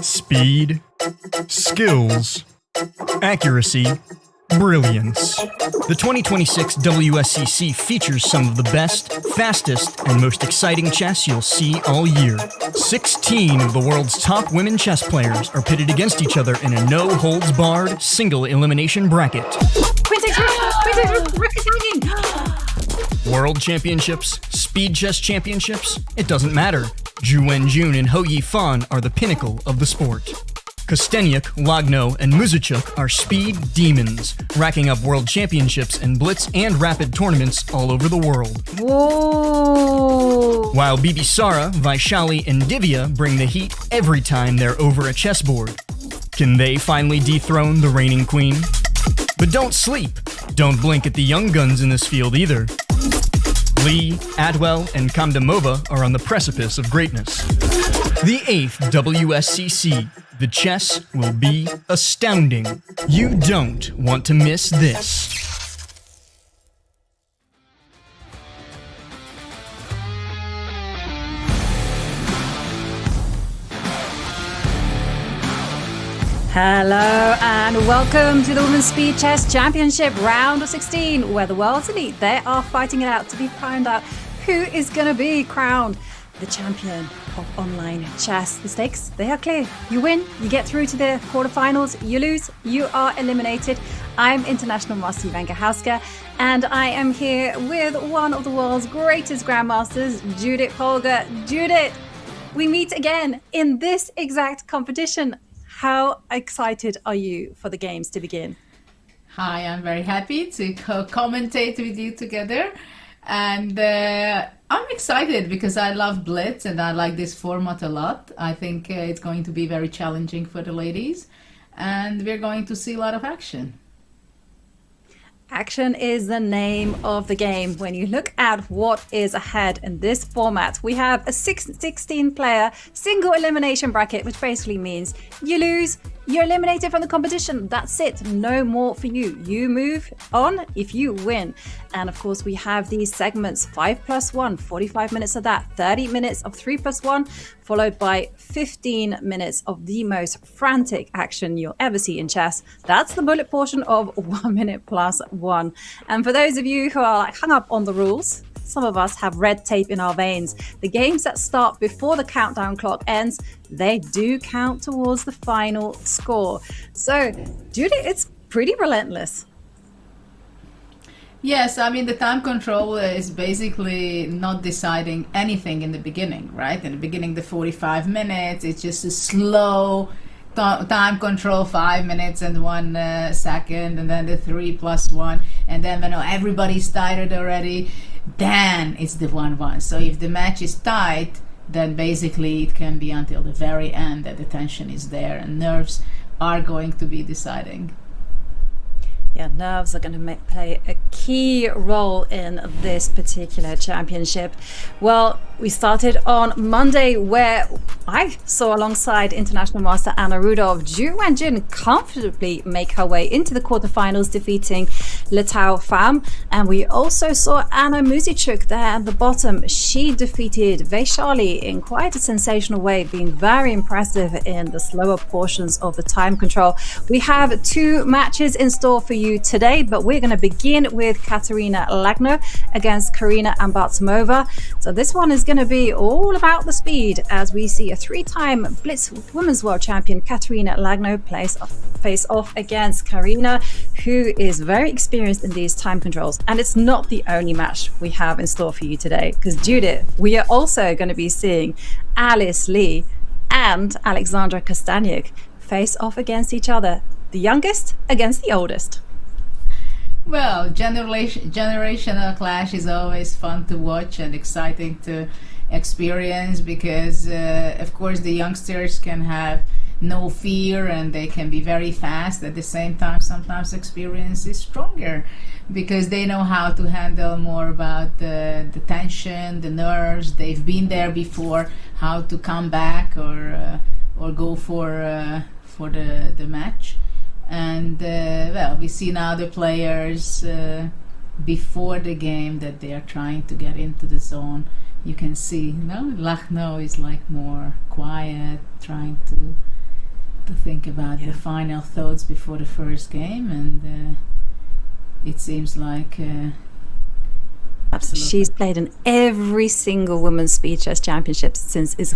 Speed, skills, accuracy, brilliance. The 2026 WSCC features some of the best, fastest, and most exciting chess you'll see all year. 16 of the world's top women chess players are pitted against each other in a no-holds-barred, single-elimination bracket. World Championships, Speed Chess Championships, it doesn't matter. Zhu Wenjun and Ho Yifan are the pinnacle of the sport. Kosteniuk, Lagno, and Muzichuk are speed demons, racking up world championships in blitz and rapid tournaments all over the world. Whoa! While Bibisara, Vaishali, and Divya bring the heat every time they're over a chessboard. Can they finally dethrone the reigning queen? But don't sleep. Don't blink at the young guns in this field either. Lee, Atwell, and Kamdamova are on the precipice of greatness. The 8th WSCC. The chess will be astounding. You don't want to miss this. Hello and welcome to the Women's Speed Chess Championship round of 16, where the world's elite, they are fighting it out to be found out who is going to be crowned the champion of online chess. The stakes, they are clear. You win, you get through to the quarterfinals. You lose, you are eliminated. I'm International Master Ivanka Hauska, and I am here with one of the world's greatest grandmasters, Judith Holger. Judith, we meet again in this exact competition. How excited are you for the games to begin? Hi, I'm very happy to commentate with you together. And I'm excited because I love Blitz and I like this format a lot. I think it's going to be very challenging for the ladies. And we're going to see a lot of action. Action is the name of the game. When you look at what is ahead in this format, we have a 16-player single elimination bracket, which basically means you lose, you're eliminated from the competition. That's it. No more for you. You move on if you win. And of course, we have these segments 5+1, 45 minutes of that, 30 minutes of 3+1, followed by 15 minutes of the most frantic action you'll ever see in chess. That's the bullet portion of 1 minute plus 1. And for those of you who are hung up on the rules, some of us have red tape in our veins. The games that start before the countdown clock ends, they do count towards the final score. So, Judy, it's pretty relentless. Yes, I mean, the time control is basically not deciding anything in the beginning, right? In the beginning, the 45 minutes, it's just a slow time control, 5 minutes and 1 second, and then the 3+1, and then when everybody's tired already, then it's the 1-1. So if the match is tight, then basically it can be until the very end that the tension is there and nerves are going to be deciding. Yeah, nerves are going to play a key role in this particular championship. Well, we started on Monday, where I saw alongside International Master Anna Rudolph, Zhu Wenjun comfortably make her way into the quarterfinals, defeating Letao Pham. And we also saw Anna Muzichuk there at the bottom. She defeated Vaishali in quite a sensational way, being very impressive in the slower portions of the time control. We have 2 matches in store for you today, but we're going to begin with Katerina Lagno against Karina Ambartsumova. So this one is going to be all about the speed, as we see a 3-time Blitz Women's World Champion Katerina Lagno face off against Karina, who is very experienced in these time controls. And it's not the only match we have in store for you today, because Judith, we are also going to be seeing Alice Lee and Alexandra Kosteniuk face off against each other, the youngest against the oldest. Well, generational clash is always fun to watch and exciting to experience because, of course, the youngsters can have no fear and they can be very fast. At the same time, sometimes experience is stronger because they know how to handle more about the tension, the nerves. They've been there before, how to come back or go for the match. And well, we see now the players before the game that they are trying to get into the zone. you can see, Lagno is like more quiet, trying to think about the final thoughts before the first game, and it seems like absolutely. She's played in every single Women's Speed Chess Championships since its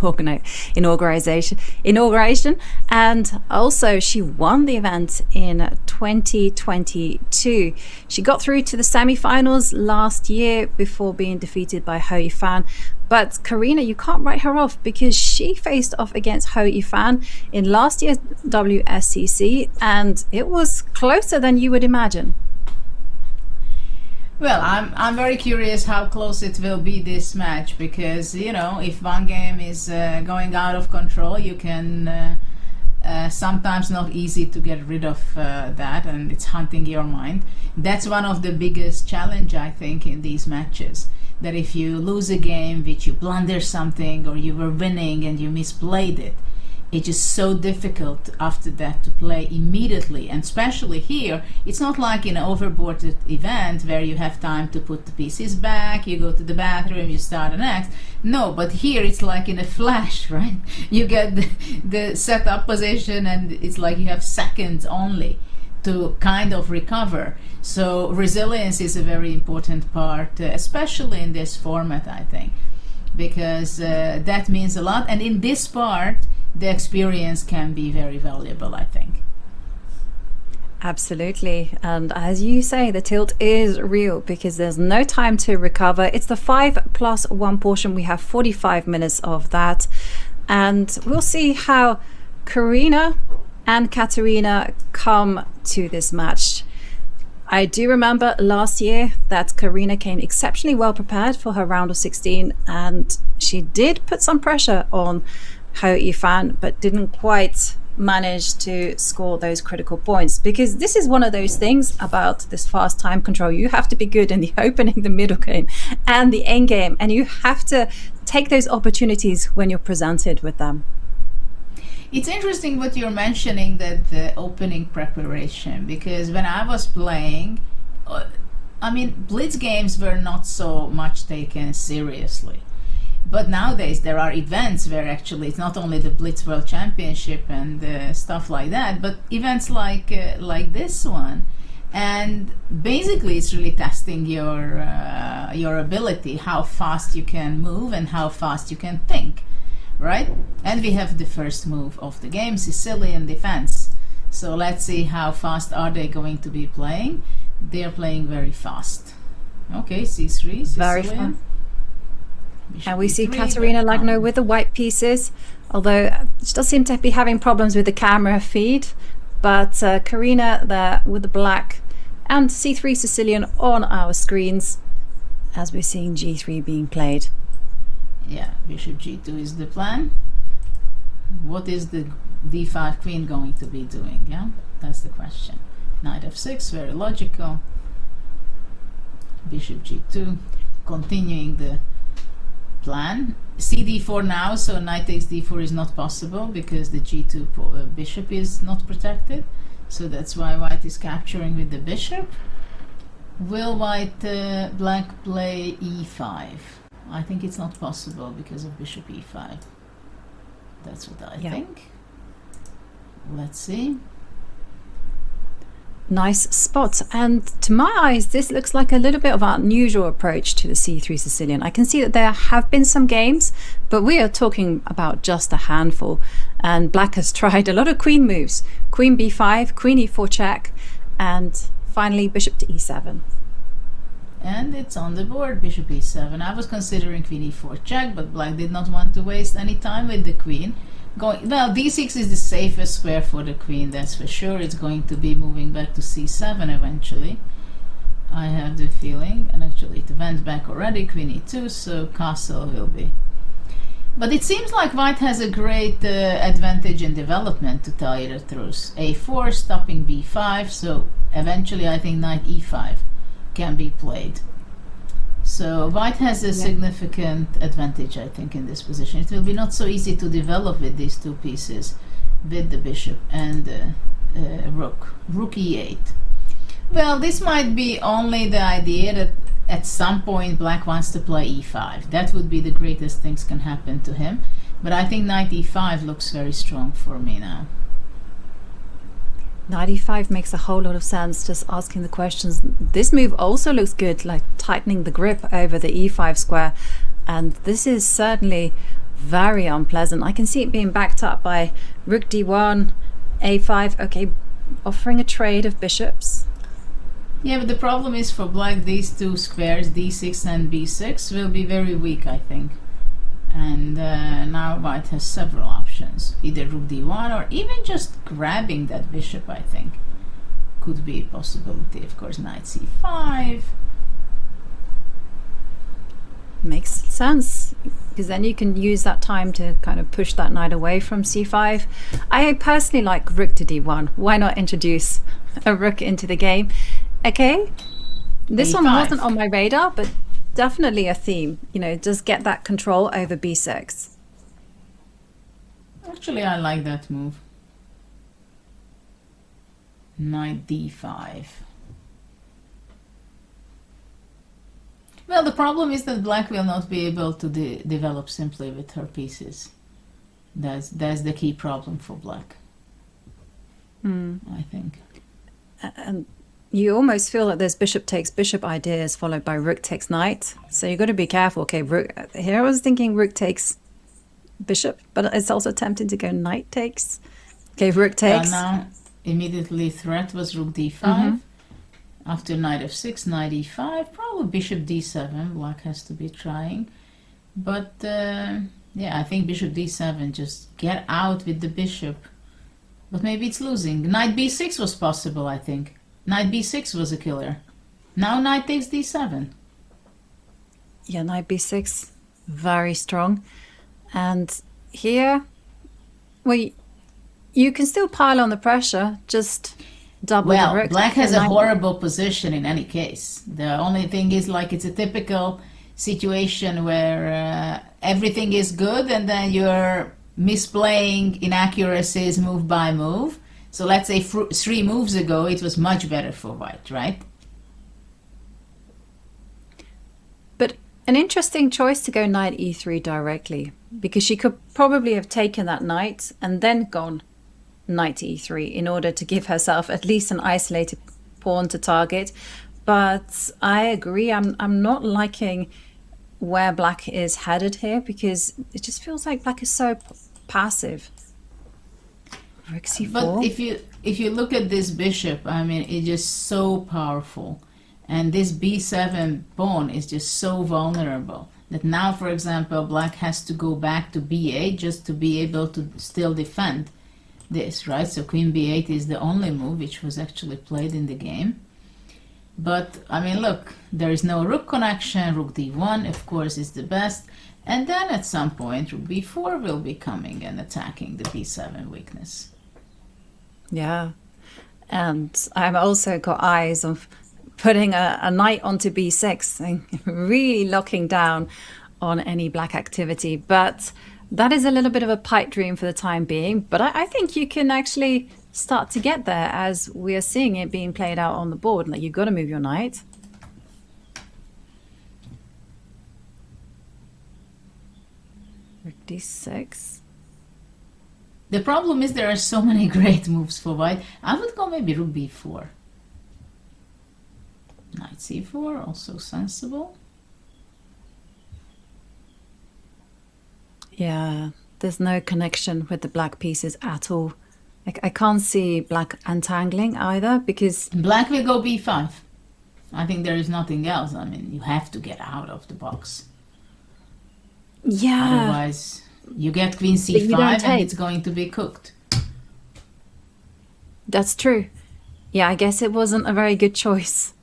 inauguration, and also she won the event in 2022. She got through to the semi-finals last year before being defeated by Ho Yifan. But Karina, you can't write her off, because she faced off against Ho Yifan in last year's WSCC, and it was closer than you would imagine. Well, I'm very curious how close it will be, this match, because if one game is going out of control, you can sometimes not easy to get rid of that, and it's hunting your mind. That's one of the biggest challenge, I think, in these matches. That if you lose a game, which you blunder something, or you were winning and you misplayed it, it's just so difficult after that to play immediately. And especially here, it's not like in an overboarded event where you have time to put the pieces back, you go to the bathroom, you start the next. No, but here it's like in a flash, right? You get the setup position, and it's like you have seconds only to kind of recover. So resilience is a very important part, especially in this format, I think, because that means a lot. And in this part, the experience can be very valuable, I think. Absolutely. And as you say, the tilt is real, because there's no time to recover. It's the 5+1 portion. We have 45 minutes of that. And we'll see how Karina and Katerina come to this match. I do remember last year that Karina came exceptionally well prepared for her round of 16, and she did put some pressure on Ho Yifan, but didn't quite manage to score those critical points, because this is one of those things about this fast time control. You have to be good in the opening, the middle game, and the end game, and you have to take those opportunities when you're presented with them. It's interesting what you're mentioning, that the opening preparation, because when I was playing, blitz games were not so much taken seriously. But nowadays there are events where actually it's not only the Blitz World Championship and stuff like that, but events like this one, and basically it's really testing your ability, how fast you can move and how fast you can think. Right? And we have the first move of the game, Sicilian defense. So let's see how fast are they going to be playing. They are playing very fast. Okay, C3, Sicilian. Very fast. And we see Katerina Lagno with the white pieces, although she does seem to be having problems with the camera feed. But Karina there with the black, and C3 Sicilian on our screens as we're seeing G3 being played. Yeah, bishop G2 is the plan. What is the D5 queen going to be doing? Yeah, that's the question. Knight F6, very logical. Bishop G2, continuing the plan. CD4 now, so knight takes D4 is not possible because the G2 bishop is not protected. So that's why white is capturing with the bishop. Will white black play E5? I think it's not possible because of bishop E5. That's what I think. Let's see. Nice spot. And to my eyes, this looks like a little bit of an unusual approach to the C3 Sicilian. I can see that there have been some games, but we are talking about just a handful. And black has tried a lot of queen moves. Queen B5, queen E4 check, and finally bishop to E7. And it's on the board, bishop E7. I was considering queen E4 check, but black did not want to waste any time with the queen. Well, D6 is the safest square for the queen, that's for sure. It's going to be moving back to C7 eventually, I have the feeling. And actually it went back already, queen E2, so castle will be. But it seems like white has a great advantage in development, to tell you the truth. A4 stopping B5, so eventually I think knight E5 can be played. So white has a significant advantage, I think, in this position. It will be not so easy to develop with these two pieces, with the bishop and rook E8. Well, this might be only the idea that at some point black wants to play e5. That would be the greatest things can happen to him. But I think knight e5 looks very strong for me now. Knight e5 makes a whole lot of sense, just asking the questions. This move also looks good, like tightening the grip over the e5 square. And this is certainly very unpleasant. I can see it being backed up by rook d1, a5. Okay, offering a trade of bishops. Yeah, but the problem is for black, these two squares, d6 and b6, will be very weak, I think. And now white has several options. Either rook d1 or even just grabbing that bishop, I think, could be a possibility. Of course, knight c5. Makes sense, because then you can use that time to kind of push that knight away from c5. I personally like rook to d1. Why not introduce a rook into the game? Okay, this A5. one wasn't on my radar, but definitely a theme. You know, just get that control over b6. Actually, I like that move. Knight d5. Well, the problem is that black will not be able to develop simply with her pieces. That's the key problem for black, I think. And you almost feel that there's bishop takes bishop ideas followed by rook takes knight. So you've got to be careful. Okay, rook, here I was thinking rook takes bishop, but it's also tempting to go knight takes. Okay, rook takes. Now, immediately threat was rook d5. After knight f6, knight e5, probably bishop d7. Black has to be trying. But yeah, I think bishop d7, just get out with the bishop. But maybe it's losing. Knight b6 was possible, I think. Knight b6 was a killer. Now knight takes d7. Yeah, knight b6, very strong. And here, well, you can still pile on the pressure, just double the Well, rook. black has a Knight- horrible position in any case. The only thing is, like, it's a typical situation where everything is good and then you're misplaying inaccuracies move by move. So let's say 3 moves ago it was much better for white, right? But an interesting choice to go knight e3 directly, because she could probably have taken that knight and then gone knight e3 in order to give herself at least an isolated pawn to target. But I agree, I'm not liking where black is headed here, because it just feels like black is so passive. Rook c4. But if you look at this bishop, I mean, it's just so powerful. And this b7 pawn is just so vulnerable that now, for example, black has to go back to b8 just to be able to still defend this, right? So queen b8 is the only move which was actually played in the game. But, I mean, look, there is no rook connection. Rook d1, of course, is the best. And then at some point, rook b4 will be coming and attacking the b7 weakness. Yeah. And I've also got eyes of putting a knight onto b6 and really locking down on any black activity. But that is a little bit of a pipe dream for the time being. But I think you can actually start to get there as we are seeing it being played out on the board. Like, you've got to move your knight. Rook d6. The problem is there are so many great moves for white. I would go maybe rook b4. Knight c4, also sensible. Yeah, there's no connection with the black pieces at all. Like, I can't see black untangling either, because Black will go b5. I think there is nothing else. I mean, you have to get out of the box. yeah, Otherwise, you get queen you don't c5 and take. it's going to be cooked. that's true. Yeah, I guess it wasn't a very good choice.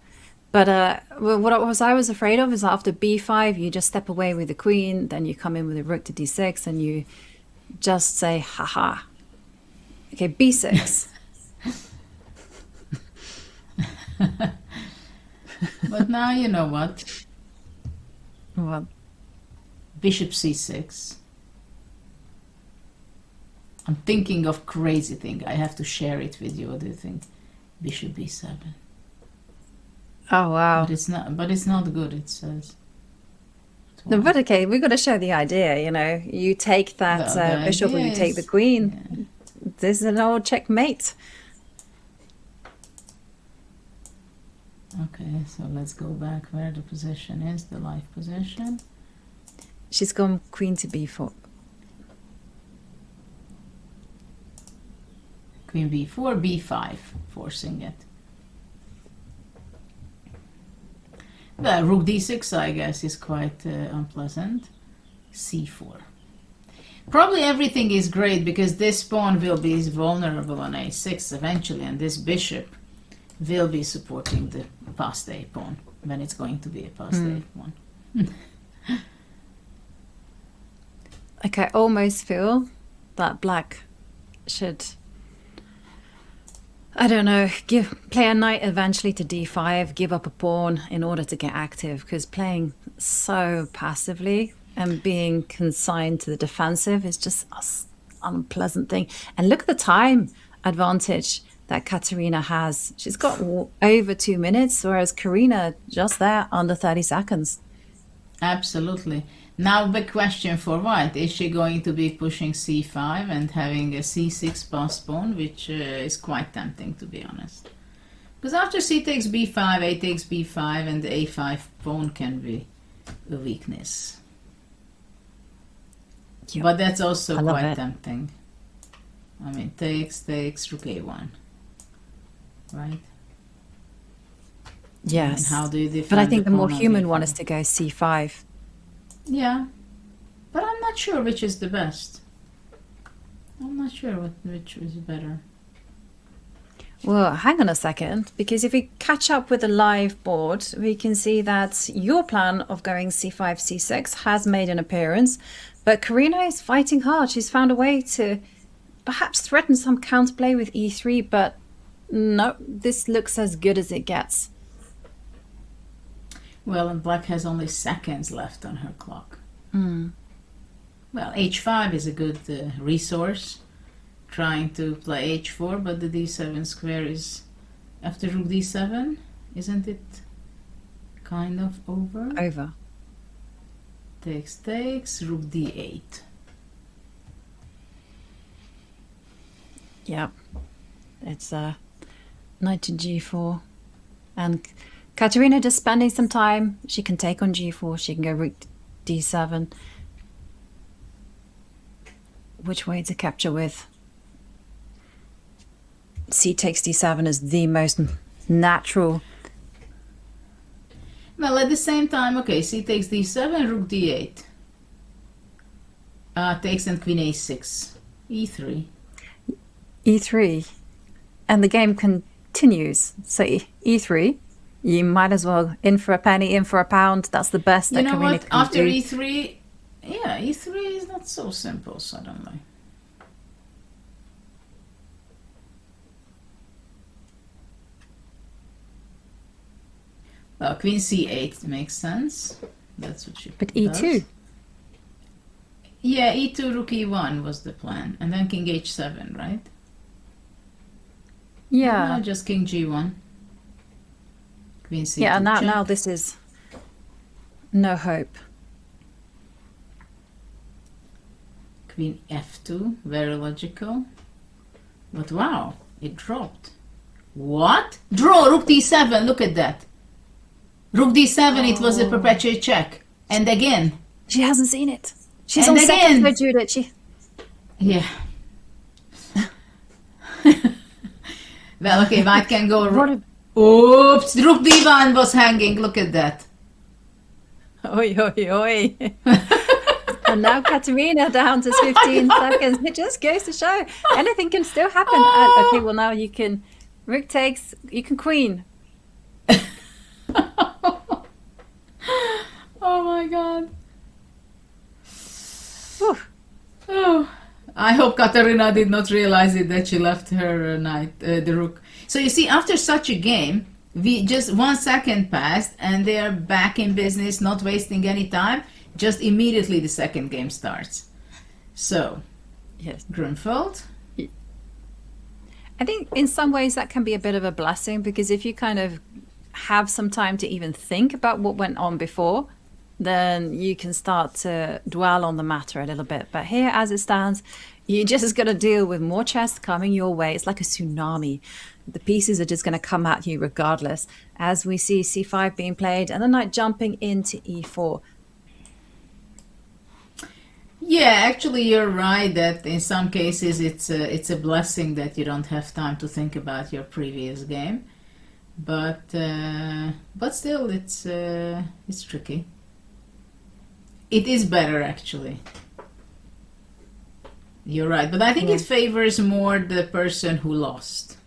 But what I was afraid of is after b5, you just step away with the queen, then you come in with a rook to d6, and you just say, haha. Okay, b6. But now you know what? Well, Bishop c6. I'm thinking of crazy thing. I have to share it with you. What do you think? Bishop b7. Oh, wow. But it's not good, it says. No, but okay, we've got to show the idea, You take that The bishop or idea you take the is- queen. This is an old checkmate. Okay, so let's go back where the position is, the live position. She's gone queen to b4. Queen b4, b5, forcing it. Well, rook d6, I guess, is quite unpleasant. c4. Probably everything is great because this pawn will be vulnerable on a6 eventually, and this bishop will be supporting the passed a pawn when it's going to be a passed a pawn. Like, I almost feel that black should, I don't know, play a knight eventually to d5, give up a pawn in order to get active, because playing so passively and being consigned to the defensive is just an unpleasant thing. And look at the time advantage that Katerina has. She's got over 2 minutes, whereas Karina just there under 30 seconds. Absolutely. Now, big question for white. Is she going to be pushing c5 and having a c6 pass pawn, which is quite tempting, to be honest. Because after c takes b5, a takes b5, and the a5 pawn can be a weakness. Yep. But that's also I love quite it. tempting. I mean, takes, rook a1. Right? Yes. And how do you defend But I think the more pawn on human one b5? is to go c5. Yeah, but I'm not sure which is the best. I'm not sure which is better. Well, hang on a second, because if we catch up with the live board, we can see that your plan of going c5, c6 has made an appearance, but Karina is fighting hard. She's found a way to perhaps threaten some counterplay with e3, but no, this looks as good as it gets. Well, and black has only seconds left on her clock. Mm. Well, h5 is a good resource, trying to play h4, but the d7 square is after rook d7, isn't it kind of over? Over. Takes, rook d8. Yep. It's knight to g4. And Katerina just spending some time. She can take on g4. She can go rook d7. Which way to capture with? C takes d7 is the most natural. Well, at the same time, okay, c takes d7, rook d8. Takes and queen a6. e3. e3. And the game continues. So e3. You might as well in for a penny, in for a pound. That's the best that You know Karina what? can After do. e3, yeah, e3 is not so simple suddenly. Well, queen c8 makes sense. That's what she But does. e2. Yeah, e2, rook e1 was the plan. And then king h7, right? Yeah. No, just king g1. Queen c2 Yeah, check. now this is no hope. Queen f2, very logical. But wow, it dropped. What? Draw, rook d7, look at that. Rook d7, it was a perpetual check. And again. She hasn't seen it. She's And on second again. for Judith. She... Yeah. Well, okay, white can go. What a... Oops, rook d1 was hanging, look at that. Oi, oi, oi. And now Katerina down to 15 seconds. It just goes to show anything can still happen. Okay, well now you can, rook takes, you can queen. Oh my god. Whew. Oh, I hope Katarina did not realize it that she left her knight, the rook. So you see, after such a game, we just 1 second passed and they are back in business, not wasting any time. Just immediately the second game starts. So, Yes. Grunfeld. I think in some ways that can be a bit of a blessing, because if you kind of have some time to even think about what went on before, then you can start to dwell on the matter a little bit. But here, as it stands, you just got to deal with more chess coming your way. It's like a tsunami. The pieces are just going to come at you regardless. As we see c5 being played and the knight jumping into e4. Yeah, actually, you're right that in some cases it's a blessing that you don't have time to think about your previous game, but still it's tricky. It is better, actually. You're right, but I think it favors more the person who lost.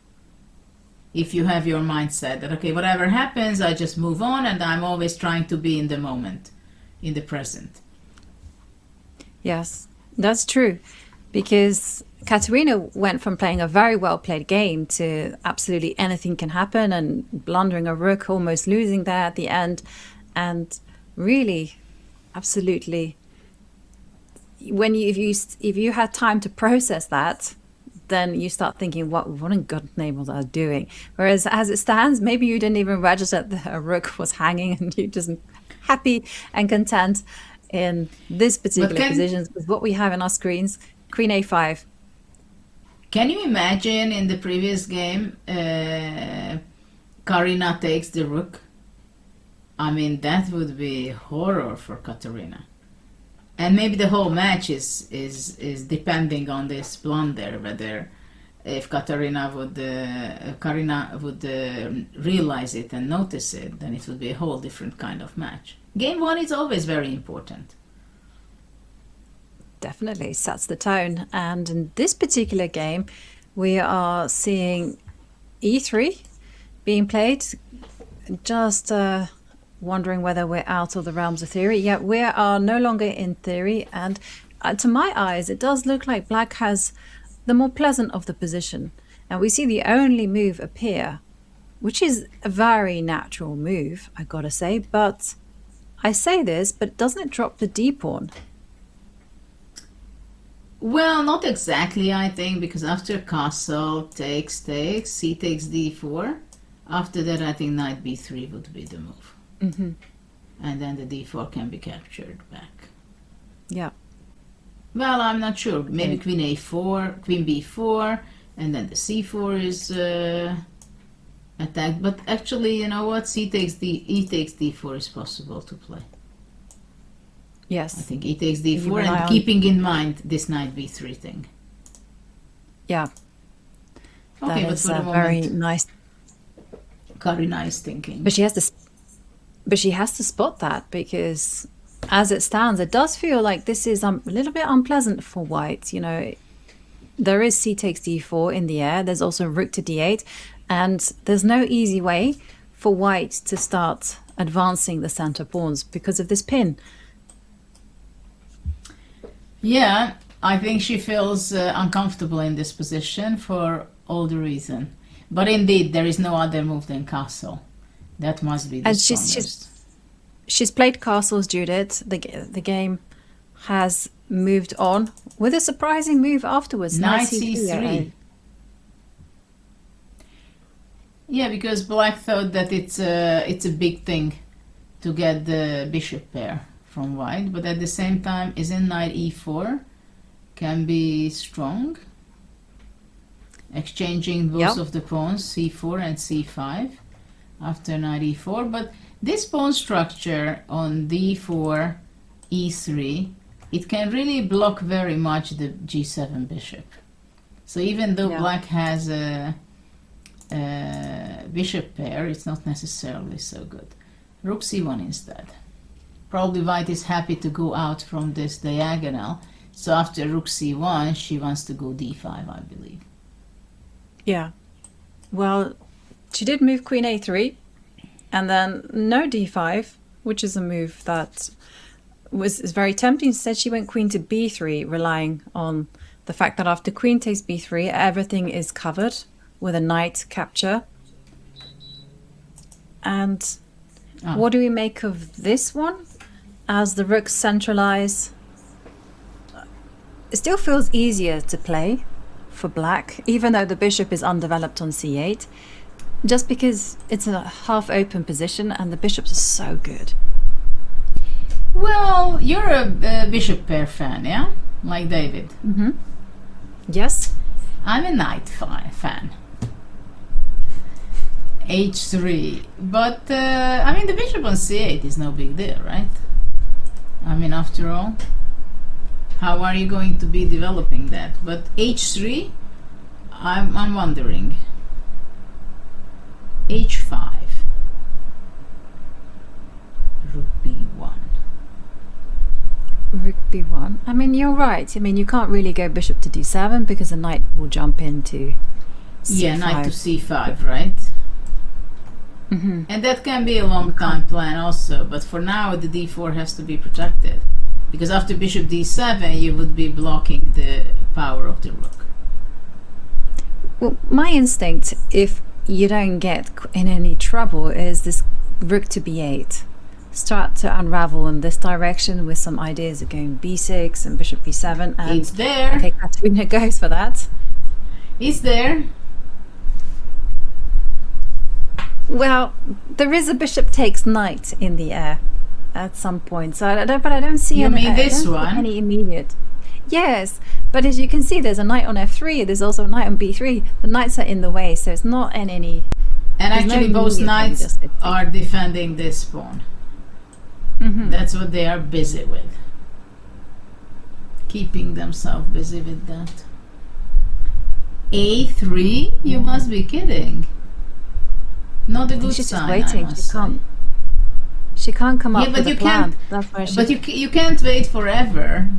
If you have your mindset that, okay, whatever happens, I just move on, and I'm always trying to be in the moment, in the present. Yes, that's true, because Katerina went from playing a very well played game to absolutely anything can happen and blundering a rook, almost losing there at the end, and really, absolutely, if you had time to process that, then you start thinking, what in God's name was I doing? Whereas as it stands, maybe you didn't even register that a rook was hanging, and you're just happy and content in this particular position with what we have in our screens. Queen a5. Can you imagine in the previous game, Karina takes the rook? I mean, that would be horror for Katerina. And maybe the whole match is depending on this blunder, whether if Karina would realize it and notice it, then it would be a whole different kind of match. Game 1 is always very important. Definitely sets the tone. And in this particular game, we are seeing e3 being played. Just wondering whether we're out of the realms of theory. Yeah, we are no longer in theory. And to my eyes, it does look like black has the more pleasant of the position. And we see the only move appear, which is a very natural move, I gotta say. But I say this, but doesn't it drop the d pawn? Well, not exactly, I think, because after castle takes, c takes d4. After that, I think knight b3 would be the move. Mm-hmm. And then the d4 can be captured back. Yeah. Well, I'm not sure. Maybe queen a4, queen b4, and then the c4 is attacked. But actually, you know what? E takes d4 is possible to play. Yes. I think e takes d4 and keeping in mind this knight b3 thing. Yeah. Okay, that but is for the moment, very nice. Karina is thinking. But she has to spot that, because as it stands, it does feel like this is a little bit unpleasant for white. You know, there is c takes d4 in the air. There's also rook to d8, and there's no easy way for white to start advancing the center pawns because of this pin. Yeah, I think she feels uncomfortable in this position for all the reason. But indeed, there is no other move than castle. That must be the strongest. She's played castles, Judith. The game has moved on with a surprising move afterwards. Knight c3. Yeah, because black thought that it's a big thing to get the bishop pair from white, but at the same time, isn't knight e4 can be strong, exchanging both of the pawns, c4 and c5 after knight e4. But this pawn structure on d4, e3, it can really block very much the g7 bishop. So even though black has a bishop pair, it's not necessarily so good. Rook c1 instead. Probably white is happy to go out from this diagonal. So after rook c1, she wants to go d5, I believe. Yeah. Well, she did move queen a3, and then no d5, which is a move that is very tempting. Instead, she went queen to b3, relying on the fact that after queen takes b3, everything is covered with a knight capture. And what do we make of this one? As the rooks centralize, it still feels easier to play for black, even though the bishop is undeveloped on c8. Just because it's a half-open position and the bishops are so good. Well, you're a bishop pair fan, yeah? Like David. Mm-hmm. Yes. I'm a knight fan. H3. But, I mean, the bishop on C8 is no big deal, right? I mean, after all, how are you going to be developing that? But H3, I'm wondering. H5. Rook B1. Rook B1. I mean, you're right. I mean, you can't really go bishop to D7 because the knight will jump into C5. Yeah, knight to C5, right? Mm-hmm. And that can be a long time plan also, but for now the D4 has to be protected. Because after bishop D7 you would be blocking the power of the rook. Well, my instinct, if you don't get in any trouble, is this rook to B8. Start to unravel in this direction with some ideas of going B6 and bishop B7. And It's there. I think Katerina goes for that. It's there. Well, there is a bishop takes knight in the air at some point. So I don't see You mean this one? any immediate. Yes, but as you can see, there's a knight on F3. There's also a knight on B3. The knights are in the way, so it's not in any. And There's no actually both immediate knights just it. are defending this pawn. Mhm. That's what they are busy with. Keeping themselves busy with that. A3? You must be kidding. Not a good She's just sign, I waiting. must She say. can't. She can't come Yeah, up but with you a plan. can't- That's why she. But you can't wait forever.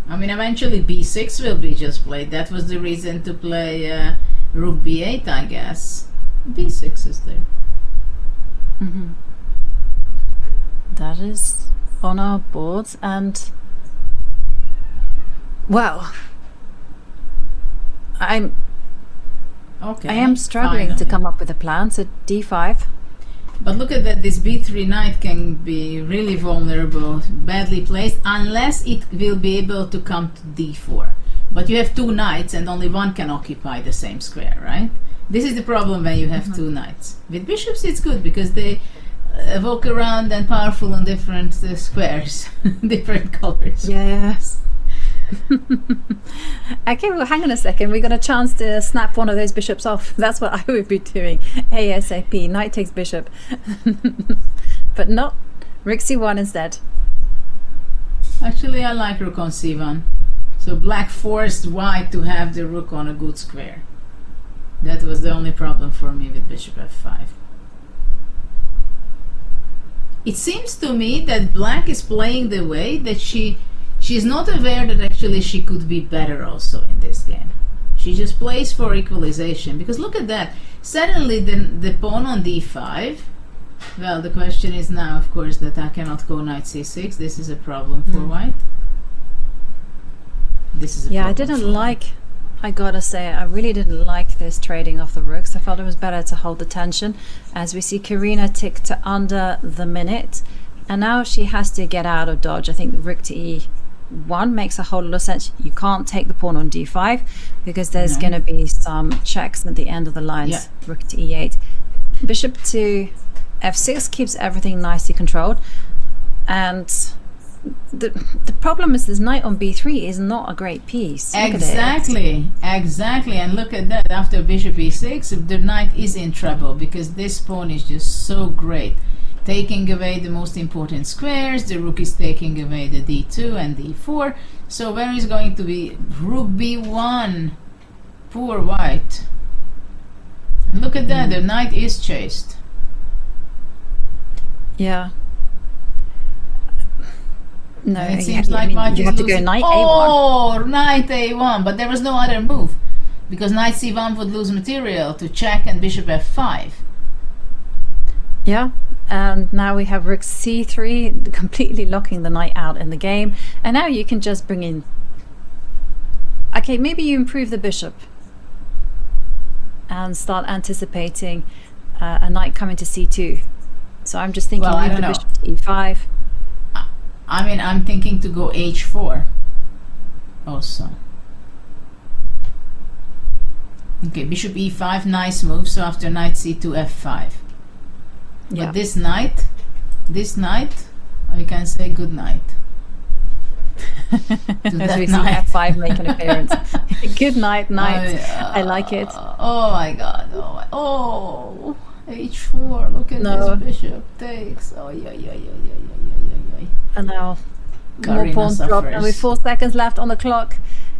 I mean, eventually B6 will be just played. That was the reason to play Rook B8, I guess. B6 is there. Mhm. That is on our boards, and well, Okay. I am struggling to finally. come up with a plan. So D5. But look at that, this B3 knight can be really vulnerable, badly placed, unless it will be able to come to D4. But you have two knights and only one can occupy the same square, right? This is the problem when you have two knights. With bishops it's good because they walk around and powerful on different squares, different colors. Yes. Okay, well, hang on a second. We got a chance to snap one of those bishops off. That's what I would be doing. ASAP. Knight takes bishop. But not rook C1 instead. Actually, I like rook on C1. So black forced white to have the rook on a good square. That was the only problem for me with bishop F5. It seems to me that black is playing the way that she's not aware that actually she could be better also in this game. She just plays for equalization. Because look at that. Suddenly the pawn on D5. Well, the question is now, of course, that I cannot go knight C6. This is a problem for white. This is a Yeah, I problem didn't for like. I gotta say, I really didn't like this trading of the rooks. I felt it was better to hold the tension. As we see, Karina tick to under the minute, and now she has to get out of dodge. I think the rook to E1 makes a whole lot of sense. You can't take the pawn on D5 because there's going to be some checks at the end of the lines. Yeah. Rook to E8, bishop to F6 keeps everything nicely controlled, and the problem is this knight on B3 is not a great piece. Look Exactly, exactly. And look at that. After bishop E6, the knight is in trouble because this pawn is just so great. Taking away the most important squares, the rook is taking away the D2 and D4. So where is going to be rook B1? Poor white. And look at that, the knight is chased. Yeah. No, And it yeah, seems like I mean, white you is have to go losing. knight A1. Oh, knight A1, but there was no other move because knight C1 would lose material to check and bishop F5. Yeah, and now we have rook C3 completely locking the knight out in the game, and now you can just bring in. Okay, maybe you improve the bishop and start anticipating a knight coming to C2. So I'm just thinking Well, I move the don't bishop to E5. I mean, I'm thinking to go H4 also. Okay, bishop e5, nice move. So after knight c2, f5. Yeah. But this knight, I can say good night. As we see f5 make an appearance. Good night, knight. I like it. Oh my god. Oh, h4. Look at this bishop takes. Oh, yeah. And now Karina more pawns drop. And with 4 seconds left on the clock,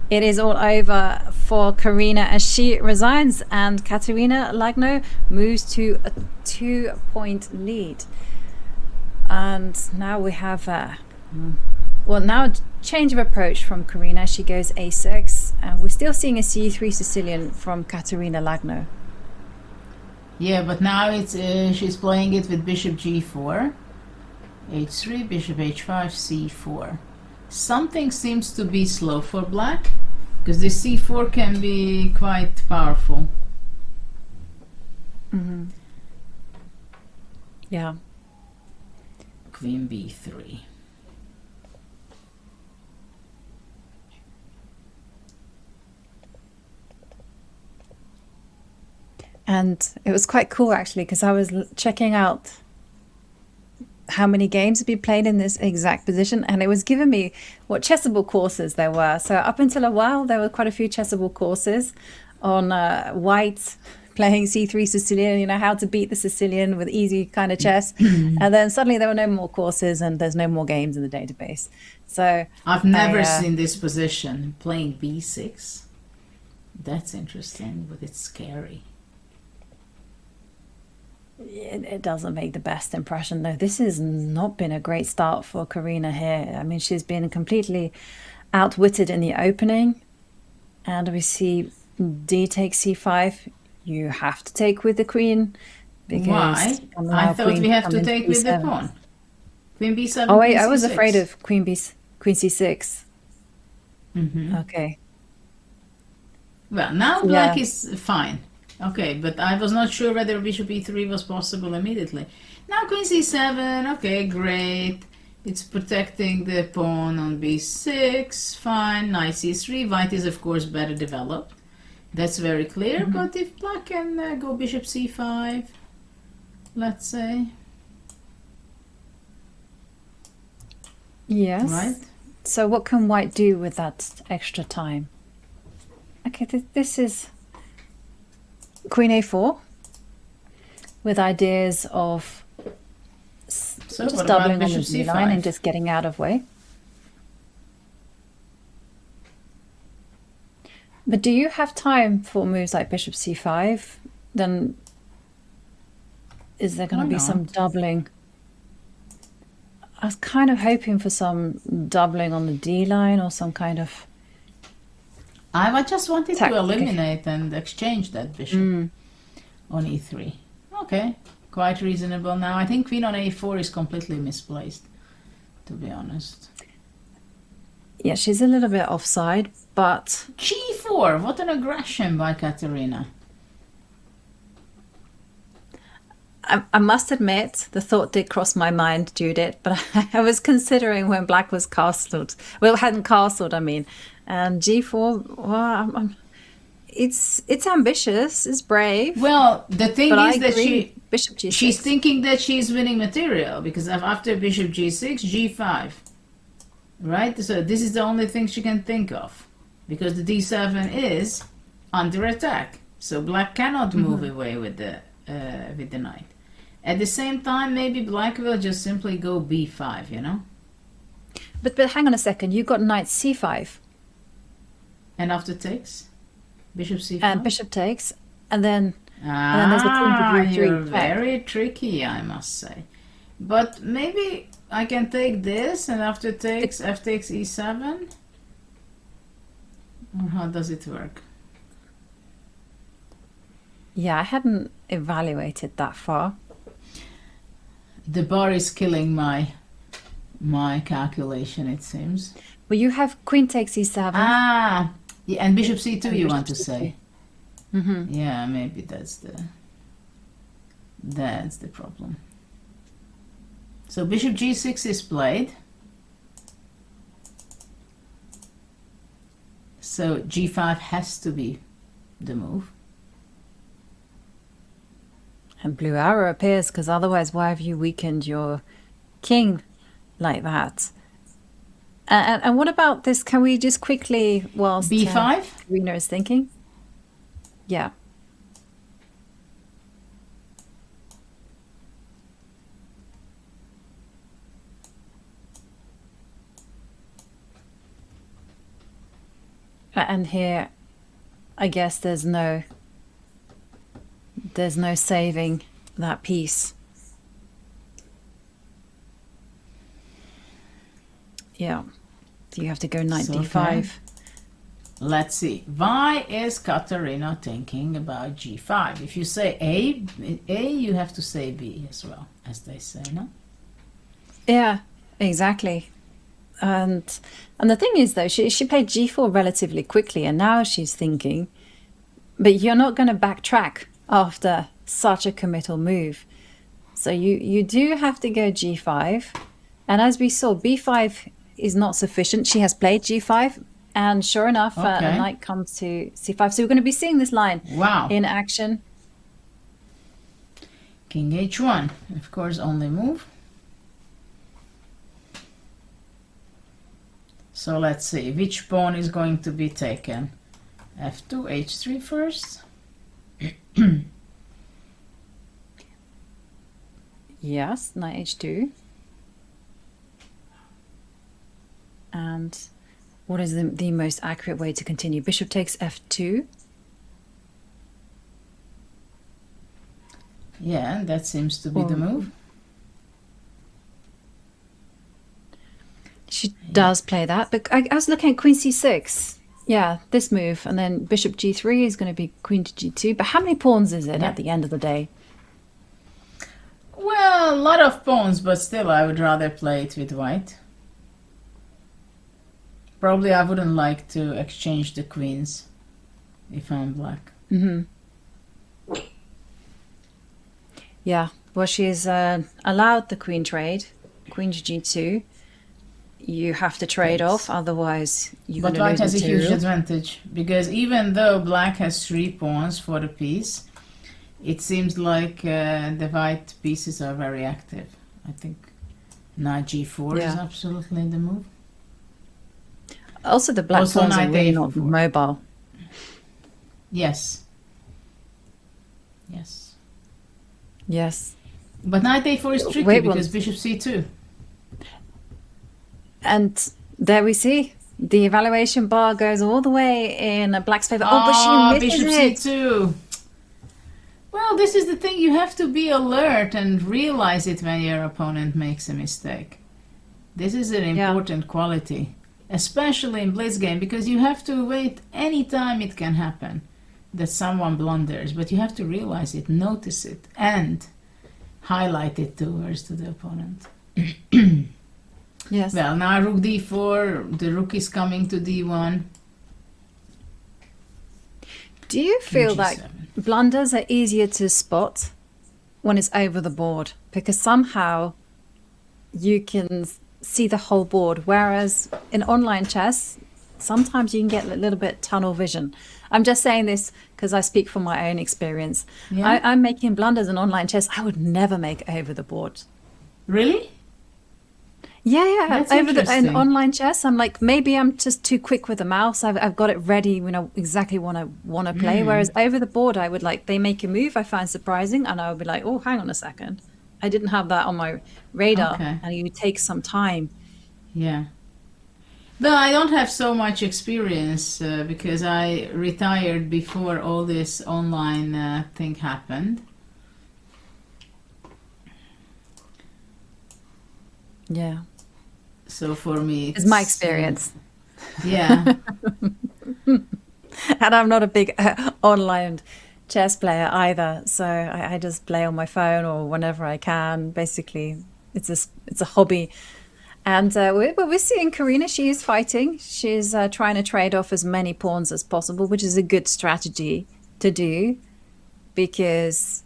it is all over for Karina as she resigns. And Katerina Lagno moves to a 2-point lead. And now we have now change of approach from Karina. She goes a6, and we're still seeing a c3 Sicilian from Katerina Lagno. Yeah, but now it's she's playing it with bishop g4, h3, bishop h5, c4. Something seems to be slow for black, because this c4 can be quite powerful. Mm-hmm. Yeah. Queen b3. And it was quite cool actually, because I was checking out how many games had been played in this exact position, and it was giving me what chessable courses there were. So up until a while, there were quite a few chessable courses on white playing c3 Sicilian, you know, how to beat the Sicilian with easy kind of chess. And then suddenly there were no more courses and there's no more games in the database. So I've never seen this position, playing b6. That's interesting, but it's scary. It doesn't make the best impression, though. This has not been a great start for Karina here. I mean, she's been completely outwitted in the opening. And we see d takes c5. You have to take with the queen. Because why? I thought we have to take with the pawn. Queen b7. Oh wait, I was afraid of queen c6. Mm-hmm. Okay. Well, now black is fine. Okay, but I was not sure whether bishop e3 was possible immediately. Now queen c7, okay, great. It's protecting the pawn on b6, fine. Knight c3, white is of course better developed. That's very clear, but if black can go bishop c5, let's say. Yes. Right? So what can white do with that extra time? Okay, this is queen a4 with ideas of just doubling on the d line and just getting out of way. But do you have time for moves like bishop c5? Then is there going to be some doubling? I was kind of hoping for some doubling on the d line or some kind of... I just wanted to eliminate and exchange that bishop on e3. Okay, quite reasonable now. I think queen on a4 is completely misplaced, to be honest. Yeah, she's a little bit offside, but... g4, what an aggression by Katerina. I must admit, the thought did cross my mind, Judith, but I was considering when black was castled. Well, hadn't castled, I mean. And g4, well, it's ambitious, it's brave. Well, the thing is that bishop g6. She's thinking that she's winning material, because after bishop g6, g5. Right? So this is the only thing she can think of, because the d7 is under attack. So black cannot move away with the knight. At the same time, maybe black will just simply go b5, you know? But hang on a second, you got knight c5. And after takes? Bishop c5? And bishop takes, and then there's the queen to d3. You're very tricky, I must say. But maybe I can take this, and after takes, f takes e7? Or how does it work? Yeah, I hadn't evaluated that far. The bar is killing my calculation, it seems. Well, you have queen takes e7. Ah, yeah, and bishop c2 you want to say. Mm-hmm. Yeah, maybe that's the problem. So bishop g6 is played. So g5 has to be the move. And blue arrow appears, because otherwise why have you weakened your king like that? And what about this? Can we just quickly, whilst B5? Karina is thinking? Yeah. And here, I guess there's no saving that piece. Yeah, so you have to go knight d5. Okay. Let's see. Why is Katarina thinking about g5? If you say A, you have to say B as well, as they say, no? Yeah, exactly. And the thing is, though, she played g4 relatively quickly, and now she's thinking, but you're not going to backtrack after such a committal move. So you do have to go g5. And as we saw, b5 is not sufficient. She has played g5, and sure enough, a knight comes to c5. So we're going to be seeing this line in action. King h1, of course, only move. So let's see, which pawn is going to be taken? f2, h3 first. Yes, knight h2. And what is the most accurate way to continue? Bishop takes f2. Yeah, that seems to be the move. She does play that, but I was looking at queen c6. Yeah, this move, and then bishop g3 is going to be queen to g2. But how many pawns is it at the end of the day? Well, a lot of pawns, but still I would rather play it with white. Probably I wouldn't like to exchange the queens if I'm black. Yeah, well, she's allowed the queen trade, queen to g2. You have to trade off, otherwise you're going to lose But white has a huge material. advantage, because even though black has 3 pawns for the piece, it seems like the white pieces are very active. I think knight g4 is absolutely the move. Also, the black Also pawns are knight really a4. not mobile. Yes. Yes. Yes. But knight a4 is tricky because bishop c2. And there we see the evaluation bar goes all the way in black's favor. Oh, but she misses bishop it. c2. Well, this is the thing. You have to be alert and realize it when your opponent makes a mistake. This is an important quality, especially in blitz game, because you have to wait any time it can happen that someone blunders, but you have to realize it, notice it, and highlight it towards to the opponent. Yes. Well, now rook d4, the rook is coming to d1. Do you feel G7. that blunders are easier to spot when it's over the board? Because somehow you can see the whole board, whereas in online chess, sometimes you can get a little bit tunnel vision. I'm just saying this because I speak from my own experience. Yeah. I'm making blunders in online chess I would never make over the board. Really? Yeah. That's Over in interesting. online chess, I'm like, maybe I'm just too quick with the mouse. I've got it ready when I exactly what I want to play. Whereas over the board, I would like, they make a move I find surprising, and I would be like, oh, hang on a second. I didn't have that on my radar. Okay. And you take some time. Yeah. Well, I don't have so much experience because I retired before all this online thing happened. Yeah. So for me, It's my experience. Yeah. And I'm not a big online chess player either. So I just play on my phone or whenever I can. Basically, it's a hobby. And we're seeing Karina. She is fighting. She's trying to trade off as many pawns as possible, which is a good strategy to do, because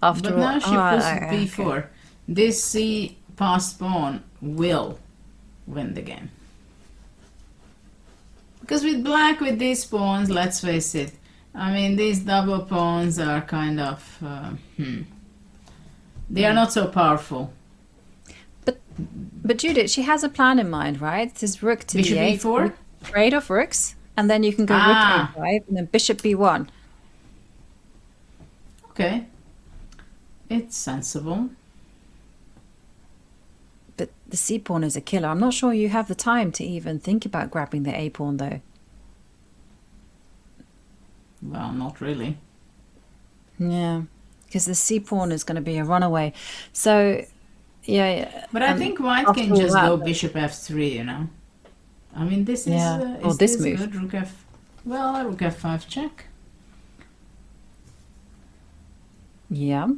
after But all, now she pushes b4. This c passed pawn will win the game. Because with black, with these pawns, let's face it, I mean, these double pawns are kind of They are not so powerful. But Judith, she has a plan in mind, right? This is rook to Bishop d8, e4? trade off rooks, and then you can go rook a5 and then bishop b1. Okay. It's sensible. But the c pawn is a killer. I'm not sure you have the time to even think about grabbing the a pawn, though. Well, not really. Yeah, because the c pawn is going to be a runaway. So, yeah. But I think white can just go bishop f3, you know. I mean, this is, is this this move. good? Rook f... Well, rook f5 check. Yeah,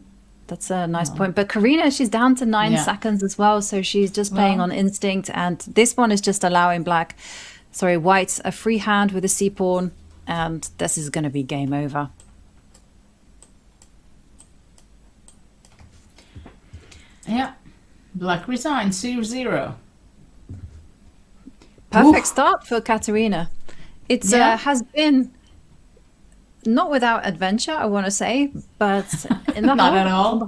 that's a nice point. But Karina, she's down to 9 seconds as well, so she's just playing on instinct. And this one is just allowing white a free hand with a c pawn, and this is going to be game over. Yeah, black resigns, 0-0. Perfect start for Katerina. It has been not without adventure, I want to say, but in the Not at all. on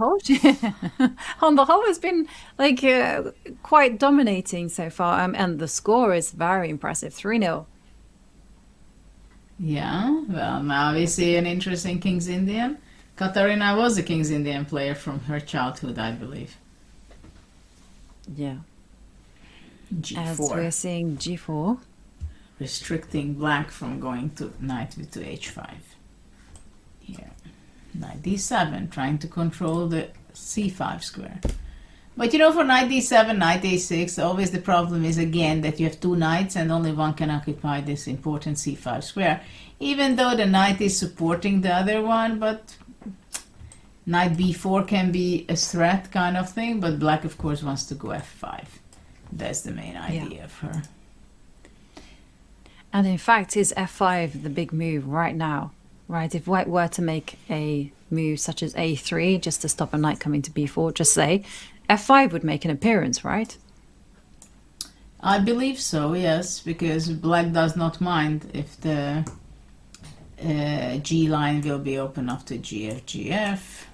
the whole, it's been like quite dominating so far, and the score is very impressive, 3-0. Yeah, well, now we see an interesting King's Indian. Katarina was a King's Indian player from her childhood, I believe. Yeah. G4. As we're seeing g4. Restricting black from going to knight to h5. Here. Knight d7, trying to control the c5 square. But you know, for knight d7, knight a6, always the problem is again that you have two knights and only one can occupy this important c5 square. Even though the knight is supporting the other one, but knight b4 can be a threat kind of thing, but black of course wants to go f5. That's the main idea of her. And in fact, is f5 the big move right now? Right, if white were to make a move such as a3 just to stop a knight coming to b4, just say, f5 would make an appearance, right? I believe so, yes, because black does not mind if the g line will be open after gf, gf.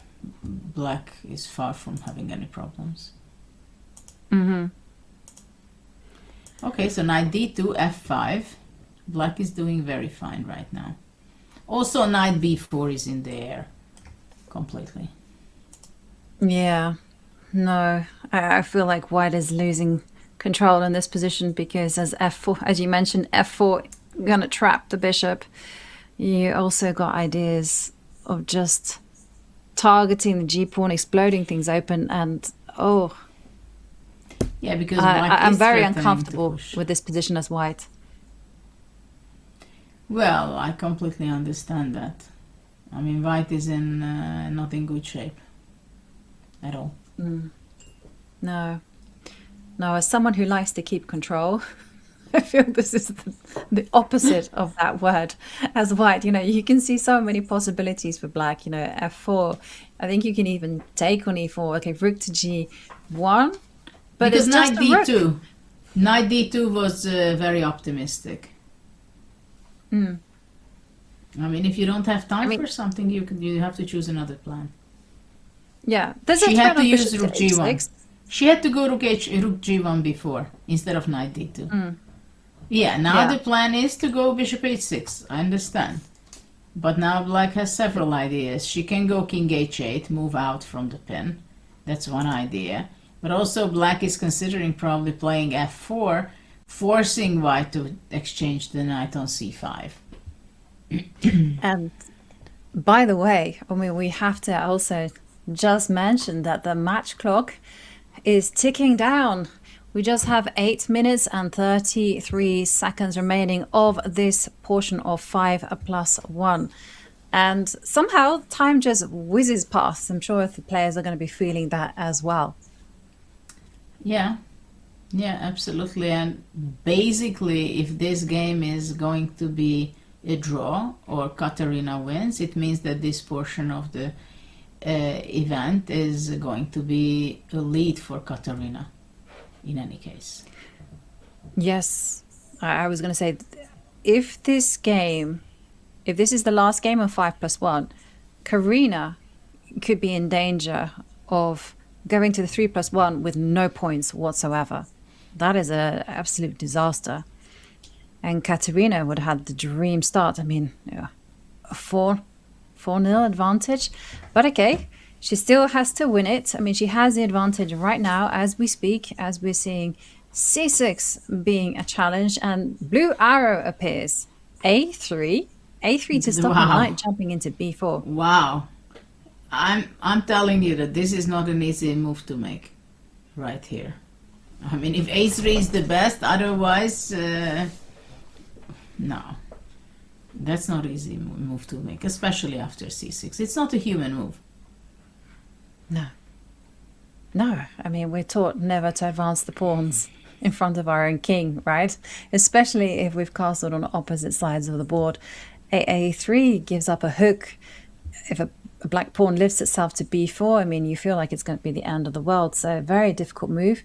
Black is far from having any problems. Mm-hmm. Okay, so knight d2, f5. Black is doing very fine right now. Also, knight b4 is in the air completely. Yeah, no, I feel like white is losing control in this position because as f4, as you mentioned, f4 gonna trap the bishop. You also got ideas of just targeting the g pawn, exploding things open, and yeah, because I'm very uncomfortable with this position as white. Well, I completely understand that. I mean, white is in not in good shape at all. No, as someone who likes to keep control, I feel this is the opposite of that word as white. You know, you can see so many possibilities for black. You know, f4. I think you can even take on e4. Okay, rook to g1. But because it's knight just a rook. d2. Knight d2 was very optimistic. I mean, if you don't have time for something, you have to choose another plan. Yeah, she had to use rook g1. She had to go rook g1 before instead of knight d2. Yeah, now the plan is to go bishop h6. I understand, but now black has several ideas. She can go king h8, move out from the pin. That's one idea. But also black is considering probably playing f4, forcing white to exchange the knight on c5. And by the way, I mean, we have to also just mention that the match clock is ticking down. We just have 8 minutes and 33 seconds remaining of this portion of 5+1. And somehow time just whizzes past. I'm sure the players are going to be feeling that as well. Yeah, absolutely. And basically, if this game is going to be a draw or Katarina wins, it means that this portion of the event is going to be a lead for Katarina in any case. Yes, I was going to say, if this is the last game of 5+1, Karina could be in danger of going to the 3+1 with no points whatsoever. That is an absolute disaster. And Katerina would have had the dream start. I mean, yeah, a 4-0 advantage. But okay, she still has to win it. I mean, she has the advantage right now as we speak, as we're seeing c6 being a challenge. And blue arrow appears. a3 to stop the knight jumping into b4. Wow. I'm telling you that this is not an easy move to make right here. I mean, if a3 is the best, otherwise, no. That's not easy move to make, especially after c6. It's not a human move. No, I mean, we're taught never to advance the pawns in front of our own king, right? Especially if we've castled on opposite sides of the board. A3 gives up a hook. If a black pawn lifts itself to b4, I mean, you feel like it's going to be the end of the world. So very difficult move.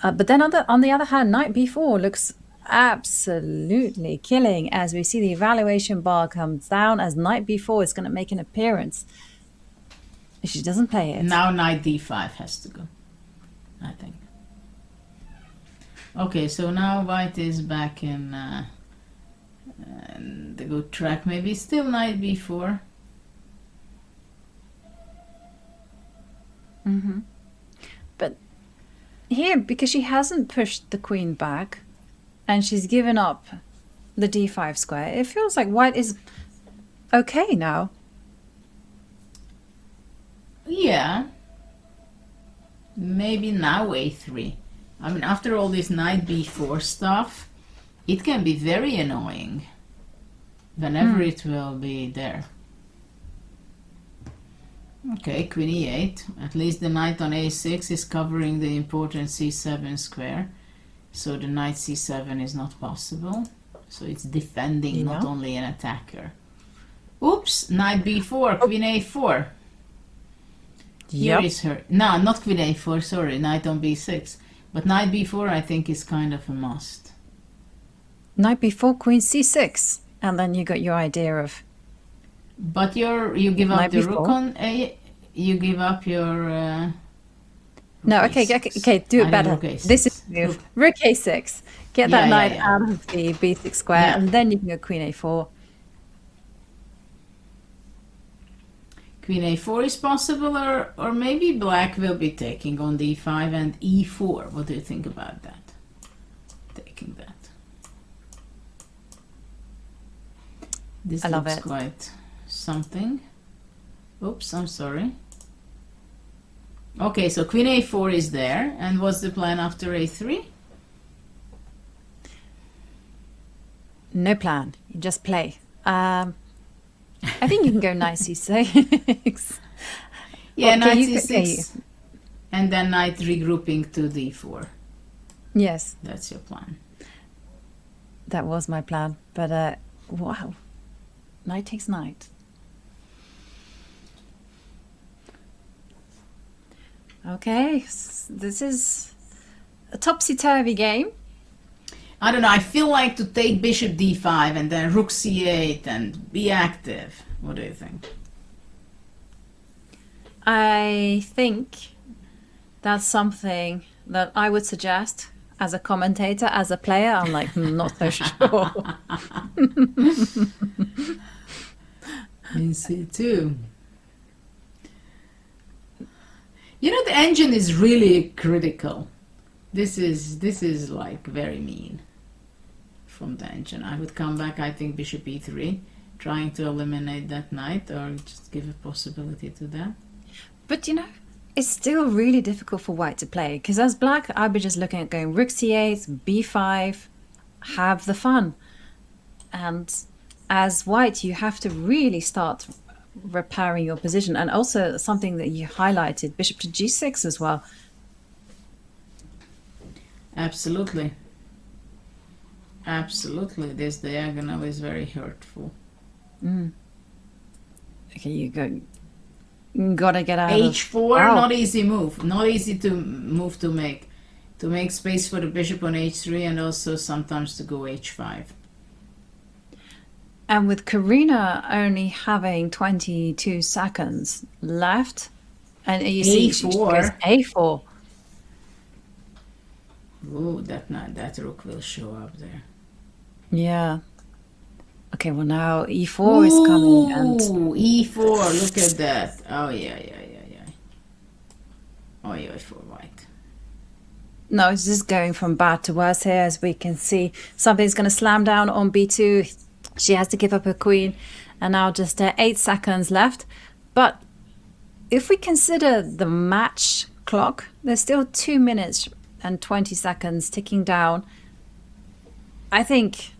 But then on the other hand, knight b4 looks absolutely killing as we see the evaluation bar comes down as knight b4 is going to make an appearance. If she doesn't play it. Now knight d5 has to go, I think. Okay, so now white is back in the good track. Maybe still knight b4. But here, because she hasn't pushed the queen back and she's given up the d5 square, it feels like white is okay now. Yeah. Maybe now a3. I mean, after all this knight b4 stuff, it can be very annoying whenever it will be there. Okay, queen e8. At least the knight on a6 is covering the important c7 square. So the knight c7 is not possible. So it's defending, not only an attacker. Oops, knight b4, queen a4. Here is her. No, not queen a4, sorry, knight on b6. But knight b4 I think is kind of a must. Knight b4, queen c6. And then you got your idea of... But you give up Knight the b4. rook on a... You give up your... No, okay, do it better. rook a6. This is the move. Rook a6. Get that knight out of the b6 square, Yeah. and then you can go queen a4. Queen a4 is possible, or maybe black will be taking on d5 and e4. What do you think about that? Taking that. This I love looks it. quite something. Oops, I'm sorry. Okay, so queen a4 is there. And what's the plan after a3? No plan. You just play. I think you can go knight c6. Yeah, Okay, knight you c6. And then knight regrouping to d4. Yes, That's your plan. that was my plan. But wow, knight takes knight. Okay, this is a topsy-turvy game. I don't know, I feel like to take bishop d5 and then rook c8 and be active. What do you think? I think that's something that I would suggest as a commentator, as a player. I'm like, not so sure. Me see too. You know, the engine is really critical. This is like very mean from the engine. I would come back, I think, bishop e3, trying to eliminate that knight or just give a possibility to that. But you know, it's still really difficult for white to play, because as black, I'd be just looking at going rook c8, b5, have the fun. And as white, you have to really start repairing your position. And also something that you highlighted, bishop to g6 as well. Absolutely. Absolutely. This diagonal is very hurtful. Okay, you gotta get out of... h4, Wow. not easy move. Not easy to move to make. To make space for the bishop on h3 and also sometimes to go h5. And with Karina only having 22 seconds left, And you see, she goes A4. A4. Ooh, that rook will show up there. Yeah. Okay, well now E4 is coming and Ooh, E4. Look at that. Oh yeah. Oh yeah, for white. no, it's just going from bad to worse here. As we can see, something's going to slam down on B2. She has to give up her queen, and now just 8 seconds left. But if we consider the match clock, there's still 2 minutes and 20 seconds ticking down. I think,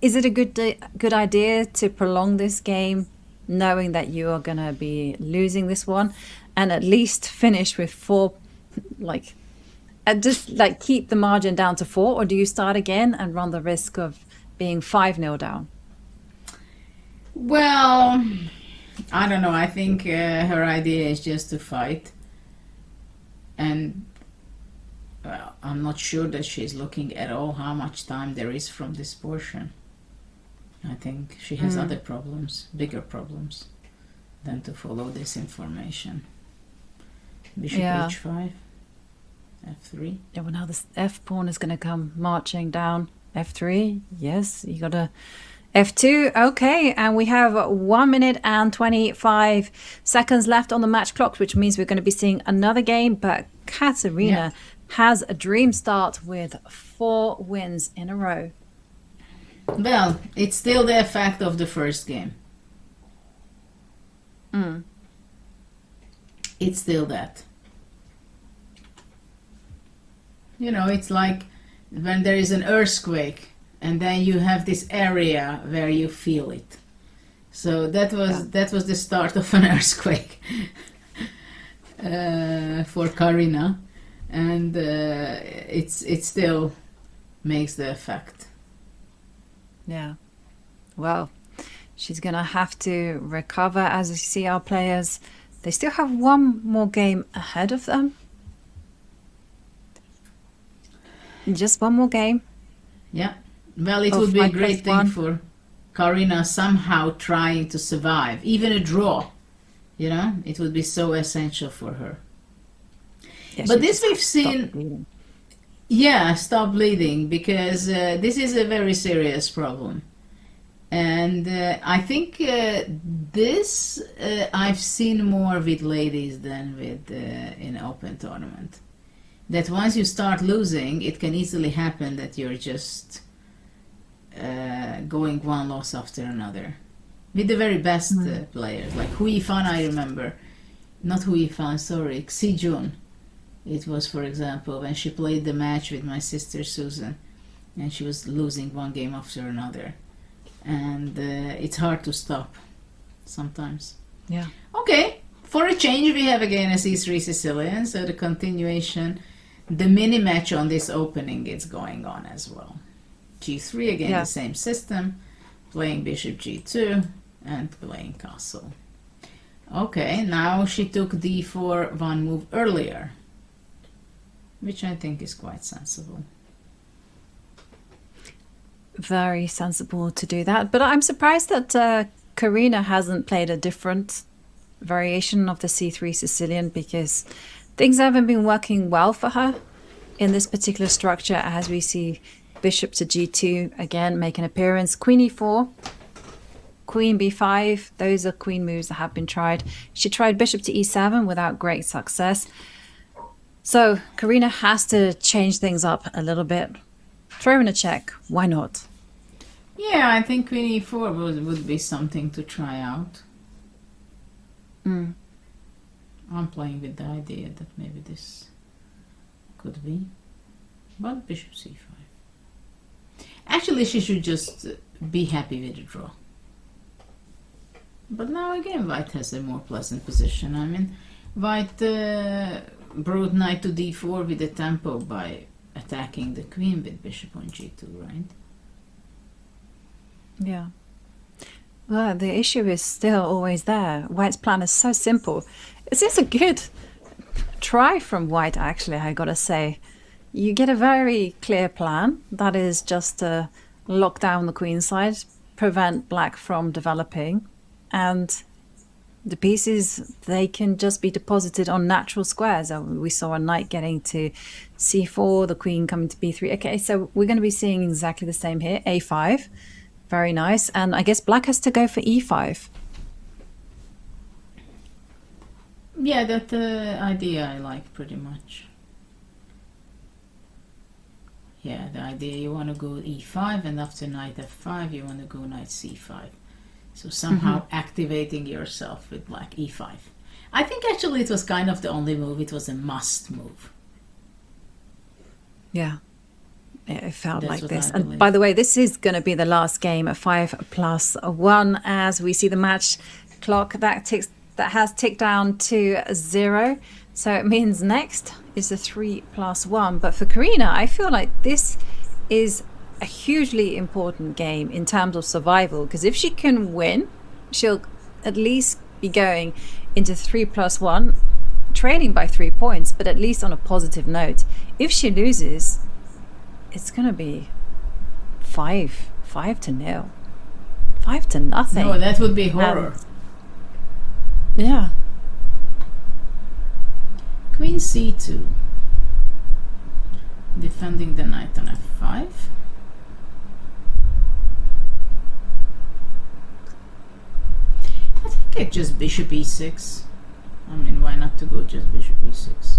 is it a good idea to prolong this game, knowing that you are going to be losing this one, and at least finish with 4, and just keep the margin down to 4, or do you start again and run the risk of being 5-0 down? Well, I don't know. I think her idea is just to fight. And, well, I'm not sure that she's looking at all how much time there is from this portion. I think she has other problems, bigger problems, than to follow this information. Bishop H5, F3. Yeah, well now this F pawn is going to come marching down. F3, yes, you got a F2, okay, and we have 1 minute and 25 seconds left on the match clock, which means we're going to be seeing another game, but Katerina has a dream start with 4 wins in a row. Well, it's still the effect of the first game. It's still that. You know, it's like when there is an earthquake and then you have this area where you feel it. So that was the start of an earthquake for Karina, and it still makes the effect. Yeah. Well, she's going to have to recover. As you see, our players, they still have 1 more game ahead of them. Just 1 more game. Yeah. Well, it would be a great thing for Karina somehow trying to survive. Even a draw, you know, it would be so essential for her. Yeah, but this we've seen... Yeah, stop bleeding, because this is a very serious problem. And I think this I've seen more with ladies than with in open tournament. That once you start losing, it can easily happen that you're just going one loss after another. With the very best players, like Hu Yifan, I remember. Not Hu Yifan, sorry, Xi Jun. It was, for example, when she played the match with my sister Susan, and she was losing one game after another. And it's hard to stop sometimes. Yeah. Okay, for a change we have again a C3 Sicilian, so the continuation, the mini match on this opening is going on as well. G3 again, the same system, playing bishop G2 and playing castle. Okay, now she took D4 one move earlier, which I think is quite sensible. Very sensible to do that. But I'm surprised that Karina hasn't played a different variation of the C3 Sicilian, because things haven't been working well for her in this particular structure, as we see bishop to G2 again make an appearance. Queen E4, Queen B5, those are queen moves that have been tried. She tried bishop to E7 without great success. So Karina has to change things up a little bit. Throw in a check, why not? Yeah, I think Queen E4 would be something to try out. I'm playing with the idea that maybe this could be. But bishop C5. Actually, she should just be happy with the draw. But now again, white has a more pleasant position. I mean, white brought knight to D4 with a tempo by attacking the queen with bishop on G2, right? Yeah. Well, the issue is still always there. White's plan is so simple. Is this a good try from white, actually, I gotta say? You get a very clear plan. That is just to lock down the queen side, prevent black from developing. And The pieces, they can just be deposited on natural squares. We saw a knight getting to c4, the queen coming to b3. Okay, so we're going to be seeing exactly the same here. a5, very nice. And I guess black has to go for e5. Yeah, that idea I like pretty much. Yeah, the idea you want to go e5, and after knight f5 you want to go knight c5. So somehow activating yourself with black e5. I think actually it was kind of the only move. It was a must move. Yeah, it felt That's like this. I And believe. by the way, this is going to be the last game at 5+1 as we see the match clock that has ticked down to 0. So it means next is the 3+1. But for Karina, I feel like this is a hugely important game in terms of survival, because if she can win, she'll at least be going into 3+1, trailing by 3 points, but at least on a positive note. If she loses, it's going to be 5-0, 5-0. No, that would be horror. Yeah. Queen c2. Defending the knight on f5. I think it's just bishop e6. I mean, why not to go just bishop e6?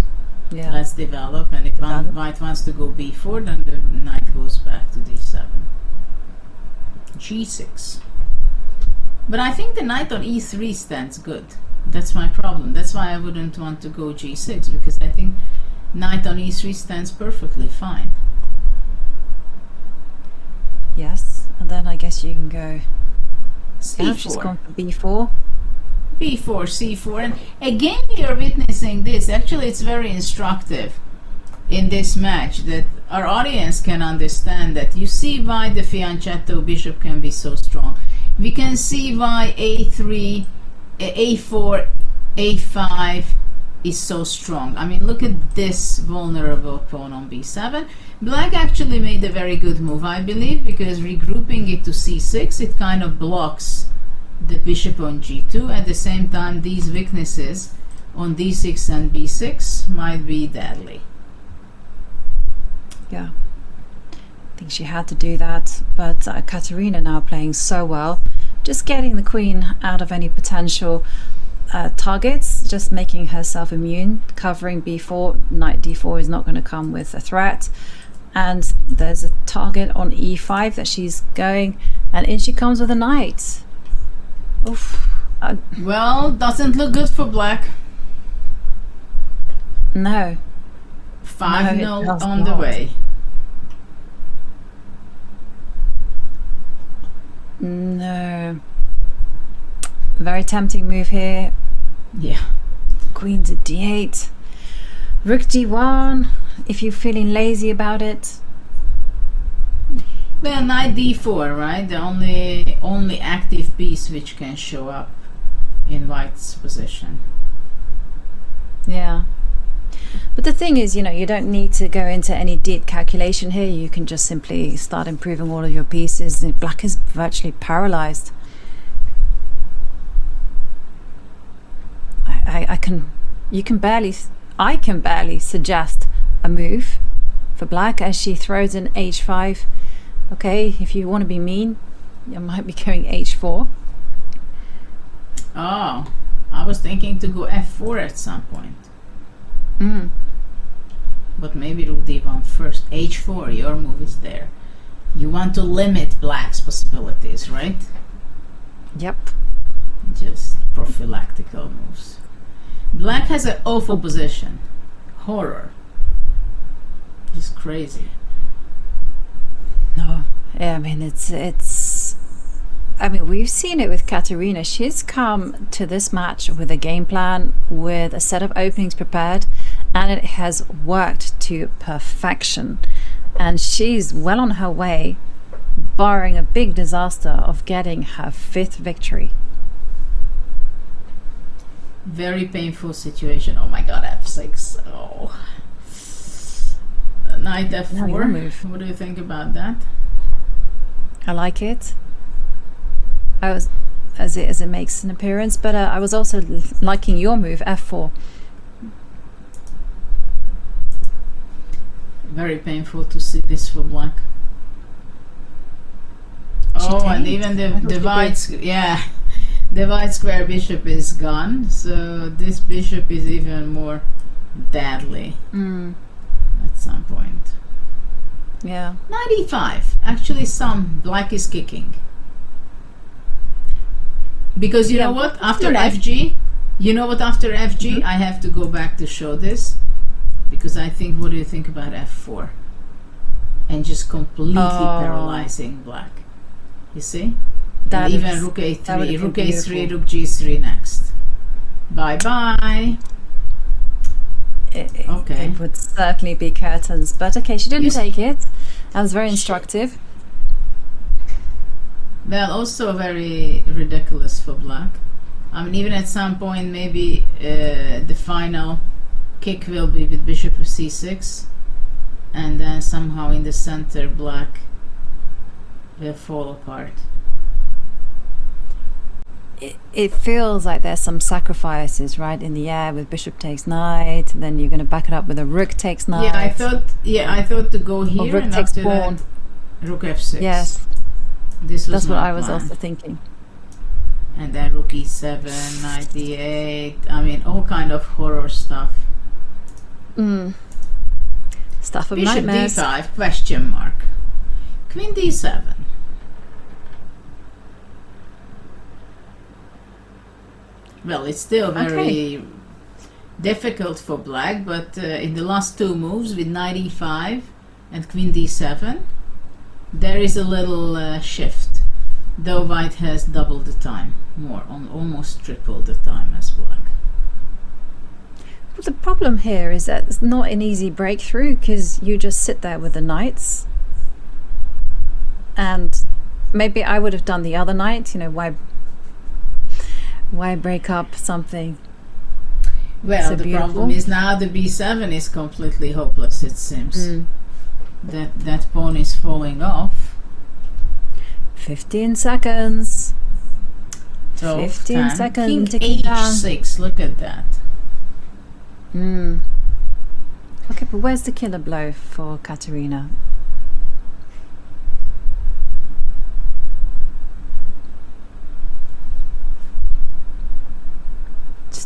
Yeah. Let's develop, and if white wants to go b4, then the knight goes back to d7. g6. But I think the knight on e3 stands good. That's my problem. That's why I wouldn't want to go g6, because I think knight on e3 stands perfectly fine. Yes. And then I guess you can go. c4. She's gone for b4. b4, c4, and again you're witnessing this. Actually, it's very instructive in this match that our audience can understand that. You see why the fianchetto bishop can be so strong. We can see why a3, a4, a5 is so strong. I mean, look at this vulnerable pawn on b7. Black actually made a very good move, I believe, because regrouping it to c6, it kind of blocks the bishop on g2. At the same time, these weaknesses on d6 and b6 might be deadly. Yeah. I think she had to do that. But Katerina now playing so well. Just getting the queen out of any potential targets, just making herself immune, covering b4. Knight d4 is not going to come with a threat. And there's a target on e5 that she's going, and in she comes with a knight. Oof. Well, doesn't look good for black. No. 5-0 does on the not. way. No. Very tempting move here. Yeah. Queen to d8. Rook d1. If you're feeling lazy about it. Well, knight d4, right? The only active piece which can show up in white's position. Yeah. But the thing is, you don't need to go into any deep calculation here. You can just simply start improving all of your pieces. Black is virtually paralyzed. I can barely suggest a move for black as she throws in h5. Okay, if you want to be mean, you might be going h4. Oh, I was thinking to go f4 at some point. But maybe rook d1 first. h4, your move is there. You want to limit black's possibilities, right? Yep. Just prophylactical moves. Black has an awful position. Horror. Just crazy. No, yeah, I mean we've seen it with Katerina. She's come to this match with a game plan, with a set of openings prepared, and it has worked to perfection. And she's well on her way, barring a big disaster, of getting her 5th victory. Very painful situation. Oh my god, f6. Oh. Knight f4. Now your move. What do you think about that? I like it. as it makes an appearance. But I was also liking your move, f4. Very painful to see this for black. Oh, and even the divide square bishop is gone, so this bishop is even more deadly at some point. Yeah. 95. Actually, some black is kicking. Because you know what? After FG, I have to go back to show this. Because I think, what do you think about f4? And just completely paralyzing black. You see? That and even rook a3, rook a3, rook g3 next. Bye-bye. Okay. It would certainly be curtains. But okay, she didn't take it. That was very instructive. Well, also very ridiculous for black. I mean, even at some point, maybe the final kick will be with bishop of c6, and then somehow in the center black will fall apart. It feels like there's some sacrifices right in the air with bishop takes knight, and then you're going to back it up with a rook takes knight. I thought to go here, rook and takes after pawn. that rook f6. Yes, that's what I was also thinking. And then rook e7, knight d8. I mean, all kind of horror stuff. Stuff of Bishop nightmares. d5 question mark. Queen d7. Well, it's still very difficult for black, but in the last two moves with knight e5 and queen d7, there is a little shift. Though white has double the time, almost triple the time as black. But the problem here is that it's not an easy breakthrough, because you just sit there with the knights. And maybe I would have done the other knight. You know, why break up something? Well, so the beautiful. problem is now the b7 is completely hopeless, it seems. That pawn is falling off. 15 seconds. 15 10. seconds. King h6, look at that. Okay, but where's the killer blow for Katerina?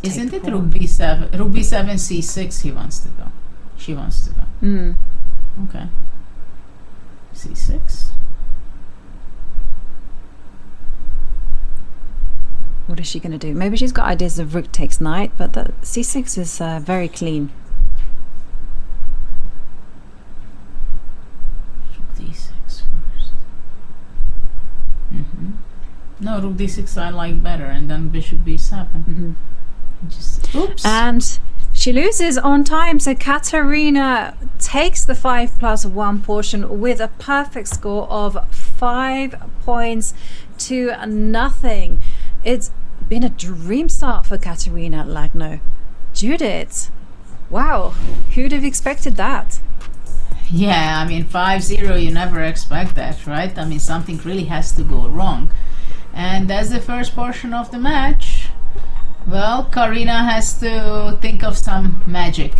Isn't it rook b7? Rook b7 c6 he wants to go. She wants to go. Okay. c6. What is she going to do? Maybe she's got ideas of rook takes knight, but the c6 is very clean. Rook d6 first. No, rook d6 I like better, and then bishop b7. Just oops. And she loses on time, so Katerina takes the 5+1 portion with a perfect score of 5 points to nothing. It's been a dream start for Katerina Lagno. Judith, wow, who'd have expected that? Yeah, I mean 5-0, you never expect that, right? I mean something really has to go wrong. And that's the first portion of the match. Well, Karina has to think of some magic.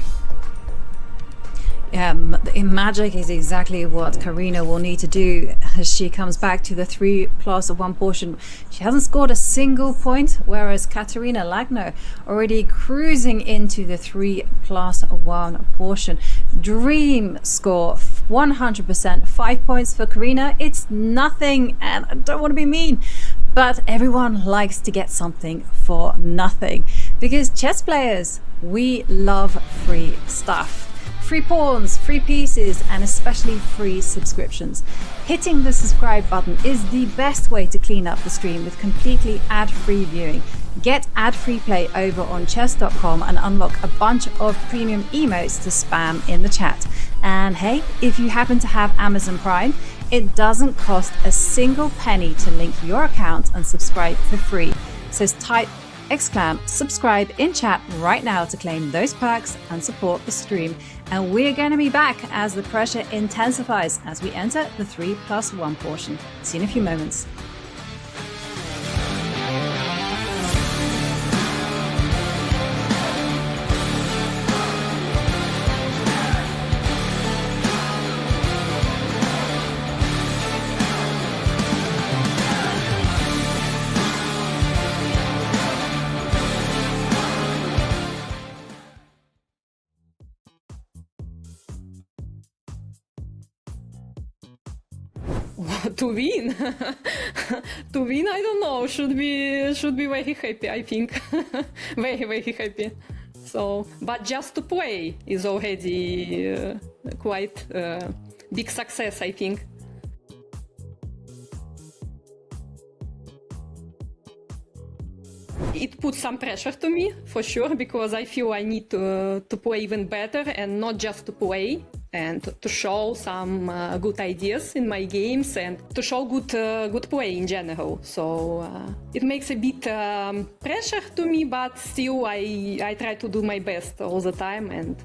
Yeah, magic is exactly what Karina will need to do as she comes back to the 3+1 portion. She hasn't scored a single point, whereas Katerina Lagno already cruising into the 3+1 portion. Dream score, 100%, 5 points for Karina. It's nothing, and I don't want to be mean, but everyone likes to get something for nothing, because chess players, we love free stuff. Free pawns, free pieces, and especially free subscriptions. Hitting the subscribe button is the best way to clean up the stream with completely ad-free viewing. Get ad-free play over on Chess.com and unlock a bunch of premium emotes to spam in the chat. And hey, if you happen to have Amazon Prime, it doesn't cost a single penny to link your account and subscribe for free. So type !subscribe in chat right now to claim those perks and support the stream. And we're going to be back as the pressure intensifies as we enter the 3+1 portion. See you in a few moments. to win. To win, I don't know. Should be very happy, I think. Very, very happy. So, but just to play is already quite big success, I think. It puts some pressure to me, for sure, because I feel I need to play even better, and not just to play, and to show some good ideas in my games, and to show good play in general. So it makes a bit pressure to me, but still I try to do my best all the time, and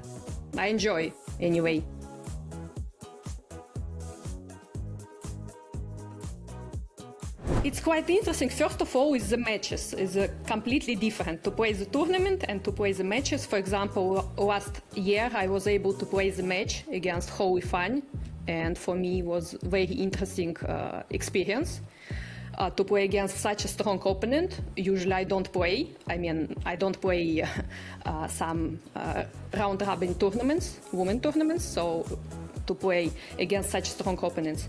I enjoy anyway. It's quite interesting. First of all, is the matches. It's completely different to play the tournament and to play the matches. For example, last year I was able to play the match against Ro16, and for me it was very interesting experience to play against such a strong opponent. Usually I don't play. I mean, I don't play some round-robin tournaments, women tournaments. So to play against such strong opponents.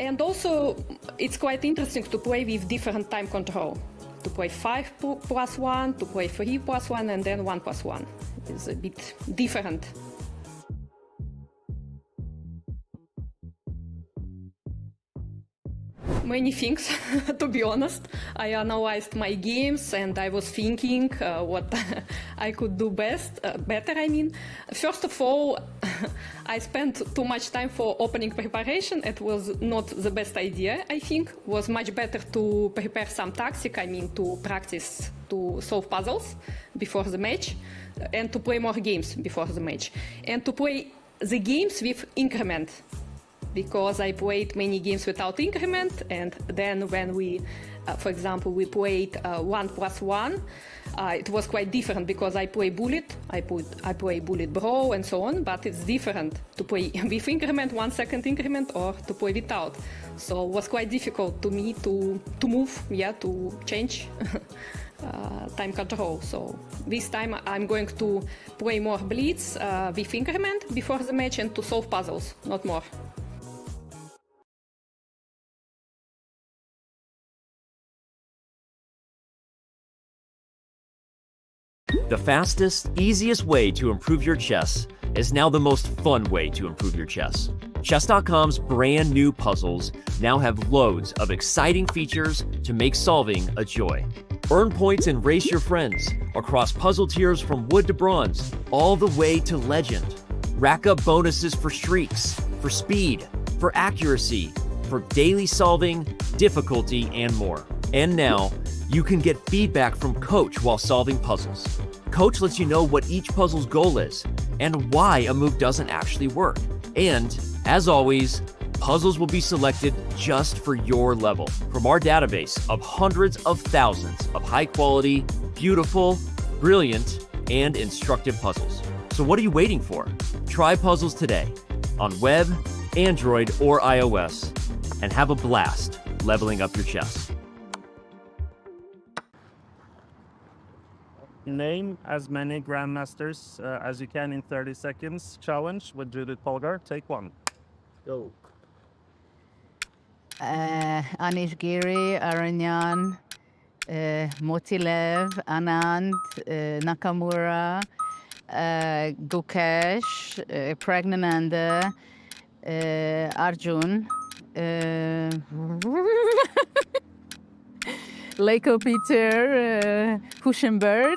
And also, it's quite interesting to play with different time control. To play 5+1, to play 3+1, and then 1+1. It's a bit different. Many things, to be honest. I analyzed my games and I was thinking what I could do better, I mean. First of all, I spent too much time for opening preparation. It was not the best idea, I think. It was much better to prepare some tactic, I mean to practice to solve puzzles before the match, and to play more games before the match. And to play the games with increment. Because I played many games without increment, and then when we, for example, we played 1+1, it was quite different because I play bullet, I play bullet brawl and so on, but it's different to play with increment, 1 second increment, or to play without. So it was quite difficult to me to move, to change time control. So this time I'm going to play more blitz with increment before the match and to solve puzzles, not more. The fastest, easiest way to improve your chess is now the most fun way to improve your chess. Chess.com's brand new puzzles now have loads of exciting features to make solving a joy. Earn points and race your friends across puzzle tiers from wood to bronze, all the way to legend. Rack up bonuses for streaks, for speed, for accuracy, for daily solving, difficulty, and more. And now, you can get feedback from Coach while solving puzzles. Coach lets you know what each puzzle's goal is and why a move doesn't actually work. And, as always, puzzles will be selected just for your level from our database of hundreds of thousands of high-quality, beautiful, brilliant, and instructive puzzles. So what are you waiting for? Try puzzles today on web, Android, or iOS, and have a blast leveling up your chess. Name as many grandmasters as you can in 30 seconds. Challenge with Judith Polgar. Take one. Go. Anish Giri, Aranyan, Motilev, Anand, Nakamura, Gukesh, Pragnananda, Arjun, Leko Peter, Huschenberg,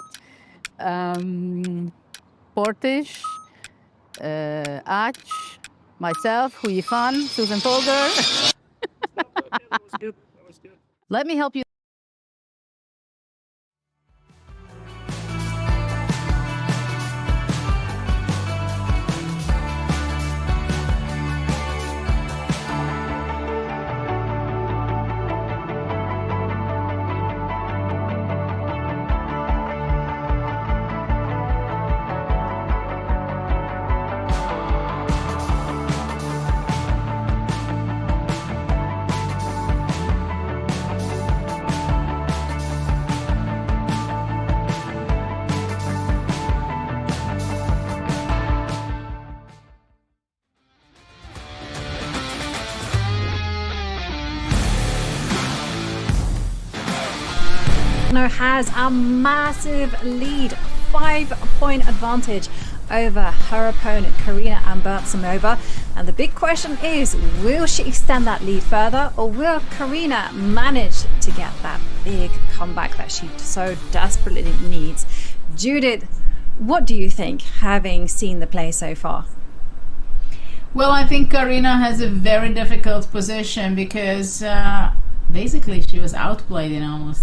Portish, Ach, myself, Hu Yifan, Susan Folger. That was good. That was good. Let me help you. Lagno has a massive lead, 5-point advantage over her opponent, Karina Ambartsumova. And the big question is, will she extend that lead further, or will Karina manage to get that big comeback that she so desperately needs? Judith, what do you think, having seen the play so far? Well, I think Karina has a very difficult position because basically she was outplayed in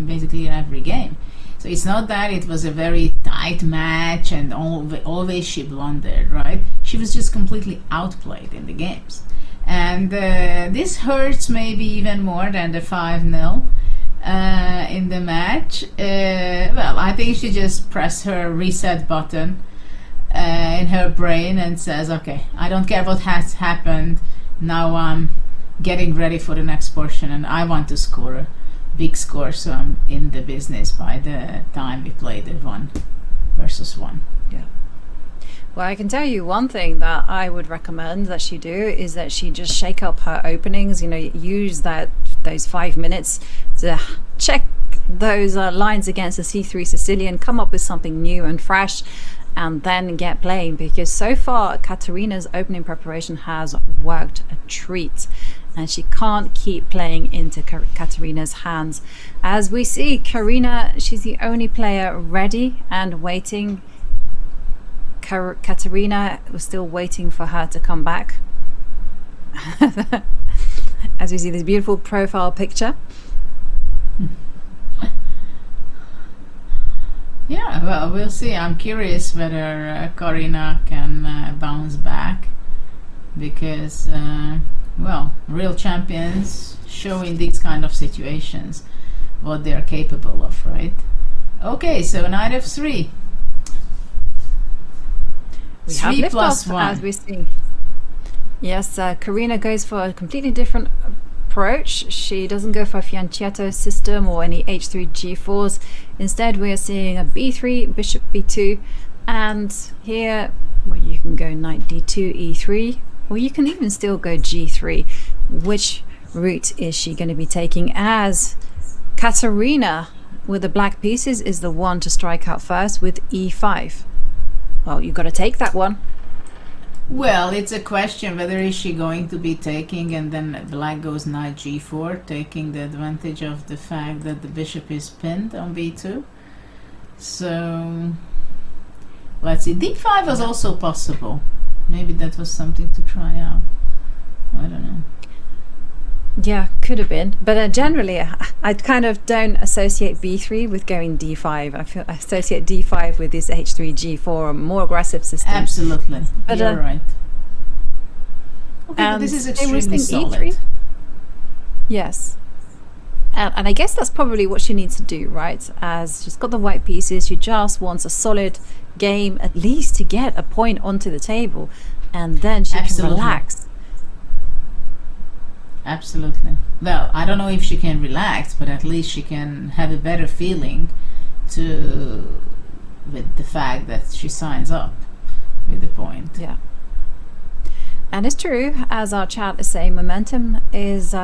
basically every game. So it's not that it was a very tight match and always she blundered, right? She was just completely outplayed in the games. And this hurts maybe even more than the 5-0 in the match. Well, I think she just pressed her reset button in her brain and says, okay, I don't care what has happened. Now I'm getting ready for the next portion and I want to score a big score, so I'm in the business by the time we play the 1 versus 1. Yeah. Well, I can tell you one thing that I would recommend that she do is that she just shake up her openings, use those 5 minutes to check those lines against the C3 Sicilian, come up with something new and fresh, and then get playing, because so far Katarina's opening preparation has worked a treat. And she can't keep playing into Katarina's hands. As we see, Karina, she's the only player ready and waiting. Katarina was still waiting for her to come back. As we see this beautiful profile picture. Yeah, well, we'll see. I'm curious whether Karina can bounce back, because well, real champions show in these kind of situations what they're capable of, right? Okay, so knight f3. We have 3 liftoff, plus 1. as we see. Yes, Karina goes for a completely different approach. She doesn't go for a fianchetto system or any h3 g4s. Instead, we are seeing a b3, bishop b2, and here, well, you can go knight d2, e3, or you can even still go g3. Which route is she going to be taking, as Katarina with the black pieces is the one to strike out first with e5? Well, you've got to take that one. Well, it's a question whether is she going to be taking, and then black goes knight g4, taking the advantage of the fact that the bishop is pinned on b2. So let's see. d5 was also possible. Maybe that was something to try out. I don't know. Yeah, could have been. But generally, I kind of don't associate b3 with going d5. I associate d5 with this h3, g4, a more aggressive system. Absolutely. But, you're right. Okay, but this is extremely solid. e3? Yes. And I guess that's probably what she needs to do, right? As she's got the white pieces, she just wants a solid game, at least to get a point onto the table, and then she can relax. Absolutely. Well, I don't know if she can relax, but at least she can have a better feeling with the fact that she signs up with the point. Yeah. And it's true, as our chat is saying, momentum is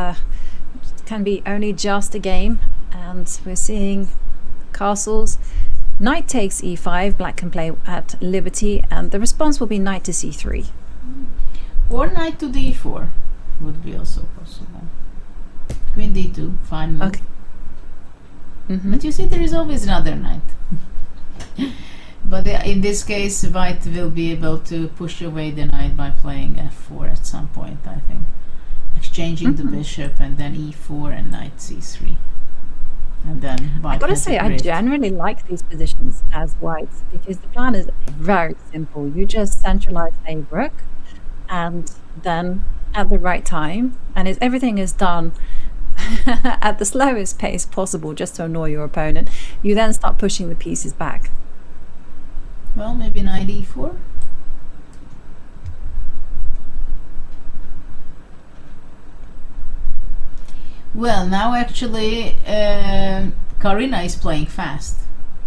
can be only just a game, and we're seeing castles. Knight takes e5, black can play at liberty, and the response will be knight to c3. Or knight to d4 would be also possible. Queen d2, fine move. Okay. But you see, there is always another knight. But in this case, white will be able to push away the knight by playing f4 at some point, I think. Exchanging the bishop, and then e4 and knight c3. And then white. I gotta say, I generally like these positions as whites, because the plan is very simple. You just centralize a rook, and then at the right time, and everything is done at the slowest pace possible just to annoy your opponent, you then start pushing the pieces back. Well, maybe knight e4. Well, now actually Karina is playing fast,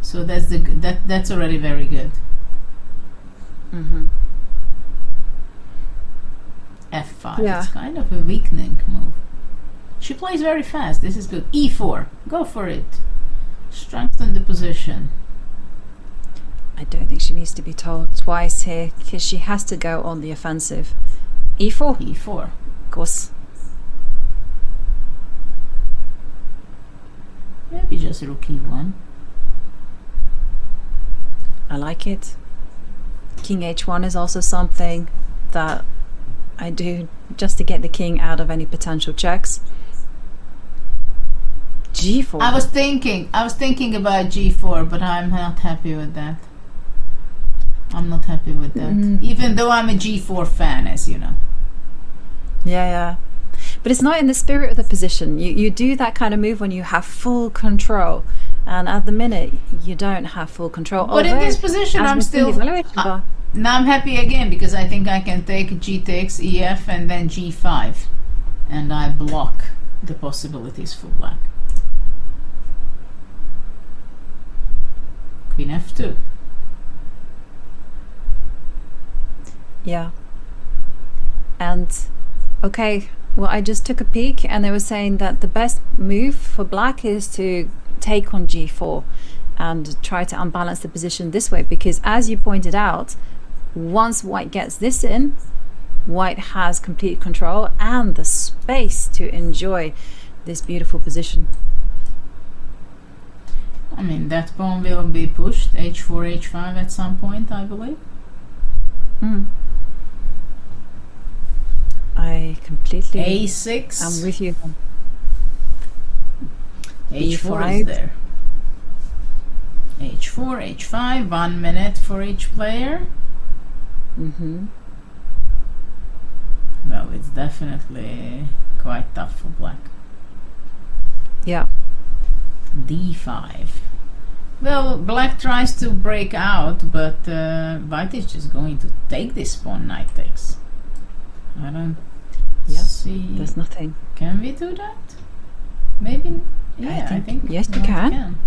so that's already very good. F5. Yeah. It's kind of a weakening move. She plays very fast. This is good. E4. Go for it. strengthen the position. I don't think she needs to be told twice here, because she has to go on the offensive. E4, E4. of course. Maybe just rook E1. I like it. King H1 is also something that I do just to get the king out of any potential checks. G4. I was thinking about G4, but I'm not happy with that. I'm not happy with that. Even though I'm a G4 fan, as you know. Yeah. But it's not in the spirit of the position. You do that kind of move when you have full control. And at the minute, you don't have full control. But in this position, I'm still... now I'm happy again, because I think I can take G takes, EF, and then G5. And I block the possibilities for black. Queen F2. Yeah. And, okay, well, I just took a peek, and they were saying that the best move for black is to take on G4 and try to unbalance the position this way, because as you pointed out, once white gets this in, white has complete control and the space to enjoy this beautiful position. I mean, that pawn will be pushed, H4, H5 at some point, I believe. I completely... A6. I'm with you. H4 B5. is there. H4, H5, 1 minute for each player. Well, it's definitely quite tough for black. Yeah. D5. Well, black tries to break out, but white is just going to take this pawn, knight takes. I don't see... There's nothing. Can we do that? Maybe... Yeah, I think yes, you white can.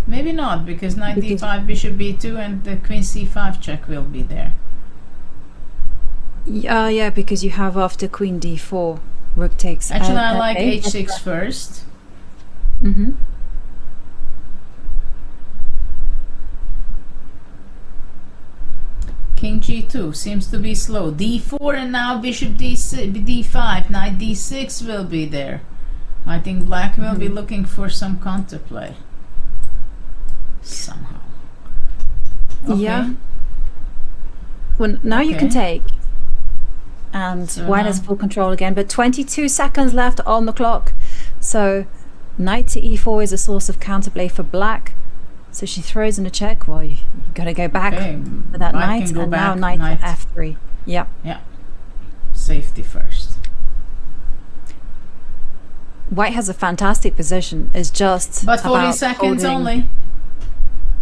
Maybe not, because knight d5, bishop b2, and the queen c5 check will be there. Yeah, because you have after queen d4, rook takes... Actually, I like h6 first. King g2 seems to be slow. d4 and now bishop d5, knight d6 will be there. I think black will be looking for some counterplay. Somehow. Okay. Yeah. Well, now you can take. And So white now- has full control again, but 22 seconds left on the clock. So knight to e4 is a source of counterplay for black. So she throws in a check. Well, you got to go back Okay, for that white knight, can go and now back, knight to f3. Yeah. Yeah. Safety first. White has a fantastic position. It's just But 40 about seconds holding- only.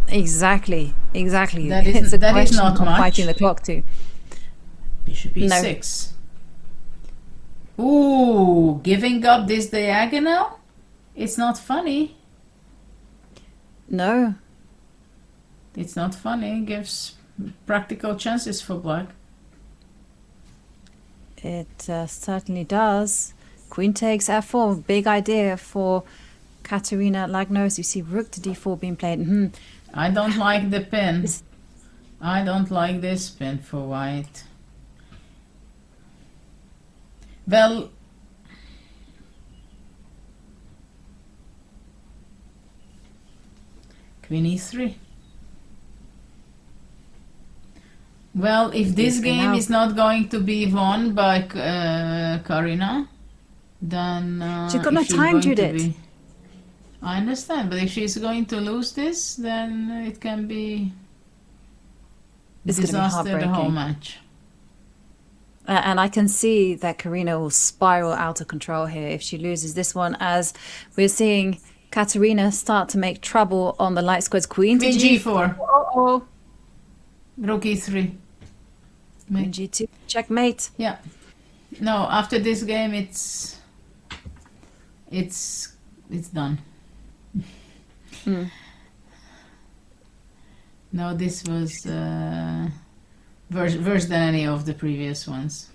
Exactly. That is- It's a that is question not of much. fighting the clock too. Bishop e6. Ooh, giving up this diagonal? It's not funny. No. It's not funny. It gives practical chances for black. It certainly does. Queen takes f4. Big idea for Katerina Lagno. You see rook to d4 being played. I don't like the pin. I don't like this pin for white. Well, Queen e3. Well, if this game is not going to be won by Karina, then She's got no if she's time, going to Judith. be- I understand, but if she's going to lose this, then it can be It's gonna be disaster the whole heartbreaking. match. And I can see that Karina will spiral out of control here if she loses this one, as we're seeing Katerina start to make trouble on the light square's queen to Queen g4, Oh, rook e3. queen g2, checkmate. Yeah. No, after this game, it's done. No, this was worse than any of the previous ones.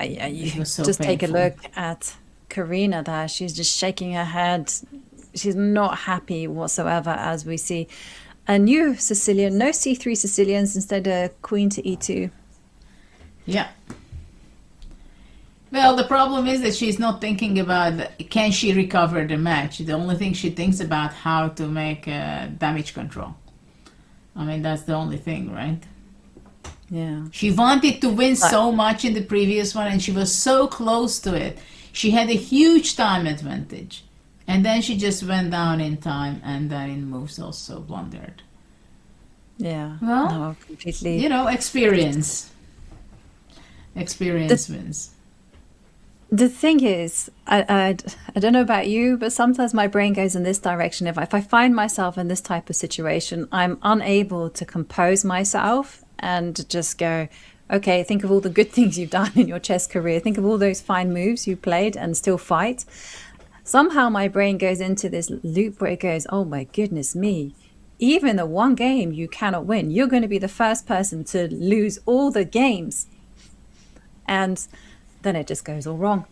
You was so just take a painful. look at Karina there. She's just shaking her head she's not happy whatsoever, as we see a new Sicilian, no c3 Sicilians, instead queen to e2. Yeah. Well, the problem is that she's not thinking about can she recover the match. The only thing she thinks about how to make damage control. I mean, that's the only thing, right? Yeah. She wanted to win so much in the previous one, and she was so close to it. She had a huge time advantage. And then she just went down in time, and then in moves also blundered. Yeah. Well, no, completely. you know, experience. Experience wins. The thing is, I don't know about you, but sometimes my brain goes in this direction. If I find myself in this type of situation, I'm unable to compose myself and just go, okay, think of all the good things you've done in your chess career. Think of all those fine moves you played and still fight. Somehow my brain goes into this loop where it goes, oh my goodness me, even the one game you cannot win, you're going to be the first person to lose all the games. And then it just goes all wrong.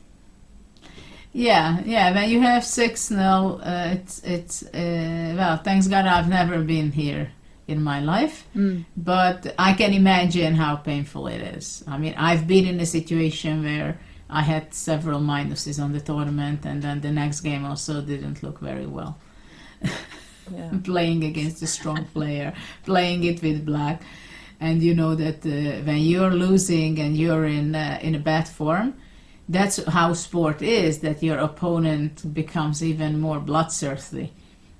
Yeah. When you have 6-0, it's well, thanks God I've never been here in my life, but I can imagine how painful it is. I mean, I've been in a situation where I had several minuses on the tournament, and then the next game also didn't look very well. Yeah. Playing against a strong player, playing it with black. And you know that when you're losing and you're in a bad form, that's how sport is, that your opponent becomes even more bloodthirsty.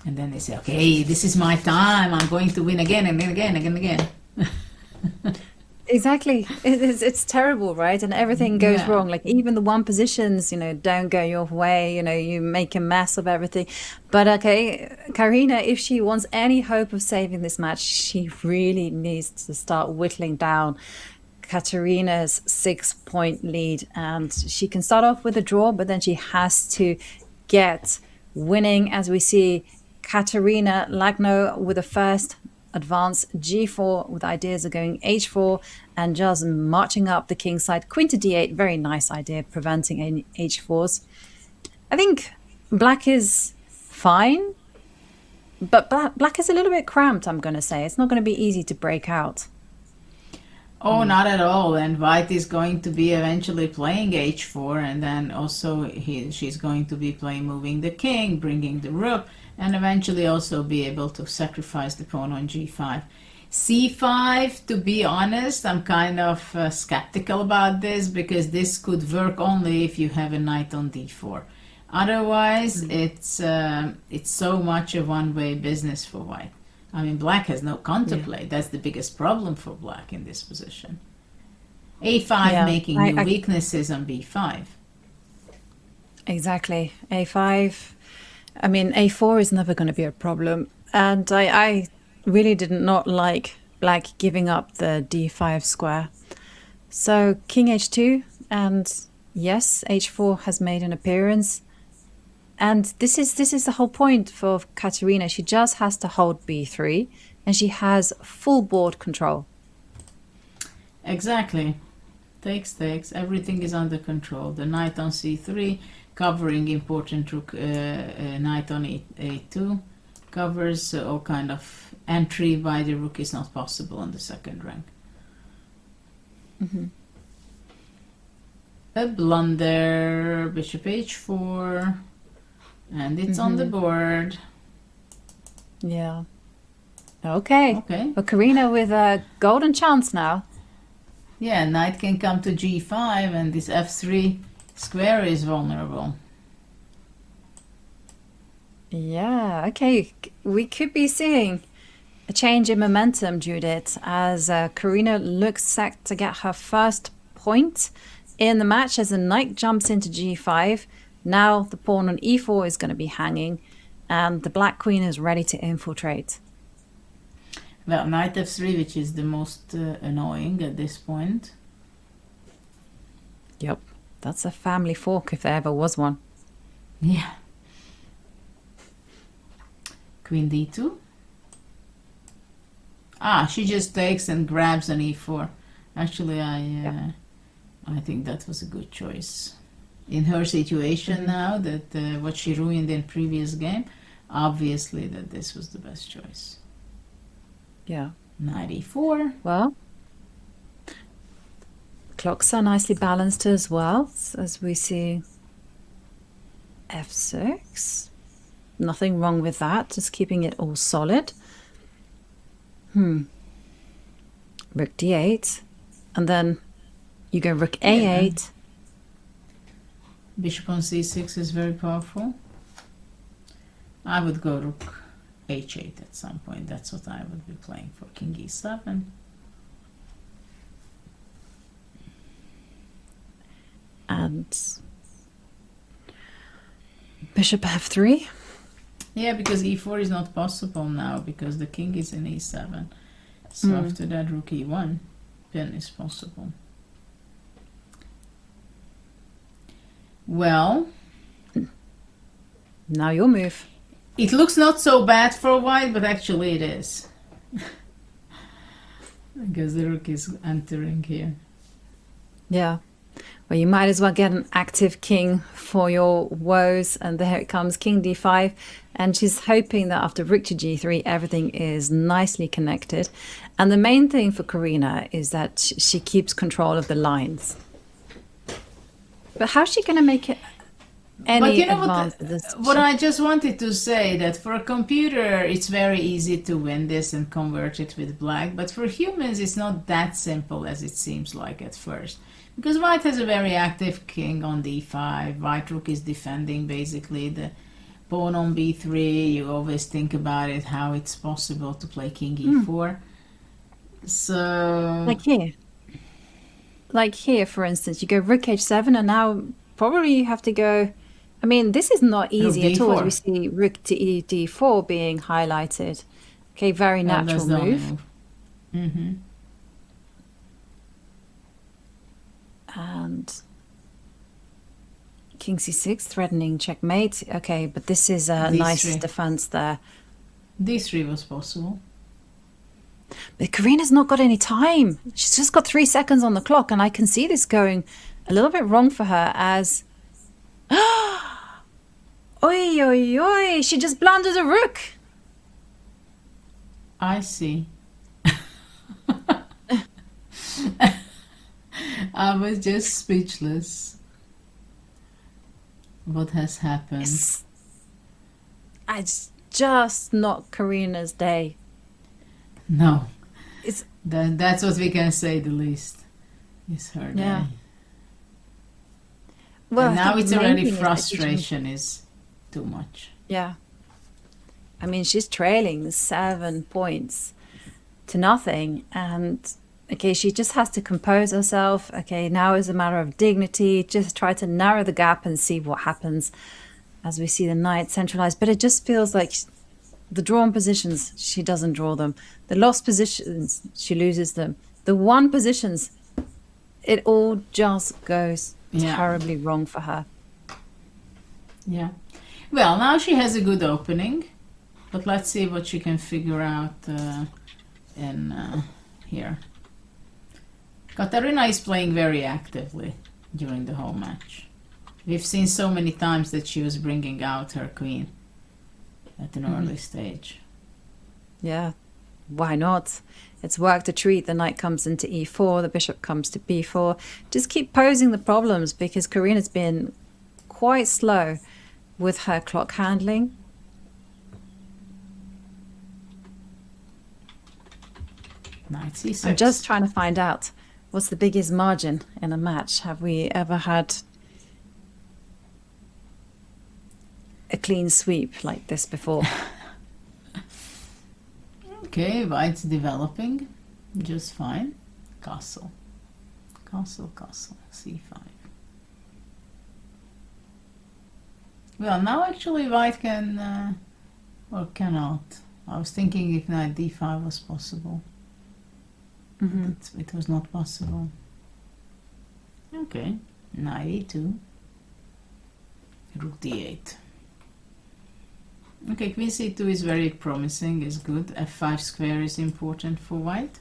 And then they say, okay, this is my time. I'm going to win again and again and again. Exactly. It's terrible, right? And everything goes Yeah. wrong. Like even the one positions, don't go your way. You make a mess of everything. But okay, Karina, if she wants any hope of saving this match, she really needs to start whittling down Katerina's 6-point lead. And she can start off with a draw, but then she has to get winning, as we see Katerina Lagno with the first advance g4 with ideas of going h4 and just marching up the king side. Queen to d8, very nice idea, preventing any h4s. I think black is fine, but black is a little bit cramped, I'm going to say. It's not going to be easy to break out. Oh, not at all. And white is going to be eventually playing h4, and then also she's going to be moving the king, bringing the rook, and eventually also be able to sacrifice the pawn on g5. c5, to be honest, I'm kind of skeptical about this, because this could work only if you have a knight on d4. Otherwise, it's so much a one-way business for white. I mean, black has no counterplay. Yeah. That's the biggest problem for black in this position. a5 making new weaknesses on b5. Exactly. a5. I mean, a4 is never going to be a problem. And I really did not like black giving up the d5 square. So king h2, and yes, h4 has made an appearance. And this is the whole point for Katerina. She just has to hold b3, and she has full board control. Exactly. Takes. Everything is under control. The knight on c3, covering important rook, knight on a2, covers all kind of entry by the rook is not possible on the second rank. Mm-hmm. A blunder, bishop h4, and it's on the board. Yeah. Okay. Well, Karina with a golden chance now. Yeah, knight can come to g5, and this f3 square is vulnerable. Yeah, okay. We could be seeing a change in momentum, Judith, as Karina looks set to get her first point in the match as the knight jumps into g5. Now the pawn on e4 is going to be hanging, and the black queen is ready to infiltrate. Well, knight f3, which is the most annoying at this point. Yep, that's a family fork if there ever was one. Yeah. Queen d2. She just takes and grabs an e4. Actually, I think that was a good choice. In her situation now, that what she ruined in previous game, obviously that this was the best choice. Yeah. Knight e4. Well, clocks are nicely balanced as well, as we see f6. Nothing wrong with that, just keeping it all solid. Rook d8, and then you go rook a8. Bishop on c6 is very powerful. I would go rook h8 at some point. That's what I would be playing for king e7. And bishop f3. Yeah, because e4 is not possible now because the king is in e7. So after that, rook e1 then is possible. Well, Now your move. it looks not so bad for white, but actually it is. Because the rook is entering here. Yeah. Well, you might as well get an active king for your woes. And there it comes, king d5. And she's hoping that after rook to g3, everything is nicely connected. And the main thing for Karina is that she keeps control of the lines. But how's she going to make it any But you know advance with this? what I just wanted to say, that for a computer it's very easy to win this and convert it with black, but for humans it's not that simple as it seems like at first. Because white has a very active king on d5, white rook is defending basically the pawn on b3, you always think about it, how it's possible to play king e4. So... Like here, for instance, you go rook h7, and now probably you have to go... I mean, this is not easy at all, as we see rook to d4 being highlighted. Okay, very natural that's the only move. Mm-hmm. And king c6, threatening checkmate. Okay, but this is a nice D3. defense there. d3 was possible. But Karina's not got any time. She's just got 3 seconds on the clock, and I can see this going a little bit wrong for her as... Oi, oi, oi! She just blundered a rook! I see. I was just speechless. What has happened? It's just not Karina's day. No. It's That's what we can say the least. It's her Yeah. day. well. And I now think it's the main already thing is that she can- frustration is too much. Yeah. I mean, she's trailing 7 points to nothing, and okay, she just has to compose herself. Okay, now is a matter of dignity. Just try to narrow the gap and see what happens as we see the knight centralized. But it just feels like the drawn positions, she doesn't draw them. The lost positions, she loses them. The won positions, it all just goes terribly wrong for her. Yeah. Well, now she has a good opening, but let's see what she can figure out in here. Katarina is playing very actively during the whole match. We've seen so many times that she was bringing out her queen at an early stage. Yeah, why not? It's worked a treat. The knight comes into e4, the bishop comes to b4. Just keep posing the problems, because Karina's been quite slow with her clock handling. Knight c6. I'm just trying to find out what's the biggest margin in a match. Have we ever had a clean sweep like this before? Okay, white's developing just fine. Castle. Castle, castle, c5. Well, now actually white can, or cannot. I was thinking if knight d5 was possible. But it was not possible. Okay, knight e2. Rook d8. Okay, queen c2 is very promising, is good. f5 square is important for white.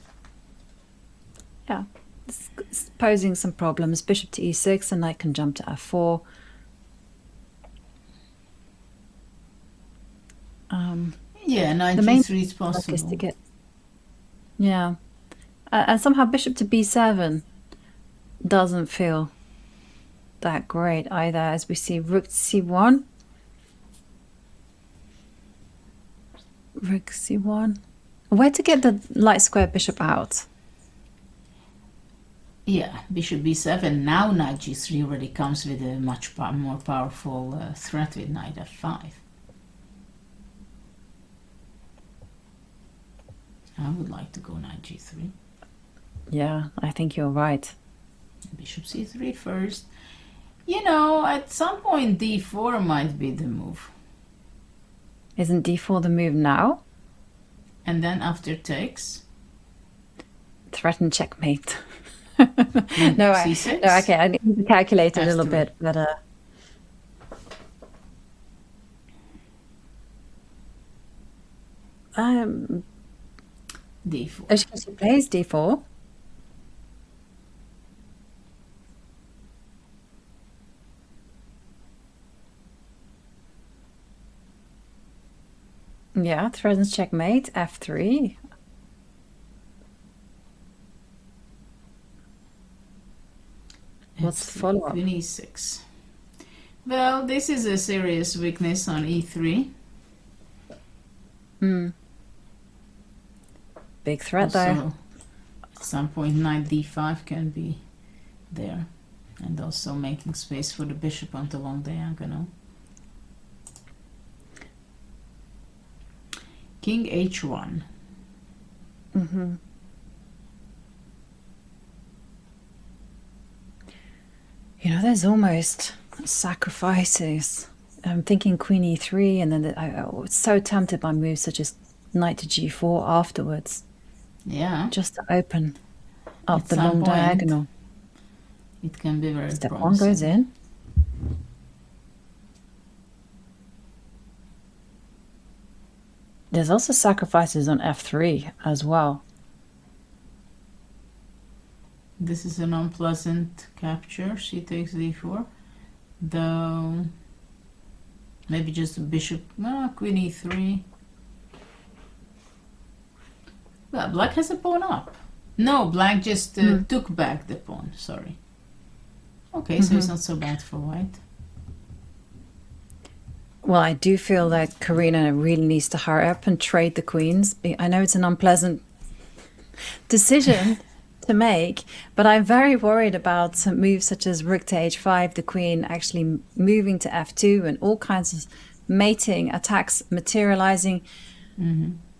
Yeah, it's posing some problems. Bishop to e6, and knight can jump to f4. Yeah, knight The main g3 is trick is to possible. get. Yeah. And somehow bishop to b7 doesn't feel that great either, as we see rook to c1. Rook c1. Where to get the light square bishop out? Yeah, bishop b7. Now knight g3 already comes with a much more powerful threat with knight f5. I would like to go knight g3. Yeah, I think you're right. Bishop c3 first. You know, at some point d4 might be the move. Isn't d4 the move now? And then after takes. Threaten checkmate. No, c6? no, okay, I need to calculate a little F3. bit, but d4. she plays d4. Yeah, threatens checkmate, f3. What's the follow-up? Queen e6. Well, this is a serious weakness on e3. Big threat though. Also, at some point knight d5 can be there. And also making space for the bishop on the long diagonal. King h1. You know, there's almost sacrifices. I'm thinking queen e3, and then I was so tempted by moves such as knight to g4 afterwards, Yeah, just to open up At the some long point, diagonal. it can be very Step 1 promising. goes in. There's also sacrifices on f3 as well. This is an unpleasant capture. She takes d4. Though, maybe just a bishop. Queen e3. Well, black has a pawn up. No, black just took back the pawn. Sorry. Okay, so it's not so bad for white. Well, I do feel that Karina really needs to hurry up and trade the queens. I know it's an unpleasant decision to make, but I'm very worried about moves such as rook to h5, the queen actually moving to f2, and all kinds of mating attacks materializing.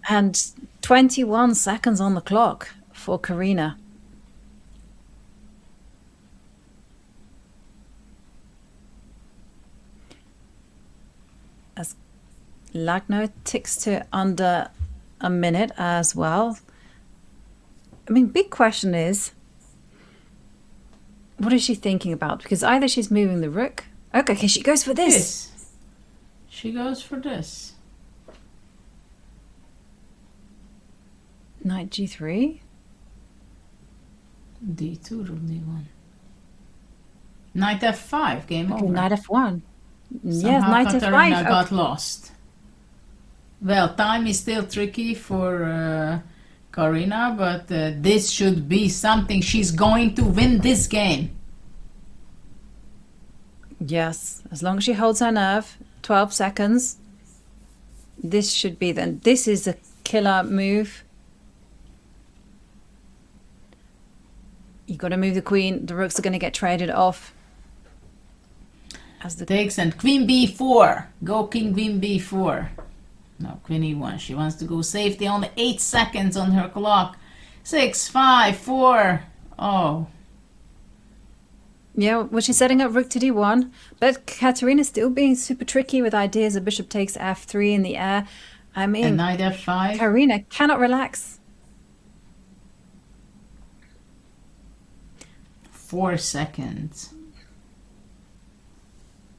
And 21 seconds on the clock for Karina. As Lagno ticks to under a minute as well. I mean, big question is, what is she thinking about? Because either she's moving the rook. Okay, she goes for this. She goes for this. Knight g3. d2, rook d1. Knight f5, game over. Knight f1. Yes, Somehow knight Katarina f5. got lost. Well, time is still tricky for Karina, but this should be something. She's going to win this game. Yes, as long as she holds her nerve. 12 seconds. This should be then. This is a killer move. You got to move the queen. The rooks are going to get traded off. As the Takes and queen b4. Go king queen b4. No, queen e1. She wants to go safety. Only 8 seconds on her clock. 6, 5, 4. Oh. Yeah, well, she's setting up rook to d1, but Katarina's still being super tricky with ideas of bishop takes f3 in the air. I And mean, knight f5. Karina cannot relax. 4 seconds.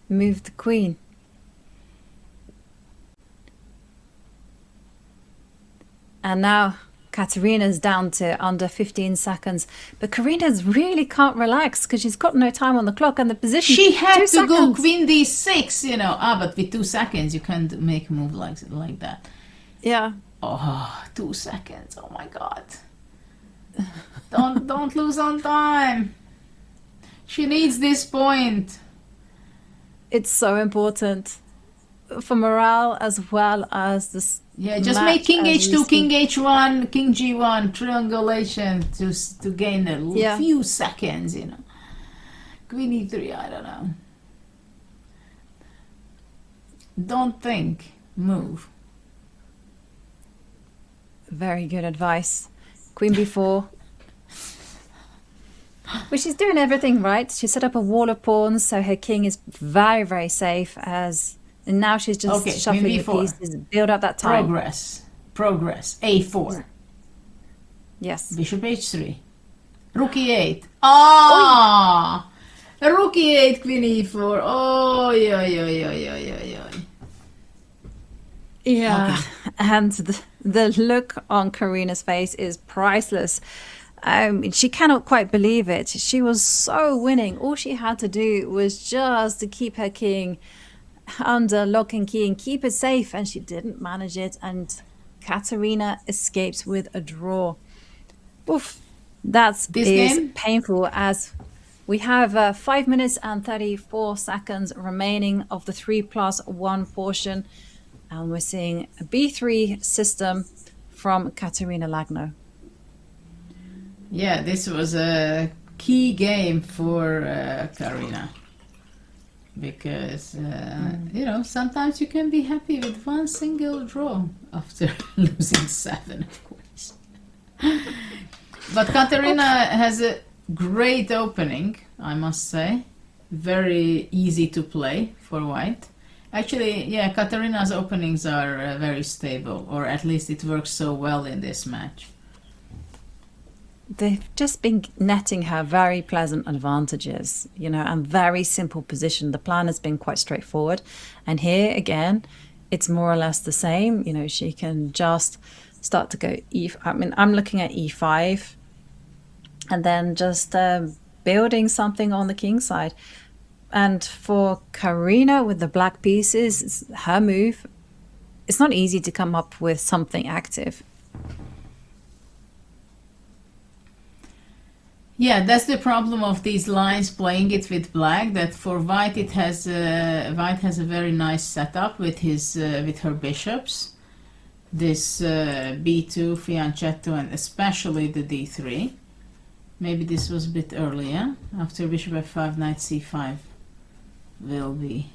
Move the queen. And now Katarina's down to under 15 seconds. But Karina's really can't relax because she's got no time on the clock and the position. She had 2 to go seconds. queen d6, you know. But with 2 seconds you can't make a move like that. Yeah. Oh, 2 seconds. Oh my god. Don't lose on time. She needs this point. It's so important for morale as well as this. Yeah, just match, make king as you h2, see. king h1, king g1, triangulation to gain a Yeah. few seconds, you know. Queen e3, I don't know. Don't think, move. Very good advice. Queen b4. Well, she's doing everything right. She set up a wall of pawns, so her king is very, very safe. And now she's just Okay, shuffling queen the b4. pieces, build up that time. Progress. a4. Yes. Bishop h3. Rook e8. Ah! Rook e8, queen e4. Oh, yeah. Yeah. And the look on Karina's face is priceless. She cannot quite believe it. She was so winning. All she had to do was just to keep her king under lock and key and keep it safe, and she didn't manage it, and Katerina escapes with a draw. Oof, that This is game? painful, as we have 5 minutes and 34 seconds remaining of the 3+1 portion, and we're seeing a b3 system from Katerina Lagno. Yeah, this was a key game for Karina. Because, you know, sometimes you can be happy with one single draw after losing 7, of course. But Katerina has a great opening, I must say. Very easy to play for white. Actually, yeah, Katerina's openings are very stable, or at least it works so well in this match. They've just been netting her very pleasant advantages, you know, and very simple position. The plan has been quite straightforward. And here, again, it's more or less the same. You know, she can just start to go I'm looking at e5 and then just building something on the king side. And for Karina with the black pieces, it's her move. It's not easy to come up with something active. Yeah, that's the problem of these lines playing it with black. That for white, it has white has a very nice setup with her bishops. This b2, fianchetto, and especially the d3. Maybe this was a bit earlier. After bishop f5, knight c5 will be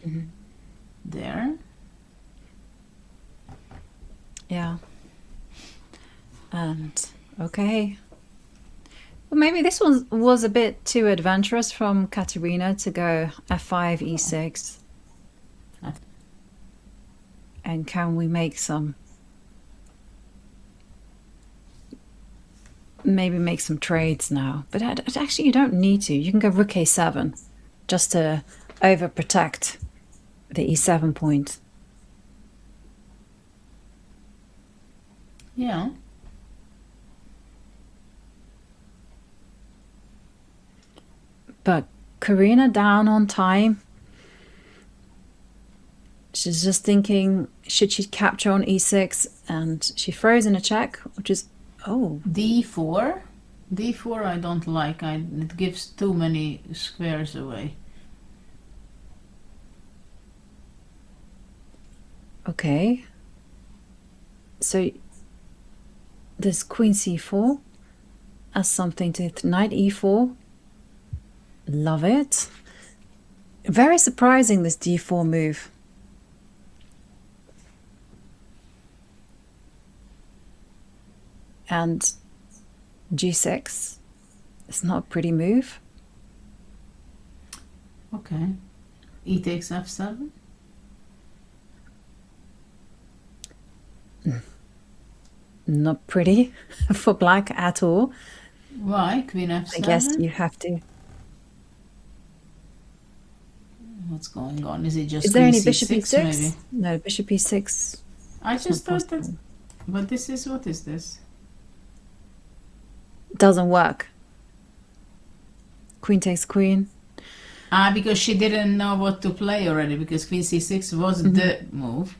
there. Yeah. And okay. Well, maybe this one was a bit too adventurous from Katerina to go f5, e6. And can we make some... maybe make some trades now? But actually, you don't need to. You can go rook a7 just to overprotect the e7 point. Yeah. But Karina down on time. She's just thinking, should she capture on e6? And she throws in a check, which is, oh. d4. d4 I don't like. It gives too many squares away. Okay. So there's queen c4 as something to knight e4. Love it. Very surprising, this d4 move. And g6. It's not a pretty move. Okay. E takes f7. Not pretty for black at all. Why? Queen f7? I guess you have to. What's going on? Is it just Is there queen any bishop c6 e6? maybe? No, bishop e6. I just not thought that... possible. But this is... What is this? Doesn't work. Queen takes queen. Because she didn't know what to play already, because queen c6 was the move.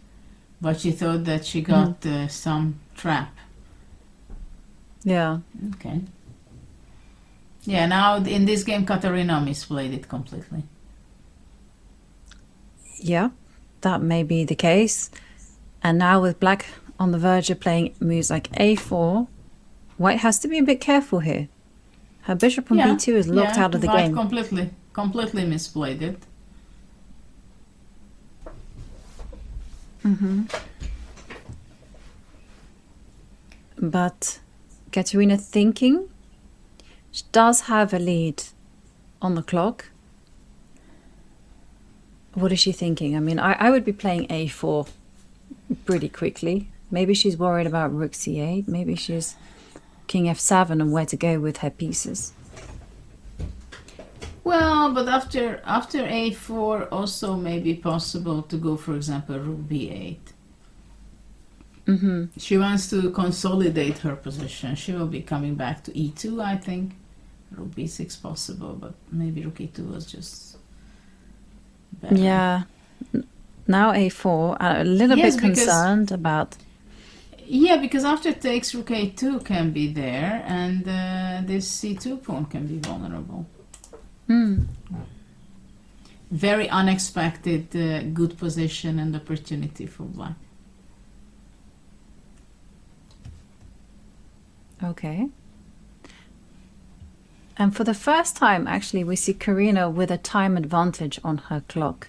But you thought that she got some trap. Yeah. Okay. Yeah, now in this game, Katarina misplayed it completely. Yeah, that may be the case. And now with black on the verge of playing moves like a4, white has to be a bit careful here. Her bishop on b2 is locked out of the white game. completely misplayed it. But Katerina thinking she does have a lead on the clock. What is she thinking? I mean, I would be playing a4 pretty quickly. Maybe she's worried about rook c8. Maybe she's king f7 and where to go with her pieces. Well, but after a4 also may be possible to go, for example, rook b8. She wants to consolidate her position. She will be coming back to e2, I think. Rook b6 possible, but maybe rook e2 was just better. Yeah. Now a4. I'm a little bit concerned about... Yeah, because after takes, rook a2 can be there, and this c2 pawn can be vulnerable. Very unexpected good position and opportunity for black. Okay. And for the first time, actually, we see Karina with a time advantage on her clock.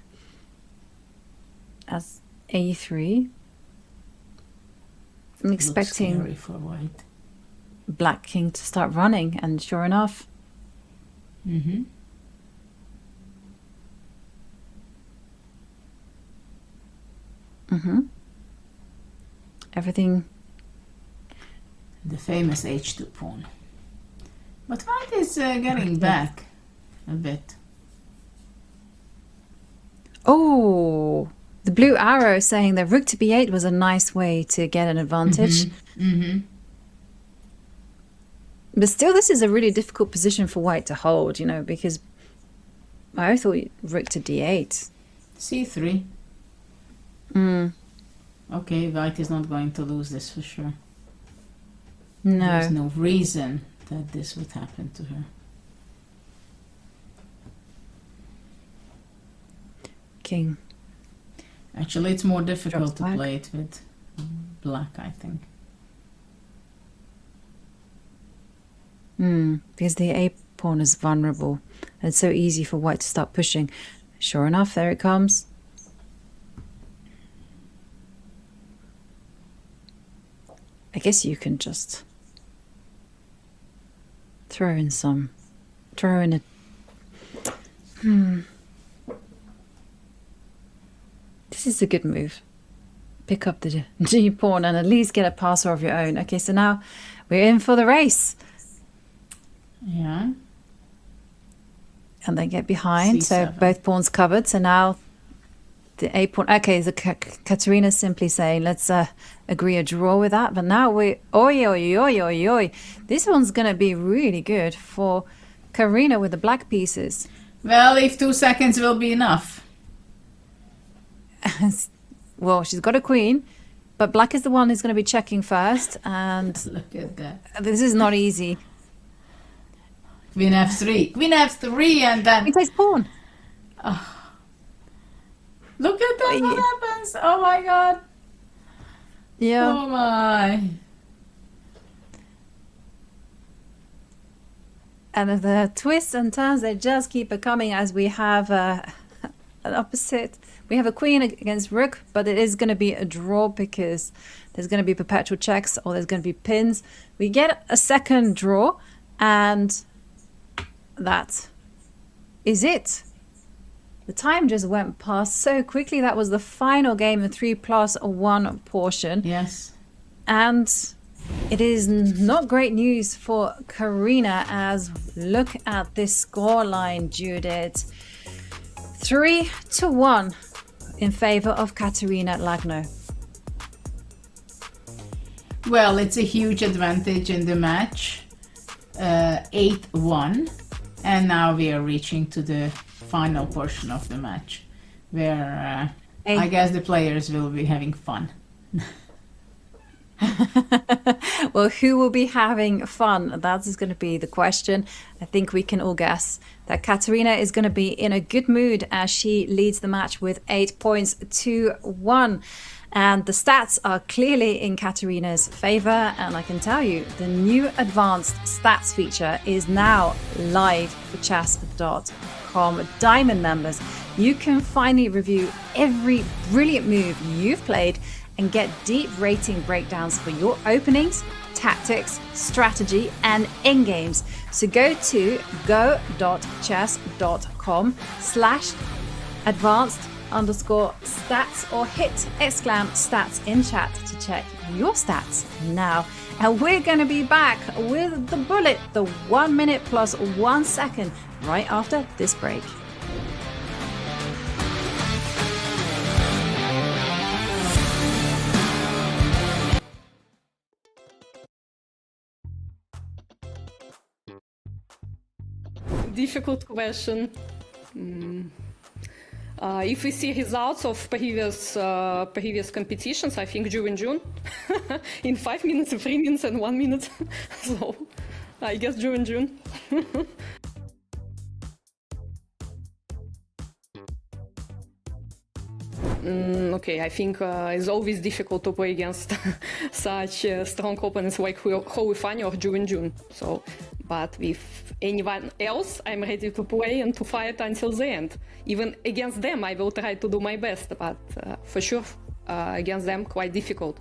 As a3. I'm expecting scary for white. black king to start running, and sure enough. Everything. The famous h2 pawn. But white is getting back a bit. Oh, the blue arrow saying that rook to b8 was a nice way to get an advantage. But still, this is a really difficult position for white to hold, you know, because I thought rook to d8. c3. Okay, white is not going to lose this for sure. No. There's no reason that this would happen to her. King. Actually, it's more difficult to back. play it with black, I think. Because the a pawn is vulnerable. And it's so easy for white to start pushing. Sure enough, there it comes. I guess you can just throw in a... This is a good move. Pick up the G pawn and at least get a passer of your own. Okay, so now we're in for the race. Yeah. And they get behind, so C7. both pawns covered. So now the a pawn. Okay, so Katerina's simply saying, let's agree a draw with that. But now we, oi. This one's going to be really good for Karina with the black pieces. Well, if 2 seconds will be enough. Well, she's got a queen, but black is the one who's going to be checking first. And Look at that. this is not easy. Queen f3. Queen f3 and then... He takes pawn. Look at that, what happens? Oh my god. Yeah. Oh my. And the twists and turns, they just keep coming as we have an opposite. We have a queen against rook, but it is going to be a draw because there's going to be perpetual checks or there's going to be pins. We get a second draw, and that is it. The time just went past so quickly. That was the final game, the 3+1 portion. Yes. And it is not great news for Karina, as look at this scoreline, Judith. 3-1 in favor of Katerina Lagno. Well, it's a huge advantage in the match. 8-1. And now we are reaching to the final portion of the match, where I guess the players will be having fun. Well, who will be having fun? That is going to be the question. I think we can all guess that Katerina is going to be in a good mood as she leads the match with 8 points to 1. And the stats are clearly in Katerina's favor. And I can tell you, the new advanced stats feature is now live for Chess.com Diamond members. You can finally review every brilliant move you've played and get deep rating breakdowns for your openings, tactics, strategy, and endgames. So go to go.chess.com/advanced_stats or hit !stats in chat to check your stats now. And we're going to be back with the bullet, the 1 minute plus 1 second, right after this break. Difficult question. If we see results of previous competitions, I think June in 5 minutes, 3 minutes, and 1 minute. So I guess June. Okay, I think it's always difficult to play against such strong opponents like Holy Fanny or June. So, but with anyone else, I'm ready to play and to fight until the end. Even against them, I will try to do my best, but for sure, against them, quite difficult.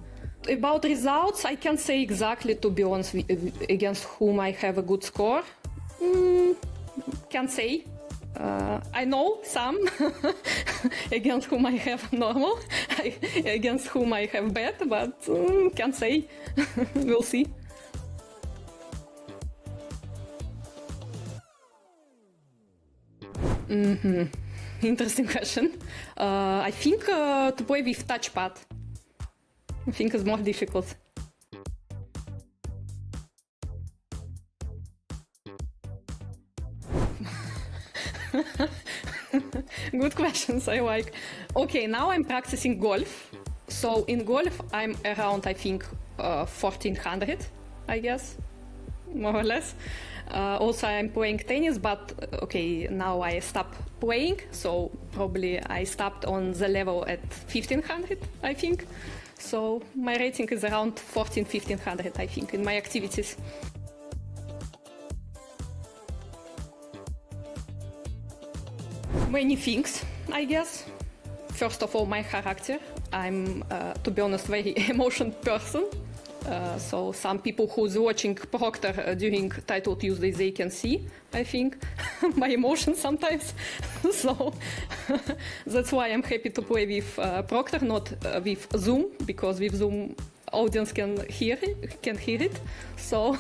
About results, I can't say exactly, to be honest, against whom I have a good score. Can't say. I know some against whom I have normal, against whom I have bad, but can't say. We'll see. Interesting question. I think to play with touchpad, I think is more difficult. Good questions, I like. Okay, now I'm practicing golf. So in golf, I'm around, I think, 1400, I guess, more or less. Also, I'm playing tennis, but okay, now I stopped playing. So probably I stopped on the level at 1500, I think. So my rating is around 1500, I think, in my activities. Many things, I guess. First of all, my character. I'm, to be honest, very emotional person. So some people who's watching Proctor during Title Tuesday, they can see, I think, my emotions sometimes. So that's why I'm happy to play with Proctor, not with Zoom, because with Zoom audience can hear it. So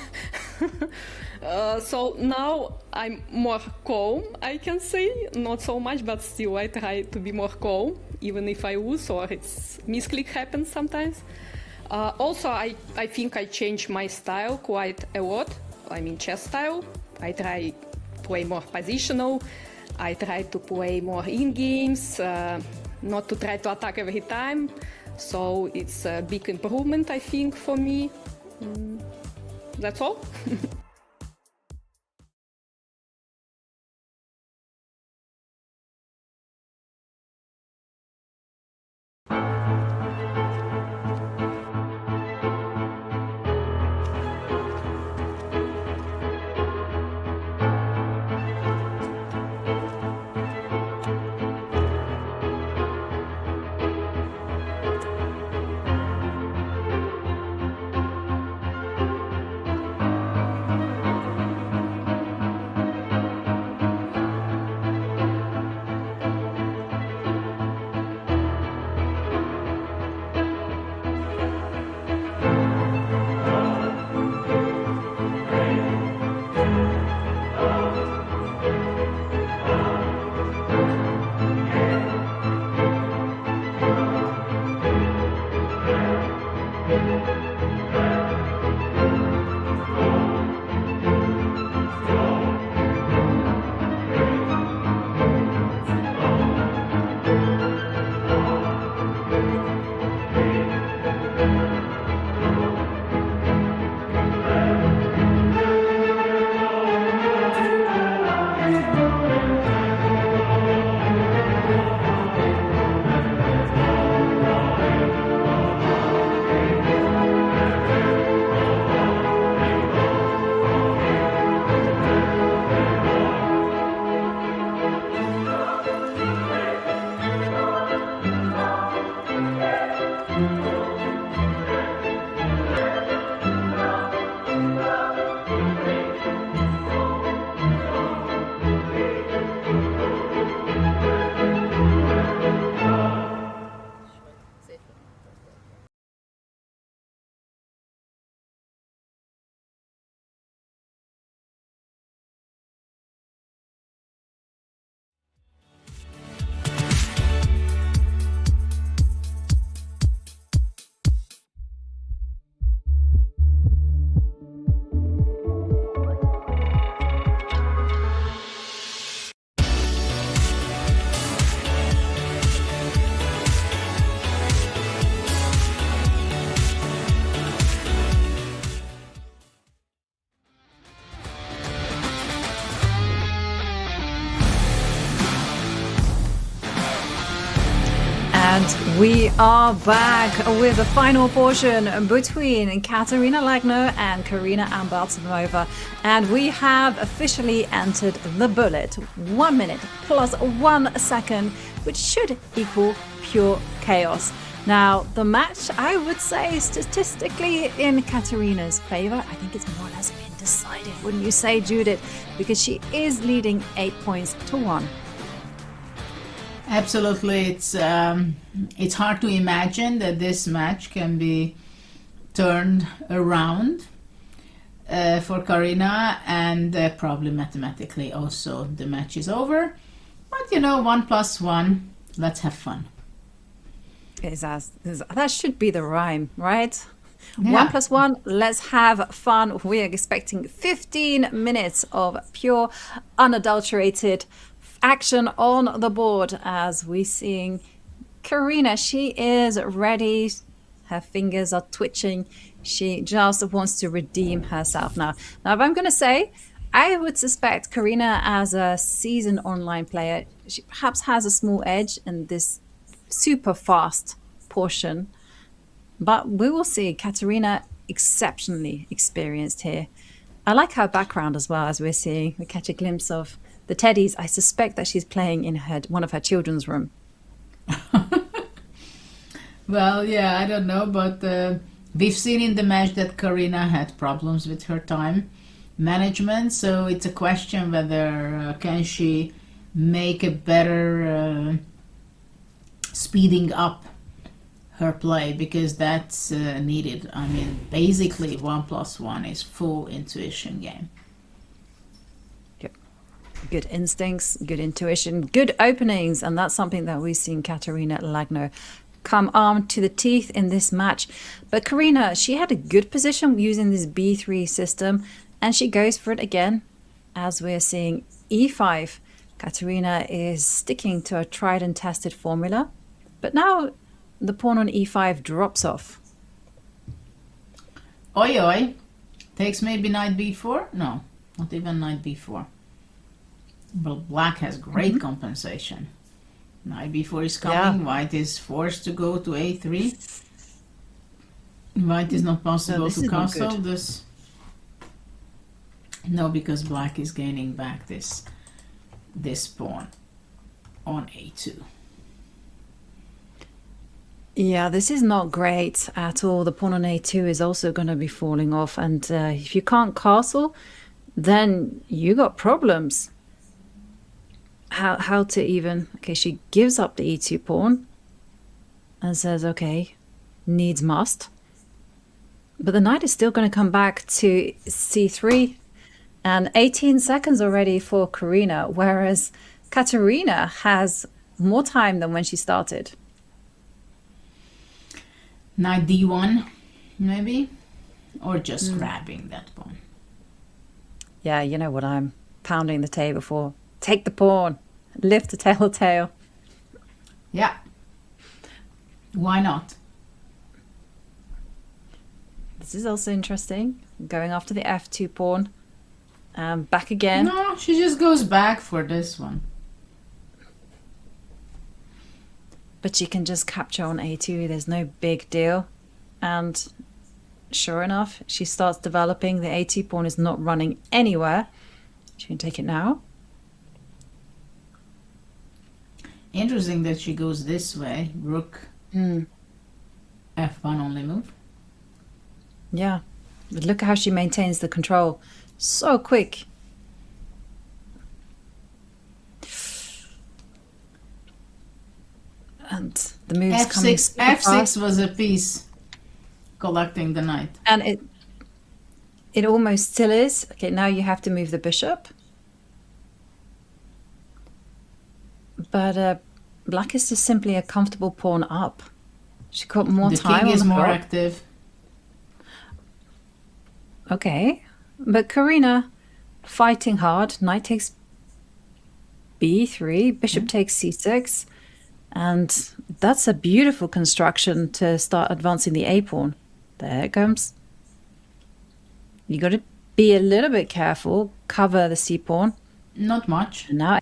so now I'm more calm, I can say. Not so much, but still I try to be more calm, even if I lose or it's misclick happens sometimes. Also, I think I changed my style quite a lot. I mean, chess style. I try to play more positional. I try to play more in games, not to try to attack every time. So it's a big improvement, I think, for me. That's all. And we are back with the final portion between Katerina Lagno and Karina Ambartsumova. And we have officially entered the bullet. 1 minute plus 1 second, which should equal pure chaos. Now, the match, I would say, statistically in Katerina's favor. I think it's more or less been decided, wouldn't you say, Judith? Because she is leading 8 points to 1. Absolutely, it's hard to imagine that this match can be turned around for Karina, and probably mathematically also the match is over. But 1 + 1, let's have fun. That should be the rhyme, right? Yeah. 1 + 1, let's have fun. We are expecting 15 minutes of pure, unadulterated action on the board as we're seeing Karina. She is ready. Her fingers are twitching. She just wants to redeem herself now. Now, if I'm going to say, I would suspect Karina, as a seasoned online player, she perhaps has a small edge in this super fast portion. But we will see. Katerina, exceptionally experienced here. I like her background as well, as we're seeing. We catch a glimpse of the teddies. I suspect that she's playing in one of her children's room. Well, yeah, I don't know, but we've seen in the match that Karina had problems with her time management, so it's a question whether can she make a better speeding up her play, because that's needed. I mean, basically 1 + 1 is full intuition game. Good instincts, good intuition, good openings, and that's something that we've seen Katerina Lagno come armed to the teeth in this match. But Karina, she had a good position using this B3 system, and she goes for it again, as we're seeing E5. Katerina is sticking to a tried and tested formula, but now the pawn on E5 drops off. Oi, oi. Takes maybe knight B4? No, not even knight B4. But black has great compensation. Knight B4 is coming. Yeah. White is forced to go to A3. White is not possible this to is not castle good. this. No, because black is gaining back this pawn on A2. Yeah, this is not great at all. The pawn on A2 is also going to be falling off, and if you can't castle, then you got problems. How to even... Okay, she gives up the E2 pawn and says, okay, needs must. But the knight is still going to come back to C3, and 18 seconds already for Karina, whereas Katerina has more time than when she started. Knight D1, maybe? Or just grabbing that pawn. Yeah, you know what, I'm pounding the table for. Take the pawn, lift the telltale. Yeah. Why not? This is also interesting. Going after the F2 pawn. Back again. No, she just goes back for this one. But she can just capture on A2. There's no big deal. And sure enough, she starts developing. The A2 pawn is not running anywhere. She can take it now. Interesting that she goes this way. Rook F1 only move. Yeah. But look at how she maintains the control. So quick. And the moves coming F6, super F6 fast. was a piece collecting the knight. And it almost still is. Okay, now you have to move the bishop. But black is just simply a comfortable pawn up. She got more The time king on is the more clock. active. Okay, but Karina fighting hard. Knight takes b3, bishop takes c6, and that's a beautiful construction to start advancing the a pawn. There it comes. You got to be a little bit careful. Cover the c pawn. Not much. And now,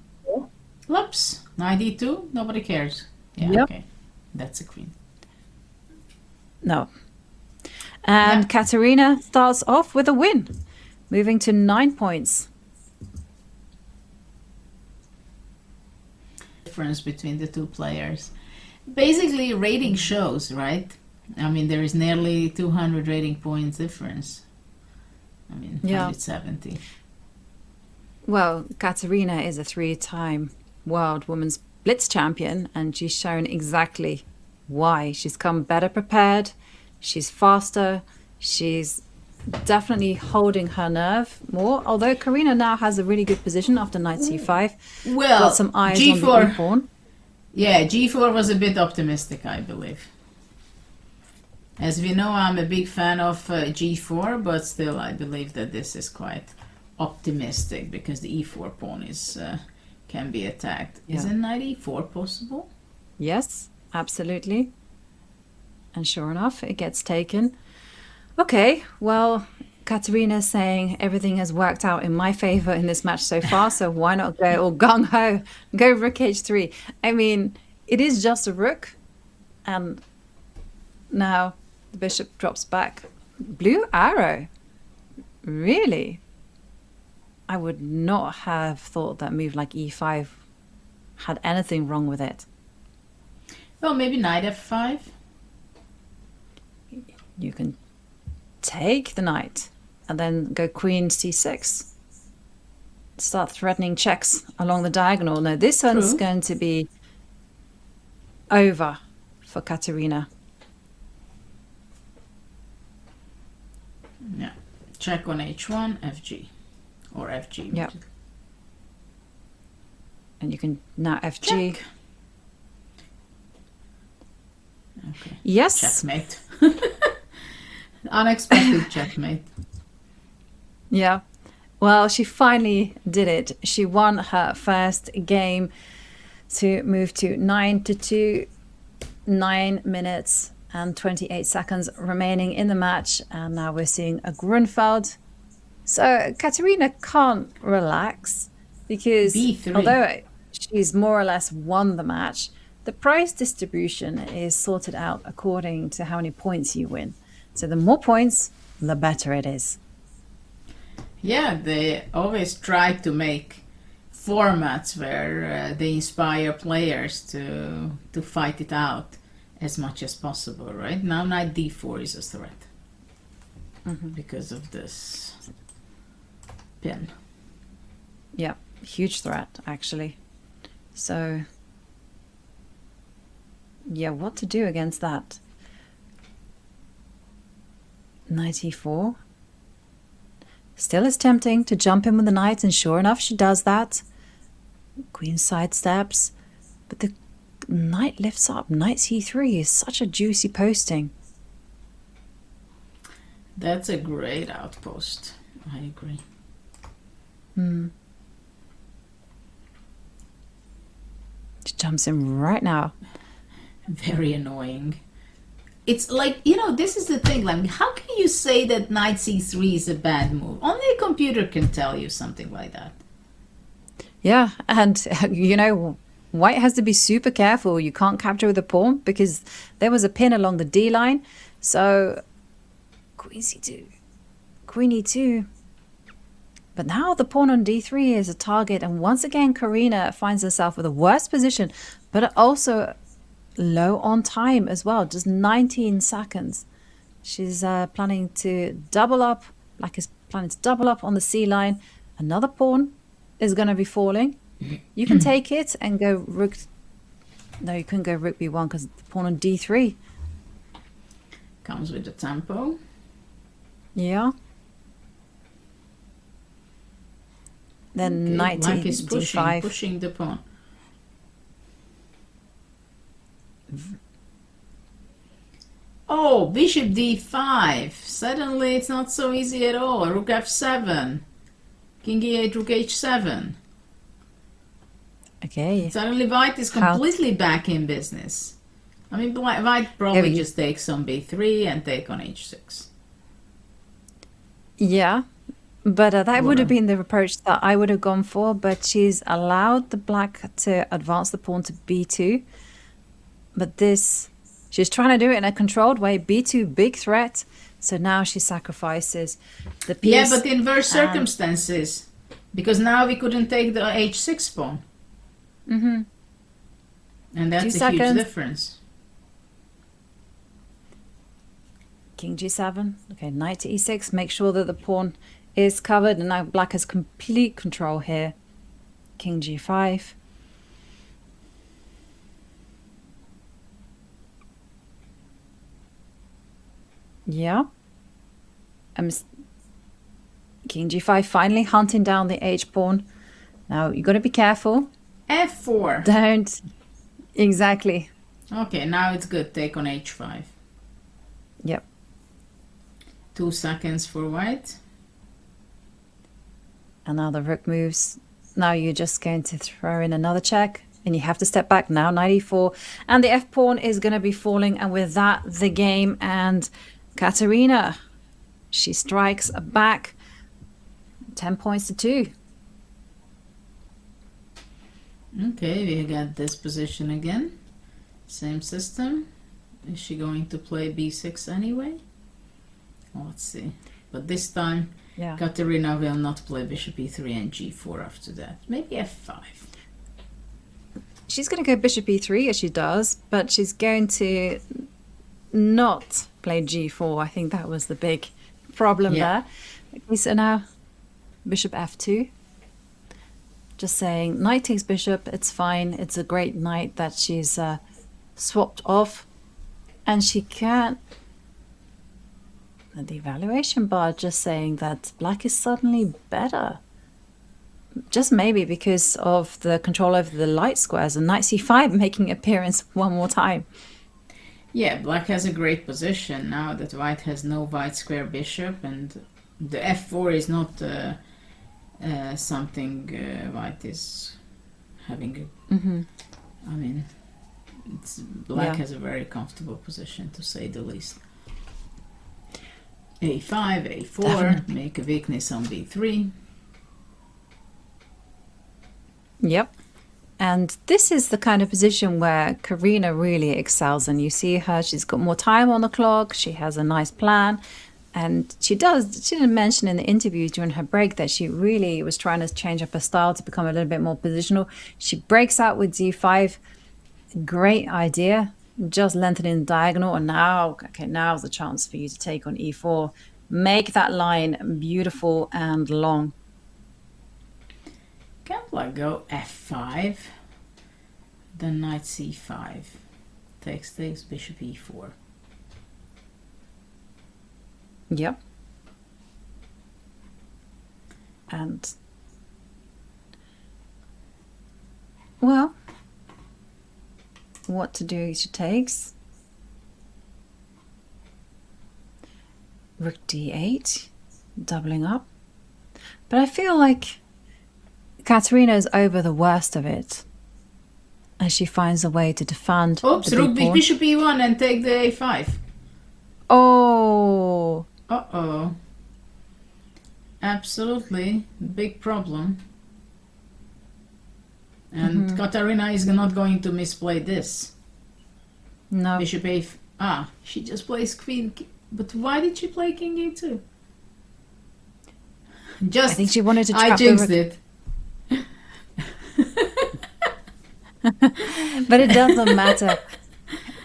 Whoops. Knight e2. Nobody cares. Yeah, Yep. okay. That's a queen. no. And Yeah. Katerina starts off with a win, moving to 9 points. Difference between the two players. Basically, rating shows, right? I mean, there is nearly 200 rating points difference. I mean, Yeah. 170. Well, Katerina is a 3-time world women's blitz champion, and she's shown exactly why. She's come better prepared, she's faster, she's definitely holding her nerve more. Although Karina now has a really good position after knight c5. Well, Got some eyes on the G4. e-pawn. Yeah, G4 was a bit optimistic, I believe. As we know, I'm a big fan of G4, but still I believe that this is quite optimistic because the E4 pawn is can be attacked. Yeah. Isn't knight E4 possible? Yes, absolutely. And sure enough, it gets taken. Okay, well, Katerina's saying everything has worked out in my favor in this match so far, so why not go all gung-ho, go rook h3. I mean, it is just a rook, and now the bishop drops back. Blue arrow? Really? I would not have thought that move like e5 had anything wrong with it. Well, maybe knight F5. You can take the knight and then go queen c6. Start threatening checks along the diagonal. No, this one's True. going to be over for Katerina. Yeah. Check on H1, FG. Or FG. Yep. And you can now FG. Check. Okay. Yes. Checkmate. Unexpected checkmate. Yeah. Well, she finally did it. She won her first game to move to 9-2, 9 minutes and 28 seconds remaining in the match. And now we're seeing a Grunfeld. So Katerina can't relax because B3. although she's more or less won the match, the prize distribution is sorted out according to how many points you win. So the more points, the better it is. Yeah, they always try to make formats where they inspire players to fight it out as much as possible, right? Now knight d4 is a threat because of this pin. Yeah, huge threat, actually. So, yeah, what to do against that? Knight e4. Still is tempting to jump in with the knight, and sure enough, she does that. Queen sidesteps, but the knight lifts up. Knight c3 is such a juicy posting. That's a great outpost. I agree. She jumps in right now. Very annoying. It's like, this is the thing. Like, how can you say that knight c3 is a bad move? Only a computer can tell you something like that. Yeah, and white has to be super careful. You can't capture with a pawn because there was a pin along the D line. So queen c2, queen e2. But now the pawn on d3 is a target, and once again Karina finds herself with a worse position, but also low on time as well, just 19 seconds. She's planning to double up. Black is planning to double up on the C line. Another pawn is going to be falling. You can take it and go rook. No, you couldn't go rook b1 because the pawn on d3. Comes with the tempo. Yeah. Then knight Black is d5. pushing the pawn. Oh, bishop d5. Suddenly it's not so easy at all. Rook f7. King e8, rook h7. Okay. Suddenly white is completely back in business. I mean, white probably just takes on b3 and take on h6. Yeah, but that would have been the approach that I would have gone for, but she's allowed the black to advance the pawn to b2. But this, she's trying to do it in a controlled way. b2, big threat. So now she sacrifices the piece. Yeah, but inverse circumstances. Because now we couldn't take the h6 pawn. Mm-hmm. And that's a huge difference. King g7. Okay, knight to e6. Make sure that the pawn is covered. And now black has complete control here. King g5. Yeah. King g5 finally hunting down the h-pawn. Now you got to be careful. f4. Don't. Exactly. Okay, now it's good. Take on h5. Yep. 2 seconds for white. And now the rook moves. Now you're just going to throw in another check. And you have to step back now, knight e4. And the f-pawn is going to be falling. And with that, the game. And Katerina, she strikes back 10 points to 2. Okay, we got this position again. Same system. Is she going to play b6 anyway? Let's see. But this time, Katerina will not play bishop e3 and g4 after that. Maybe f5. She's going to go bishop e3 as she does, but she's going to not play g4. I think that was the big problem there. Okay, so now bishop f2. Just saying, knight takes bishop, it's fine. It's a great knight that she's swapped off. And she can't... The evaluation bar just saying that black is suddenly better. Just maybe because of the control over the light squares and knight c5 making appearance one more time. Yeah, black has a great position now that white has no white square bishop, and the f4 is not something white is having. I mean, black has a very comfortable position, to say the least. a5, a4, definitely. Make a weakness on b3. Yep. And this is the kind of position where Karina really excels. And you see her, she's got more time on the clock. She has a nice plan. And she didn't mention in the interviews during her break that she really was trying to change up her style to become a little bit more positional. She breaks out with d5. Great idea. Just lengthening the diagonal. And now, okay, now's the chance for you to take on e4. Make that line beautiful and long. Can black go f5, then knight c5, takes bishop e4. Yep. And well, what to do? She takes rook d8, doubling up. But I feel like Katerina is over the worst of it as she finds a way to defend. Oops, rook bishop e1 and take the a5. Oh. Uh-oh. Absolutely. Big problem. And Katerina is not going to misplay this. No. Bishop a5. Ah, she just plays queen. But why did she play king a2? Just, I think she wanted to trap I jinxed it. But it doesn't matter.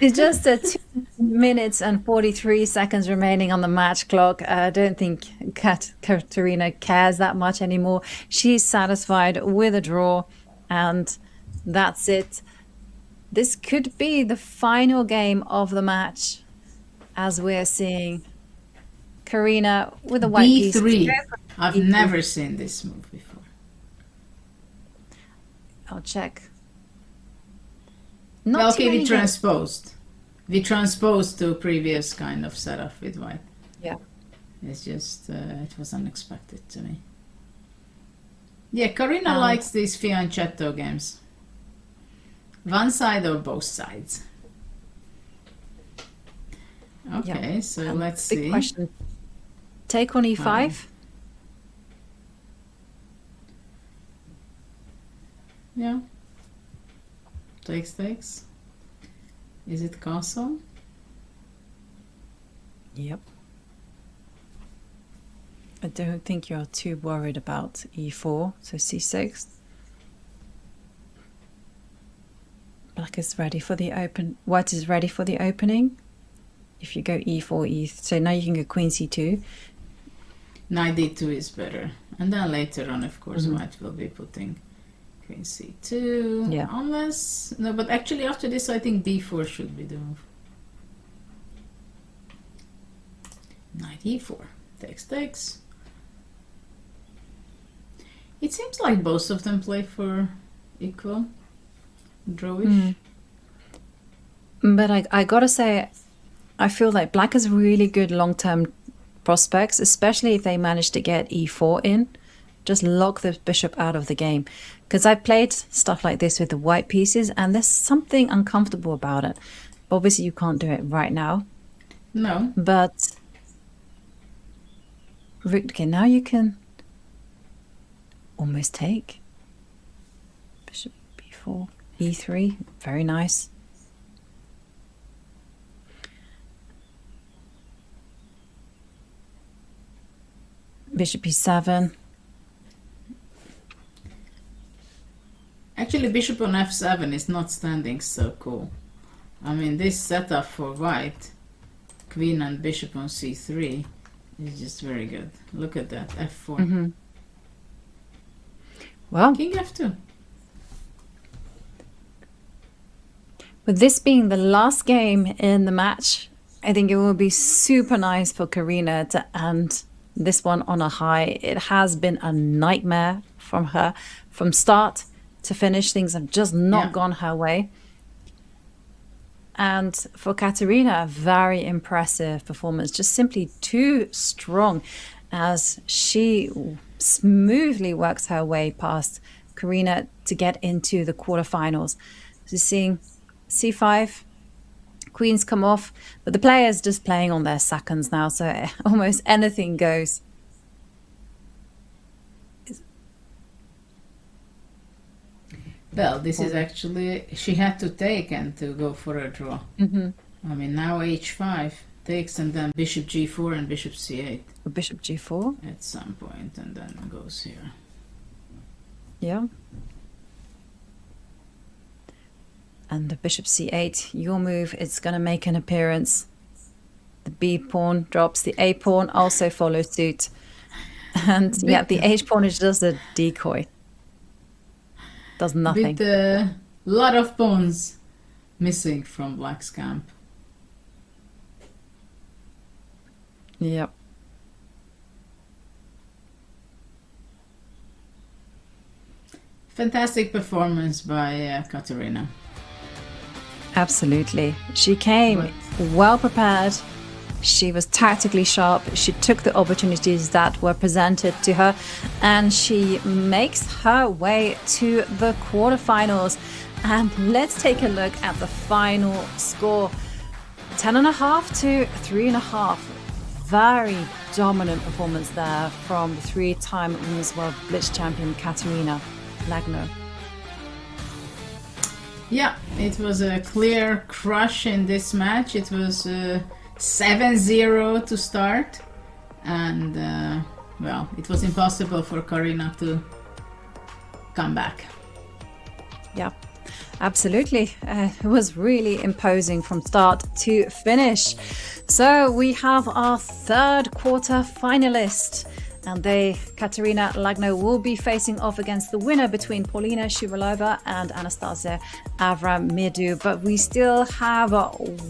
It's just 2 minutes and 43 seconds remaining on the match clock. I don't think Katerina cares that much anymore. She's satisfied with a draw, and that's it. This could be the final game of the match, as we're seeing Karina with a white piece. B3. I've never seen this move before. I'll check. Well, too okay, many we transposed. We transposed to previous kind of setup with white. Yeah. It's just, it was unexpected to me. Yeah, Karina likes these fianchetto games. One side or both sides? Okay, so let's big see. question. Take on e5? Yeah. Takes. Is it castle? Yep. I don't think you're too worried about e4, so c6. Black is ready for the open. White is ready for the opening. If you go e4, so now you can go queen c2. Knight d2 is better, and then later on, of course, white will be putting queen c2. Yeah. Unless no, but actually after this, I think d4 should be the move. Knight e4 takes. It seems like both of them play for equal drawish. But I gotta say, I feel like black has really good long-term prospects, especially if they manage to get e4 in. Just lock the bishop out of the game. Because I've played stuff like this with the white pieces, and there's something uncomfortable about it. Obviously, you can't do it right now. No. But okay, now you can almost take. Bishop b4, e3, very nice. Bishop e7. Actually, bishop on f7 is not standing so cool. I mean, this setup for white, queen and bishop on c3, is just very good. Look at that, f4. Well, King f2. with this being the last game in the match, I think it will be super nice for Karina to end this one on a high. It has been a nightmare from her from start to finish. Things have just not gone her way. And for Katerina, a very impressive performance, just simply too strong as she smoothly works her way past Karina to get into the quarterfinals. So seeing c5, queens come off, but the players just playing on their seconds now, so almost anything goes. Well, this is actually, she had to take and to go for a draw. I mean, now h5 takes, and then bishop g4 and bishop c8. Bishop g4. At some point, and then goes here. Yeah. And the bishop c8, your move, it's going to make an appearance. The b pawn drops, the a pawn also follows suit. And yeah, the h pawn is just a decoy. Does nothing. With a lot of pawns missing from black's camp. Yep. Fantastic performance by Katerina. Absolutely. She came well prepared. She was tactically sharp. She took the opportunities that were presented to her, and she makes her way to the quarterfinals. And let's take a look at the final score. 10.5 to 3.5. Very dominant performance there from the three-time Women's World Blitz champion Katerina Lagno. Yeah, it was a clear crush in this match. It was 7-0 to start, and well, it was impossible for Karina to come back. Yeah. Absolutely. It was really imposing from start to finish. So we have our third quarter finalist. And Katerina Lagno, will be facing off against the winner between Paulina Shuvalova and Anastasia Avramidou. But we still have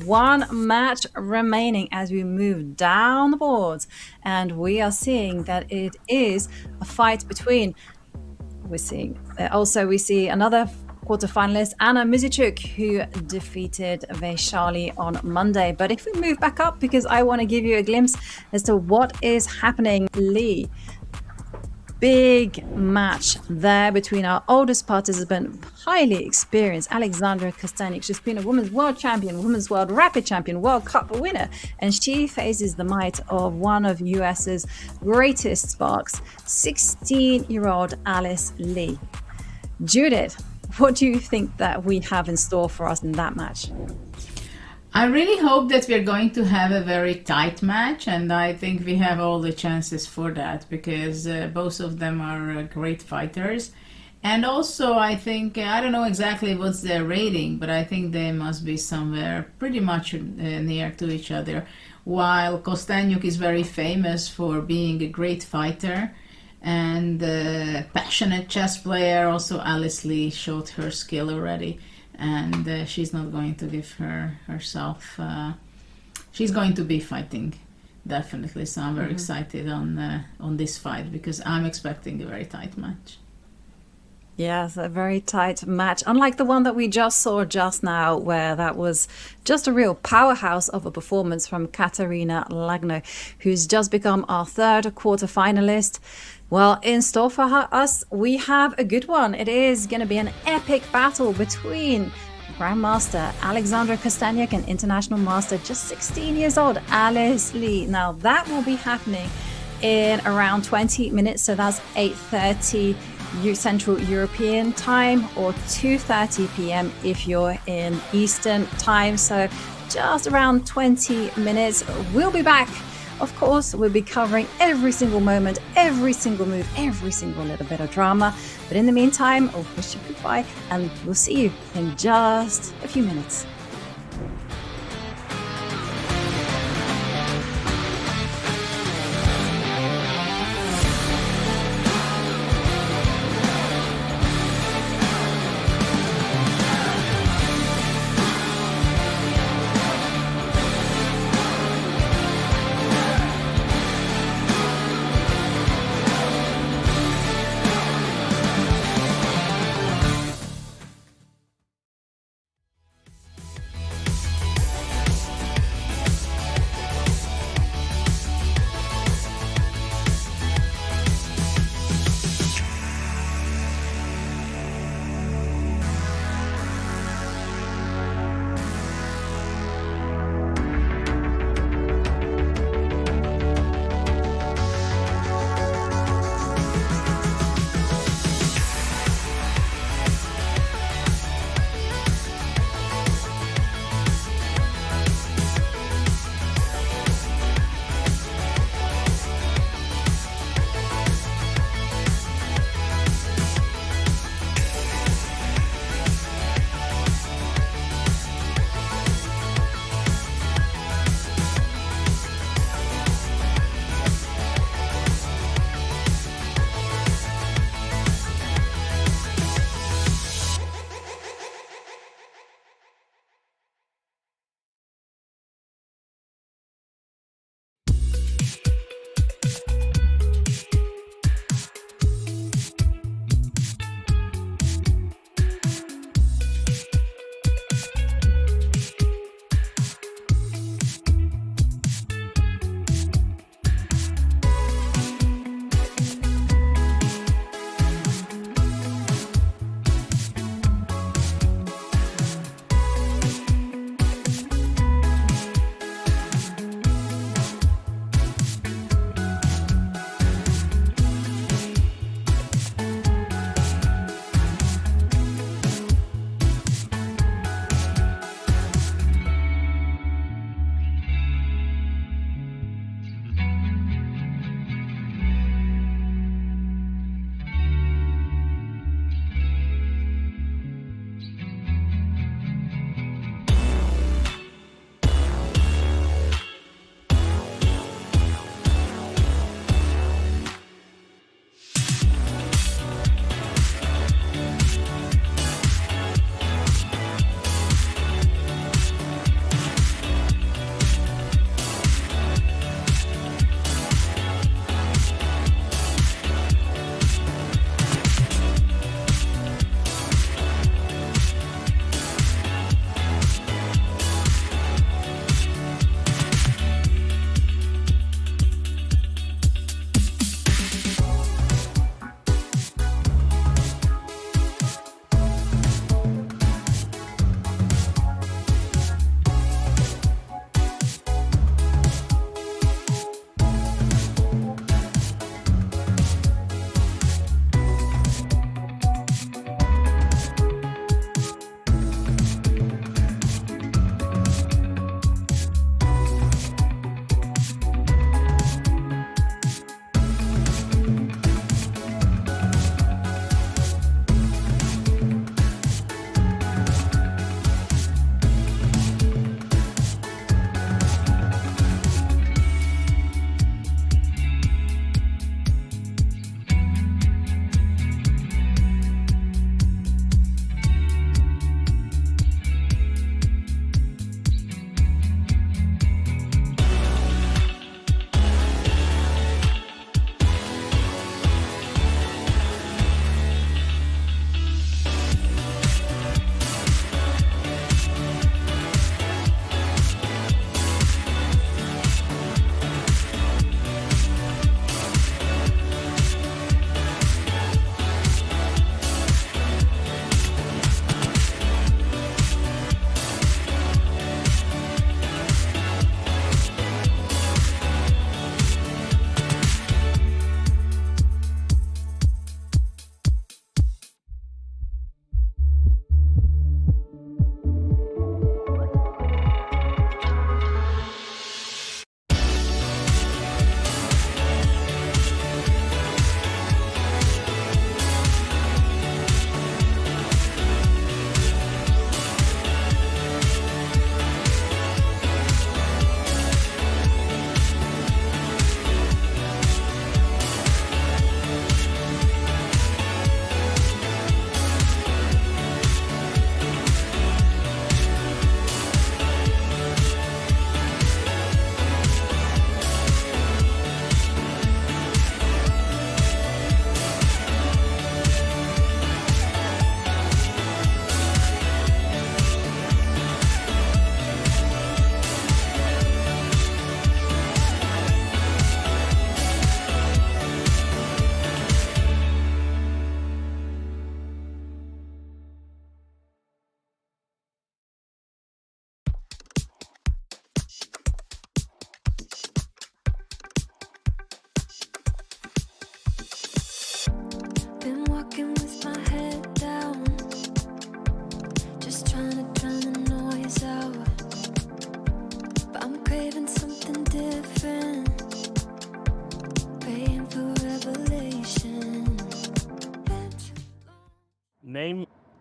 one match remaining as we move down the boards. And we are seeing that it is a fight between, we see another quarterfinalist, Anna Mizicuk, who defeated Vaishali on Monday. But if we move back up, because I want to give you a glimpse as to what is happening, Lee. Big match there between our oldest participant, highly experienced Alexandra Kosteniuk. She's been a women's world champion, women's world rapid champion, World Cup winner, and she faces the might of one of US's greatest sparks, 16-year-old Alice Lee. Judith, what do you think that we have in store for us in that match? I really hope that we're going to have a very tight match, and I think we have all the chances for that because both of them are great fighters. And also, I think, I don't know exactly what's their rating, but I think they must be somewhere pretty much near to each other. While Kosteniuk is very famous for being a great fighter and passionate chess player, also Alice Lee showed her skill already, and she's not going to give herself. She's going to be fighting, definitely. So I'm very excited on this fight because I'm expecting a very tight match. Yes, a very tight match, unlike the one that we just saw just now, where that was just a real powerhouse of a performance from Katerina Lagno, who's just become our third quarter finalist. Well, in store for us, we have a good one. It is going to be an epic battle between Grandmaster Alexandra Kosteniuk and International Master, just 16 years old, Alice Lee. Now, that will be happening in around 20 minutes, so that's 8:30 Central European time or 2:30 p.m. if you're in Eastern time. So just around 20 minutes. We'll be back. Of course, we'll be covering every single moment, every single move, every single little bit of drama. But in the meantime, I'll wish you goodbye and we'll see you in just a few minutes.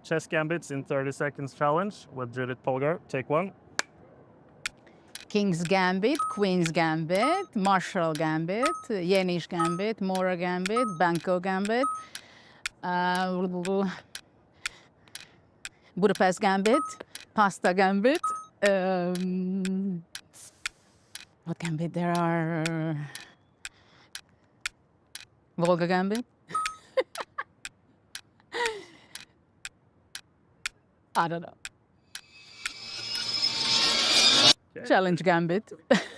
chess gambits in 30 seconds challenge with Judith Polgar. Take one. King's Gambit, Queen's Gambit, Marshall Gambit, Yenish Gambit, Mora Gambit, Banco Gambit, Budapest Gambit, Pasta Gambit. What gambit there are? Volga Gambit. I don't know. Okay. Challenge Gambit.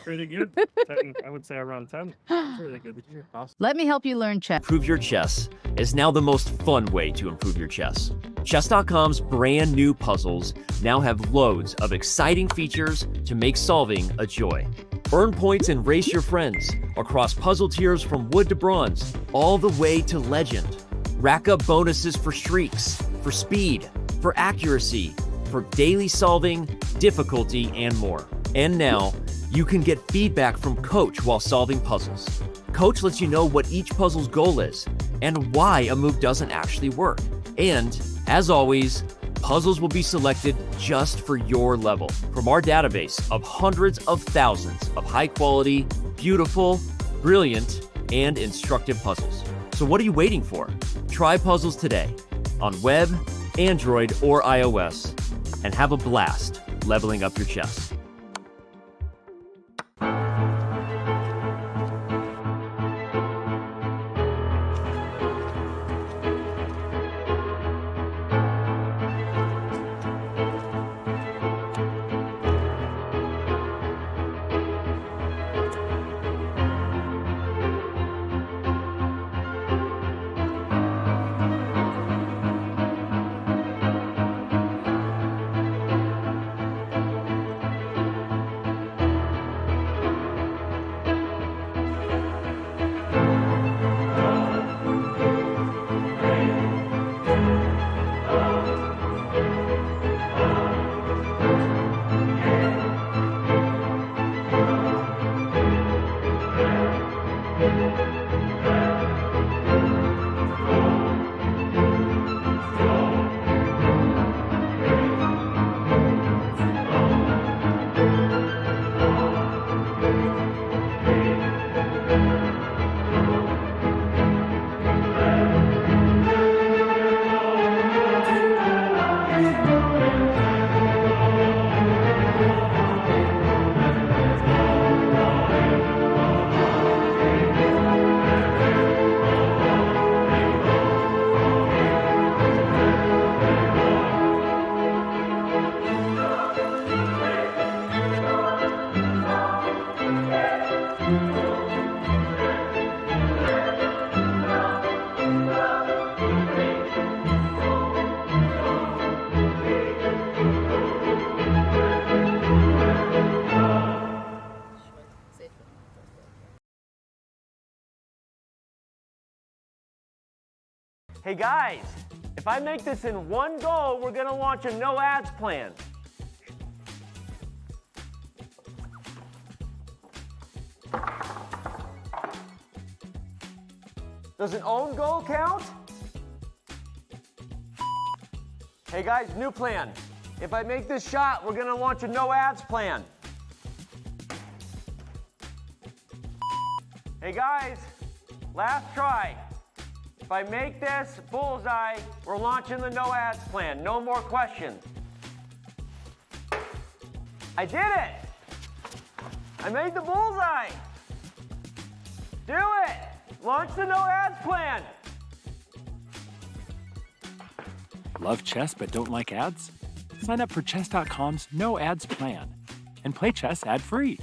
Pretty good. 10, I would say around 10. Really good. Awesome. Let me help you learn chess. Improve your chess is now the most fun way to improve your chess. Chess.com's brand new puzzles now have loads of exciting features to make solving a joy. Earn points and race your friends across puzzle tiers from wood to bronze, all the way to legend. Rack up bonuses for streaks, for speed, for accuracy, for daily solving, difficulty, and more. And now, you can get feedback from Coach while solving puzzles. Coach lets you know what each puzzle's goal is and why a move doesn't actually work. And, as always, puzzles will be selected just for your level from our database of hundreds of thousands of high-quality, beautiful, brilliant, and instructive puzzles. So what are you waiting for? Try puzzles today on web, Android, or iOS, and have a blast leveling up your chess. Hey guys, if I make this in one go, we're gonna launch a no ads plan. Does an own goal count? Hey guys, new plan. If I make this shot, we're gonna launch a no ads plan. Hey guys, last try. If I make this bullseye, we're launching the no ads plan. No more questions. I did it! I made the bullseye! Do it! Launch the no ads plan! Love chess but don't like ads? Sign up for Chess.com's no ads plan and play chess ad-free.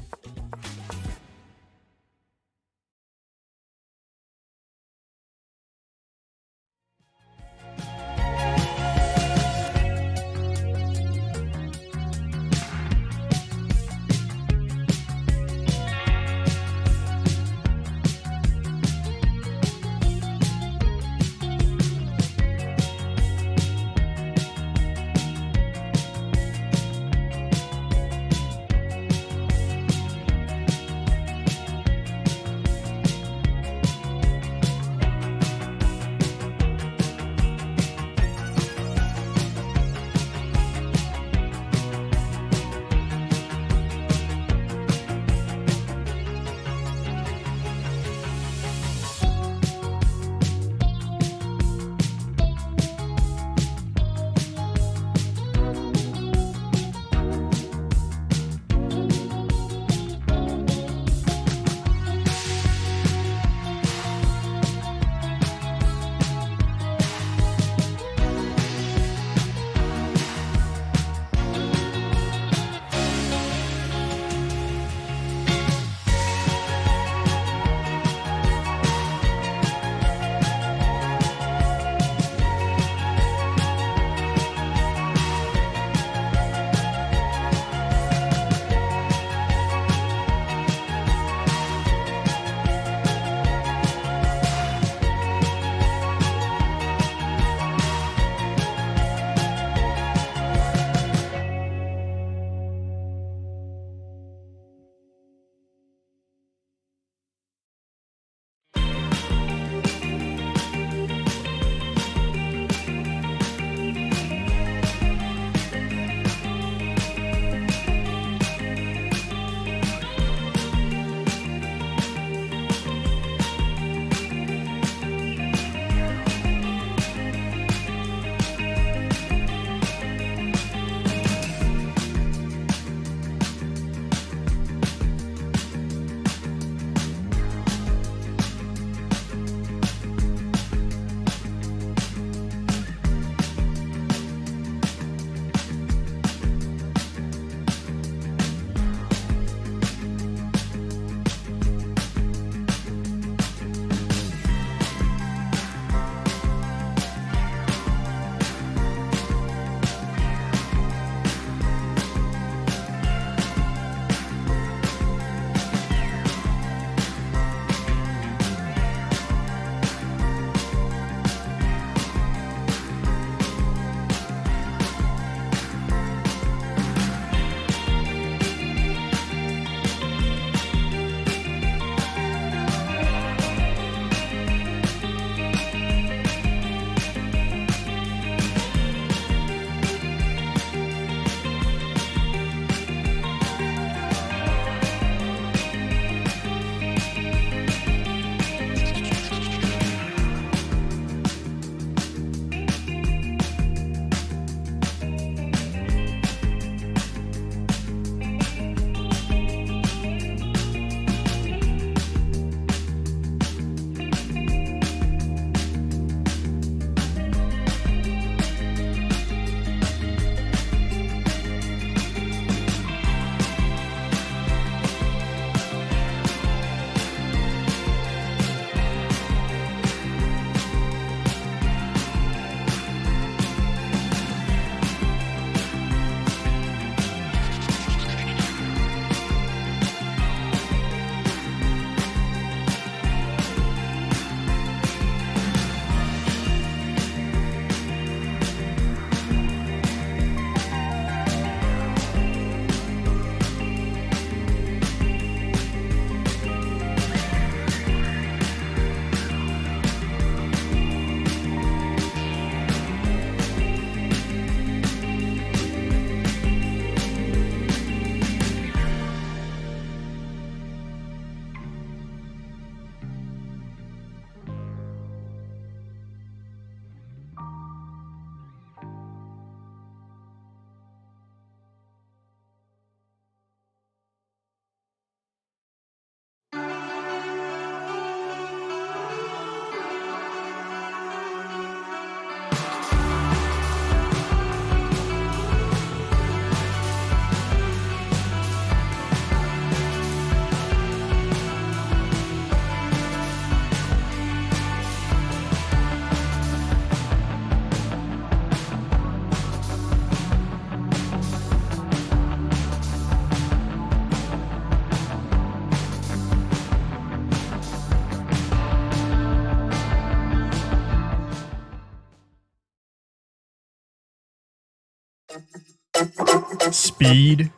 Speed,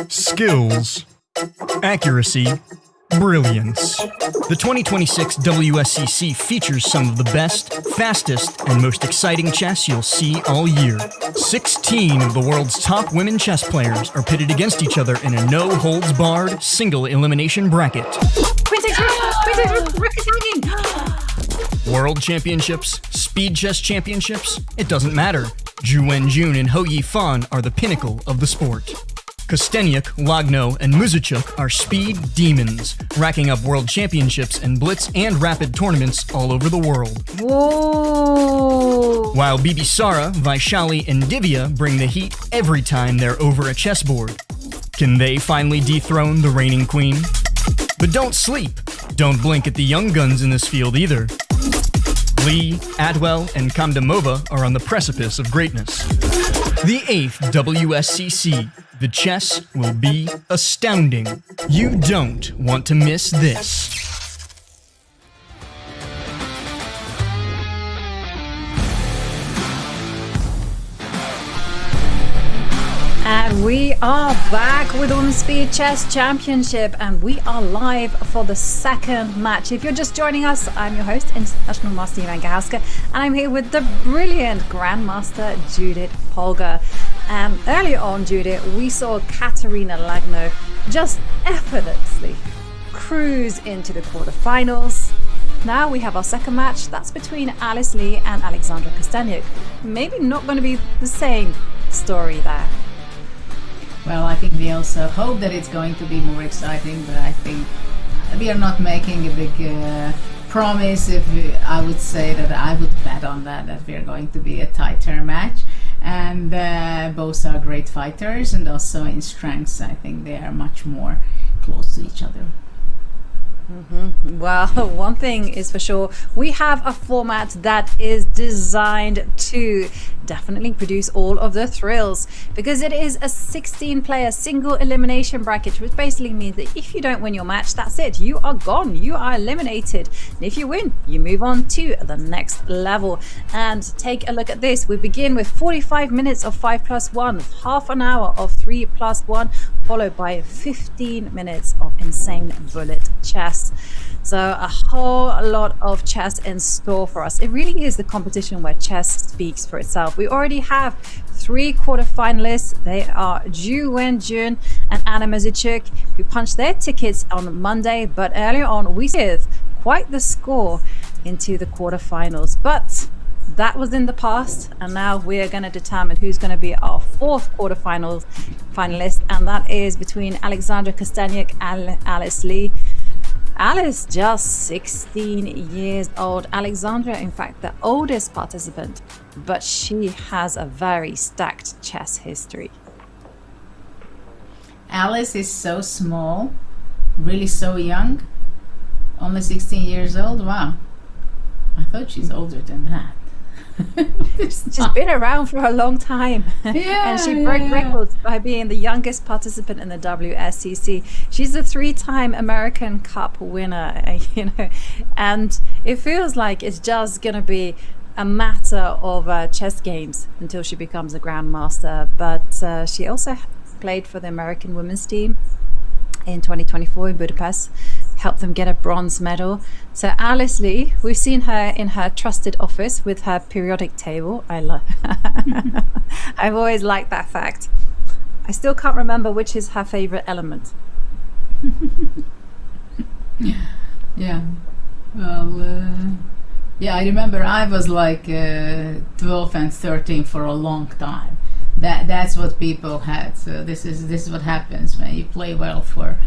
skills, accuracy, brilliance. The 2026 WSCC features some of the best, fastest, and most exciting chess you'll see all year. 16 of the world's top women chess players are pitted against each other in a no-holds-barred, single-elimination bracket. World Championships, Speed Chess Championships, it doesn't matter. Zhu Wenjun and Ho Yifan are the pinnacle of the sport. Kosteniuk, Lagno, and Muzichuk are speed demons, racking up world championships in blitz and rapid tournaments all over the world. Whoa! While Bibisara, Vaishali, and Divya bring the heat every time they're over a chessboard. Can they finally dethrone the reigning queen? But don't sleep. Don't blink at the young guns in this field either. Lee, Atwell, and Kamdamova are on the precipice of greatness. The 8th WSCC. The chess will be astounding. You don't want to miss this. And we are back with Women's Speed Chess Championship, and we are live for the second match. If you're just joining us, I'm your host, International Master Ivan Gahauska, and I'm here with the brilliant Grandmaster Judith Polgar. Earlier on, Judith, we saw Katerina Lagno just effortlessly cruise into the quarterfinals. Now we have our second match. That's between Alice Lee and Alexandra Kosteniuk. Maybe not going to be the same story there. Well, I think we also hope that it's going to be more exciting, but I think we are not making a big promise if I would say that I would bet on that we are going to be a tighter match. And both are great fighters, and also in strengths, I think they are much more close to each other. Well, one thing is for sure, we have a format that is designed to definitely produce all of the thrills, because it is a 16-player single elimination bracket, which basically means that if you don't win your match, that's it, you are gone, you are eliminated. And if you win, you move on to the next level. And take a look at this. We begin with 45 minutes of 5+1, half an hour of 3+1, followed by 15 minutes of insane bullet chess. So a whole lot of chess in store for us. It really is the competition where chess speaks for itself. We already have 3 quarterfinalists. They are Zhu Wenjun and Anna Muzichuk, who punched their tickets on Monday, but earlier on we see quite the score into the quarterfinals. But that was in the past, and now we are going to determine who's going to be our 4th finalist, and that is between Alexandra Kosteniuk and Alice Lee. Alice, just 16 years old. Alexandra, in fact, the oldest participant, but she has a very stacked chess history. Alice is so small, really so young, only 16 years old. Wow, I thought she's older than that. She's been around for a long time. And she broke records by being the youngest participant in the WSCC. She's a 3-time American Cup winner, and it feels like it's just gonna be a matter of chess games until she becomes a grandmaster. But she also played for the American women's team in 2024 in Budapest, helped them get a bronze medal. So Alice Lee, we've seen her in her trusted office with her periodic table. I've always liked that fact. I still can't remember which is her favorite element. Yeah. Well, yeah, I remember I was like 12 and 13 for a long time. That's what people had. So this is what happens when you play well for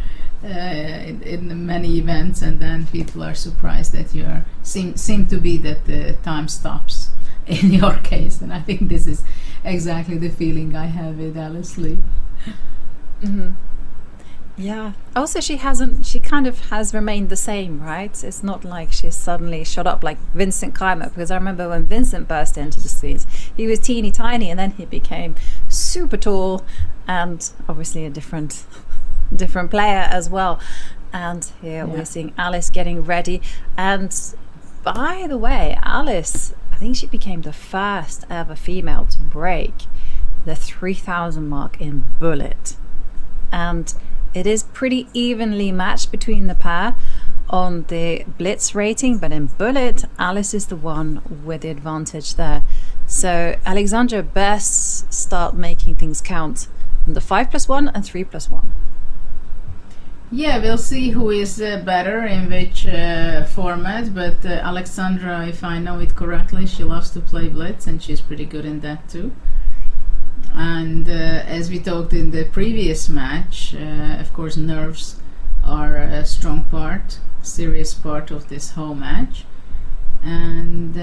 in many events, and then people are surprised that you seem to be that the time stops in your case. And I think this is exactly the feeling I have with Alice Lee. Yeah. Also, she kind of has remained the same, right? It's not like she's suddenly shot up like Vincent Keimer, because I remember when Vincent burst into the scenes, he was teeny tiny, and then he became super tall, and obviously a different player as well. And here we're seeing Alice getting ready. And by the way, Alice, I think she became the first ever female to break the 3,000 mark in bullet. And it is pretty evenly matched between the pair on the blitz rating, but in bullet, Alice is the one with the advantage there. So Alexandra best start making things count on the 5+1 and 3+1. Yeah, we'll see who is better in which format, but Alexandra, if I know it correctly, she loves to play blitz and she's pretty good in that too. And as we talked in the previous match, of course nerves are a strong part, serious part of this whole match. And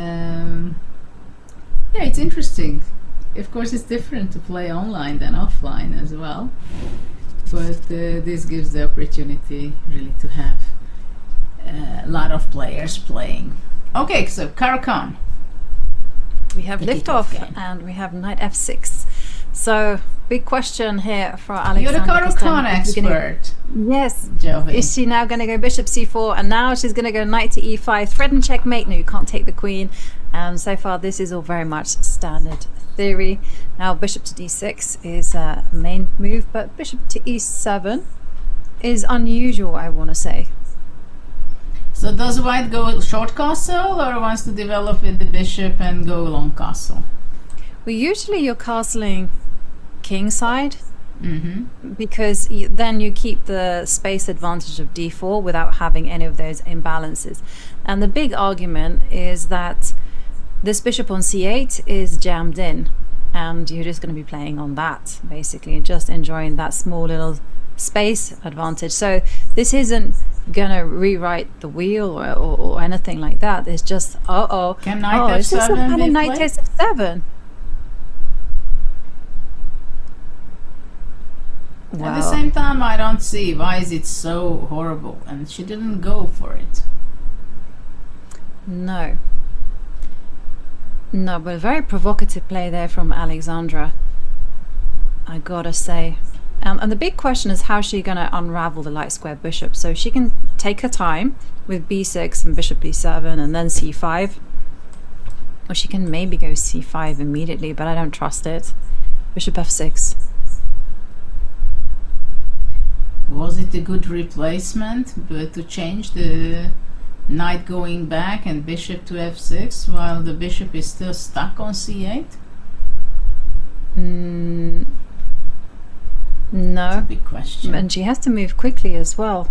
yeah, it's interesting. Of course it's different to play online than offline as well. But this gives the opportunity really to have a lot of players playing. Okay, so Caro-Kann. We have liftoff and we have knight f6. So big question here for Alexandra. You're the Caro-Kann expert. Yes. Joey. Is she now going to go bishop c4 and now she's going to go knight to e5, threat and checkmate? No, you can't take the queen. And so far this is all very much standard theory. Now bishop to d6 is a main move, but bishop to e7 is unusual, I want to say. So does white go short castle or wants to develop with the bishop and go long castle? Well, usually you're castling kingside, because then you keep the space advantage of d4 without having any of those imbalances. And the big argument is that this bishop on c8 is jammed in, and you're just going to be playing on that, basically, just enjoying that small little space advantage. So this isn't going to rewrite the wheel or anything like that. It's just, Can knight is this some f7 kind be of knight played? takes f7? At the same time, I don't see why is it so horrible, and she didn't go for it. No, but very provocative play there from Alexandra, I gotta say. And the big question is how she's going to unravel the light square bishop. So she can take her time with b6 and bishop b7 and then c5. Or she can maybe go c5 immediately, but I don't trust it. Bishop f6. Was it a good replacement to change the knight going back and bishop to f6 while the bishop is still stuck on c8? No. That's a big question. And she has to move quickly as well.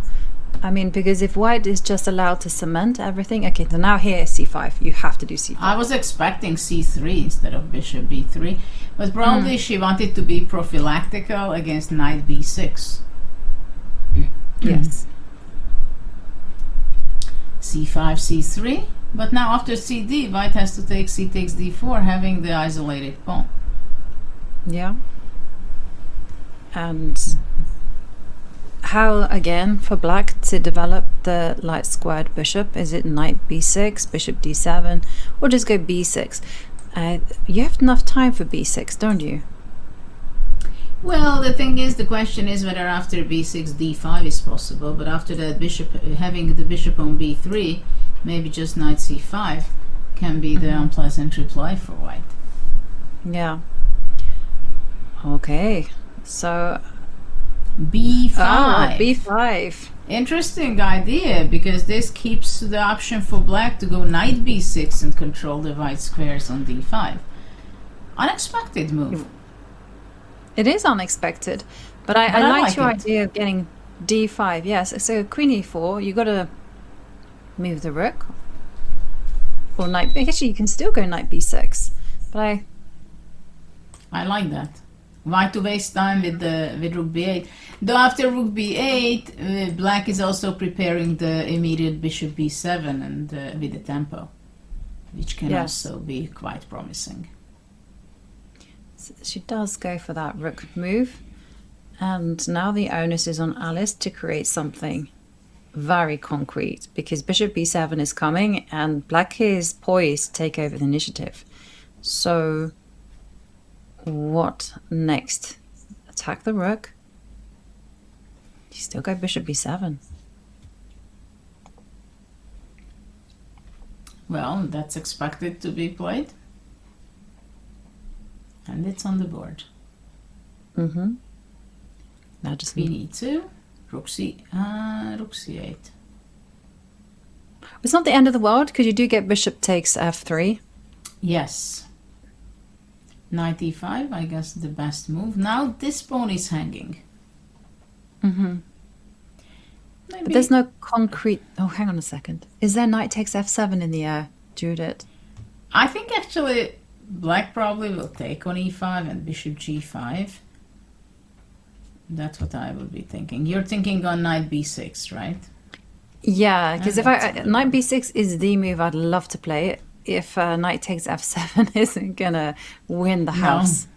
I mean, because if white is just allowed to cement everything, okay, so now here is c5. You have to do c5. I was expecting c3 instead of bishop b3, but probably she wanted to be prophylactical against knight b6. Yes. c5, c3, but now after cd, white has to take c takes d4, having the isolated pawn. Yeah. And how, again, for black to develop the light squared bishop? Is it knight b6, bishop d7, or just go b6? You have enough time for b6, don't you? Well, the thing is, the question is whether after b6, d5 is possible, but after that bishop, having the bishop on b3, maybe just knight c5 can be the unpleasant reply for white. Yeah. Okay. So b5. b5. Interesting idea, because this keeps the option for black to go knight b6 and control the white squares on d5. Unexpected move. It is unexpected, but I like your idea of getting d5. Yes, so queen e4, you got to move the rook, or knight. Actually, you can still go knight b6, but I like that. Why to waste time with rook b8? Though after rook b8, black is also preparing the immediate bishop b7 and with the tempo, which can also be quite promising. She does go for that rook move, and now the onus is on Alice to create something very concrete, because bishop b7 is coming and black is poised to take over the initiative. So what next? Attack the rook. You still go bishop b7. Well, that's expected to be played. And it's on the board. Now just Queen e2, rook c8. It's not the end of the world because you do get bishop takes f3. Yes. Knight e5, I guess the best move. Now this pawn is hanging. But there's no concrete... Oh, hang on a second. Is there knight takes f7 in the air, Judith? I think actually black probably will take on e5 and bishop g5. That's what I would be thinking. You're thinking on knight b6, right? Yeah, because if that's knight b6 is the move I'd love to play. If knight takes f7 isn't gonna win the house.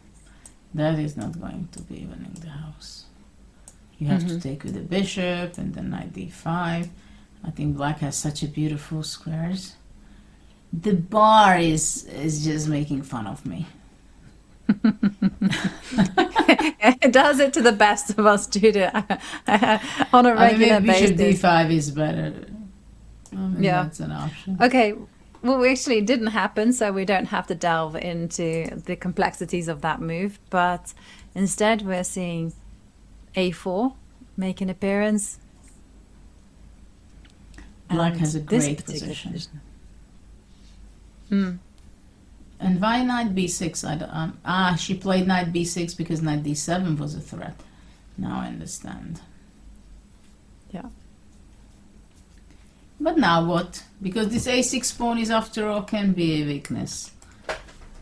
That is not going to be winning the house. You have to take with the bishop and then knight d5. I think black has such a beautiful squares. The bar is just making fun of me. It does it to the best of us, Judith, on a regular bishop basis. d5 is better. Yeah. That's an option. Okay, well, we actually didn't happen, so we don't have to delve into the complexities of that move. But instead, we're seeing a4 make an appearance. Black And has a this great particular position. And why knight b6? She played knight b6 because knight d7 was a threat. Now I understand. Yeah. But now what? Because this a6 pawn is after all can be a weakness.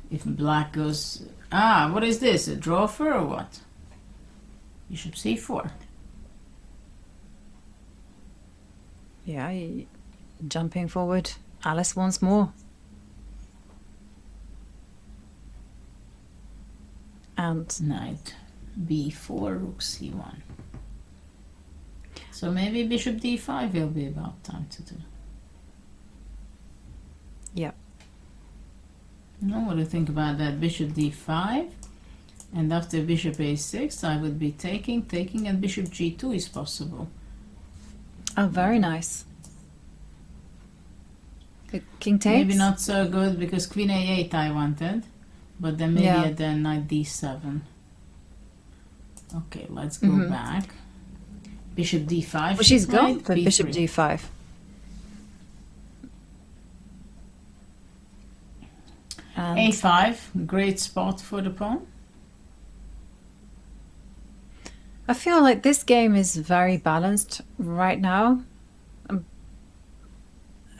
If black goes... what is this? A drawer or what? Bishop c4. Yeah, jumping forward. Alice wants more. And Knight b4, rook c1. So maybe bishop d5 will be about time to do. yeah, What do you think about that? Bishop d5, and after bishop a6 I would be taking, and bishop g2 is possible. oh, very nice. King takes. Maybe not so good because queen a8 I wanted, but then maybe at the knight d7. Okay, let's go back. Bishop d5. Well, she's gone played, for b3. bishop g5. And a5, great spot for the pawn. I feel like this game is very balanced right now.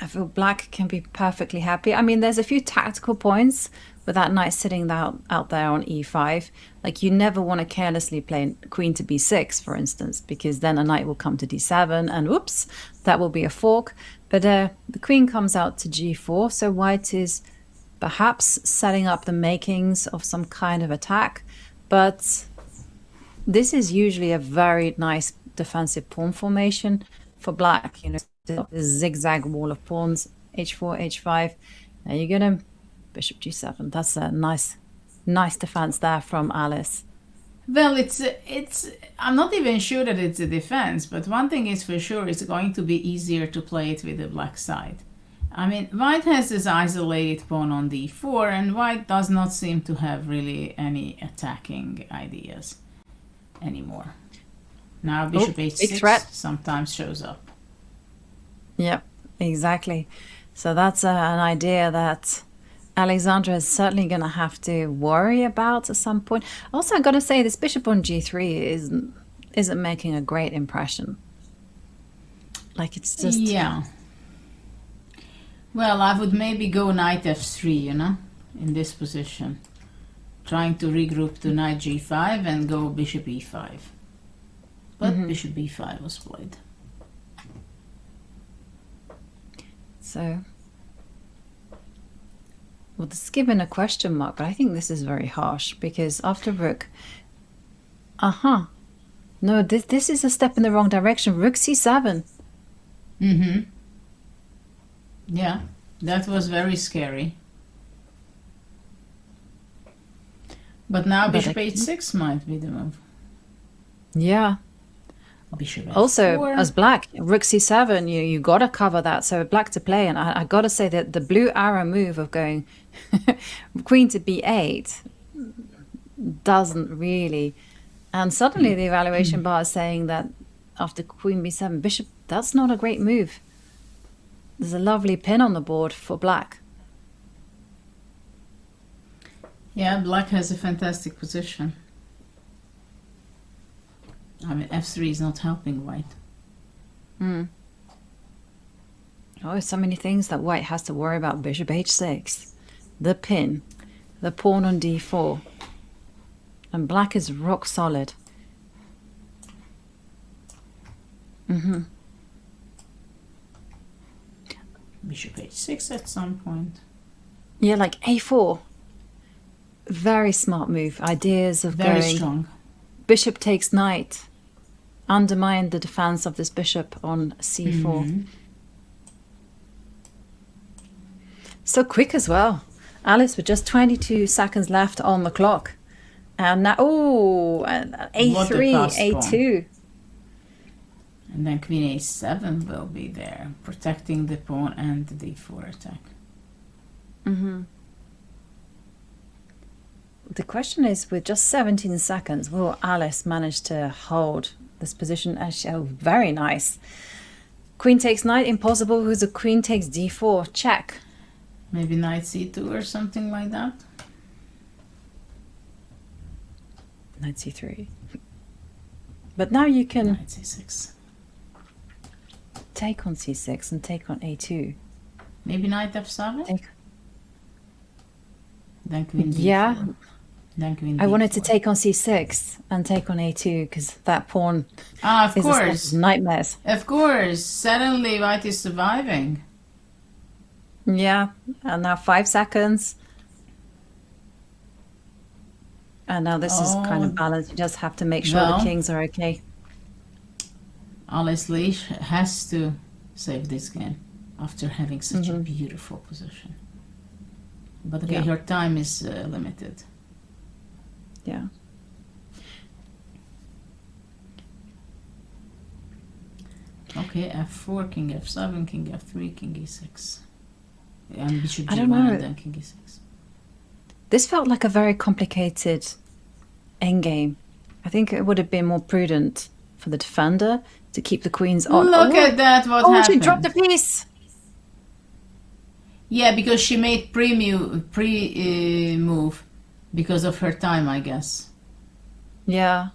I feel black can be perfectly happy. I mean, there's a few tactical points with that knight sitting out there on e5. Like, you never want to carelessly play queen to b6, for instance, because then a knight will come to d7 and whoops, that will be a fork. But the queen comes out to g4, so white is perhaps setting up the makings of some kind of attack. But this is usually a very nice defensive pawn formation for black. You know, the zigzag wall of pawns, h4, h5. Now you get him, bishop g7. That's a nice defense there from Alice. Well, it's. I'm not even sure that it's a defense, but one thing is for sure: it's going to be easier to play it with the black side. I mean, white has this isolated pawn on d4, and white does not seem to have really any attacking ideas anymore. Now bishop h6 sometimes shows up. Yep, exactly. So that's an idea that Alexandra is certainly going to have to worry about at some point. Also, I've got to say, this bishop on g3 isn't making a great impression. Like, it's just... Yeah. Well, I would maybe go knight f3, you know, in this position. Trying to regroup to knight g5 and go bishop e5. But bishop b5 was played. So, well, this is given a question mark, but I think this is very harsh because after rook, no, this is a step in the wrong direction. Rook c7. Yeah, that was very scary. But now bishop h6 might be the move. Yeah. Bishop f4. Also, as black, rook c7, you got to cover that. So black to play, and I got to say that the blue arrow move of going queen to b8 doesn't really And suddenly the evaluation bar is saying that after queen b7, bishop, that's not a great move. There's a lovely pin on the board for black. Yeah, black has a fantastic position. I mean, f3 is not helping white. Oh, so many things that white has to worry about. Bishop h6, the pin, the pawn on d4. And black is rock solid. Bishop h6 at some point. Yeah, like a4. Very smart move. Ideas of Very going strong. bishop takes knight. Undermine the defense of this bishop on c4. So quick as well. Alice with just 22 seconds left on the clock. And now, a3, a2. And then queen a7 will be there, protecting the pawn and the d4 attack. The question is, with just 17 seconds, will Alice manage to hold this position? Oh, very nice. Queen takes knight, impossible, because the queen takes d4, check. Maybe knight c2 or something like that. Knight c3. But now you can Knight c6. take on c6 and take on a2. Maybe knight f7? Take. Then queen d4. Yeah. Then queen I wanted d4. to take on c6 and take on a2 because that pawn Of is a course. set of nightmares. Of course. Suddenly white is surviving. Yeah, and now 5 seconds. And now this is kind of balanced. You just have to make sure Well, the kings are okay. Alice Leash has to save this game after having such a beautiful position. But okay, her time is limited. Yeah. Okay, f4, king f7, king f3, king e6. And bishop I don't g1 know. and then king e6. This felt like a very complicated endgame. I think it would have been more prudent for the defender to keep the queens on. Look at that, what happened? She dropped a piece. Yeah, because she made pre-move because of her time, I guess. Yeah.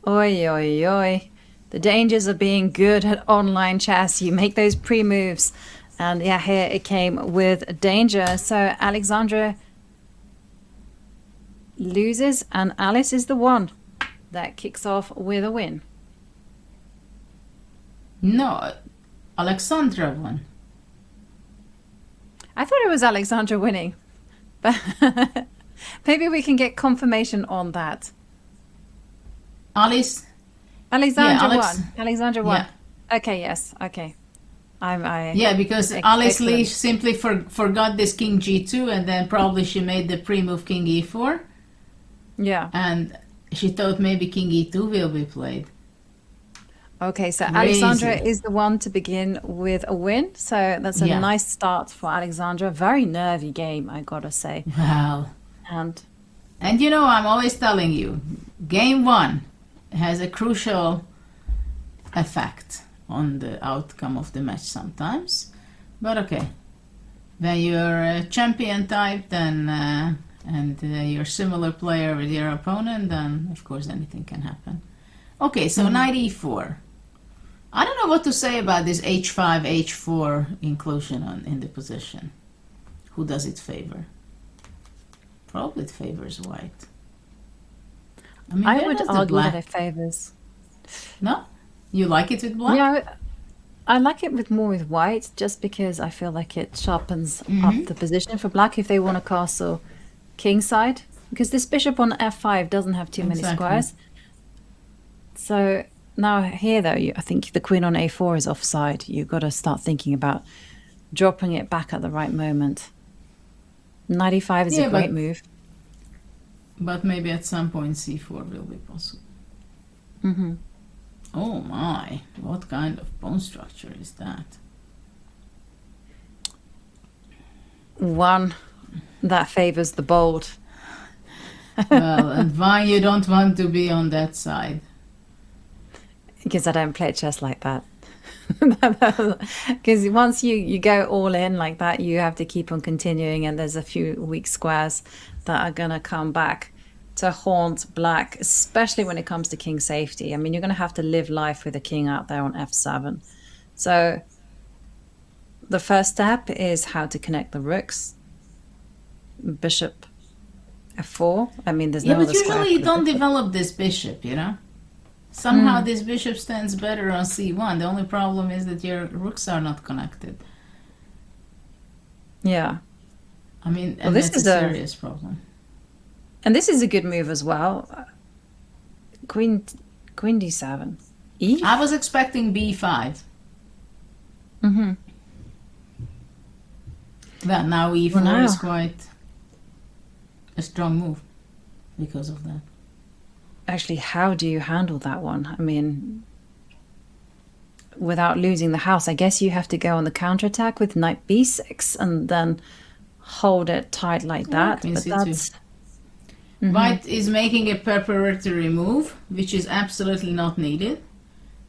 Oi, oi, oi. The dangers of being good at online chess. You make those pre-moves. And yeah, here it came with danger. So Alexandra loses and Alice is the one that kicks off with a win. No, Alexandra won. I thought it was Alexandra winning. But maybe we can get confirmation on that. Alexandra won. Alexandra won. Yeah. Okay, yes. Okay. Yeah, because Alice Lee simply forgot this king g2 and then probably she made the pre-move king e4. Yeah. And she thought maybe king e2 will be played. Okay, so Crazy. Alexandra is the one to begin with a win. So that's a nice start for Alexandra. Very nervy game, I gotta say. Wow. And you know, I'm always telling you, game one has a crucial effect on the outcome of the match sometimes. But okay, when you're a champion type, then and you're a similar player with your opponent, then of course anything can happen. Okay, so knight e4. I don't know what to say about this h5, h4 inclusion in the position. Who does it favor? Probably it favors white. I mean, I would argue that it favors. No? You like it with black? Yeah, I like it with more with white, just because I feel like it sharpens up the position for black if they want to castle kingside. Because this bishop on f5 doesn't have too many squares. So now here, though, I think the queen on a4 is offside. You've got to start thinking about dropping it back at the right moment. Knight e5 is a great move. But maybe at some point c4 will be possible. Oh my, what kind of pawn structure is that? One that favors the bold. Well, and why you don't want to be on that side? Because I don't play chess like that. Because once you go all in like that, you have to keep on continuing, and there's a few weak squares that are going to come back to haunt black, especially when it comes to king safety. I mean, you're going to have to live life with a king out there on f7. So the first step is how to connect the rooks. Bishop f4. I mean, there's Yeah, no but other square usually you for the don't bishop. develop this bishop, you know? Somehow this bishop stands better on c1. The only problem is that your rooks are not connected. Yeah. I mean, Well, and this that's is a a- serious problem. And this is a good move as well. Queen d7. E? I was expecting b5. Mm-hmm. Well, now e4 Well, now- is quite a strong move because of that. Actually, how do you handle that one? I mean, without losing the house, I guess you have to go on the counterattack with knight b6 and then hold it tight like that. queen But c2. that's White is making a preparatory move, which is absolutely not needed.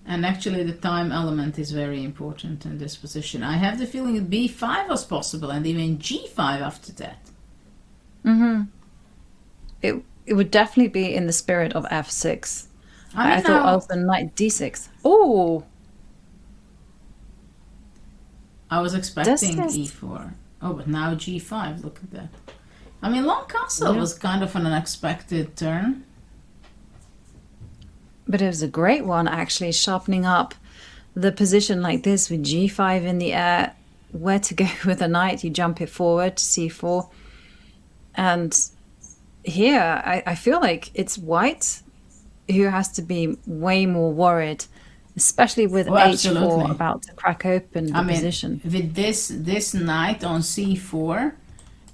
And actually the time element is very important in this position. I have the feeling that b5 was possible and even g5 after that. it would definitely be in the spirit of f6. I mean, I thought now, also knight d6. Oh, I was expecting This is- e4. Oh, but now g5, look at that. I mean, long castle was kind of an unexpected turn. but it was a great one, actually, sharpening up the position like this with g5 in the air. Where to go with a knight? You jump it forward to c4. And here, I feel like it's white who has to be way more worried, especially with Oh, h4 absolutely. about to crack open the I mean, position. with this knight on c4,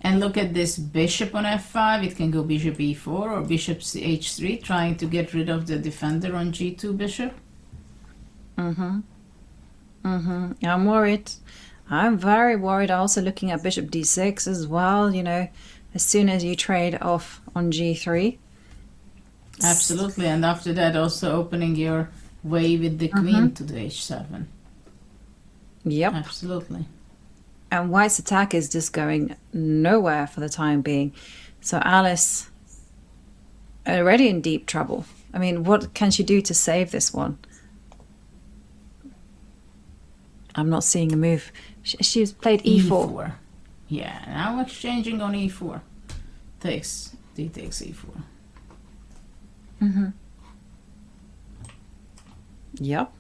and look at this bishop on f5, it can go bishop e4 or bishop h3, trying to get rid of the defender on g2 bishop. I'm worried. I'm very worried. Also looking at bishop d6 as well, you know, as soon as you trade off on g3. Absolutely, and after that also opening your way with the queen to the h7. Yep. Absolutely. And white's attack is just going nowhere for the time being. So Alice already in deep trouble. I mean, what can she do to save this one? I'm not seeing a move. She's played e4. Yeah, now exchanging on e4. D takes e4. Yep.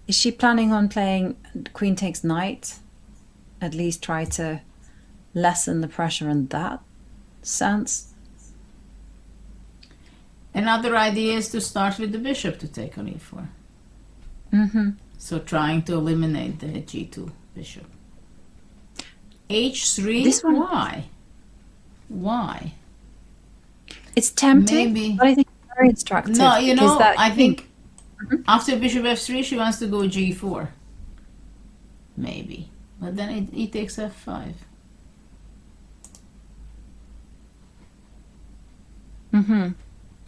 Is she planning on playing queen takes knight? At least try to lessen the pressure in that sense. Another idea is to start with the bishop to take on e4. So trying to eliminate the g2 bishop. h3, This one- Why? It's tempting, Maybe. but I think it's very instructive. No, you because know, that I queen- think after bishop f3 she wants to go g4. Maybe. But then it takes f5.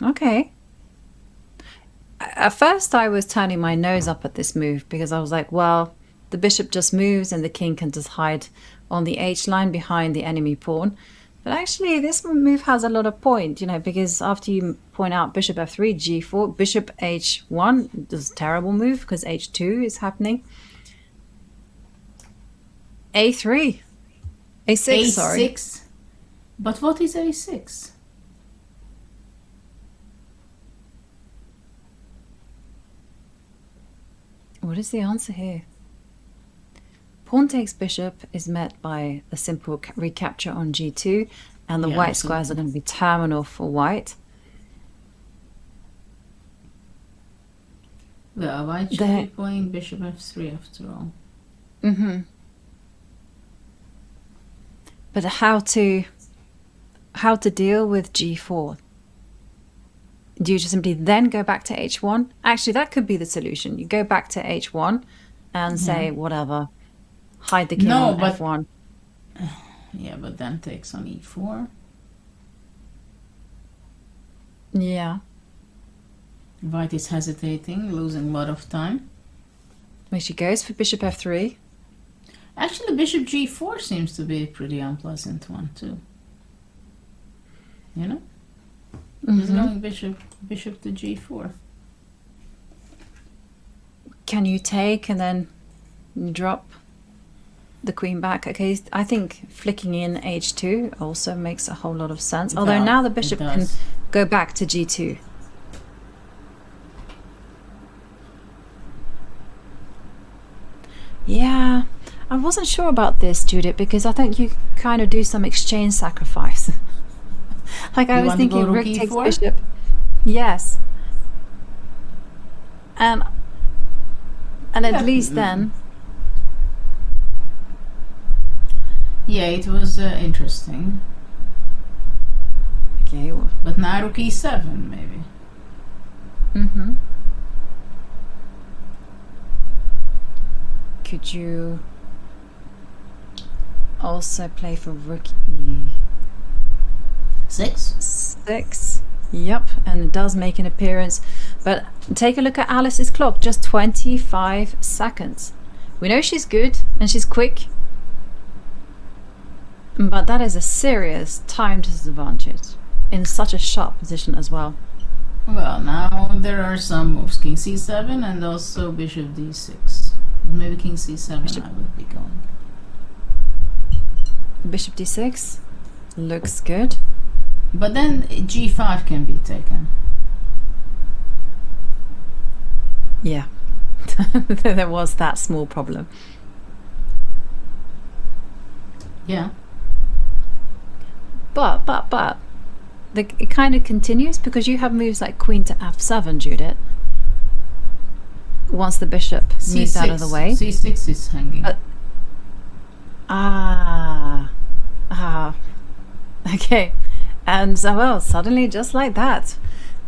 Okay. At first, I was turning my nose up at this move because I was like, well, the bishop just moves and the king can just hide on the h line behind the enemy pawn. But actually, this move has a lot of point, you know, because after you point out bishop f3, g4, bishop h1, this is a terrible move because h2 is happening. a3. a6, sorry. a6. But what is a6? What is the answer here? Pawn takes bishop is met by a simple recapture on g2, and the Yeah, white absolutely. squares are going to be terminal for white. Well, white should The- be playing bishop f3 after all. But how to deal with g4? Do you just simply then go back to h1? Actually, that could be the solution. You go back to h1 and say whatever, hide the king No, on but- f1. Yeah, but then takes on e4. Yeah. White is hesitating, losing a lot of time. When she goes for bishop f3. Actually, bishop g4 seems to be a pretty unpleasant one too. You know? He's going bishop to g4. Can you take and then drop the queen back? Okay, I think flicking in h2 also makes a whole lot of sense. Although now the bishop can go back to g2. Yeah, I wasn't sure about this, Judith, because I think you kind of do some exchange sacrifice. Like I was thinking rook takes bishop. Yes. And at least then. Yeah, it was interesting. Okay. Well. But now rook e7 maybe. Mm-hmm. Could you also play for rook e6? Yep, and it does make an appearance. But take a look at Alice's clock, just 25 seconds. We know she's good and she's quick, but that is a serious time disadvantage in such a sharp position as well. Well, now there are some moves, king c7 and also bishop d6. Maybe king c7 I would be going. Bishop d6 looks good. But then g5 can be taken. Yeah, there was that small problem. Yeah. But it kind of continues because you have moves like queen to f7, Judith. Once the bishop moves out of the way. c6 is hanging. Okay. And so, well, suddenly, just like that,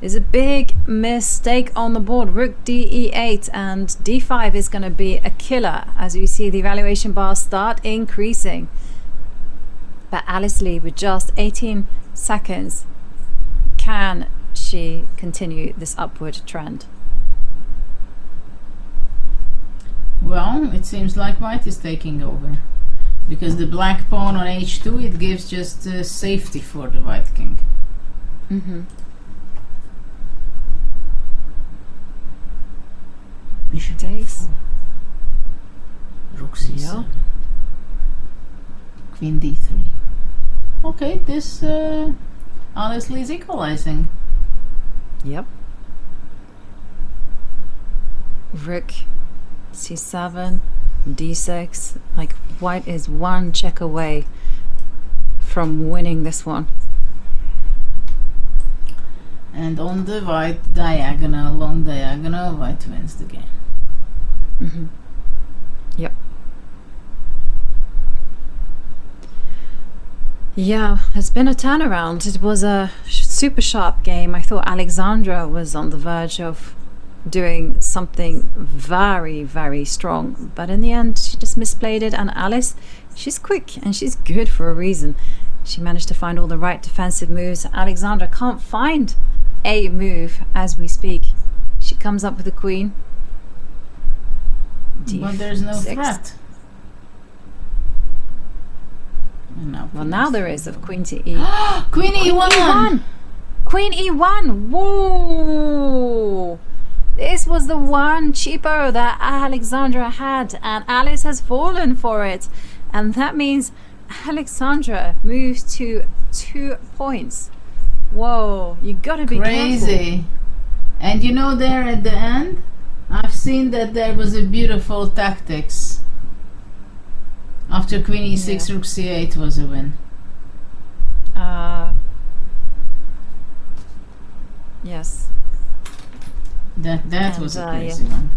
is a big mistake on the board. Rook d8 and d5 is going to be a killer as you see the evaluation bars start increasing. But Alice Lee, with just 18 seconds, can she continue this upward trend? Well, it seems like white is taking over. Because the black pawn on h2, it gives just safety for the white king. Bishop takes. Rook c7. Queen d3. Okay, this honestly is equalizing. Yep. Rook c7, d6. Like white is one check away from winning this one. And on the white diagonal, long diagonal, white wins the game. Yep. Yeah, it's been a turnaround. It was a super sharp game. I thought Alexandra was on the verge of doing something very, very strong, but in the end she just misplayed it. And Alice, she's quick and she's good for a reason. She managed to find all the right defensive moves. Alexandra can't find a move as we speak. She comes up with the queen. But there's no threat. Well, now there is of queen to e. Queen e1! Queen e1! Whoa! This was the one cheapo that Alexandra had, and Alice has fallen for it. And that means Alexandra moves to 2 points. Whoa, you gotta be crazy. careful. And you know, there at the end, I've seen that there was a beautiful tactics. After queen e6, rook c8 was a win. Yes. That was a crazy one.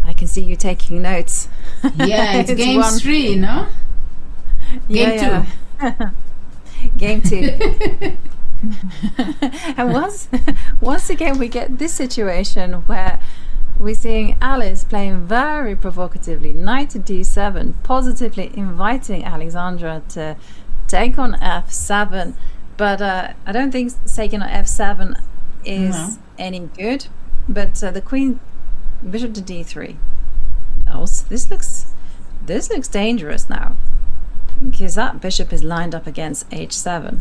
I can see you taking notes. Yeah, it's game 3, no? Game 2. Game 2. And once again we get this situation where we're seeing Alice playing very provocatively, knight to d7, positively inviting Alexandra to take on f7. But I don't think taking on f7 is any good. But the queen, bishop to d3. Oh, this looks dangerous now, because that bishop is lined up against h7.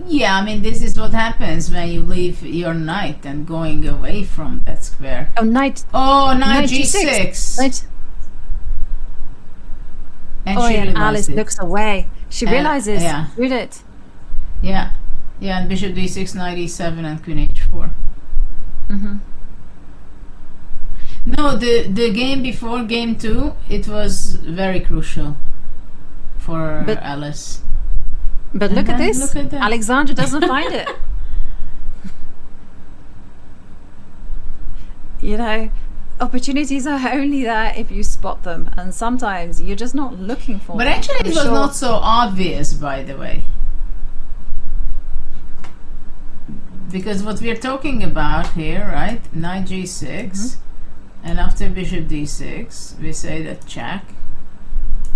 Yeah, I mean, this is what happens when you leave your knight and going away from that square. Oh, knight g6. Knight. And Oh, she yeah, and realized Alice it. looks away. She realizes. yeah. Read it. Yeah, and bishop d6, knight e7, and queen h4. No, the game before game 2, it was very crucial for Alice. But look at this. Look at that. Alexandra doesn't find it. You know, opportunities are only there if you spot them, and sometimes you're just not looking for But them. actually, it was not so obvious, by the way. Because what we're talking about here, right? Knight g6, and after bishop d6, we say that check,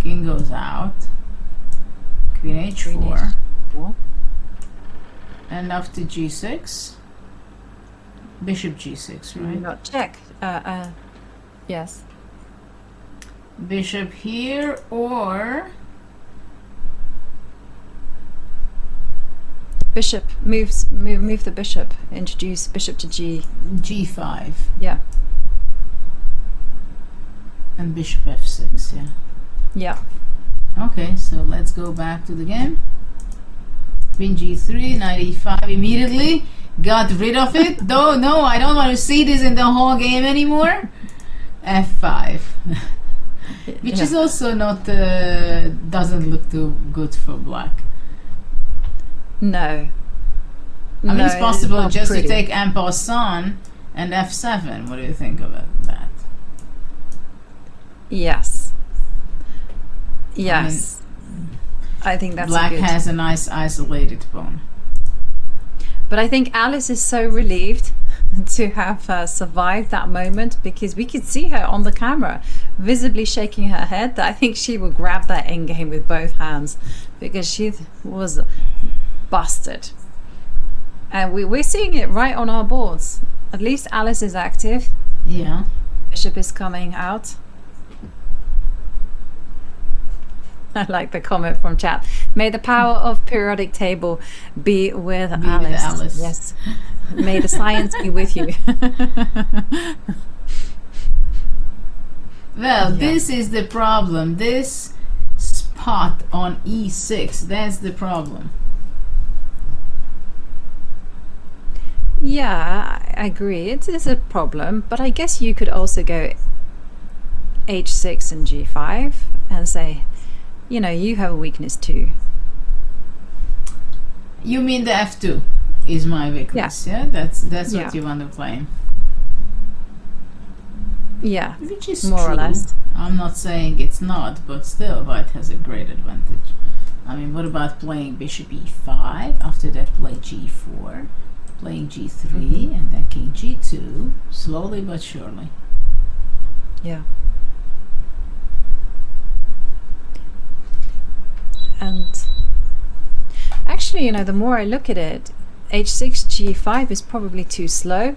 king goes out, queen h4, and after g6, bishop g6, right? Not check. Yes. Bishop here, or Bishop move the bishop. Introduce bishop to g5, Yeah. and bishop f6, yeah. Yeah. Okay, so let's go back to the game. Queen g3, knight e5, immediately got rid of it. No, I don't want to see this in the whole game anymore. f5, which is also not doesn't look too good for black. No. I mean, it's possible just pretty. to take en passant and f7. What do you think about that? Yes. Yes. I think that's Black good. has a nice isolated pawn. But I think Alice is so relieved to have survived that moment, because we could see her on the camera visibly shaking her head, that I think she would grab that endgame with both hands, because she was busted. And we're seeing it right on our boards. At least Alice is active. Yeah. Bishop is coming out. I like the comment from chat. May the power of periodic table be with Alice. Alice. Yes. May the science be with you. Well, this is the problem. This spot on e6, that's the problem. Yeah, I agree. It is a problem, but I guess you could also go h6 and g5 and say, you know, you have a weakness too. You mean the f2 is my weakness, yeah? That's Yeah. what you want to claim. Yeah, Which is more true. or less. I'm not saying it's not, but still white has a great advantage. I mean, what about playing bishop e5, after that play g4, playing g3, and then king g2, slowly but surely. Yeah. And actually, you know, the more I look at it, h6, g5 is probably too slow,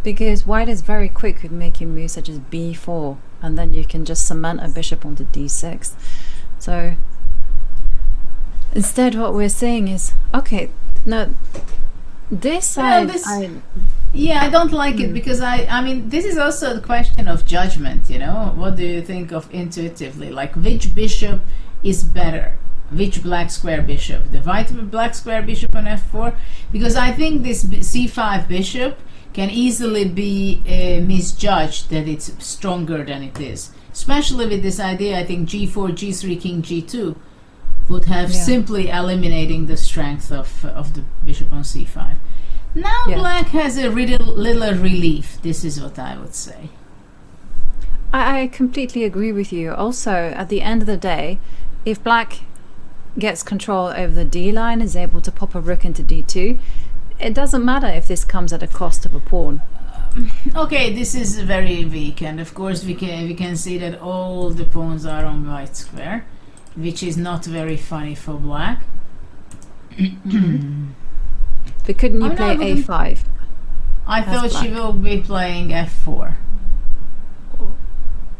because white is very quick with making moves such as b4, and then you can just cement a bishop onto d6. So instead what we're saying is, okay, no, this Well, I don't like it, because I mean, this is also a question of judgment, you know? What do you think of intuitively? Like, which bishop is better? Which black square bishop? The white black square bishop on f4? Because I think this c5 bishop can easily be misjudged, that it's stronger than it is. Especially with this idea, I think g4, g3, king g2 would have simply eliminating the strength of the bishop on c5. Now black has a little relief. This is what I would say. I completely agree with you. Also, at the end of the day, if black gets control over the d line, is able to pop a rook into d2, it doesn't matter if this comes at a cost of a pawn. Okay, this is very weak, and of course we can see that all the pawns are on white square. which is not very funny for black. But couldn't you I mean, play I wouldn't- a5? I As thought she black. will be playing f4.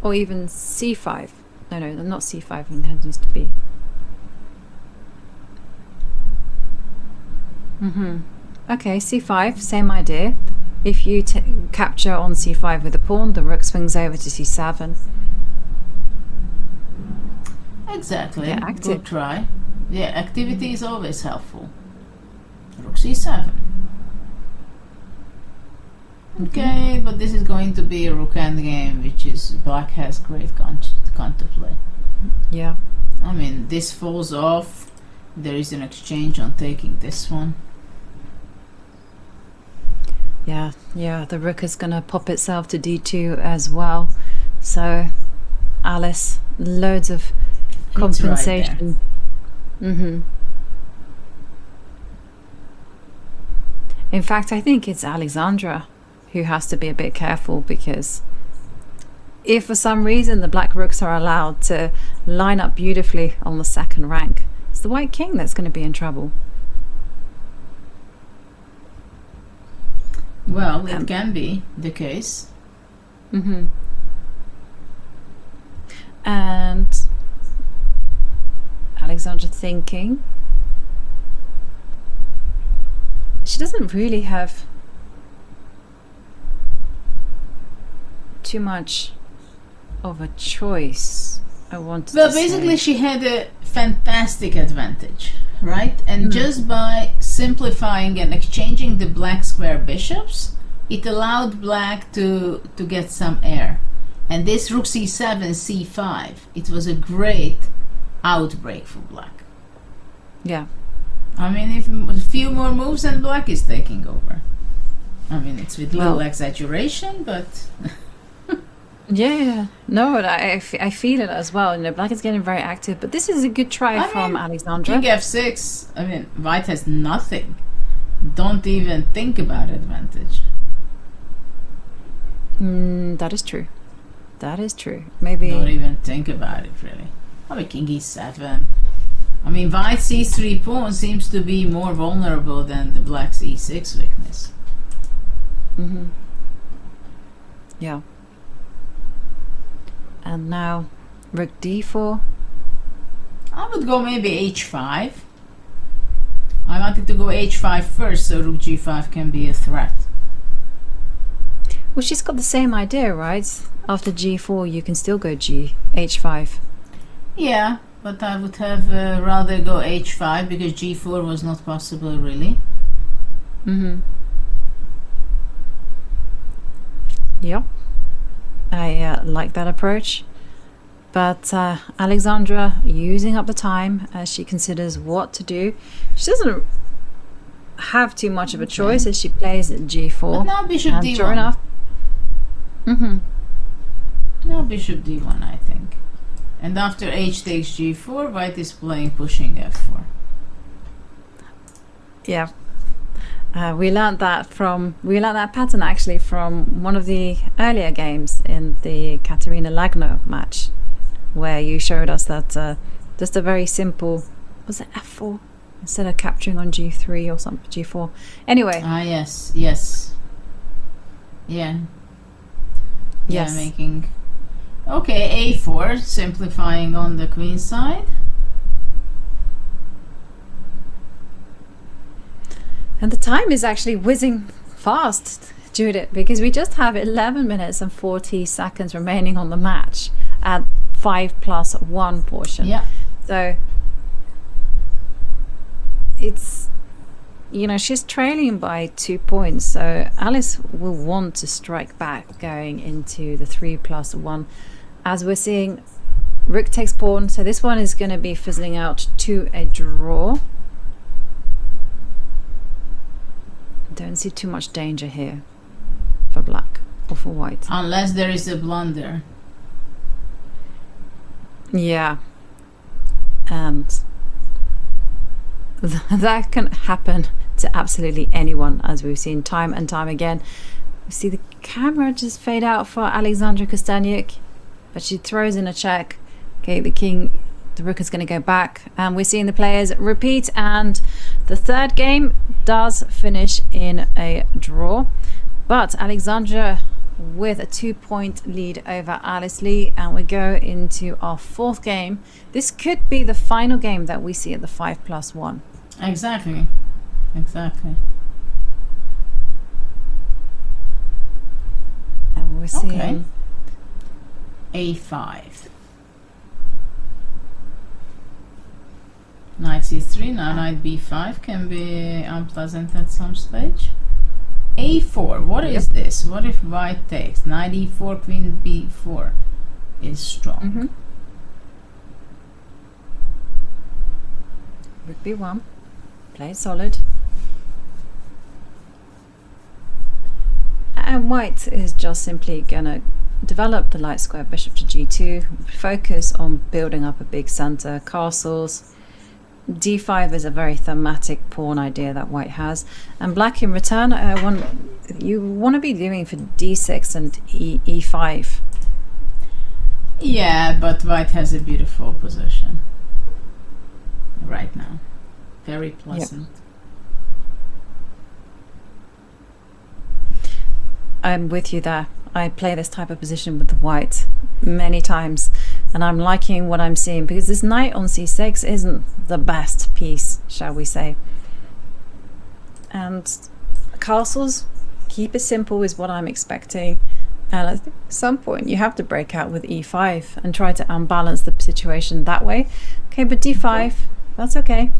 Or even c5? No, not c5. It needs to be. Okay, c5, same idea. If you capture on c5 with a pawn, the rook swings over to c7. Exactly. Yeah, active. Good try. Yeah, activity is always helpful. Rook c7. Okay, but this is going to be a rook endgame, which is black has great counterplay. Yeah. I mean, this falls off. There is an exchange on taking this one. Yeah, the rook is going to pop itself to d2 as well. So, Alice, loads of compensation. In fact, I think it's Alexandra who has to be a bit careful, because if for some reason the black rooks are allowed to line up beautifully on the second rank, it's the white king that's going to be in trouble. Well, it can be the case. And Alexandra thinking. She doesn't really have too much of a choice, I want to Well, say. basically, she had a fantastic advantage, right? And just by simplifying and exchanging the black square bishops, it allowed black to get some air. And this rook c7, c5, it was a great outbreak for black. Yeah. I mean, if a few more moves and black is taking over. I mean, it's with little exaggeration, but... Yeah. No, I feel it as well. You know, black is getting very active, but this is a good try from Alexandra. King f6, I mean, white has nothing. Don't even think about advantage. That is true. That is true. Maybe... Don't even think about it, really. I mean, king e7. I mean, white's e3 pawn seems to be more vulnerable than the black's e6 weakness. Yeah. And now rook d4. I would go maybe h5. I wanted to go h5 first, so rook g5 can be a threat. Well, she's got the same idea, right? After g4, you can still go h5. Yeah, but I would have rather go h5 because g4 was not possible, really. Yep. I like that approach. But Alexandra using up the time as she considers what to do. She doesn't have too much of a choice as she plays at g4. But now bishop d1. Sure enough. Now bishop d1, I think. And after h takes g4, white is playing pushing f4. Yeah. We learned that pattern actually from one of the earlier games in the Katerina Lagno match, where you showed us that just a very simple, was it f4 instead of capturing on g3 or something, g4. Anyway. Yes. Yeah. Yes. Making. Okay, a4, simplifying on the queen side. And the time is actually whizzing fast, Judith, because we just have 11 minutes and 40 seconds remaining on the match at 5+1 portion. Yeah. So it's, you know, she's trailing by 2 points. So Alice will want to strike back going into the 3+1. As we're seeing, rook takes pawn. So this one is going to be fizzling out to a draw. Don't see too much danger here for black or for white. Unless there is a blunder. Yeah. And that can happen to absolutely anyone, as we've seen time and time again. We see the camera just fade out for Alexandra Kosteniuk, but she throws in a check. Okay, the king The rook is going to go back, and we're seeing the players repeat, and the third game does finish in a draw. But Alexandra with a 2-point lead over Alice Lee, and we go into our fourth game. This could be the final game that we see at the 5+1. Exactly. And we're seeing A5. Knight C3, now knight B5 can be unpleasant at some stage. A4, what is this? What if white takes? Knight E4, queen B4 is strong. Rook B1, play it solid. And white is just simply gonna develop the light square bishop to G2, focus on building up a big center, castles. D5 is a very thematic pawn idea that white has, and black in return, you want to be doing for D6 and E5. Yeah, but white has a beautiful position right now. Very pleasant. I'm with you there. I play this type of position with the white many times, and I'm liking what I'm seeing, because this knight on C6 isn't the best piece, shall we say. And castles, keep it simple is what I'm expecting. And I think at some point you have to break out with E5 and try to unbalance the situation that way. Okay, but D5, that's okay.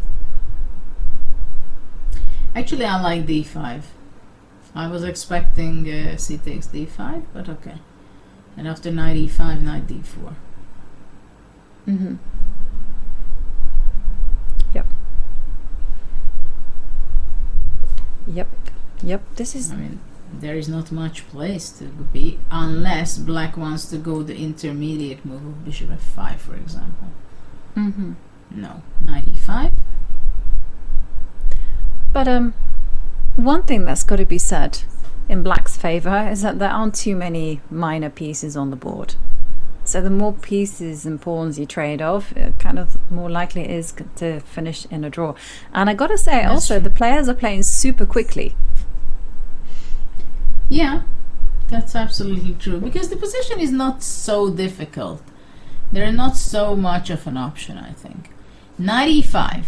Actually, I like D5. I was expecting C takes D5, but okay. And after knight E5, knight D4. Yep, this is... I mean, there is not much place to be, unless black wants to go the intermediate move of bishop F5, for example. No, knight E5. But one thing that's got to be said in black's favor is that there aren't too many minor pieces on the board. So the more pieces and pawns you trade off, it kind of more likely it is to finish in a draw. And I got to say, also, the players are playing super quickly. Yeah, that's absolutely true, because the position is not so difficult. There are not so much of an option, I think. Knight E5.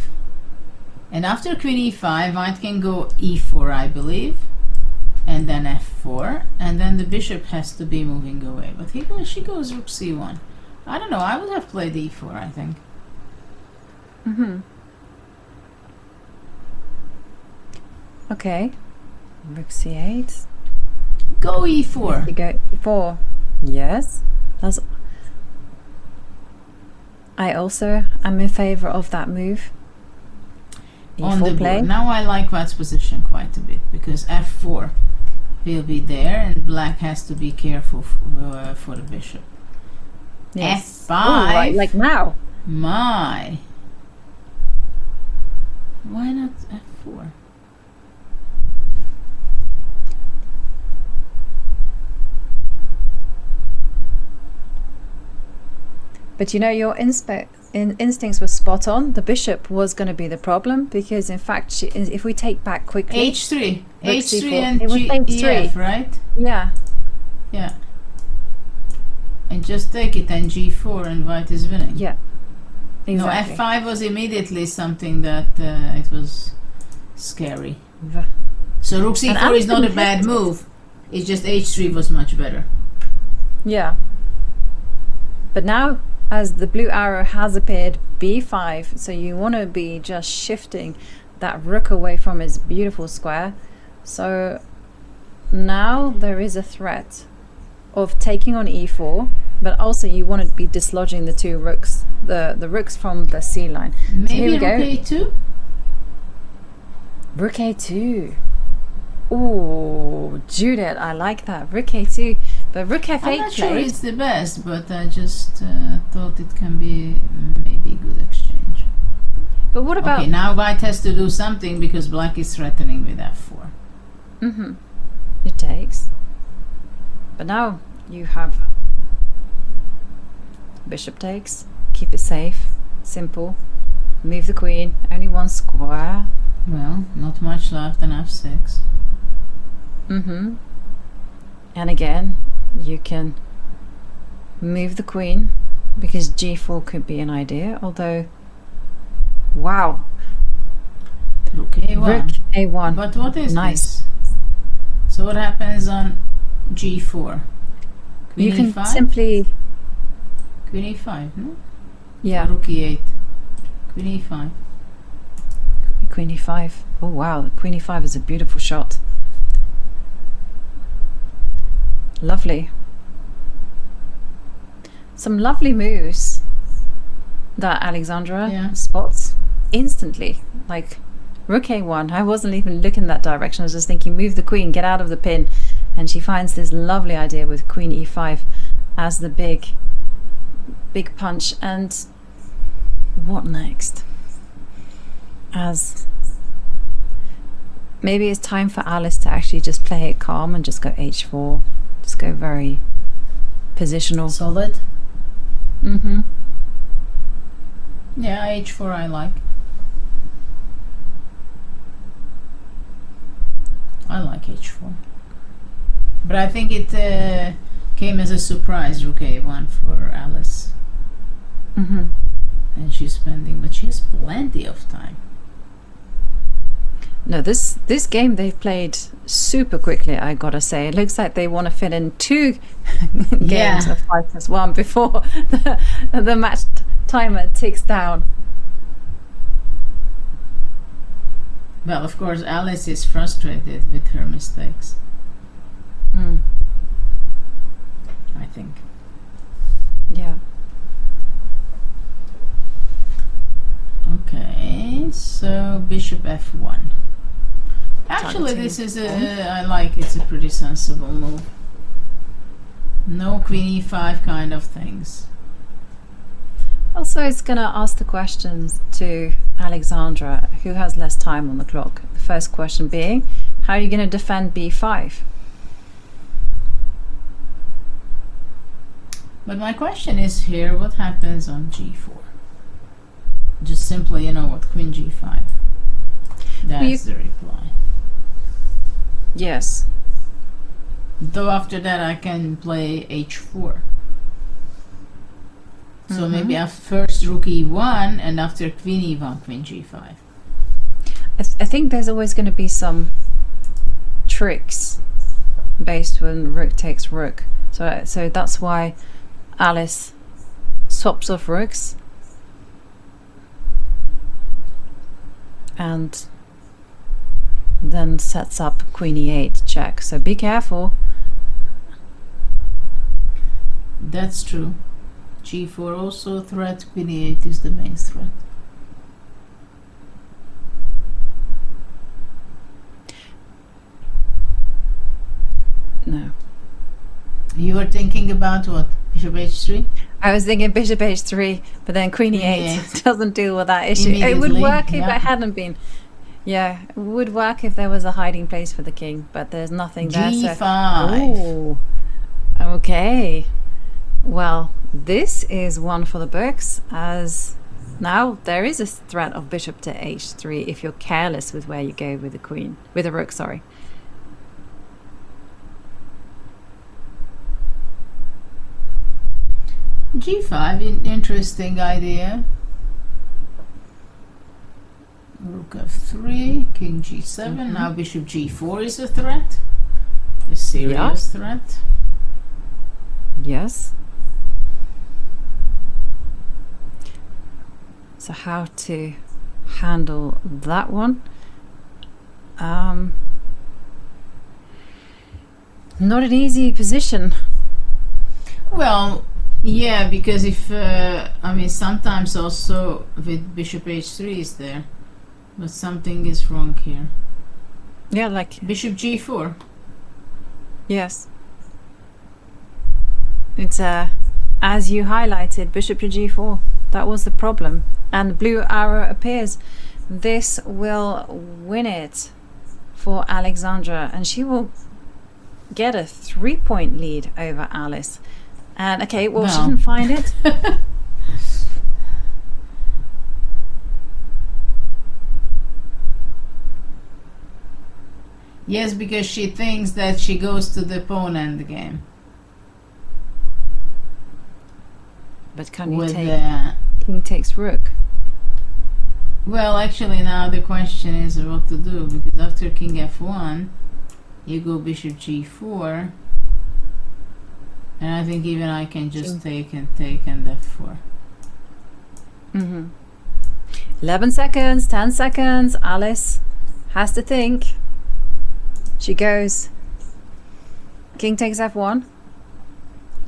And after queen E5, white can go E4, I believe, and then F4, and then the bishop has to be moving away. But she goes rook C1. I don't know, I would have played E4, I think. Okay, rook C8. Go E4. You go E4. Yes, that's... I also am in favor of that move. On the play. board. Now I like white's position quite a bit, because F4 will be there, and black has to be careful for the bishop. Yes. F5. Ooh, right, like now. My. Why not F4? But you know, your instincts were spot on. The bishop was going to be the problem, because in fact, if we take back quickly, H3, H3 H3 and it was H3, F, right? Yeah. And just take it, and G4, and white is winning. Yeah. Exactly. No, F5 was immediately something that it was scary. So rook C4 is not a bad move. It's just H3 was much better. Yeah. But now, as the blue arrow has appeared, B5, so you want to be just shifting that rook away from its beautiful square. So now there is a threat of taking on E4, but also you want to be dislodging the two rooks, the rooks from the C line. Maybe so here we rook go. A2? Rook A2. Ooh, Judith, I like that. Rook A2. But rook F8 I'm not sure played. it's the best, but I just thought it can be maybe a good exchange. But what about... Okay, now white has to do something, because black is threatening with F4. It takes. But now you have bishop takes. Keep it safe. simple. Move the queen, only one square. Well, not much left in f6. Mm-hmm. And again, you can move the queen because g4 could be an idea, although, wow. Rook a1. Rook a1. But what is Nice. this? So what happens on g4? Queen You can e5? simply, Queen e5, no? yeah, Rook e8. Queen e5. queen e5. Oh wow, queen e5 is a beautiful shot. Lovely. Some lovely moves that Alexandra spots instantly. Like rook a1. I wasn't even looking that direction. I was just thinking, move the queen, get out of the pin. And she finds this lovely idea with queen e5 as the big punch. And what next? As maybe it's time for Alice to actually just play it calm and just go h4. Just go very positional. Solid. Mm-hmm. Yeah, h4 I like. I like h4. But I think it came as a surprise, rook a1 for Alice. Mm-hmm. And she's spending, but she has plenty of time. No, this game they've played super quickly, I gotta say. It looks like they want to fit in 2 games of 5+1 before the match timer ticks down. Well, of course, Alice is frustrated with her mistakes. Mm. I think. Yeah. Okay, so bishop f1. Actually, this is I like it's a pretty sensible move. No queen e5 kind of things. Also, it's gonna ask the questions to Alexandra, who has less time on the clock. The first question being, how are you gonna defend b5? But my question is here, what happens on g4? Just simply, what, queen g5. That's the reply. Yes. Though after that I can play h4. So maybe first rook e1 and after queen e1, queen g5. I think there's always going to be some tricks based when rook takes rook. So that's why Alice swaps off rooks and then sets up queen e8 check. So be careful. That's true. g4 also a threat, queen e8 is the main threat. No. You were thinking about what? Bishop h3? I was thinking bishop h3, but then queen e8 doesn't deal with that issue. It would work if it hadn't been. Yeah, it would work if there was a hiding place for the king, but there's nothing there. g5. Ooh. Okay. Well, this is one for the books, as now there is a threat of bishop to h3 if you're careless with where you go with the queen, with the rook, sorry. g5, interesting idea. Rook f3, king g7. Now bishop g4 is a threat, a serious threat. Yes. So how to handle that one? Not an easy position. Well, yeah, because if sometimes also with bishop h3 is there, but something is wrong here. Yeah, like Bishop g4. yes. It's as you highlighted, bishop to g4. That was the problem. And the blue arrow appears. This will win it for Alexandra, and she will get a 3-point lead over Alice. And okay, well, she didn't find it. Yes, because she thinks that she goes to the pawn endgame. But can you With take the, king takes rook? well, actually now the question is what to do, because after king f1, you go bishop g4, and I think even I can just take and f4. 11 seconds, 10 seconds. Alice has to think. She goes king takes f1.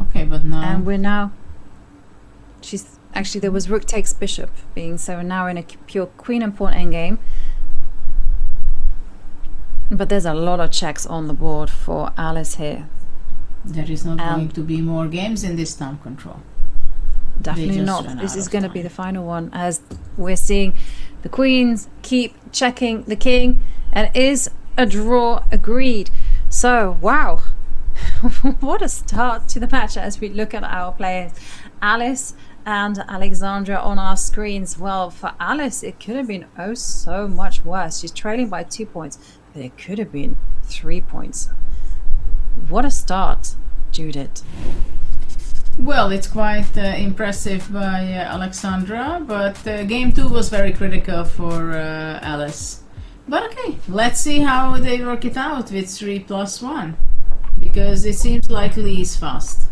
Okay, but now And we're now, she's actually, there was rook takes bishop being, so we're now in a pure queen and pawn endgame. But there's a lot of checks on the board for Alice here. there is not going to be more games in this time control. Definitely just not. ran This out is of going to be time. the final one, as we're seeing the queens keep checking the king, and is a draw agreed. So, wow, what a start to the match as we look at our players. Alice and Alexandra on our screens. Well, for Alice, it could have been oh so much worse. She's trailing by 2 points, but it could have been 3 points. What a start, Judith. Well, it's quite impressive by Alexandra, but game 2 was very critical for Alice. But okay, let's see how they work it out with 3+1, because it seems like Lee is fast.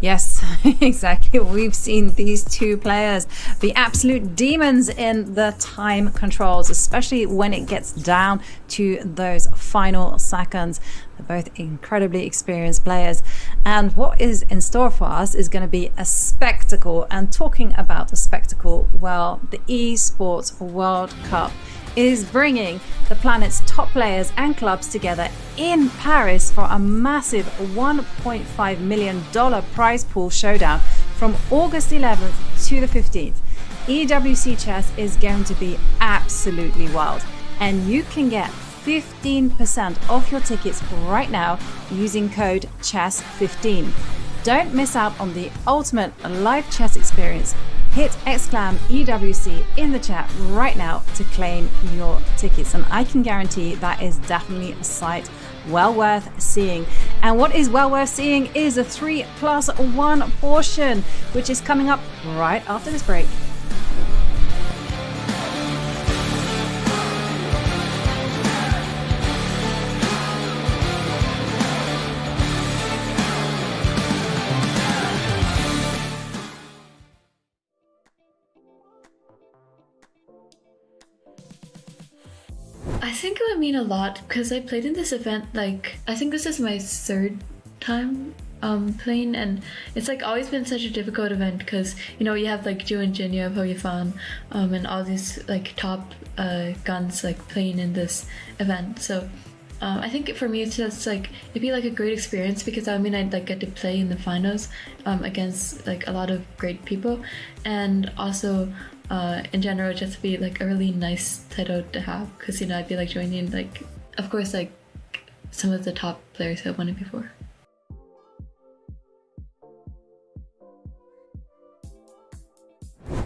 Yes, exactly. We've seen these two players be absolute demons in the time controls, especially when it gets down to those final seconds. They're both incredibly experienced players. And what is in store for us is going to be a spectacle. And talking about a spectacle, well, the Esports World Cup is bringing the planet's top players and clubs together in Paris for a massive $1.5 million prize pool showdown from August 11th to the 15th. EWC Chess is going to be absolutely wild, and you can get 15% off your tickets right now using code CHESS15. Don't miss out on the ultimate live chess experience. Hit !EWC in the chat right now to claim your tickets, and I can guarantee that is definitely a sight well worth seeing. And what is well worth seeing is a 3+1 portion, which is coming up right after this break. I think it would mean a lot because I played in this event, like, I think this is my third time playing, and it's like always been such a difficult event because, you know, you have like Ju and Jin, you have Ho Yifan, and all these like top guns like playing in this event. So I think for me it's just like, it'd be like a great experience because I mean I'd like get to play in the finals against like a lot of great people, and also in general just be like a really nice title to have because, you know, I'd be like joining like, of course, like some of the top players who have won it before.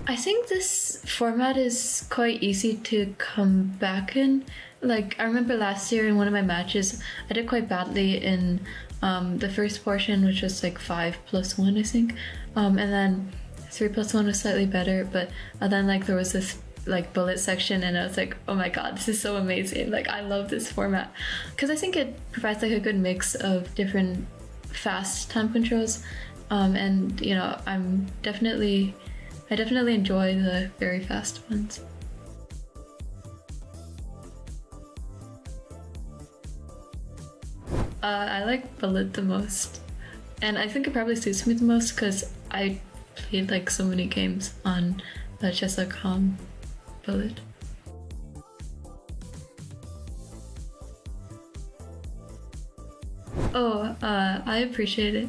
I think this format is quite easy to come back in. Like, I remember last year in one of my matches, I did quite badly in the first portion, which was like 5+1, I think. And then 3+1 was slightly better, but then like there was this like bullet section, and I was like, oh my god, this is so amazing. Like, I love this format. Because I think it provides like a good mix of different fast time controls. And, you know, I definitely enjoy the very fast ones. I like bullet the most, and I think it probably suits me the most because I played like so many games on Chess.com bullet. Oh, I appreciate it.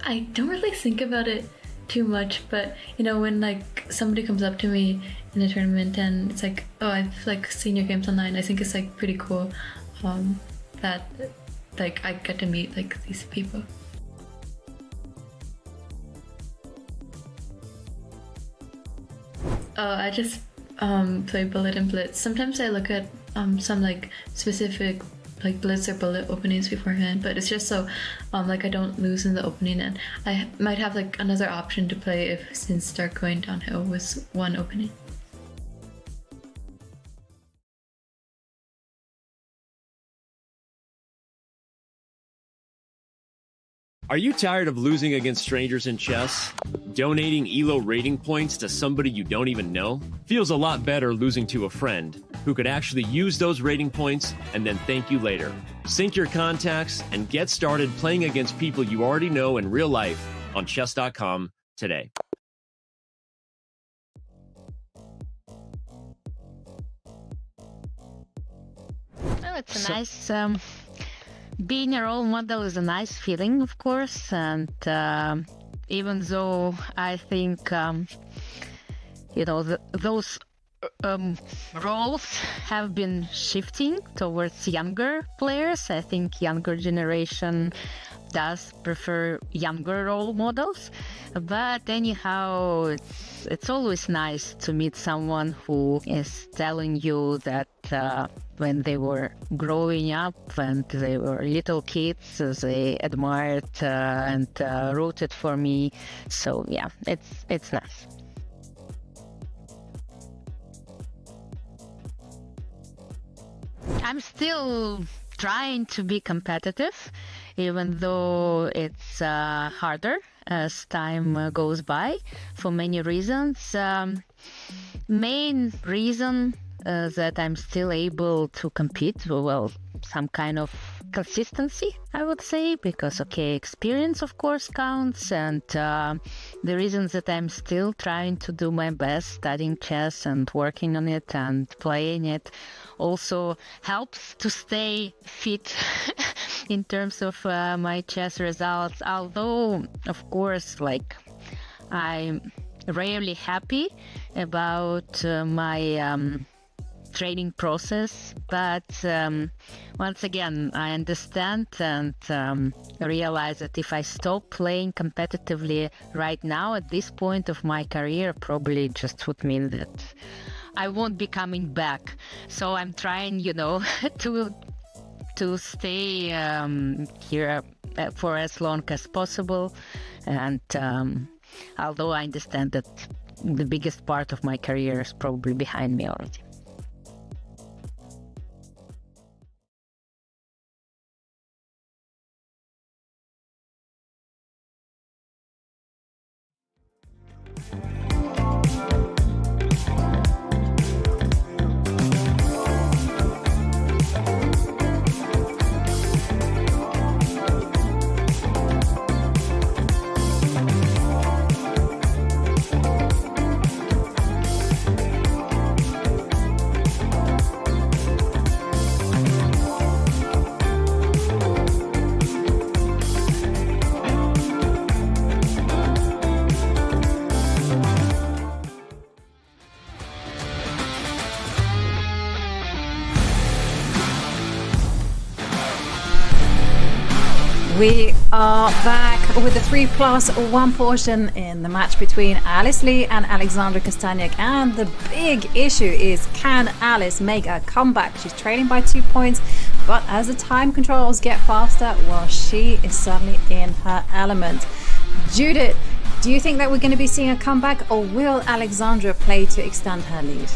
I don't really think about it too much, but you know, when like somebody comes up to me in a tournament and it's like, oh, I've like seen your games online, I think it's like pretty cool that like I get to meet like these people. I just play bullet and blitz. Sometimes I look at some like specific like blitz or bullet openings beforehand, but it's just so like I don't lose in the opening, and I might have like another option to play if since start going downhill with one opening. Are you tired of losing against strangers in chess? Donating ELO rating points to somebody you don't even know? Feels a lot better losing to a friend who could actually use those rating points and then thank you later. Sync your contacts and get started playing against people you already know in real life on Chess.com today. Oh, it's a nice... being a role model is a nice feeling, of course, and even though I think, those roles have been shifting towards younger players. I think younger generation does prefer younger role models, but anyhow, it's always nice to meet someone who is telling you that when they were growing up and they were little kids, they admired and rooted for me. So yeah, it's nice. I'm still trying to be competitive, even though it's harder as time goes by for many reasons. Main reason that I'm still able to compete, well, some kind of consistency, I would say, because experience of course counts, and the reason that I'm still trying to do my best studying chess and working on it and playing it also helps to stay fit in terms of my chess results, although of course I'm rarely happy about my training process, but once again I understand and realize that if I stop playing competitively right now at this point of my career, probably just would mean that I won't be coming back. So I'm trying, to stay here for as long as possible, and although I understand that the biggest part of my career is probably behind me already. We are back with the 3+1 portion in the match between Alice Lee and Alexandra Kosteniuk, and the big issue is, can Alice make a comeback? She's trailing by 2 points, but as the time controls get faster, well, she is certainly in her element. Judith, do you think that we're going to be seeing a comeback, or will Alexandra play to extend her lead?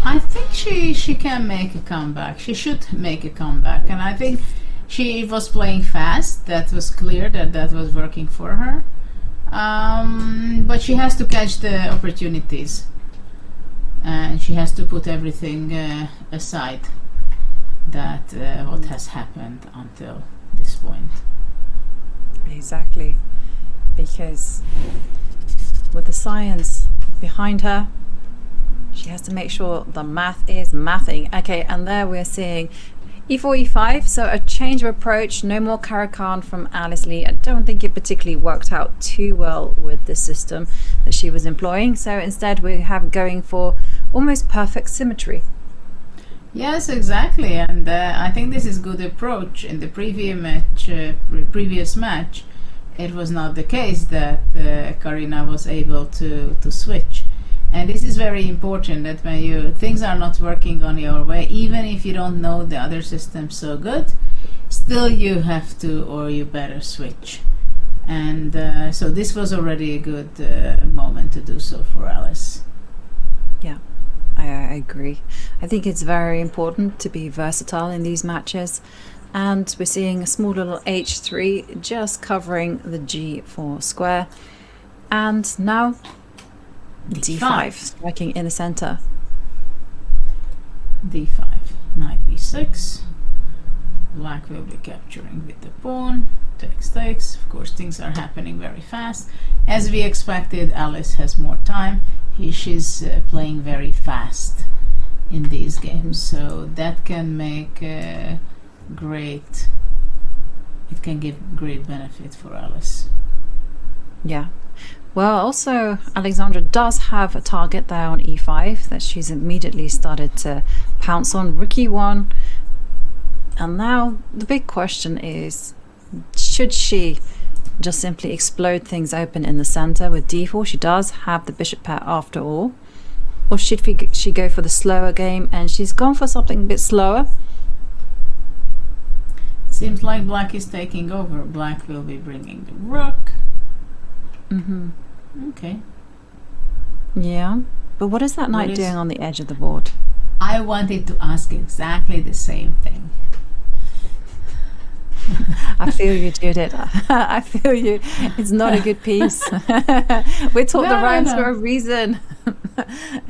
I think she can make a comeback. She should make a comeback, and I think she was playing fast. That was clear that was working for her. But she has to catch the opportunities, and she has to put everything aside that what has happened until this point. Exactly, because with the science behind her, she has to make sure the math is mathing. Okay, and there we're seeing e4, e5, so a change of approach, no more Caro-Kann from Alice Lee. I don't think it particularly worked out too well with the system that she was employing, so instead we have going for almost perfect symmetry. Yes, exactly, and I think this is good approach. In the previous match, it was not the case that Karina was able to switch. And this is very important, that when things are not working on your way, even if you don't know the other system so good, still you have to, or you better switch. And so this was already a good moment to do so for Alice. Yeah, I agree. I think it's very important to be versatile in these matches. And we're seeing a small little h3 just covering the g4 square. And now d5 striking in the center. d5, knight b6. Black will be capturing with the pawn. Takes. Of course, things are happening very fast. As we expected, Alice has more time. She's playing very fast in these games, so that can make it can give great benefit for Alice. Yeah. Well, also, Alexandra does have a target there on e5 that she's immediately started to pounce on. Rook e1. And now the big question is, should she just simply explode things open in the center with d4? She does have the bishop pair after all. Or should she go for the slower game? And she's gone for something a bit slower. It seems like Black is taking over. Black will be bringing the rook. Okay. Yeah. But what is that knight doing on the edge of the board? I wanted to ask exactly the same thing. I feel you, Judith. I feel you. It's not a good piece. We're taught the rhymes for a reason.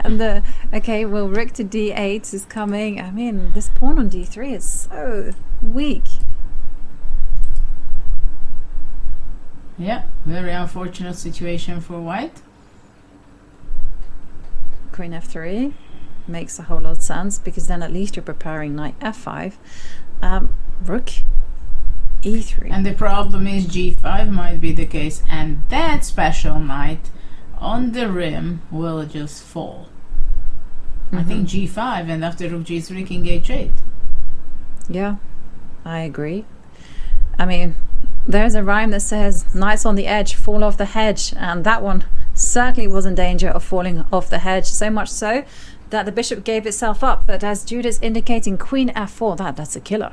And okay, well, rook to d8 is coming. I mean, this pawn on d3 is so weak. Yeah, very unfortunate situation for white. Queen f3 makes a whole lot of sense, because then at least you're preparing knight f5. Rook e3. And the problem is g5 might be the case, and that special knight on the rim will just fall. I think g5, and after rook g3, king h8. Yeah, I agree. I mean, there's a rhyme that says knights on the edge fall off the hedge, and that one certainly was in danger of falling off the hedge, so much so that the bishop gave itself up. But as Judith's indicating, queen f4, that's a killer.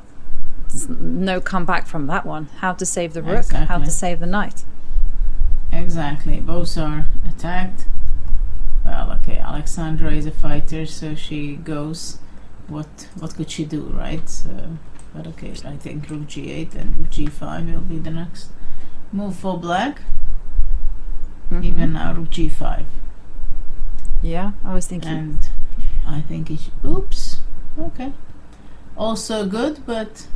There's no comeback from that one. How to save the rook, how to save the knight. Exactly, both are attacked. Well, okay, Alexandra is a fighter, so she goes. What could she do, right? So, but okay, I think rook g8 and rook g5 will be the next move for Black. Even now, rook g5. Yeah, I was thinking. And I think it's oops. Okay, also good, but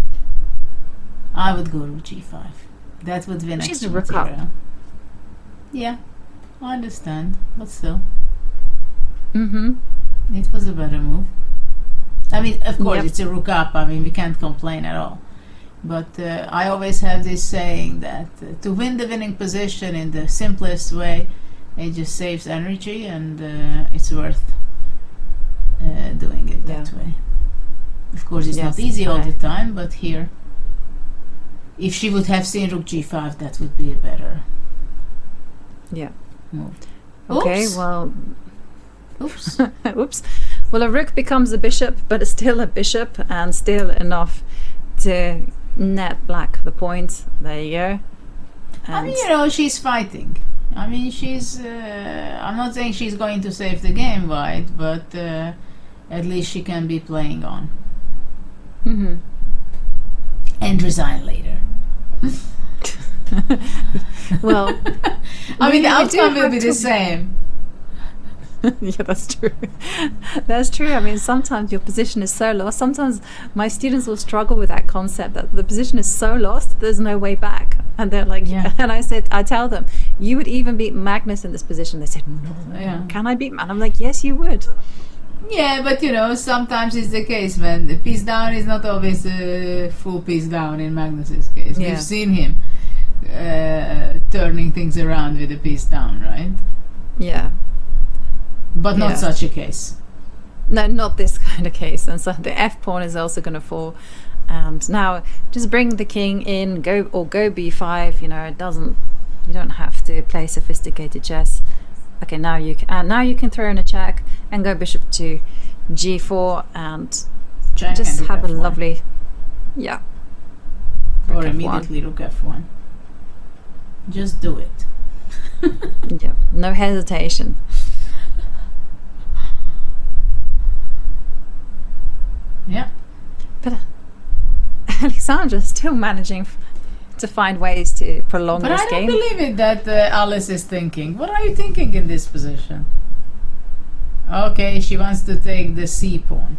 I would go rook g5. That would be next. She's a rook up. Yeah, I understand, but still. It was a better move. I mean, of course, it's a rook up. I mean, we can't complain at all. But I always have this saying that to win the winning position in the simplest way, it just saves energy, and it's worth doing it that way. Of course, it's not easy all the time, but here, if she would have seen rook g5, that would be a better move. Okay, Oops. well... Oops. Oops. Well, a rook becomes a bishop, but it's still a bishop, and still enough to net Black the point. There you go. And I mean, she's fighting. I mean, she's... I'm not saying she's going to save the game, white, but at least she can be playing on. And resign later. Well... I mean, the outcome will be the same. Yeah, that's true. That's true. I mean, sometimes your position is so lost. Sometimes my students will struggle with that concept that the position is so lost, there's no way back. And they're like, and I tell them, you would even beat Magnus in this position. They said, no, can I beat Magnus? I'm like, yes, you would. Yeah, but sometimes it's the case when the piece down is not always a full piece down in Magnus's case. We've seen him turning things around with a piece down, right? Yeah. But not such a case. No, not this kind of case. And so the F pawn is also going to fall. And now just bring the king in, go b5. It doesn't. You don't have to play sophisticated chess. Okay, now you can throw in a check and go bishop to g4 and Check just and have a rook F1. lovely, yeah. Or rook F1. immediately rook F1. Just do it. Yeah, no hesitation. Yeah. But Alexandra's still managing to find ways to prolong But this I don't game. believe it that Alice is thinking. What are you thinking in this position? Okay, she wants to take the C pawn.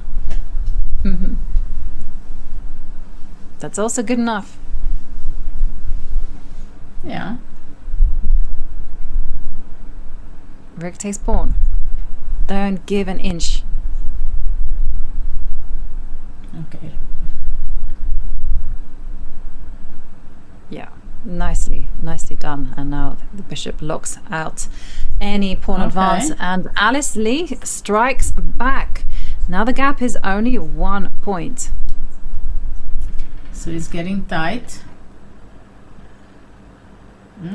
Mm-hmm. That's also good enough. Yeah. Rook takes pawn. Don't give an inch. Okay. Yeah, nicely done. And now the bishop locks out any pawn advance, and Alice Lee strikes back. Now the gap is only 1 point. So it's getting tight.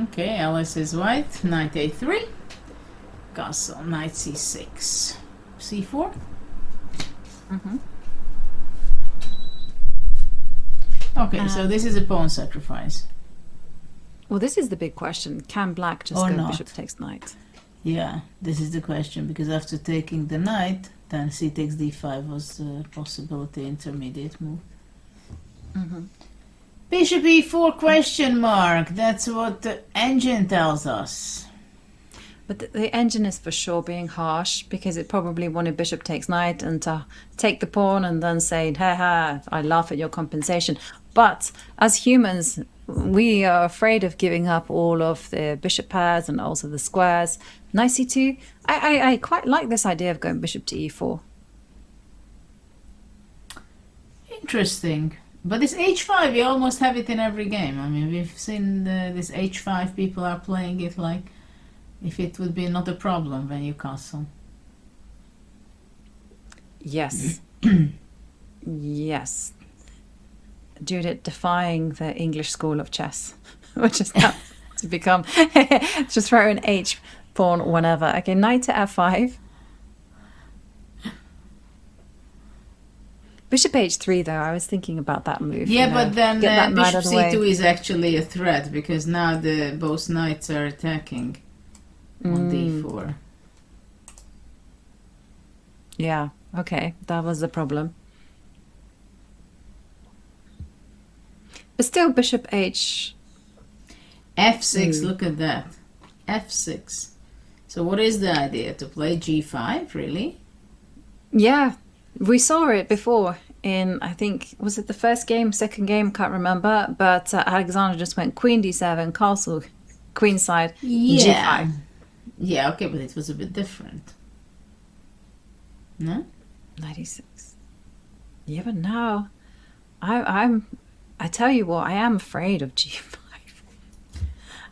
Okay, Alice is white. Knight A3. Castle, knight C6. C4. Mm-hmm. Okay, so this is a pawn sacrifice. Well, this is the big question. Can black just Or go not. bishop takes knight? Yeah, this is the question, because after taking the knight, then c takes d5 was a possibility, intermediate move. Mm-hmm. Bishop e4 question mark. That's what the engine tells us. But the engine is for sure being harsh, because it probably wanted bishop takes knight and to take the pawn and then say, ha, I laugh at your compensation. But as humans, we are afraid of giving up all of the bishop pairs and also the squares. Knight c2. I quite like this idea of going bishop to e4. Interesting. But this h5, you almost have it in every game. I mean, we've seen this h5, people are playing it like if it would be not a problem when you castle. Yes. Yes. Judith defying the English school of chess, which is now to become just throw an h pawn whenever. Okay, knight to f5. Bishop h3 though, I was thinking about that move. Yeah, you know, but then get that knight bishop out of the way. c2 is actually a threat, because now the both knights are attacking on d4. Yeah, okay, that was the problem. But still, bishop h. f6, look at that. f6. So what is the idea? To play g5, really? Yeah, we saw it before in, I think, was it the first game, second game, can't remember. But Alexander just went queen d7, castle, queenside, Yeah. g5. Yeah, okay, but it was a bit different. No? 96. Yeah, but now I tell you what, I am afraid of g5.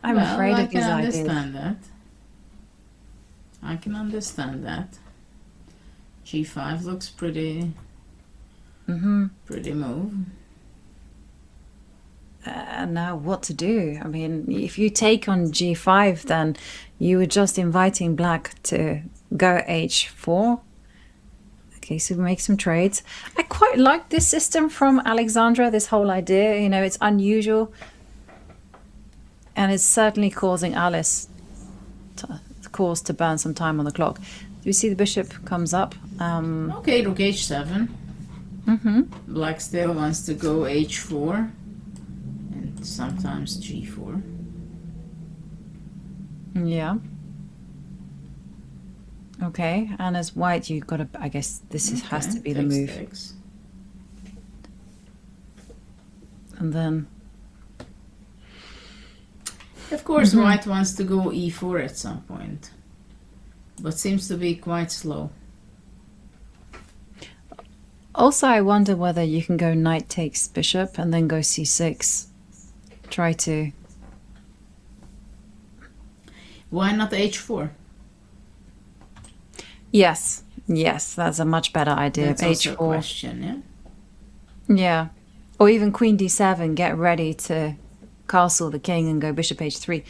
I'm afraid of these ideas. I can understand that. I can understand that. g5 looks pretty move. And now what to do? I mean, if you take on g5, then you were just inviting black to go h4. Okay, so we make some trades. I quite like this system from Alexandra, this whole idea. You know, it's unusual. And it's certainly causing Alice to burn some time on the clock. Do you see the bishop comes up? Okay, rook h7. Black still wants to go h4. And sometimes g4. Yeah. Okay, and as white, you've got to, I guess this has to be the move. Takes. And then... Of course, white wants to go e4 at some point. But seems to be quite slow. Also, I wonder whether you can go knight takes bishop and then go c6. Try to... Why not h4? Yes, that's a much better idea. That's also a h4. question, yeah? Yeah. Or even queen d7, get ready to castle the king and go bishop h3.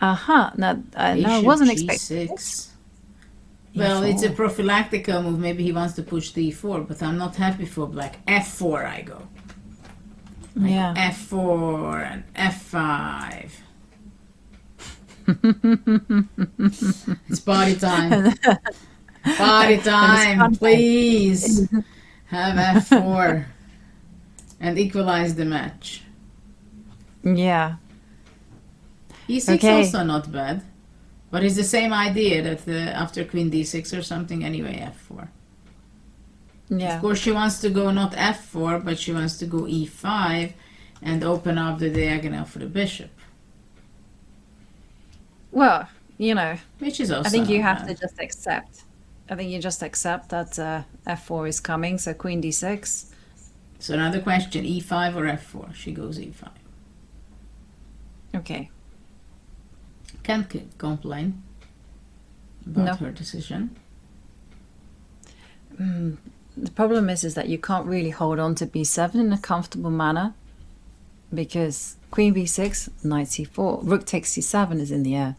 Now, I Bishop wasn't expecting. G6. Well, it's a prophylactical move. Maybe he wants to push the e4, but I'm not happy for black. F4 I go. Yeah. F4 and F5. It's party time. Party time, please. Have F4 and equalize the match. Yeah. E6 Okay. also not bad. But it's the same idea that after queen d6 or something, anyway, f4. Yeah. Of course, she wants to go not f4, but she wants to go e5 and open up the diagonal for the bishop. Well, you know, Which is also I think you not have bad. to just accept. I think you just accept that f4 is coming, so queen d6. So another question, e5 or f4? She goes e5. Okay. Can't complain about No. her decision. The problem is that you can't really hold on to b7 in a comfortable manner because queen b6, knight c4, rook takes c7 is in the air.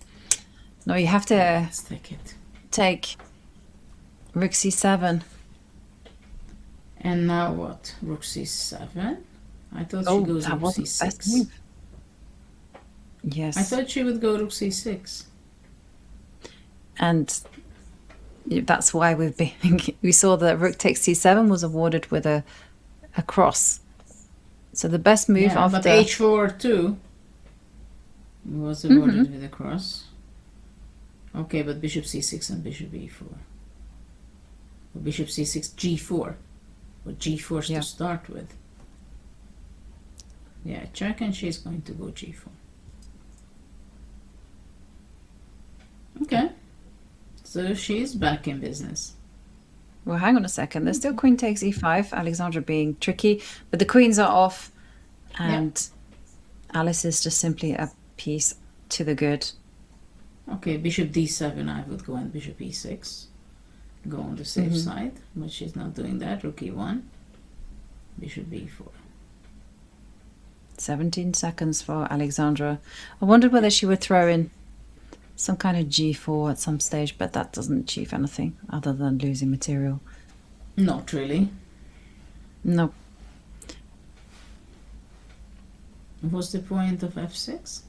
No, you have to Let's take it. take rook c7. And now what? Rook c7? I thought Oh, she goes that rook wasn't the best c6. move. Yes. I thought she would go rook c6. And that's why we saw that rook takes c7 was awarded with a cross. So the best move Yeah, after but h4 too was awarded with a cross. Okay, but bishop c6 and bishop e4. Or bishop c6, g4. Or g4 Yeah. to start with. Yeah, check, and she's going to go g4. Okay. So she's back in business. Well, hang on a second. There's still queen takes e5, Alexandra being tricky, but the queens are off, and Alice is just simply a piece to the good. Okay, bishop d7 I would go, and bishop e6. Go on the safe side, but she's not doing that. Rook e1, bishop b4. 17 seconds for Alexandra. I wondered whether she would throw in some kind of g4 at some stage, but that doesn't achieve anything other than losing material. Not really. No. What's the point of f6?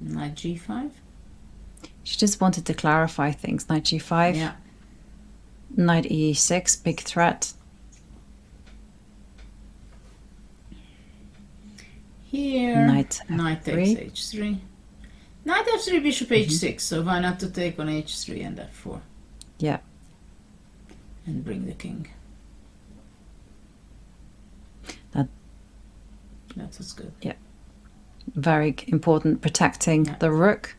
Knight g5? She just wanted to clarify things. Knight g5, Yeah. knight e6, big threat. Here, Knight knight f3. takes h3. Knight f3, bishop h6, so why not to take on h3 and f4? Yeah. And bring the king. That- That was good. Very important, protecting Yeah. the rook.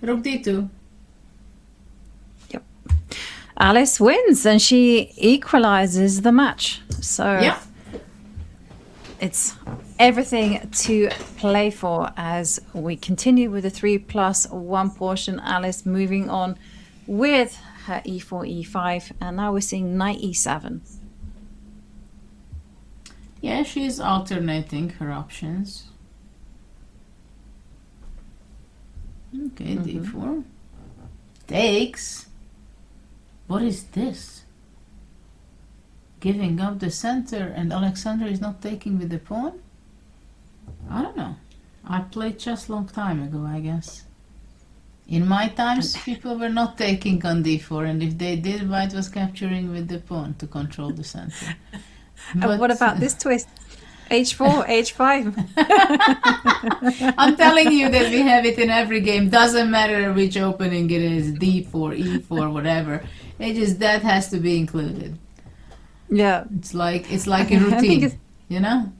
Rook d2. Alice wins and she equalizes the match. So Yeah. it's everything to play for as we continue with the 3+1 portion. Alice moving on with her e4, e5, and now we're seeing knight e7. Yeah, she's alternating her options. Okay, d4. Takes. What is this? Giving up the center, and Alexander is not taking with the pawn? I don't know. I played chess long time ago, I guess. In my times, people were not taking on d4, and if they did, white was capturing with the pawn to control the center. And what about this twist? h4, h5. I'm telling you that we have it in every game. Doesn't matter which opening it is, d4, e4, whatever. It just that has to be included. Yeah. It's like a I think routine, it's- you know.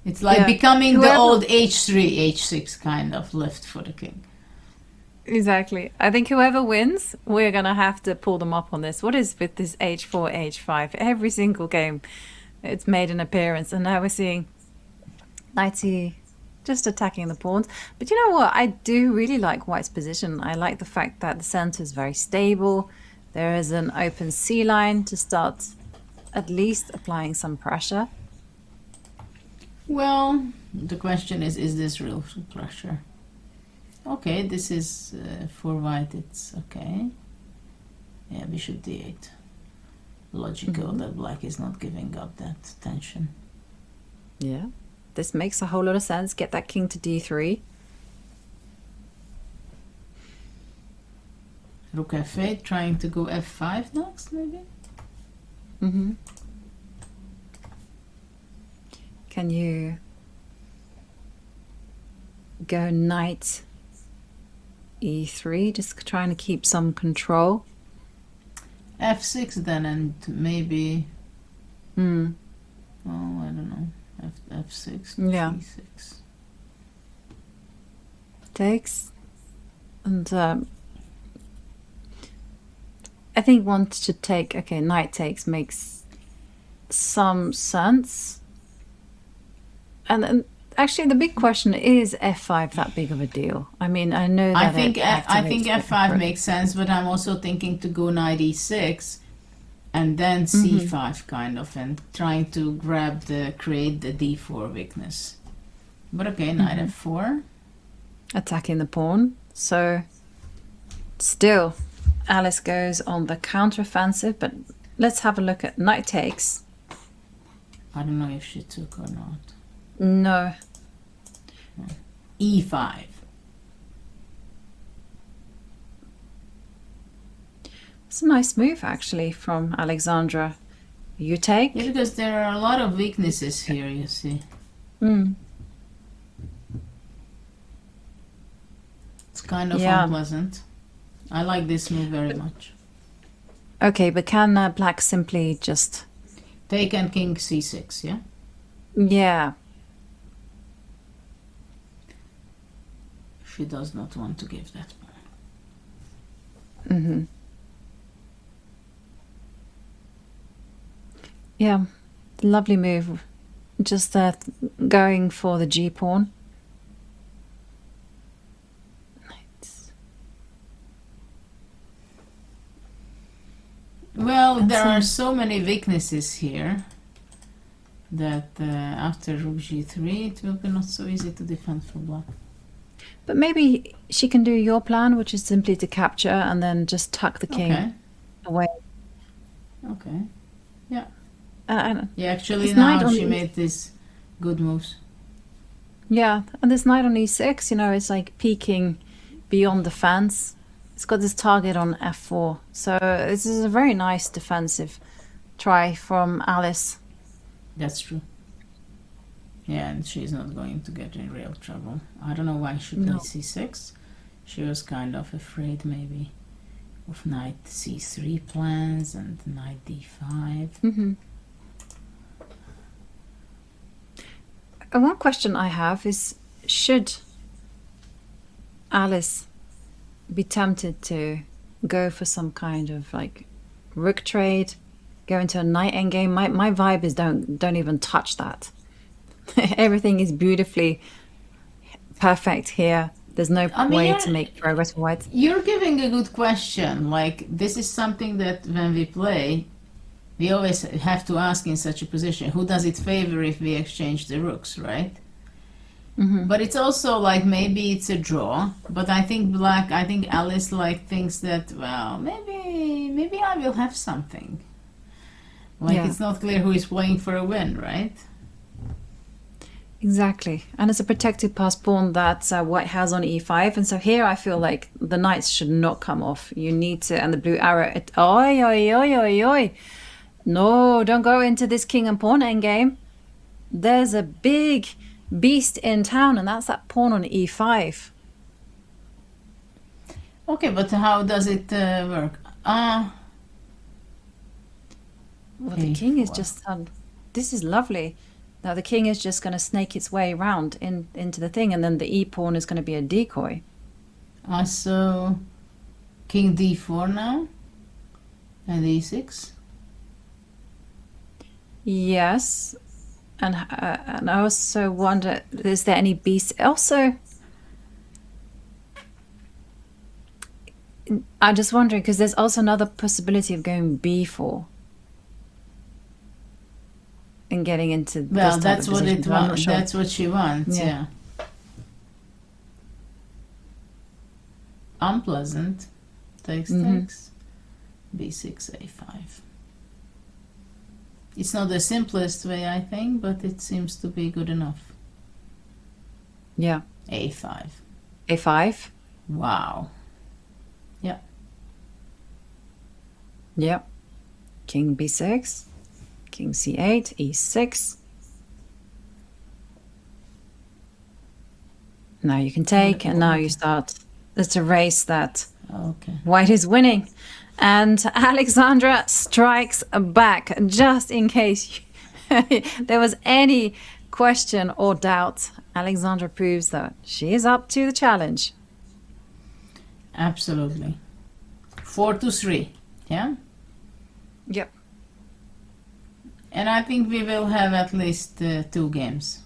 It's like Yeah. becoming the Whoever- old h3, h6 kind of lift for the king. Exactly. I think whoever wins, we're going to have to pull them up on this. What is with this h4, h5? Every single game, it's made an appearance. And now we're seeing knighty just attacking the pawns. But you know what? I do really like white's position. I like the fact that the center is very stable. There is an open C line to start at least applying some pressure. Well, the question is this real pressure? Okay, this is for white, it's okay. Yeah, bishop d8. Logical that black is not giving up that tension. Yeah, this makes a whole lot of sense. Get that king to d3. Rook f8, trying to go f5 next, maybe? Mm-hmm. Can you go knight e3, just trying to keep some control? f6 then, and maybe... Hmm. Oh, I don't know. f6, Yeah. g6. Takes. And I think one should take... Okay, knight takes makes some sense. And actually, the big question is f5 that big of a deal? I mean, I know that I think activates f5 the- makes sense, but I'm also thinking to go knight e6 and then c5 kind of, and trying to create the d4 weakness. But okay, knight f4. attacking the pawn. So still, Alice goes on the counteroffensive, but let's have a look at knight takes. I don't know if she took or not. No. e5. It's a nice move, actually, from Alexandra. You take? Yeah, because there are a lot of weaknesses here, you see. Mm. It's kind of Yeah. unpleasant. I like this move very much. Okay, but can black simply just... Take and king c6, yeah? Yeah. She does not want to give that pawn. Mm-hmm. Yeah, lovely move. Just going for the G pawn. Nice. Well, there are so many weaknesses here that after rook g3 it will be not so easy to defend for black. But maybe she can do your plan, which is simply to capture and then just tuck the king Okay. away. Okay. Yeah. And Yeah, actually This now knight on she the- made these good moves. yeah, and this knight on e6, you know, it's like peeking beyond the fence. It's got this target on f4. So this is a very nice defensive try from Alice. That's true. Yeah, and she's not going to get in real trouble. I don't know why she played No. c6. She was kind of afraid maybe of knight c3 plans and knight d5. Mm-hmm. And one question I have is, should Alice be tempted to go for some kind of like rook trade, go into a knight endgame? My vibe is don't even touch that. Everything is beautifully perfect here. There's no I mean, way yeah, to make progress for white. You're giving a good question. Like, this is something that when we play, we always have to ask in such a position, who does it favor if we exchange the rooks, right? Mm-hmm. But it's also like maybe it's a draw. But I think Alice like thinks that, well, maybe I will have something. Like, Yeah. it's not clear who is playing for a win, right? Exactly, and it's a protected pass pawn that white has on e5, and so here I feel like the knights should not come off. You need to, and the blue arrow. Oi, oi, oi, oi, oi! No, don't go into this king and pawn endgame. There's a big beast in town, and that's that pawn on e5. Okay, but how does it work? Well, the king is A4. just. This is lovely. Now the king is just going to snake its way around into the thing, and then the e pawn is going to be a decoy. So king d4 now and e6. Yes, and I also wonder, is there any beast? Also, I'm just wondering because there's also another possibility of going b4 and getting into Well, this type that's of what position, it but I'm not wants. sure. That's what she wants. Yeah. Yeah. unpleasant. Takes, takes. B6, A5. It's not the simplest way, I think, but it seems to be good enough. Yeah. A5. A5. Wow. Yeah. Yep. King B6. King C8. E6. Now you can take, and now you start. It's a race that White is winning. And Alexandra strikes back, just in case there was any question or doubt. Alexandra proves that she is up to the challenge. Absolutely. 4-3, yeah? Yep. And I think we will have at least 2 games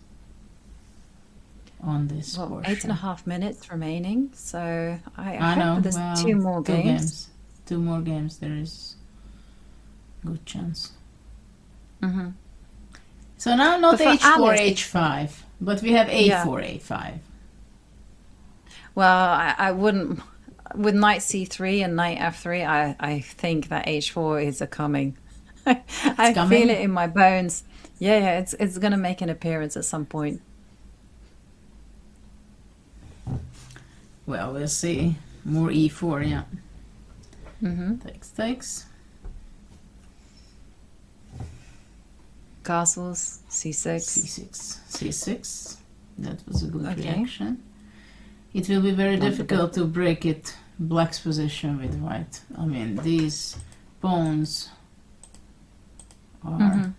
on this portion. 8.5 minutes remaining, so I I know. hope there's Well, 2 more games. 2 more games, there is good chance. So now not But for H4, Alice, H5, but we have A4, A5. Well, I wouldn't. With knight c3 and knight f3, I think that h4 is a coming. I coming? feel it in my bones. Yeah, it's gonna make an appearance at some point. Well, we'll see. More E4, yeah. Takes, takes. Castles, c6. C6, C6. That was a good Okay. reaction. It will be very difficult to break it, black's position with white. I mean, these pawns are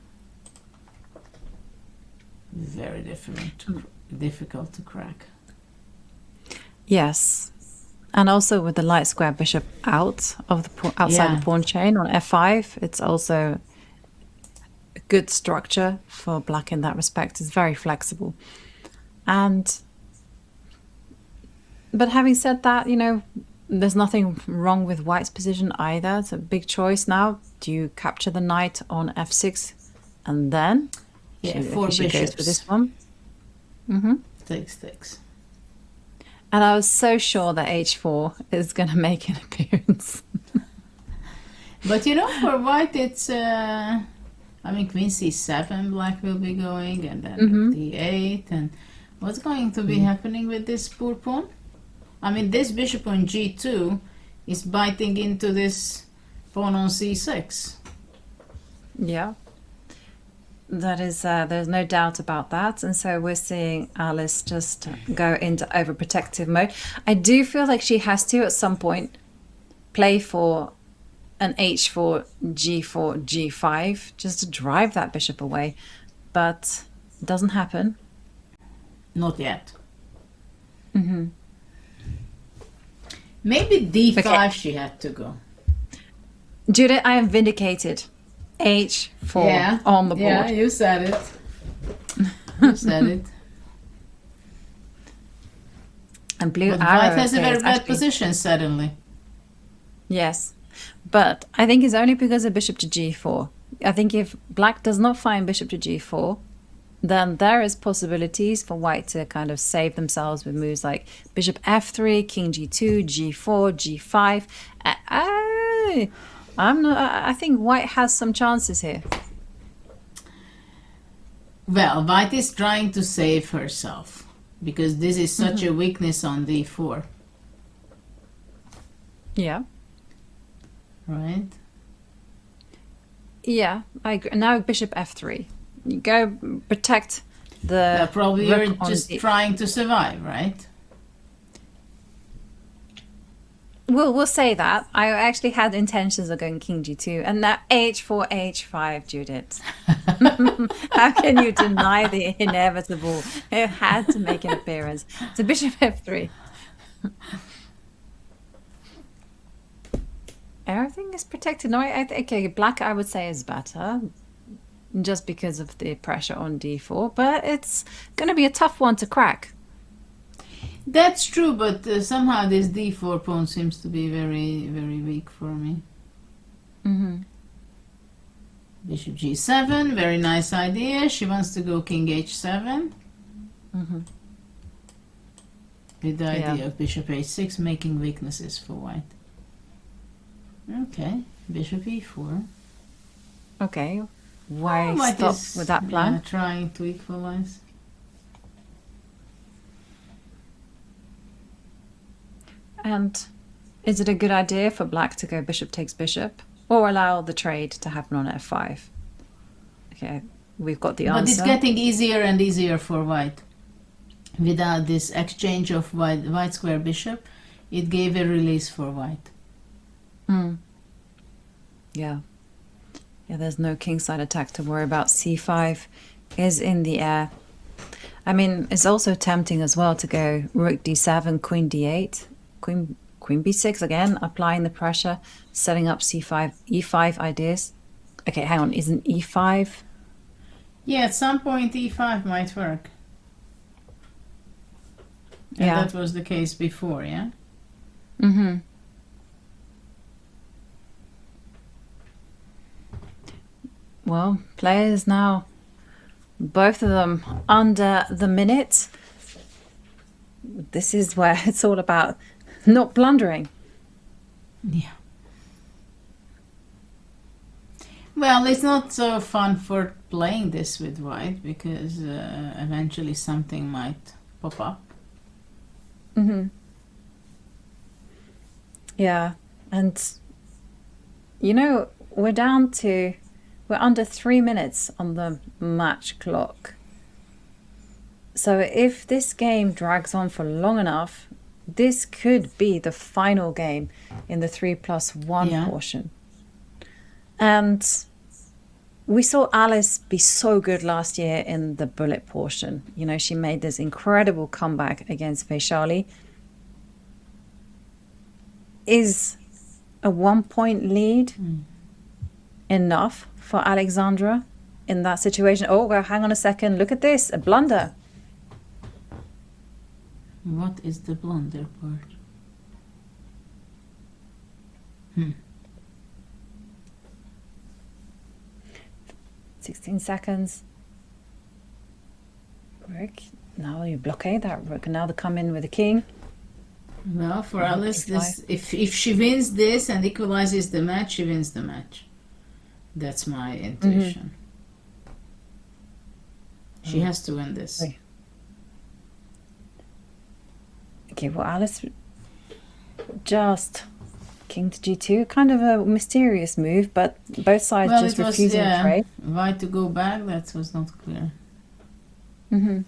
very difficult to crack. Yes, and also with the light square bishop out of the outside the pawn chain on f5, it's also a good structure for black in that respect. It's very flexible, but having said that, you know, there's nothing wrong with white's position either. It's a big choice now. Do you capture the knight on f6 and then? Yeah, she 4 goes bishops. for this one. Takes, takes. And I was so sure that h4 is going to make an appearance. But you know, for white, it's I mean, queen c7, black will be going, and then d8, and what's going to be happening with this poor pawn? I mean, this bishop on g2 is biting into this pawn on c6. Yeah, that is, there's no doubt about that. And so we're seeing Alice just go into overprotective mode. I do feel like she has to, at some point, play for an h4, g4, g5, just to drive that bishop away. But it doesn't happen. Not yet. Maybe d5 Okay. she had to go. Judith, I am vindicated. h4 on the board. Yeah, you said it. You said it. And blue But arrow white has a very is bad actually- position suddenly. Yes, but I think it's only because of bishop to g4. I think if black does not find bishop to g4, then there is possibilities for white to kind of save themselves with moves like bishop f3, king g2, g4, g5. I think white has some chances here. Well, white is trying to save herself because this is such a weakness on d4, Yeah. right? Yeah, I agree. Now bishop f3. You go protect the Probably rook you're on just the- trying to survive, right? We'll say that. I actually had intentions of going king g2, and now h4, h5, Judith. How can you deny the inevitable? It had to make an appearance. So bishop f3. Everything is protected. No, okay, black I would say is better, just because of the pressure on d4, but it's going to be a tough one to crack. That's true, but somehow this d4 pawn seems to be very, very weak for me. Bishop g7, very nice idea. She wants to go king h7. with the idea Yeah. of bishop h6 making weaknesses for white. Okay, bishop e4. Okay. Why White stop is, with that plan? trying to equalize. And is it a good idea for black to go bishop takes bishop, or allow the trade to happen on f5? Okay, we've got the answer. But it's getting easier and easier for white. Without this exchange of white square bishop, it gave a release for white. Yeah. Yeah, there's no kingside attack to worry about. c5 is in the air. I mean, it's also tempting as well to go rook d7, queen d8, queen b6 again, applying the pressure, setting up c5, e5 ideas. Okay, hang on, isn't e5? Yeah, at some point e5 might work. And Yeah. that was the case before, yeah? Mm-hmm. Well, players now, both of them under the minute. This is where it's all about not blundering. Yeah. Well, it's not so fun for playing this with white because eventually something might pop up. Mm-hmm. Yeah, and you know, we're under 3 minutes on the match clock. So if this game drags on for long enough, this could be the final game in the 3+1 portion. And we saw Alice be so good last year in the bullet portion. You know, she made this incredible comeback against Vaishali. Is a 1-point lead enough for Alexandra in that situation? Oh, well, hang on a second. Look at this. A blunder. What is the blunder part? 16 seconds. Rook. Now you blockade that rook. And now they come in with the king. Well, for Alice, this if she wins this and equalizes the match, she wins the match. That's my intuition. She has to win this. Okay, well, Alice just king to g2, kind of a mysterious move, but both sides just refusing to trade. Why to go back? That was not clear. Mm-hmm.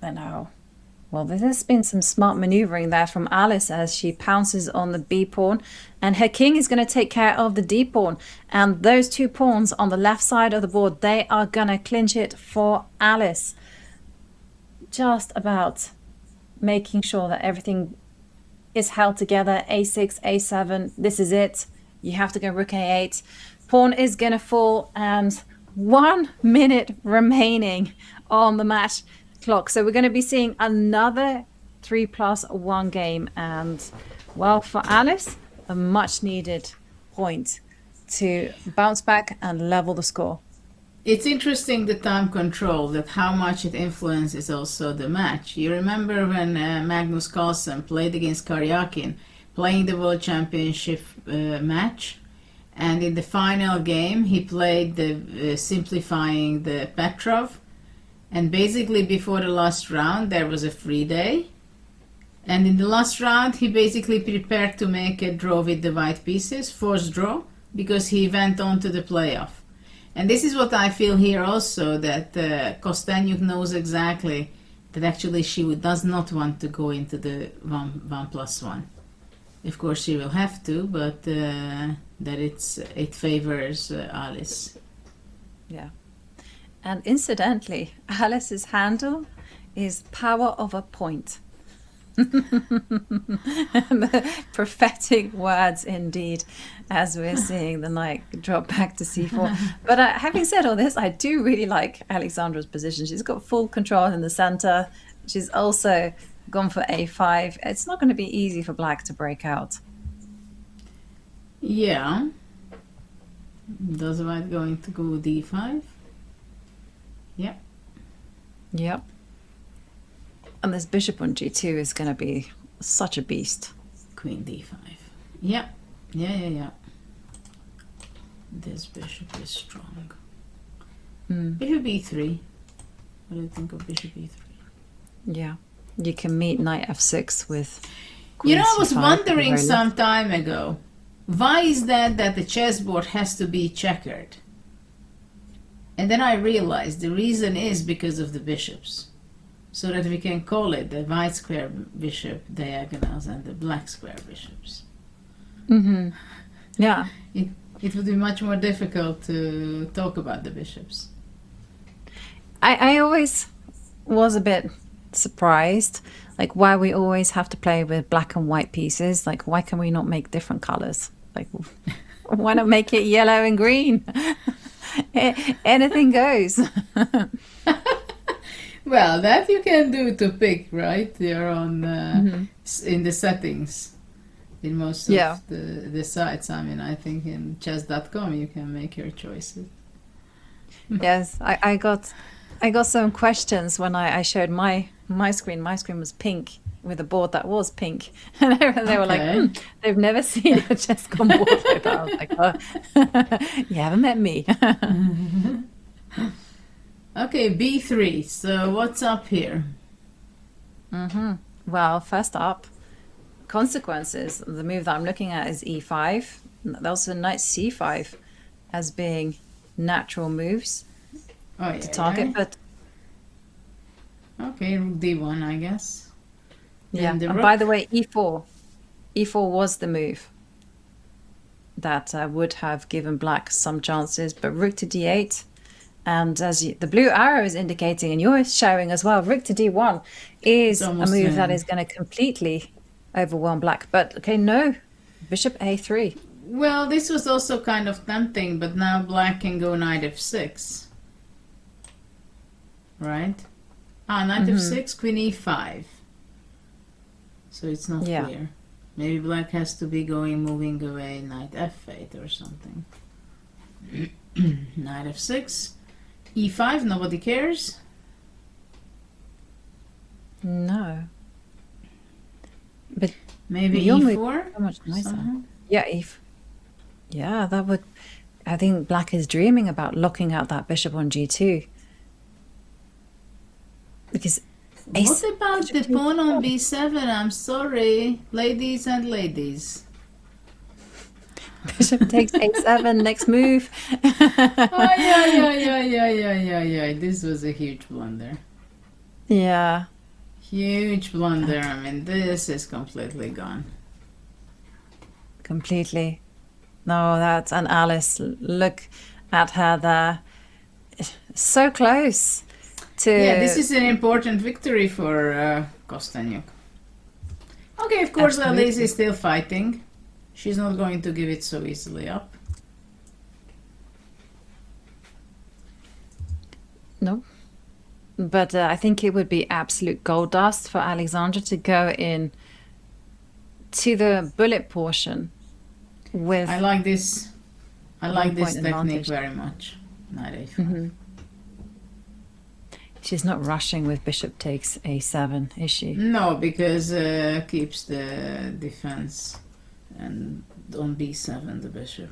I know. Well, there has been some smart maneuvering there from Alice as she pounces on the b pawn, and her king is going to take care of the d pawn. And those two pawns on the left side of the board, they are going to clinch it for Alice. Just about making sure that everything is held together. a6, a7, this is it. You have to go rook a8. Pawn is going to fall, and 1 minute remaining on the match clock. So we're going to be seeing another 3+1 game, and well, for Alice, a much needed point to bounce back and level the score. It's interesting, the time control, that how much it influences also the match. You remember when Magnus Carlsen played against Karyakin, playing the World Championship match, and in the final game he played the simplifying the Petrov, and basically before the last round there was a free day, and in the last round he basically prepared to make a draw with the white pieces, forced draw, because he went on to the playoff. And this is what I feel here also, that Kosteniuk knows exactly that actually she does not want to go into the 1+1. Of course she will have to, but that it favors Alice. Yeah. And incidentally, Alice's handle is power of a point. Prophetic words indeed, as we're seeing the knight drop back to c4. But having said all this, I do really like Alexandra's position. She's got full control in the center. She's also gone for a5. It's not going to be easy for black to break out. Yeah. Does white going to go d5? Yeah. Yep. And this bishop on g2 is going to be such a beast. Queen d5. Yeah. Yeah. This bishop is strong. Bishop e3. What do you think of bishop e3? Yeah. You can meet knight f6 with You queen know, I was c5 wondering very some time ago, why is that the chessboard has to be checkered? And then I realized the reason is because of the bishops. So that we can call it the white square bishop diagonals and the black square bishops. Mm-hmm. Yeah. It would be much more difficult to talk about the bishops. I always was a bit surprised, like why we always have to play with black and white pieces. Like, why can we not make different colors? Like, why not make it yellow and green? Anything goes. Well, that you can do to pick, right? You're on in the settings in most of the sites. I mean, I think in Chess.com you can make your choices. Yes, I got some questions when I showed my screen. My screen was pink with a board that was pink, and they were like, they've never seen a Chess.com board like that. I was like, oh, you haven't met me. Okay, b3. So what's up here? Well, first up, consequences. The move that I'm looking at is e5. Also knight c5 as being natural moves to target, but okay, rook d1, I guess. Yeah, and by the way, e4 was the move that would have given black some chances, but rook to d8, and as the blue arrow is indicating, and you're showing as well, rook to d1 is a move that is going to completely overwhelm black. But okay, no, bishop a3. Well, this was also kind of tempting, but now black can go knight f6. Right? Knight f6, queen e5. So it's not clear. Maybe black has to be moving away knight f8 or something. Knight f6, e5, nobody cares. No. But maybe e4? So much nicer. Yeah, yeah, that would... I think black is dreaming about locking out that bishop on g2. Because... What about the pawn on b7? I'm sorry, ladies and ladies. Bishop takes a7, next move. Yeah. This was a huge blunder. Yeah. Huge blunder. I mean, this is completely gone. Completely. No, that's... And Alice, look at her there. So close. Yeah, this is an important victory for Kosteniuk. Okay, of course, Alice is still fighting. She's not going to give it so easily up. No. But I think it would be absolute gold dust for Alexandra to go in to the bullet portion with... I like this. I like this technique very much. Knight a5. She's not rushing with bishop takes a7, is she? No, because keeps the defense and on b7 the bishop.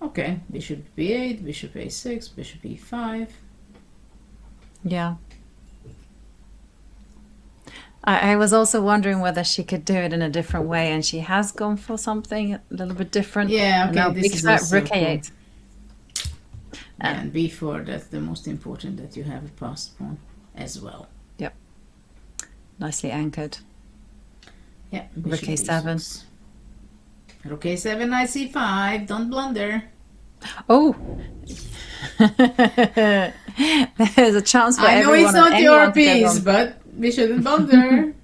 Okay, bishop b8, bishop a6, bishop e5. Yeah. I was also wondering whether she could do it in a different way, and she has gone for something a little bit different. Yeah, okay, this is also rook a8. And b4, that's the most important, that you have a passed pawn as well. Yep. Nicely anchored. Yeah. Rook a7. Rook a7, knight c5. Don't blunder. Oh. There's a chance for I know everyone it's not your piece, but we shouldn't blunder.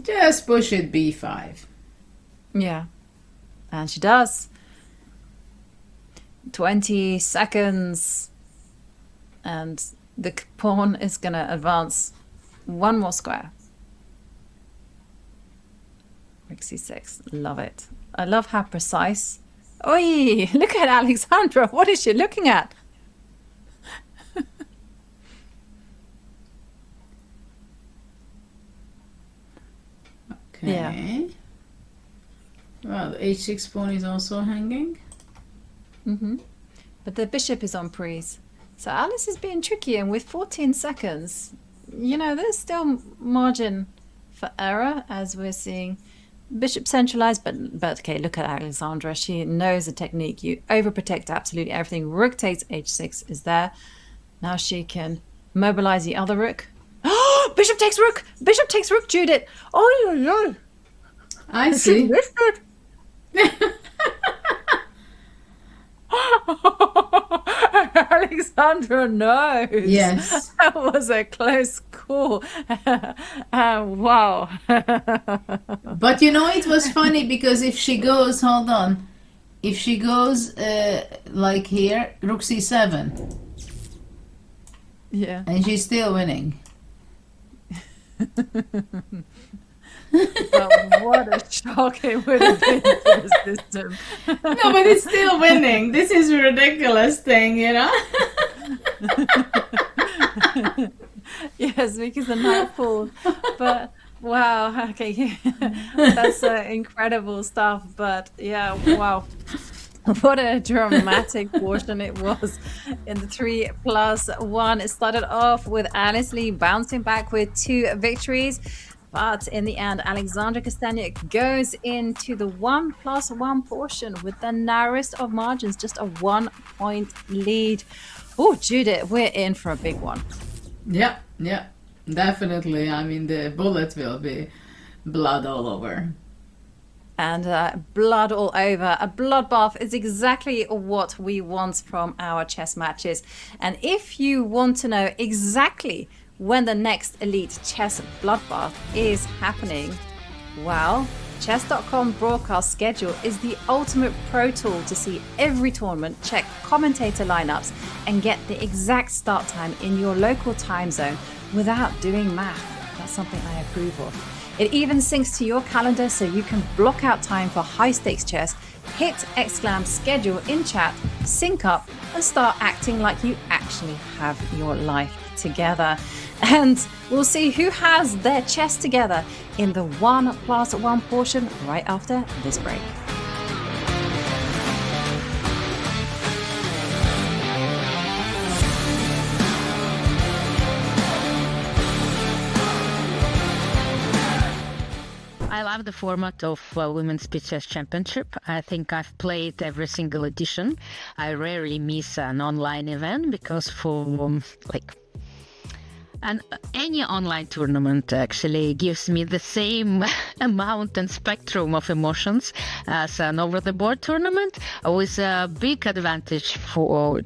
Just push it b5. Yeah. And she does. 20 seconds. And the pawn is going to advance one more square. Rook c6. Love it. I love how precise Oi, look at Alexandra. What is she looking at? Okay. Yeah. Well, the h6 pawn is also hanging. But the bishop is on prise. So Alice is being tricky, and with 14 seconds, you know, there's still margin for error, as we're seeing. Bishop centralized, but okay, look at Alexandra. She knows the technique. You overprotect absolutely everything. Rook takes h6 is there. Now she can mobilize the other rook. Oh, bishop takes rook! Bishop takes rook, Judith! Oh, no. I see. Missed it. Alexandra knows. Yes. That was a close call. Wow. But you know, it was funny because if she goes, hold on, if she goes like here, rook c7, Yeah. and she's still winning. Well, what a shock it would have been to the system. No, but it's still winning. This is a ridiculous thing, you know? Yes, because the knight falls. But wow, okay, that's incredible stuff. But yeah, wow. What a dramatic portion it was in the 3+1. It started off with Alice Lee bouncing back with 2 victories. But in the end, Alexandra Kosteniuk goes into the 1+1 portion with the narrowest of margins, just a 1-point lead. Oh, Judith, we're in for a big one. Yeah, definitely. I mean, the bullet will be blood all over. And blood all over. A bloodbath is exactly what we want from our chess matches. And if you want to know exactly when the next Elite Chess Bloodbath is happening, well, Chess.com broadcast schedule is the ultimate pro tool to see every tournament, check commentator lineups, and get the exact start time in your local time zone without doing math. That's something I approve of. It even syncs to your calendar so you can block out time for high stakes chess, hit !schedule in chat, sync up, and start acting like you actually have your life together. And we'll see who has their chess together in the 1+1 portion right after this break. I love the format of Women's Speed Chess Championship. I think I've played every single edition. I rarely miss an online event because for any online tournament actually gives me the same amount and spectrum of emotions as an over-the-board tournament, with a big advantage to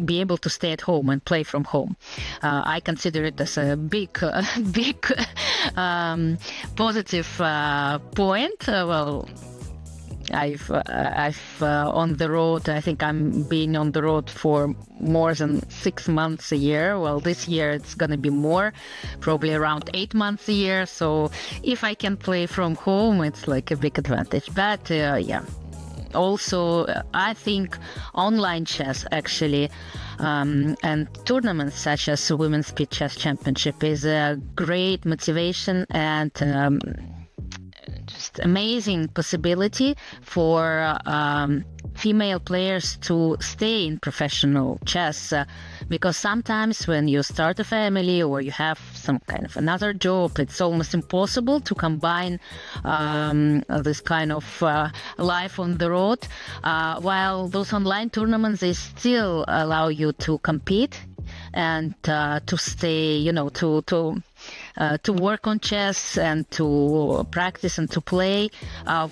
be able to stay at home and play from home. I consider it as a big positive point. I've on the road. I think I'm being on the road for more than 6 months a year. Well, this year it's gonna be more, probably around 8 months a year. So if I can play from home, it's like a big advantage. But yeah, also I think online chess actually and tournaments such as Women's Speed Chess Championship is a great motivation and just amazing possibility for female players to stay in professional chess, because sometimes when you start a family or you have some kind of another job, it's almost impossible to combine this kind of life on the road, while those online tournaments, they still allow you to compete and to stay, to work on chess and to practice and to play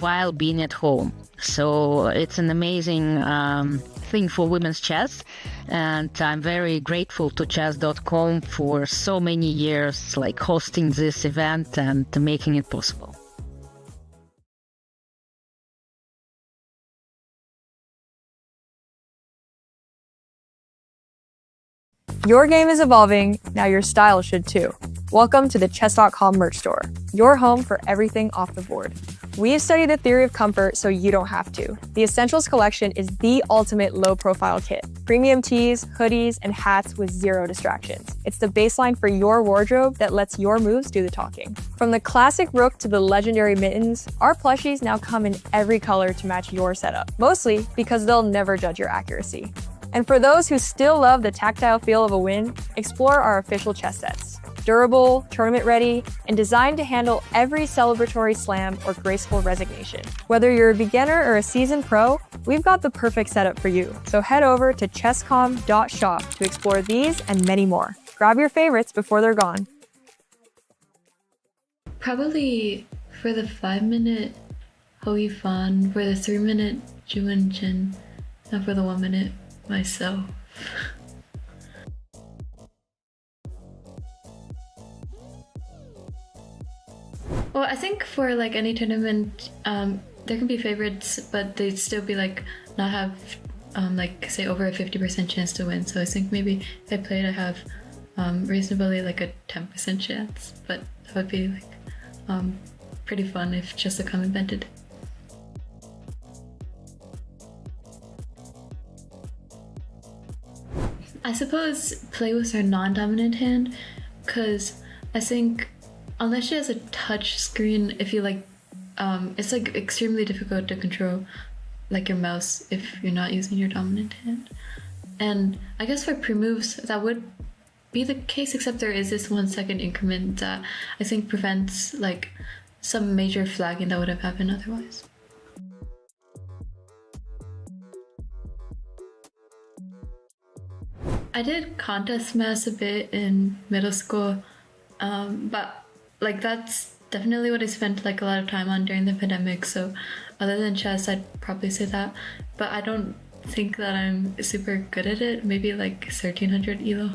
while being at home. So it's an amazing thing for women's chess, and I'm very grateful to Chess.com for so many years hosting this event and making it possible. Your game is evolving, now your style should too. Welcome to the Chess.com merch store, your home for everything off the board. We've studied the theory of comfort so you don't have to. The Essentials collection is the ultimate low-profile kit. Premium tees, hoodies, and hats with zero distractions. It's the baseline for your wardrobe that lets your moves do the talking. From the classic rook to the legendary mittens, our plushies now come in every color to match your setup. Mostly because they'll never judge your accuracy. And for those who still love the tactile feel of a win, explore our official chess sets. Durable, tournament ready, and designed to handle every celebratory slam or graceful resignation. Whether you're a beginner or a seasoned pro, we've got the perfect setup for you. So head over to Chess.com.shop to explore these and many more. Grab your favorites before they're gone. Probably for the 5-minute Hoi Fan, for the 3-minute Juin Jin, and for the 1-minute myself. Well, I think for like any tournament, there can be favorites, but they'd still be like not have like say over a 50% chance to win. So I think maybe if I played, I have reasonably like a 10% chance, but that would be like pretty fun if Chess.com invented. I suppose play with her non-dominant hand, because I think unless she has a touch screen, if you like, it's like extremely difficult to control like your mouse if you're not using your dominant hand. And I guess for pre-moves that would be the case, except there is this 1 second increment that I think prevents like some major flagging that would have happened otherwise. I did contest mass a bit in middle school, but like that's definitely what I spent like a lot of time on during the pandemic. So other than chess, I'd probably say that, but I don't think that I'm super good at it. Maybe like 1300 ELO.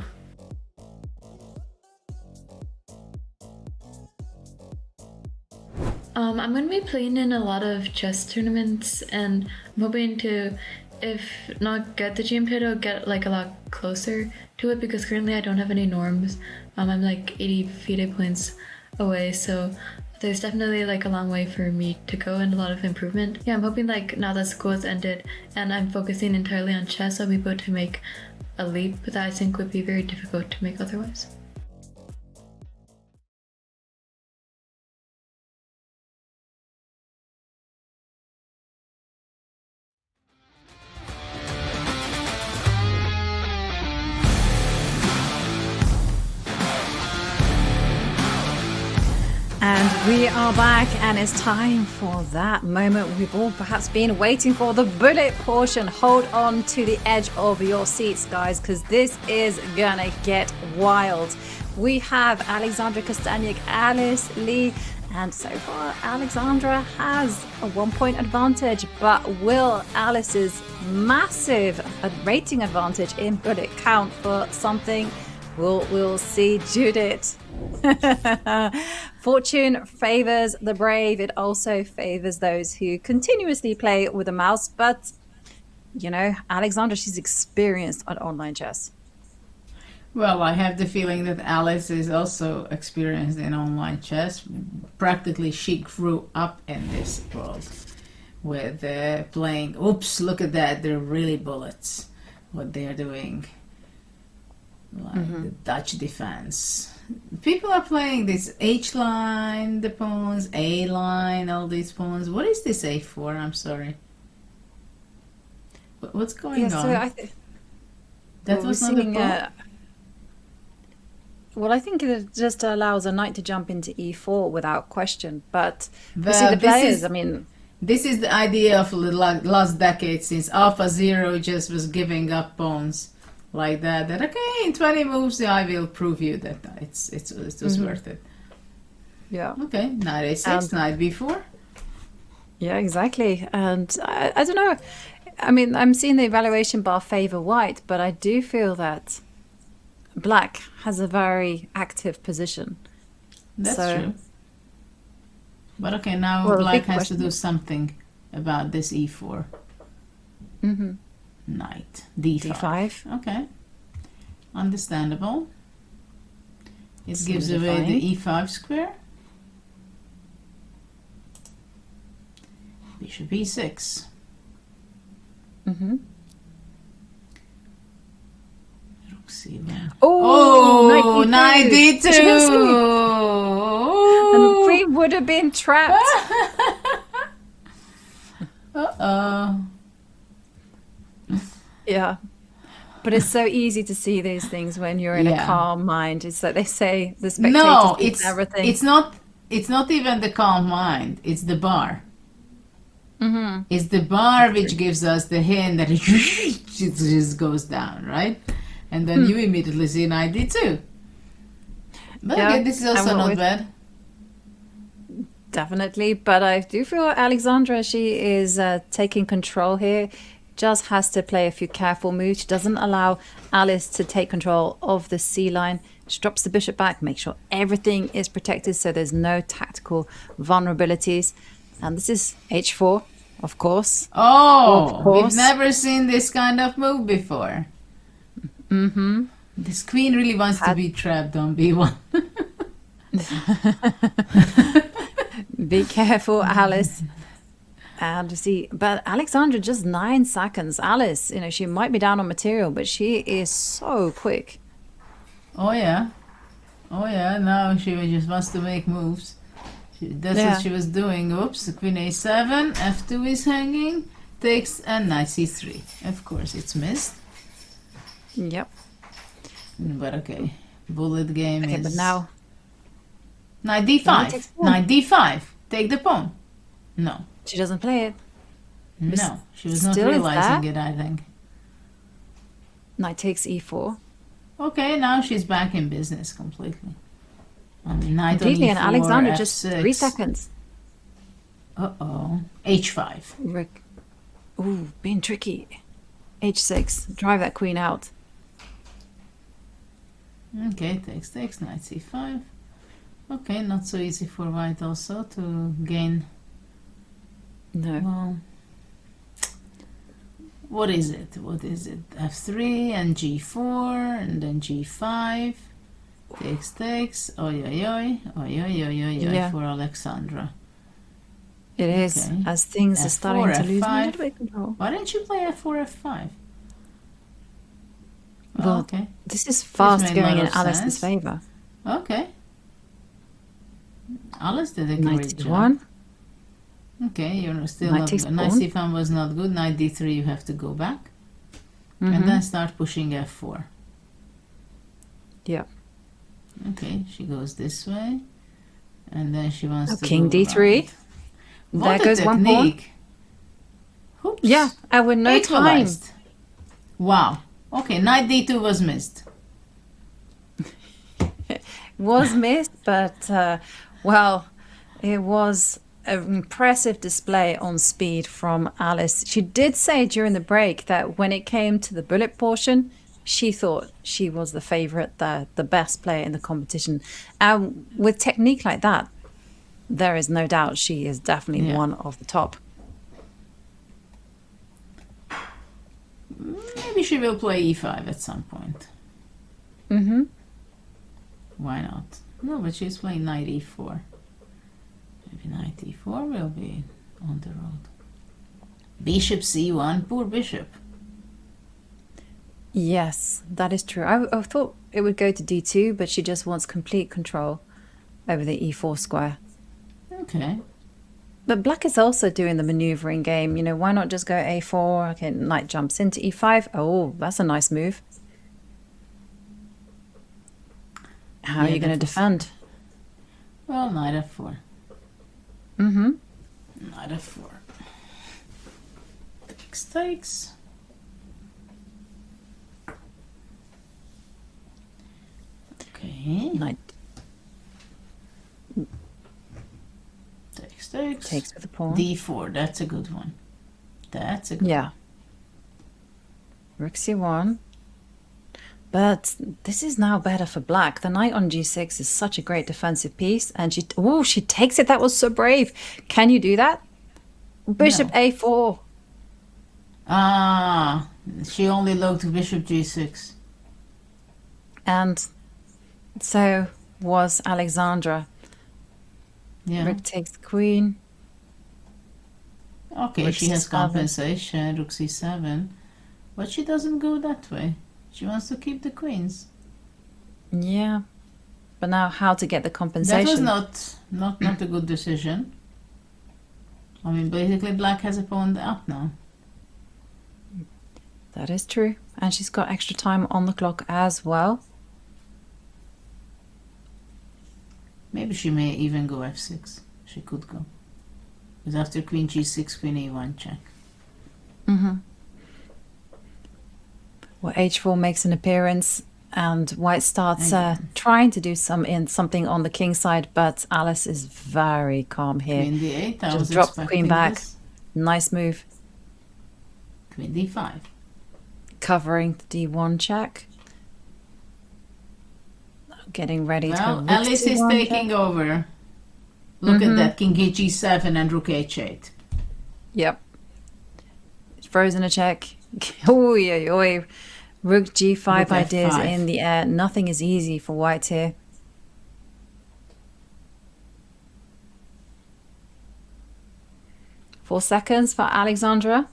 I'm going to be playing in a lot of chess tournaments, and I'm hoping to, if not get the GM title, get like a lot closer to it, because currently I don't have any norms. I'm like 80 FIDE points away, so there's definitely like a long way for me to go and a lot of improvement. Yeah, I'm hoping like now that school has ended and I'm focusing entirely on chess, I'll be able to make a leap that I think would be very difficult to make otherwise. And we are back, and it's time for that moment we've all perhaps been waiting for, the bullet portion. Hold on to the edge of your seats, guys, because this is gonna get wild. We have Alexandra Kosteniuk, Alice Lee, and so far Alexandra has a 1-point advantage, but will Alice's massive rating advantage in bullet count for something? We'll see, Judith. Fortune favors the brave. It also favors those who continuously play with a mouse. But, you know, Alexandra, she's experienced at online chess. Well, I have the feeling that Alice is also experienced in online chess. Practically, she grew up in this world with playing. Oops, look at that. They're really bullets, what they're doing. Like the Dutch defense. People are playing this H line, the pawns, A line, all these pawns. What is this A4? I'm sorry. What's going on? So That was not a pawn? Well, I think it just allows a knight to jump into E4 without question. But Well, you see the this players, is- I mean, This is the idea of the last decade, since Alpha Zero just was giving up pawns like that. That okay, in 20 moves I will prove you that it was worth it. yeah. Okay, knight A6, knight B4. Yeah, exactly. And I don't know. I mean, I'm seeing the evaluation bar favor white, but I do feel that black has a very active position. That's So- true. But okay, now Well, a black big has to question. do something about this E4. Knight D5. D5. Okay, understandable. It gives away the E5 square. Bishop e6. Mm-hmm. Rook c1. Oh, knight d2. And the queen would have been trapped. Uh-oh. Yeah. But it's so easy to see these things when you're in a Yeah. calm mind. It's like they say the spectators No, see it's everything. it's not even the calm mind. It's the bar. Mm-hmm. It's the bar which gives us the hint that it just goes down, right? And then you immediately see knight d2. But Yeah, okay, this is I also went not with- bad. Definitely, but I do feel Alexandra, she is taking control here. Just has to play a few careful moves. She doesn't allow Alice to take control of the C line. She drops the bishop back, make sure everything is protected so there's no tactical vulnerabilities. And this is h4, of course. Oh, Of course. we've never seen this kind of move before. Mm-hmm. This queen really wants to be trapped on b1. Be careful, Alice. And see, but Alexandra, just 9 seconds. Alice, you know, she might be down on material, but she is so quick. Oh yeah. Oh yeah, now she just wants to make moves. That's Yeah. what she was doing. Oops, queen a7, f2 is hanging, takes, and knight c3. Of course, it's missed. Yep. But okay, bullet game Okay, is... but now Knight Knight d5. takes pawn. Knight d5. Take the pawn. No. she doesn't play it. No, she was not Still is realizing there? it, I think. Knight takes e4. Okay, now she's back in business completely. I mean, knight on Completely, and e4, Alexandra just f6. 3 seconds. Uh-oh. h5. Rick. Ooh, being tricky. h6. Drive that queen out. Okay, takes, knight c5. Okay, not so easy for white also to gain. No. Well, what is it? What is it? f3 and g4 and then g5. Takes. Oi, oi, oi. Oi, oi, oi, oi, oi Yeah. for Alexandra. It is, Okay. as things are F4, starting to lose a F5. little bit of control. Why didn't you play f4, f5? Well, Oh, okay. This is fast made a going lot in of Alice's sense. favor. Okay. Alice did a Knight great job. d1. Okay, you're still Knight not takes good. Knight pawn. c5 was not good. Knight d3, you have to go back. Mhm. And then start pushing f4. Yeah. Okay, she goes this way. And then she wants to King go d3. around. There What a goes one pawn. technique. Oops. Yeah, and with no time. Equalized. Wow. Okay, knight d2 was missed. Was missed, but well, it was an impressive display on speed from Alice. She did say during the break that when it came to the bullet portion, she thought she was the favorite, the best player in the competition. And with technique like that, there is no doubt she is definitely Yeah. one of the top. Maybe she will play e5 at some point. Mm-hmm. Why not? No, but she's playing knight e4. Maybe knight e4 will be on the road. Bishop c1, poor bishop. Yes, that is true. I thought it would go to d2, but she just wants complete control over the e4 square. Okay. But black is also doing the maneuvering game. You know, why not just go a4? Okay, knight jumps into e5. Oh, that's a nice move. How are Yeah, you going to that is- defend? Well, knight f4. Mm-hmm. Knight f4. Takes. Okay. Knight Takes. takes with the pawn. d4, that's a good one. That's a good Yeah. Rook c1. But this is now better for black. The knight on g6 is such a great defensive piece. And she takes it. That was so brave. Can you do that? Bishop No. a4. Ah, she only looked bishop g6. And so was Alexandra. Yeah. Rook takes queen. Okay, Rook she has C7. compensation, rook c7, but she doesn't go that way. She wants to keep the queens. Yeah. But now how to get the That compensation? was not a good decision. I mean, basically black has a pawn up now. That is true. And she's got extra time on the clock as well. Maybe she may even go f6. She could go. Because after queen g6, queen a1 check. Well, h4 makes an appearance, and white starts trying to do something on the king side, but Alice is very calm here. Queen d8, I Just was drop the queen expecting back. this. Nice move. Queen d5. Covering the d1 check. Getting ready Well, to rook Alice is c1 taking check. over. Look at that, king g7 and rook h8. Yep. Frozen a check. Oi, oi, oi. Rook g5 Rook ideas F5. in the air. Nothing is easy for white here. Four seconds for Alexandra.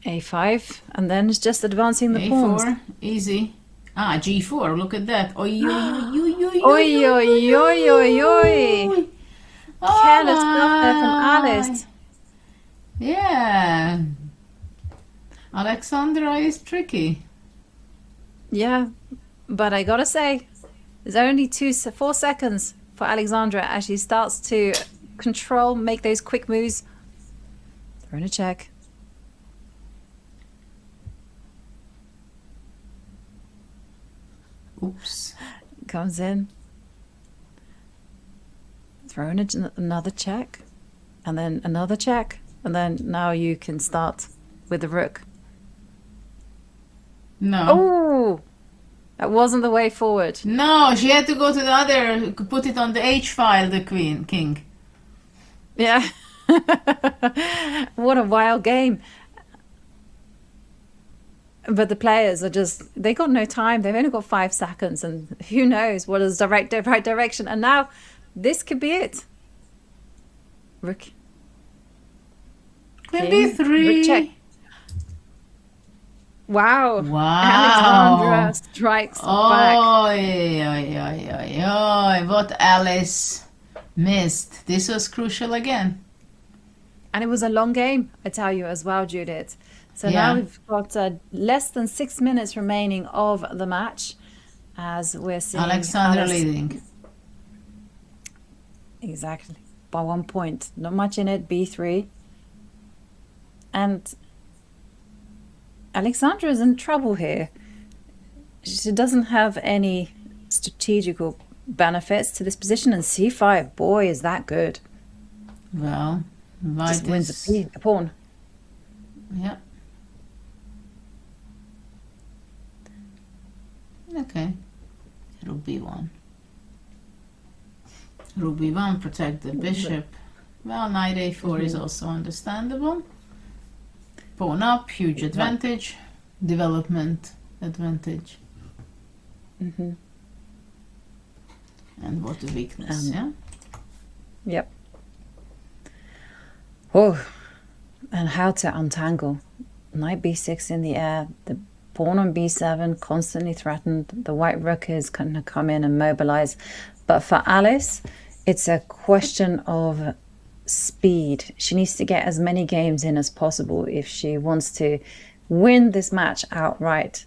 a5, and then it's just advancing the pawns. a4, easy. Ah, g4, look at that. Oi, oi, oi, oi, Oi, oi, oi, oi, oi. Careless stuff there from Alice. Yeah. Alexandra is tricky. Yeah, but I gotta say, there's only 4 seconds for Alexandra as she starts to control, make those quick moves. Throwing a check. Oops. Comes in. Throwing another check. And then another check. And then now you can start with the rook. No. Oh! That wasn't the way forward. No, she had to go to the other, put it on the H file, the king. Yeah. What a wild game. But the players are just, they got no time. They've only got 5 seconds, and who knows what is the right direction. And now this could be it. Rook. Queen b3. Rook check. Wow. Wow. Alexandra strikes back. Oi, what Alice missed. This was crucial again. And it was a long game, I tell you as well, Judith. So Yeah. now we've got less than 6 minutes remaining of the match, as we're seeing Alexandra Alice- leading. Exactly, by 1 point. Not much in it, b3. And Alexandra is in trouble here. She doesn't have any strategical benefits to this position, and c5, boy, is that good. Well, Just white wins is... a pawn. Yeah. Okay. Rook b1. Rook b1, protect the bishop. Well, knight a4 is also understandable. Pawn up, huge advantage. Development advantage. Mm-hmm. And what a weakness, yeah? Yep. Oh, and how to untangle. Knight b6 in the air, the pawn on b7 constantly threatened. The white rook is going to come in and mobilize. But for Alice, it's a question of speed. She needs to get as many games in as possible if she wants to win this match outright.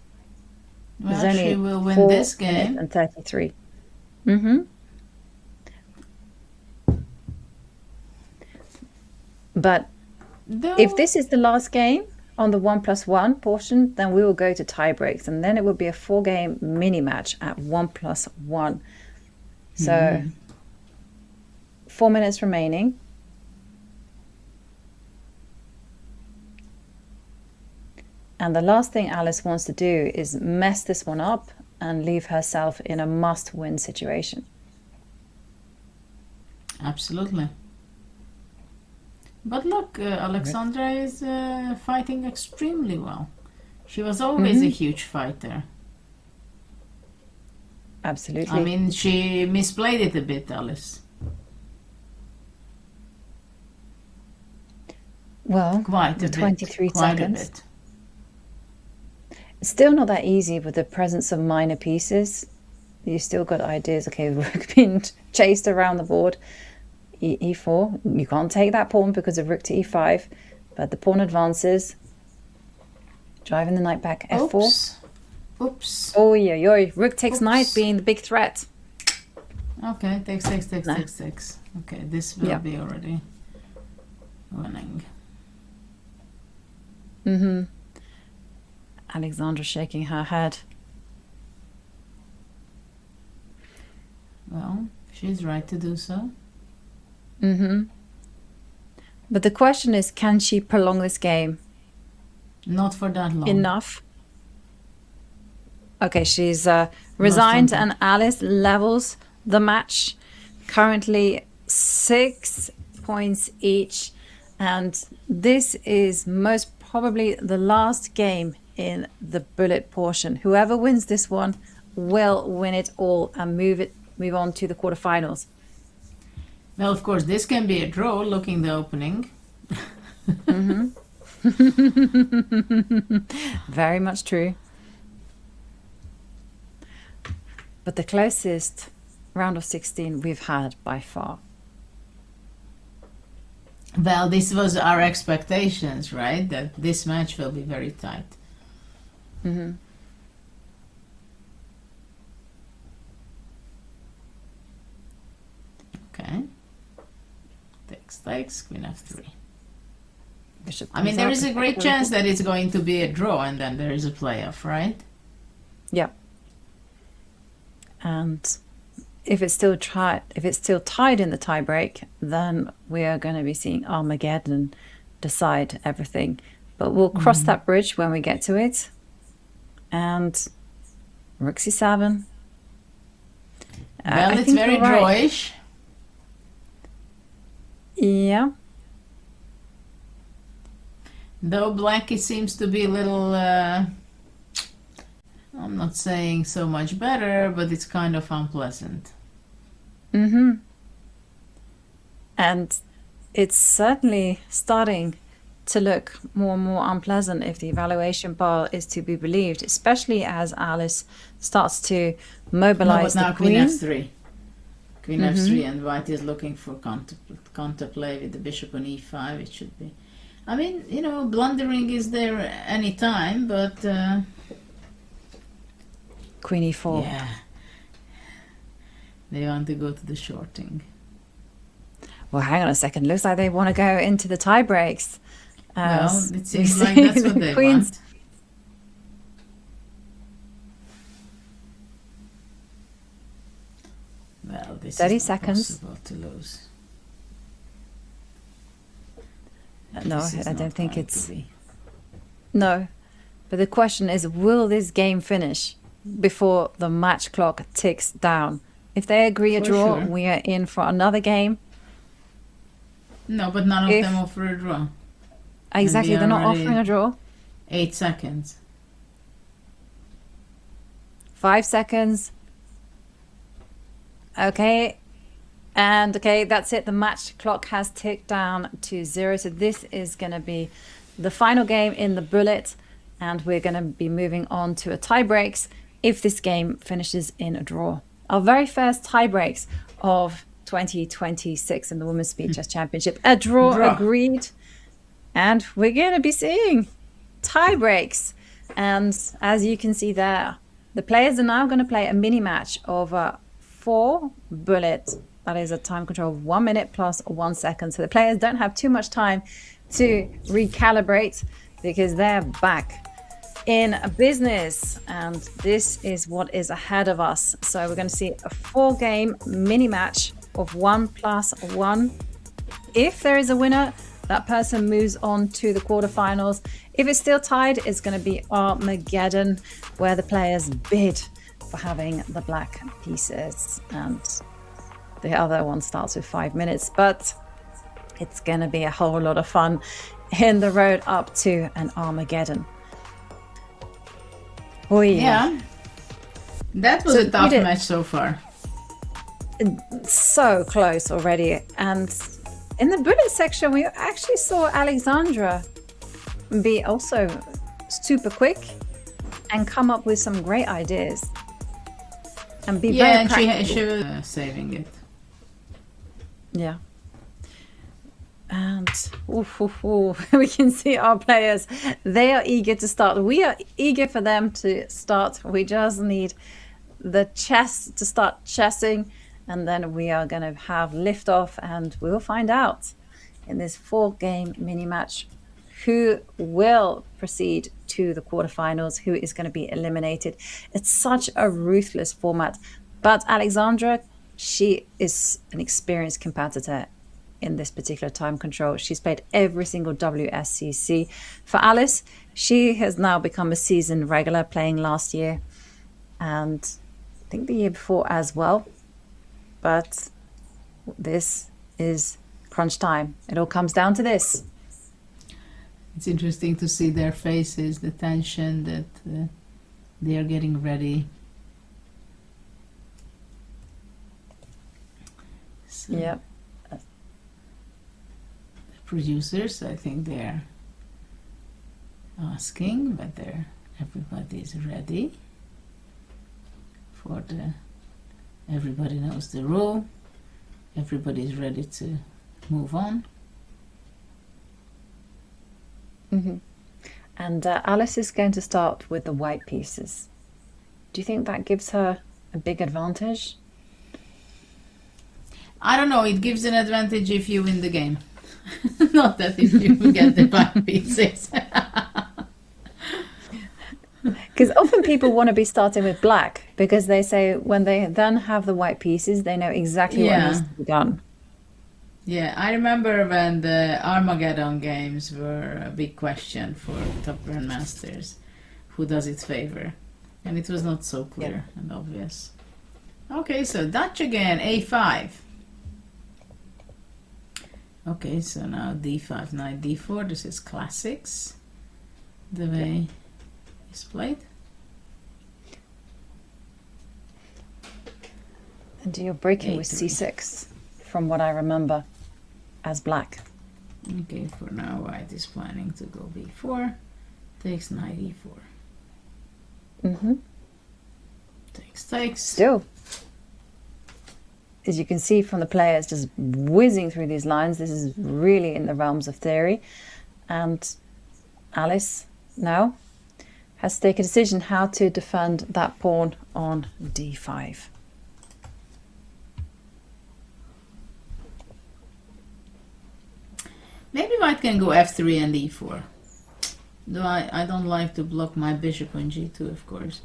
Well, she will win this game. And 33. Mm-hmm. But if this is the last game on the 1+1 portion, then we will go to tie breaks, and then it will be a 4-game mini match at 1+1. So 4 minutes remaining. And the last thing Alice wants to do is mess this one up and leave herself in a must-win situation. Absolutely. But look, Alexandra is fighting extremely well. She was always a huge fighter. Absolutely. I mean, she misplayed it a bit, Alice. Well, Quite a 23 bit. Quite seconds. a bit. It's still not that easy with the presence of minor pieces. You still got ideas. Okay, rook being chased around the board. E4. You can't take that pawn because of rook to e5, but the pawn advances. Driving the knight back. F4. Oops. Oops. Oh yeah, rook takes Oops. knight being the big threat. Okay, takes. No. Okay, this will Yeah. be already winning. Mm-hmm. Alexandra shaking her head. Well, she's right to do so. Mm-hmm. But the question is, can she prolong this game Not for that long. enough? Okay, she's resigned, something. and Alice levels the match. Currently 6 points each, and this is most probably the last game in the bullet portion. Whoever wins this one will win it all and move on to the quarterfinals. Well, of course, this can be a draw, looking the opening. Mm-hmm. Very much true. But the closest round of 16 we've had by far. Well, this was our expectations, right? That this match will be very tight. Mm-hmm. Okay. Takes, queen f3. Bishop I mean, comes there up is a with great equal. chance that it's going to be a draw and then there is a playoff, right? Yeah. And if it's still tied in the tiebreak, then we are going to be seeing Armageddon decide everything. But we'll cross that bridge when we get to it. And rook c7. Well, I it's think very you're right. drawish. Yeah. Though black, it seems to be a little, I'm not saying so much better, but it's kind of unpleasant. Mm-hmm. And it's certainly starting to look more and more unpleasant if the evaluation bar is to be believed, especially as Alice starts to mobilize No, but now the queen queen. f3. Queen f3, and white is looking for counterplay with the bishop on e5. It should be. I mean, you know, blundering is there any time, but Queen e4. yeah, they want to go to the shorting. Well, hang on a second. Looks like they want to go into the tie breaks. Well, it seems like that's what they want. Well, this 30 is not seconds. possible to lose. No, This is I not don't think going it's... to be. No. But the question is, will this game finish before the match clock ticks down? If they agree a For draw, sure. we are in for another game. No, but none of If- them offer a draw. Exactly, we they're not already- offering a draw. 8 seconds. 5 seconds. Okay. And okay, that's it. The match clock has ticked down to 0. So this is going to be the final game in the bullet. And we're going to be moving on to a tie breaks if this game finishes in a draw. Our very first tie breaks of 2026 in the Women's Speed Chess Championship. A draw agreed. And we're going to be seeing tie breaks. And as you can see there, the players are now going to play a mini match of 4 bullets. That is a time control of 1 minute plus 1 second. So the players don't have too much time to recalibrate because they're back in business. And this is what is ahead of us. So we're going to see a 4-game mini match of 1 plus 1. If there is a winner, that person moves on to the quarterfinals. If it's still tied, it's going to be Armageddon, where the players bid for having the black pieces. And the other one starts with 5 minutes, but it's going to be a whole lot of fun in the road up to an Armageddon. Oh Yeah. That was So a tough you did- match so far. So close already. And In the bullet section, we actually saw Alexandra be also super quick and come up with some great ideas. And be very and practical. she was saving it. Yeah. And we can see our players. They are eager to start. We are eager for them to start. We just need the chess to start chessing, and then we are going to have liftoff, and we'll find out in this 4-game mini match who will proceed to the quarterfinals, who is going to be eliminated. It's such a ruthless format, but Alexandra, she is an experienced competitor in this particular time control. She's played every single WSCC. For Alice, she has now become a seasoned regular, playing last year and I think the year before as well. But this is crunch time. It all comes down to this. It's interesting to see their faces, the tension that they are getting ready. So Yep. the producers, I think they're asking whether everybody is ready for the. Everybody knows the rule. Everybody is ready to move on. Mm-hmm. And Alice is going to start with the white pieces. Do you think that gives her a big advantage? I don't know, it gives an advantage if you win the game. Not that if you get the black pieces. Because often people want to be starting with black because they say when they then have the white pieces, they know exactly what needs to be done. Yeah, I remember when the Armageddon games were a big question for top grandmasters. Who does it favor? And it was not so clear and obvious. Okay, so Dutch again, A5. Okay, so now D5, knight D4. This is classics. The way it's played. And you're breaking with A3. C6, from what I remember, as black. Okay, for now white is planning to go B4. Takes knight E4. Mm-hmm. Takes. Still, as you can see from the players just whizzing through these lines, this is really in the realms of theory. And Alice now has to take a decision how to defend that pawn on D5. Maybe white can go F3 and E4. Though I don't like to block my bishop on G2, of course.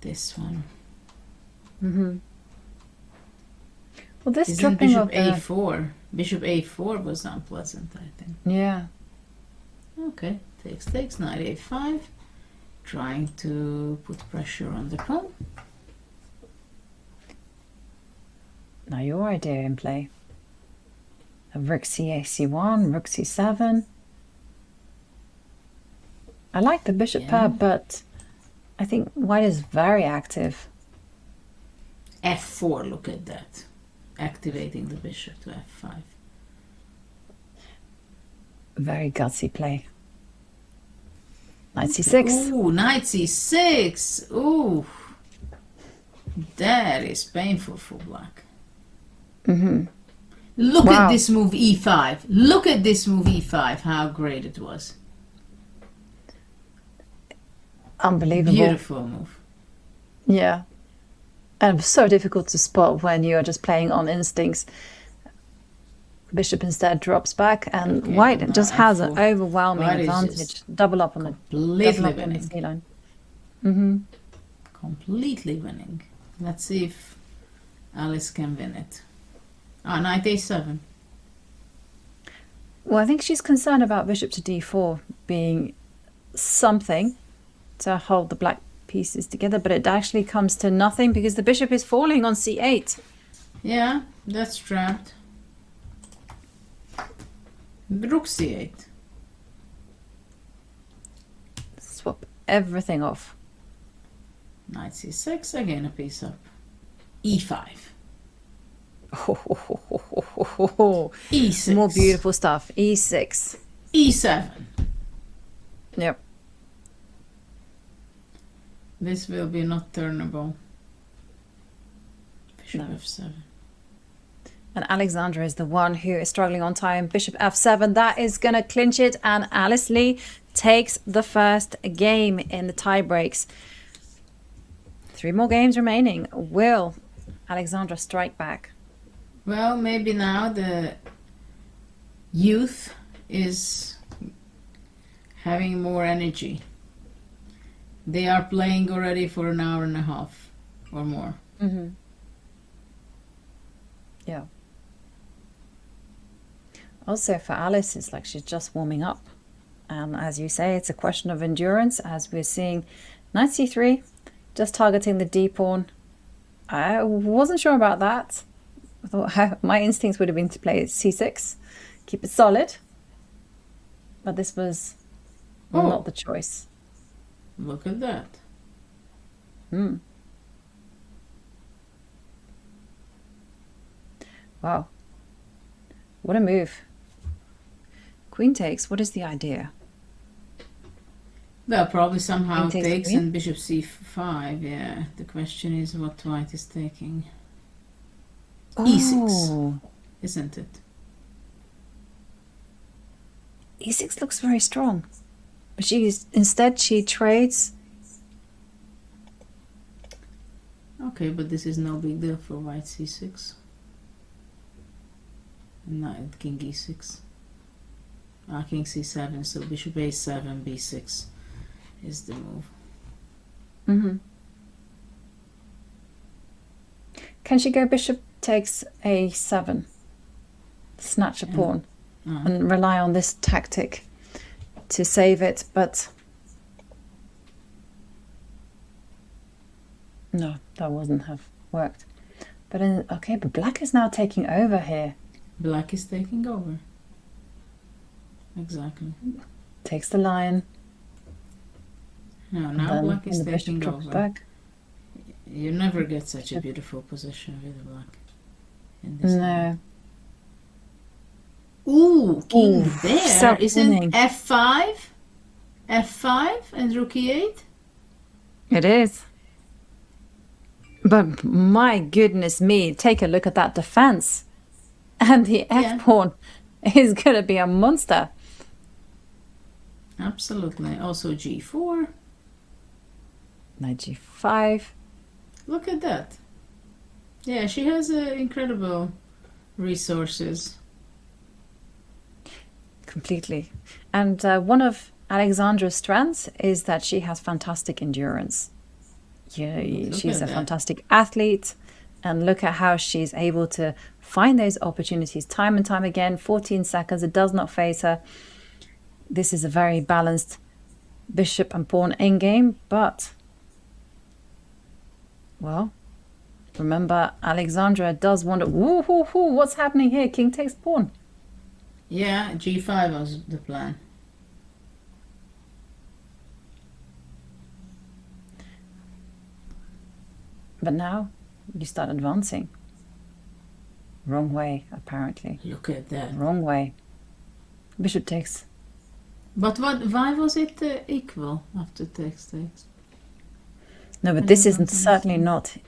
This one. Mm-hmm. Well, this Isn't dropping bishop of the... A4? Bishop A4 was unpleasant, I think. Yeah. Okay, takes, knight A5. Trying to put pressure on the pawn. Now your idea in play. A rook C8, C1, rook C7. I like the bishop pair, but I think white is very active. F4, look at that. Activating the bishop to F5. Very gutsy play. Knight C6. Ooh, knight C6. Ooh. That is painful for black. Mm-hmm. Look at this move E5. Look at this move E5, how great it was. Unbelievable. Beautiful move. Yeah. And so difficult to spot when you're just playing on instincts. Bishop instead drops back, and white just has an overwhelming advantage. Double up on the C line. Mm-hmm. Completely winning. Let's see if Alice can win it. Ah, knight A7. Well, I think she's concerned about bishop to D4 being something to hold the black pieces together, but it actually comes to nothing because the bishop is falling on C8. Yeah, that's trapped. Rook C8. Swap everything off. Knight C6, again a piece up. E5. E6. More beautiful stuff. E6. E7. Yep. This will be not turnable. Bishop No. F7. And Alexandra is the one who is struggling on time. Bishop F7. That is going to clinch it. And Alice Lee takes the first game in the tie breaks. 3 more games remaining. Will Alexandra strike back? Well, maybe now the youth is having more energy. They are playing already for an hour and a half or more. Mm-hmm. Yeah. Also for Alice, it's like she's just warming up. And as you say, it's a question of endurance, as we're seeing knight c3, just targeting the d pawn. I wasn't sure about that. I thought my instincts would have been to play c6, keep it solid. But this was not the choice. Look at that. Wow. What a move. Queen takes. What is the idea? Well, probably somehow Queen takes takes queen? and bishop c5. Yeah, the question is what white is taking. E6, isn't it? E6 looks very strong. But instead she trades. Okay, but this is no big deal for white c6. And knight king e6. King c7, so bishop a7, b6 is the move. Mm-hmm. Can she go bishop takes a7? Snatch a pawn and rely on this tactic to save it, but no, that wouldn't have worked. But okay, but black is now taking over here. Black is taking over. Exactly. Takes the lion. No, now then black is when the bishop taking drops over. back. You never get such a beautiful position with black. In this No. Ooh, king Ooh, there. so Isn't winning. f5? f5 and rook e8? It is. But my goodness me, take a look at that defense. And the f-pawn is going to be a monster. Absolutely. Also g4. Knight g5. Look at that. Yeah, she has incredible resources. Completely. And one of Alexandra's strengths is that she has fantastic endurance. She's a fantastic athlete. And look at how she's able to find those opportunities time and time again. 14 seconds, it does not phase her. This is a very balanced bishop and pawn endgame, but, well, remember, Alexandra does wonder, what's happening here? King takes pawn. Yeah, g5 was the plan. But now you start advancing. Wrong way, apparently. Look at that. Wrong way. Bishop takes. But why was it equal after takes? No, but this isn't certainly not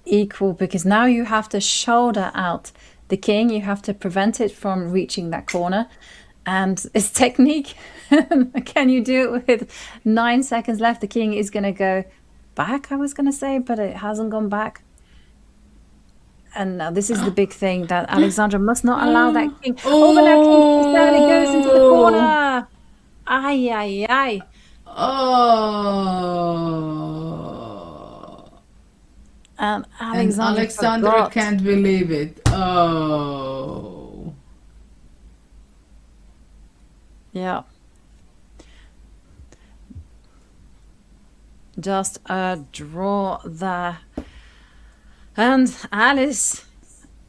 equal, because now you have to shoulder out the king. You have to prevent it from reaching that corner. And it's technique. Can you do it with 9 seconds left? The king is going to go back, I was going to say, but it hasn't gone back. And now this is the big thing, that Alexandra must not allow that king. Oh, but that king sadly goes into the corner. Ay, ay, ay. Oh. And Alexandra forgot. can't believe it. Oh. Yeah. Just a draw there. And Alice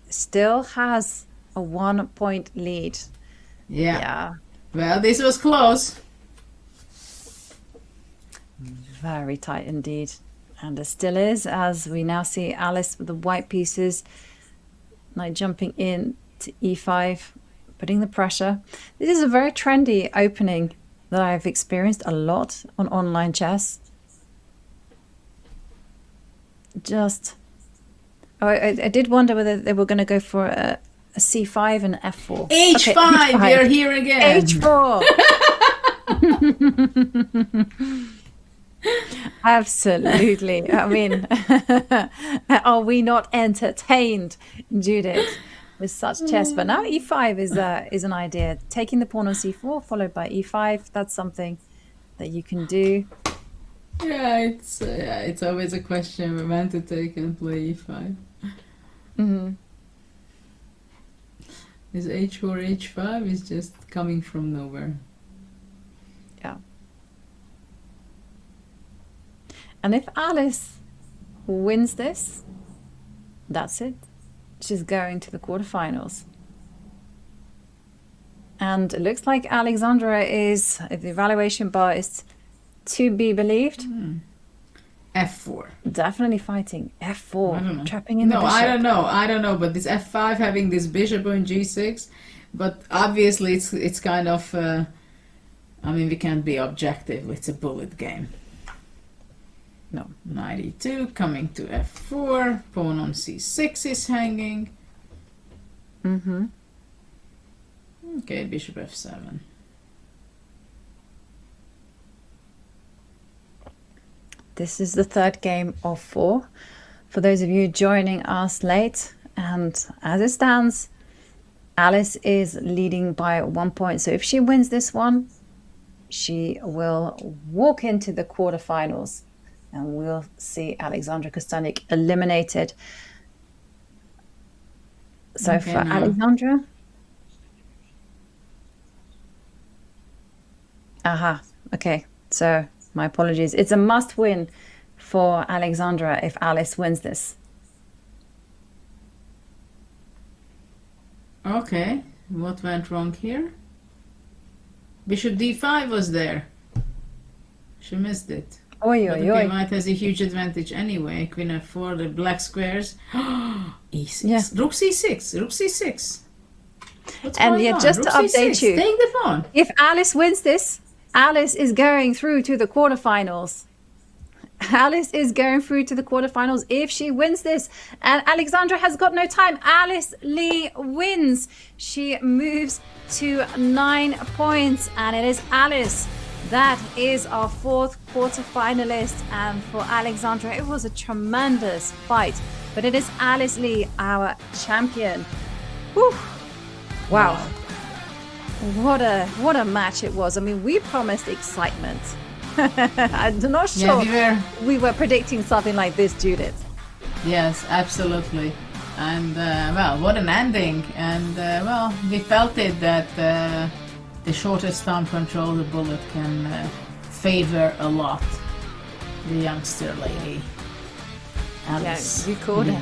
still has a 1 point lead. Yeah. Well, this was close. Very tight indeed. And it still is, as we now see Alice with the white pieces Knight jumping in to e5, putting the pressure. This is a very trendy opening that I've experienced a lot on online chess. I did wonder whether they were going to go for a c5 and f4. H5, okay, we are here again. H4. Absolutely. I mean, are we not entertained, Judith, with such chess? But now e5 is an idea. Taking the pawn on c4 followed by e5. That's something that you can do. Yeah, it's always a question of when to take and play e5. This h4, h5 is just coming from nowhere. Yeah. And if Alice wins this, that's it. She's going to the quarterfinals. And it looks like Alexandra is, if the evaluation bar is to be believed, f4. Definitely fighting. f4. I don't know. Trapping in the bishop. I don't know. But this f5 having this bishop on g6, but obviously it's kind of. I mean, we can't be objective. It's a bullet game. No. Knight e2 coming to f4. Pawn on c6 is hanging. Okay, bishop f7. This is the third game of 4. For those of you joining us late, and as it stands, Alice is leading by 1 point. So if she wins this one, she will walk into the quarterfinals, and we'll see Alexandra Kosteniuk eliminated. So Okay, for now. Alexandra, okay, so my apologies. It's a must win for Alexandra if Alice wins this. Okay, what went wrong here? Bishop d5 was there. She missed it. Oi, But oi, okay, oi. white has a huge advantage anyway. Queen f4, the black squares. e6. Yeah. Rook c6. Rook c6. What's And going yeah, on? just to Rook update c6. you, Take the pawn. if Alice wins this, Alice is going through to the quarterfinals. Alice is going through to the quarterfinals if she wins this. And Alexandra has got no time. Alice Lee wins. She moves to 9 points. And it is Alice that is our 4th quarterfinalist. And for Alexandra, it was a tremendous fight. But it is Alice Lee, our champion. Whew. Wow. What a match it was. I mean, we promised excitement. I'm not sure we were predicting something like this, Judith. Yes, absolutely. And well, what an ending. And well, we felt it that the shortest thumb control the bullet can favor a lot the youngster lady. Alice. Yeah, you called it.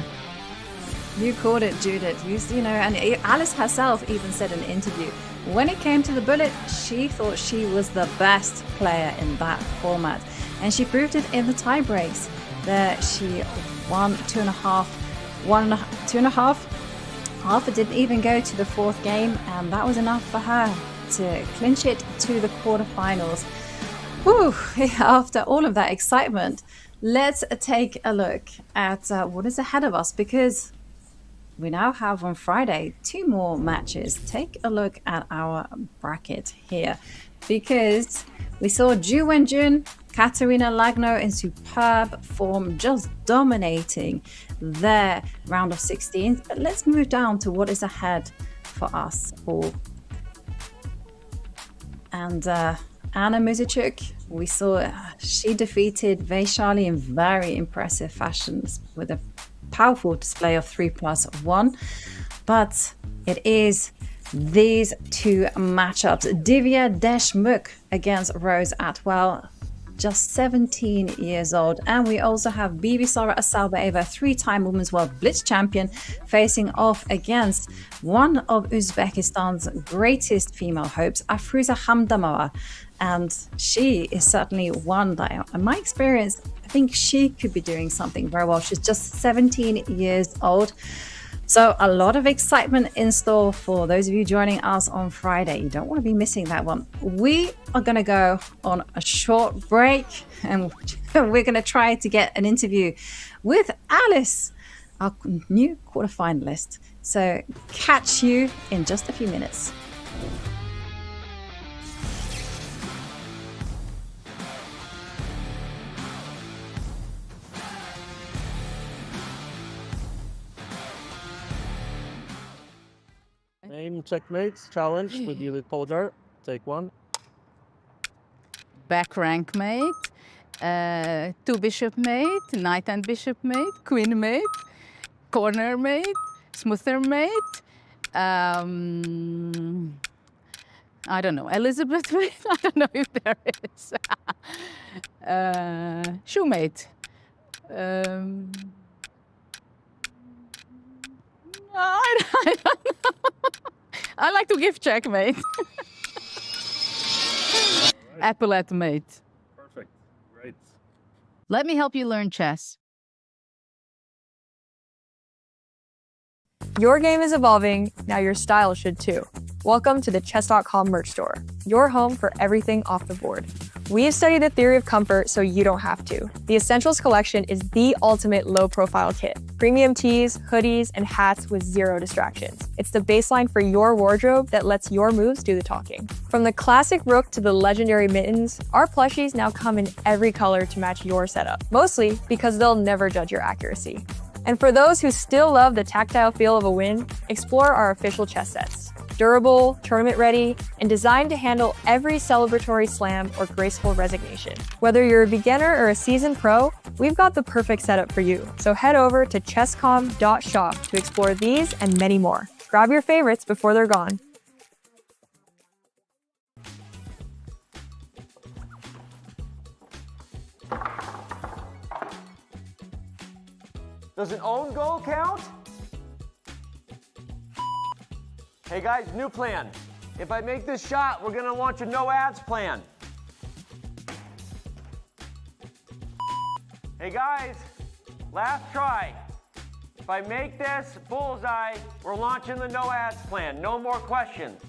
You called it, Judith. You know, and Alice herself even said in an interview, when it came to the bullet, she thought she was the best player in that format. And she proved it in the tie breaks. That she won 2.5. Arthur didn't even go to the 4th game, and that was enough for her to clinch it to the quarterfinals. Whew, after all of that excitement, let's take a look at what is ahead of us, because we now have on Friday 2 more matches. Take a look at our bracket here, because we saw Ju Wenjun, Katerina Lagno in superb form, just dominating their round of 16. But let's move down to what is ahead for us all. And Anna Muzichuk, we saw she defeated Vaishali in very impressive fashion with a powerful display of 3+1, but it is these 2 matchups. Divya Deshmukh against Rose Atwell, just 17 years old. And we also have Bibisara Asalbaeva, 3-time Women's World Blitz champion, facing off against one of Uzbekistan's greatest female hopes, Afruza Hamdamova. And she is certainly one that, in my experience, I think she could be doing something very well. She's just 17 years old. So a lot of excitement in store for those of you joining us on Friday. You don't want to be missing that one. We are going to go on a short break and we're going to try to get an interview with Alice, our new quarterfinalist. So catch you in just a few minutes. Name checkmates challenge with you with Polgar. Take one. Back rank mate, 2 bishop mate, knight and bishop mate, queen mate, corner mate, smoother mate, I don't know, Elizabeth mate, I don't know if there is, shoe mate, I don't know. I like to give checkmate. Epaulette mate. Perfect. Great. Let me help you learn chess. Your game is evolving, now your style should too. Welcome to the Chess.com merch store, your home for everything off the board. We have studied the theory of comfort so you don't have to. The Essentials collection is the ultimate low-profile kit. Premium tees, hoodies, and hats with zero distractions. It's the baseline for your wardrobe that lets your moves do the talking. From the classic rook to the legendary mittens, our plushies now come in every color to match your setup, mostly because they'll never judge your accuracy. And for those who still love the tactile feel of a win, explore our official chess sets. Durable, tournament ready, and designed to handle every celebratory slam or graceful resignation. Whether you're a beginner or a seasoned pro, we've got the perfect setup for you. So head over to chess.com.shop to explore these and many more. Grab your favorites before they're gone. Does an own goal count? Hey guys, new plan. If I make this shot, we're gonna launch a no ads plan. Hey guys, last try. If I make this bullseye, we're launching the no ads plan. No more questions.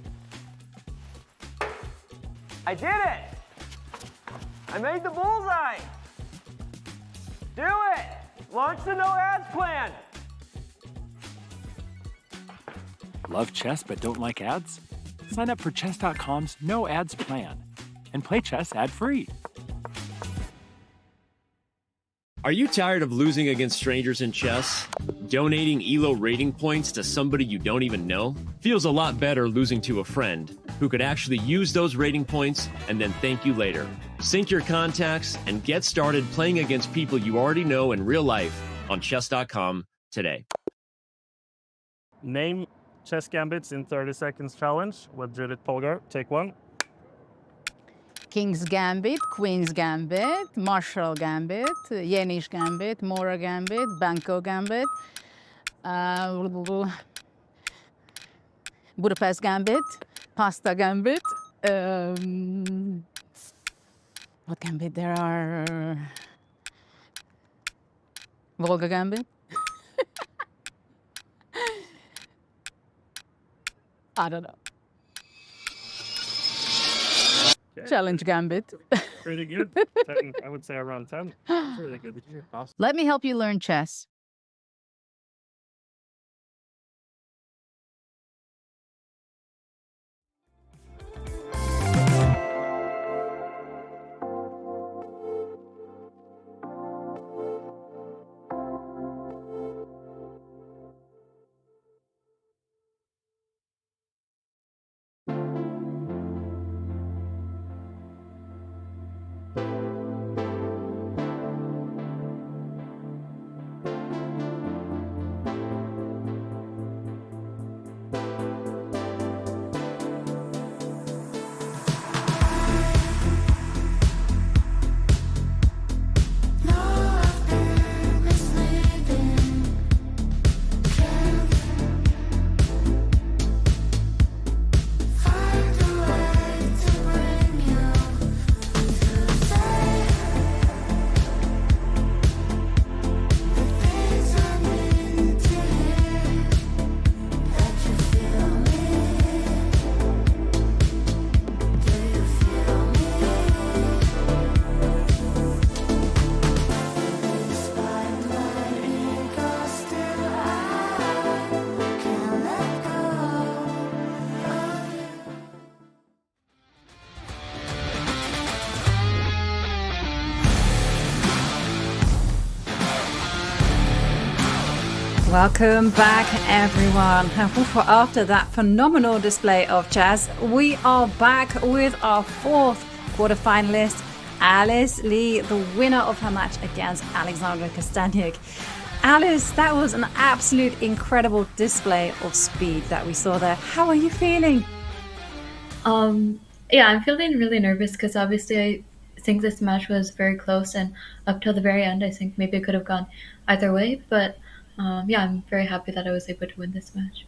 I did it! I made the bullseye! Do it! Launch the no ads plan! Love chess but don't like ads? Sign up for Chess.com's no ads plan and play chess ad-free. Are you tired of losing against strangers in chess? Donating ELO rating points to somebody you don't even know? Feels a lot better losing to a friend who could actually use those rating points and then thank you later. Sync your contacts and get started playing against people you already know in real life on Chess.com today. Name chess gambits in 30 seconds challenge with Judith Polgar. Take one. King's Gambit, Queen's Gambit, Marshall Gambit, Yenish Gambit, Mora Gambit, Banco Gambit, Budapest Gambit, Pasta Gambit, what gambit there are? Volga Gambit. I don't know. Okay. Challenge Gambit. Pretty good. 10, I would say around 10. Really good. Awesome. Let me help you learn chess. Welcome back, everyone. After that phenomenal display of chess, we are back with our fourth quarterfinalist, Alice Lee, the winner of her match against Alexandra Kosteniuk. Alice, that was an absolute incredible display of speed that we saw there. How are you feeling? Yeah, I'm feeling really nervous because obviously I think this match was very close, and up till the very end, I think maybe it could have gone either way. But yeah, I'm very happy that I was able to win this match.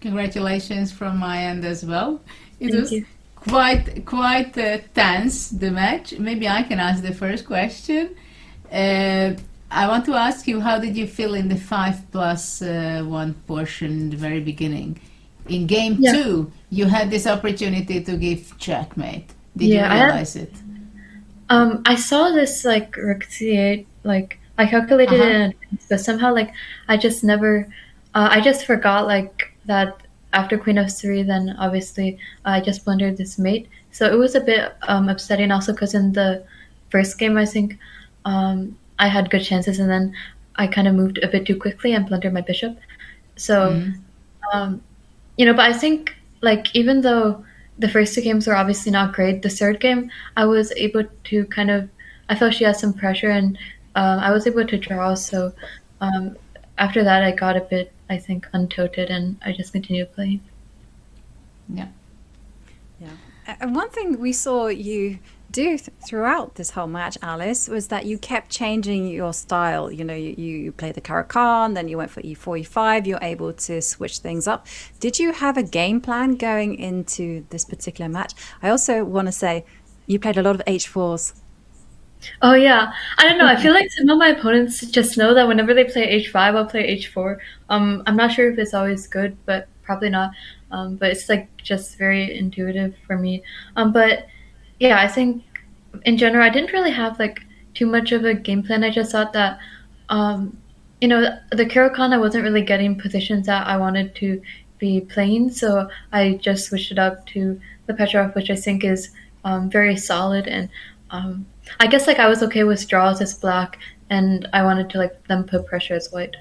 Congratulations from my end as well. It Thank was you. quite tense, the match. Maybe I can ask the first question. I want to ask you, how did you feel in the 5+1 portion in the very beginning? In game 2, you had this opportunity to give checkmate. Did you realize it? I saw this like rook c8, like I calculated it in advance, but somehow like I just never, I just forgot like that after queen f3, then obviously I just blundered this mate. So it was a bit upsetting also because in the first game I think I had good chances, and then I kind of moved a bit too quickly and blundered my bishop. So, you know, but I think like even though the first two games were obviously not great, the third game I was able to kind of, I felt she had some pressure, and I was able to draw. So after that I got a bit, I think, untilted, and I just continued playing. Yeah. And one thing we saw you do throughout this whole match, Alice, was that you kept changing your style. You know, you played the Caro-Kann, then you went for e4, e5. You're able to switch things up. Did you have a game plan going into this particular match? I also want to say you played a lot of h4s. Oh yeah, I don't know. I feel like some of my opponents just know that whenever they play h5, I'll play h4. I'm not sure if it's always good, but probably not. But it's like just very intuitive for me. But yeah, I think in general, I didn't really have like too much of a game plan. I just thought that, you know, the Caro-Kann, I wasn't really getting positions that I wanted to be playing. So I just switched it up to the Petrov, which I think is very solid. And I guess like I was okay with draws as black, and I wanted to like them put pressure as white.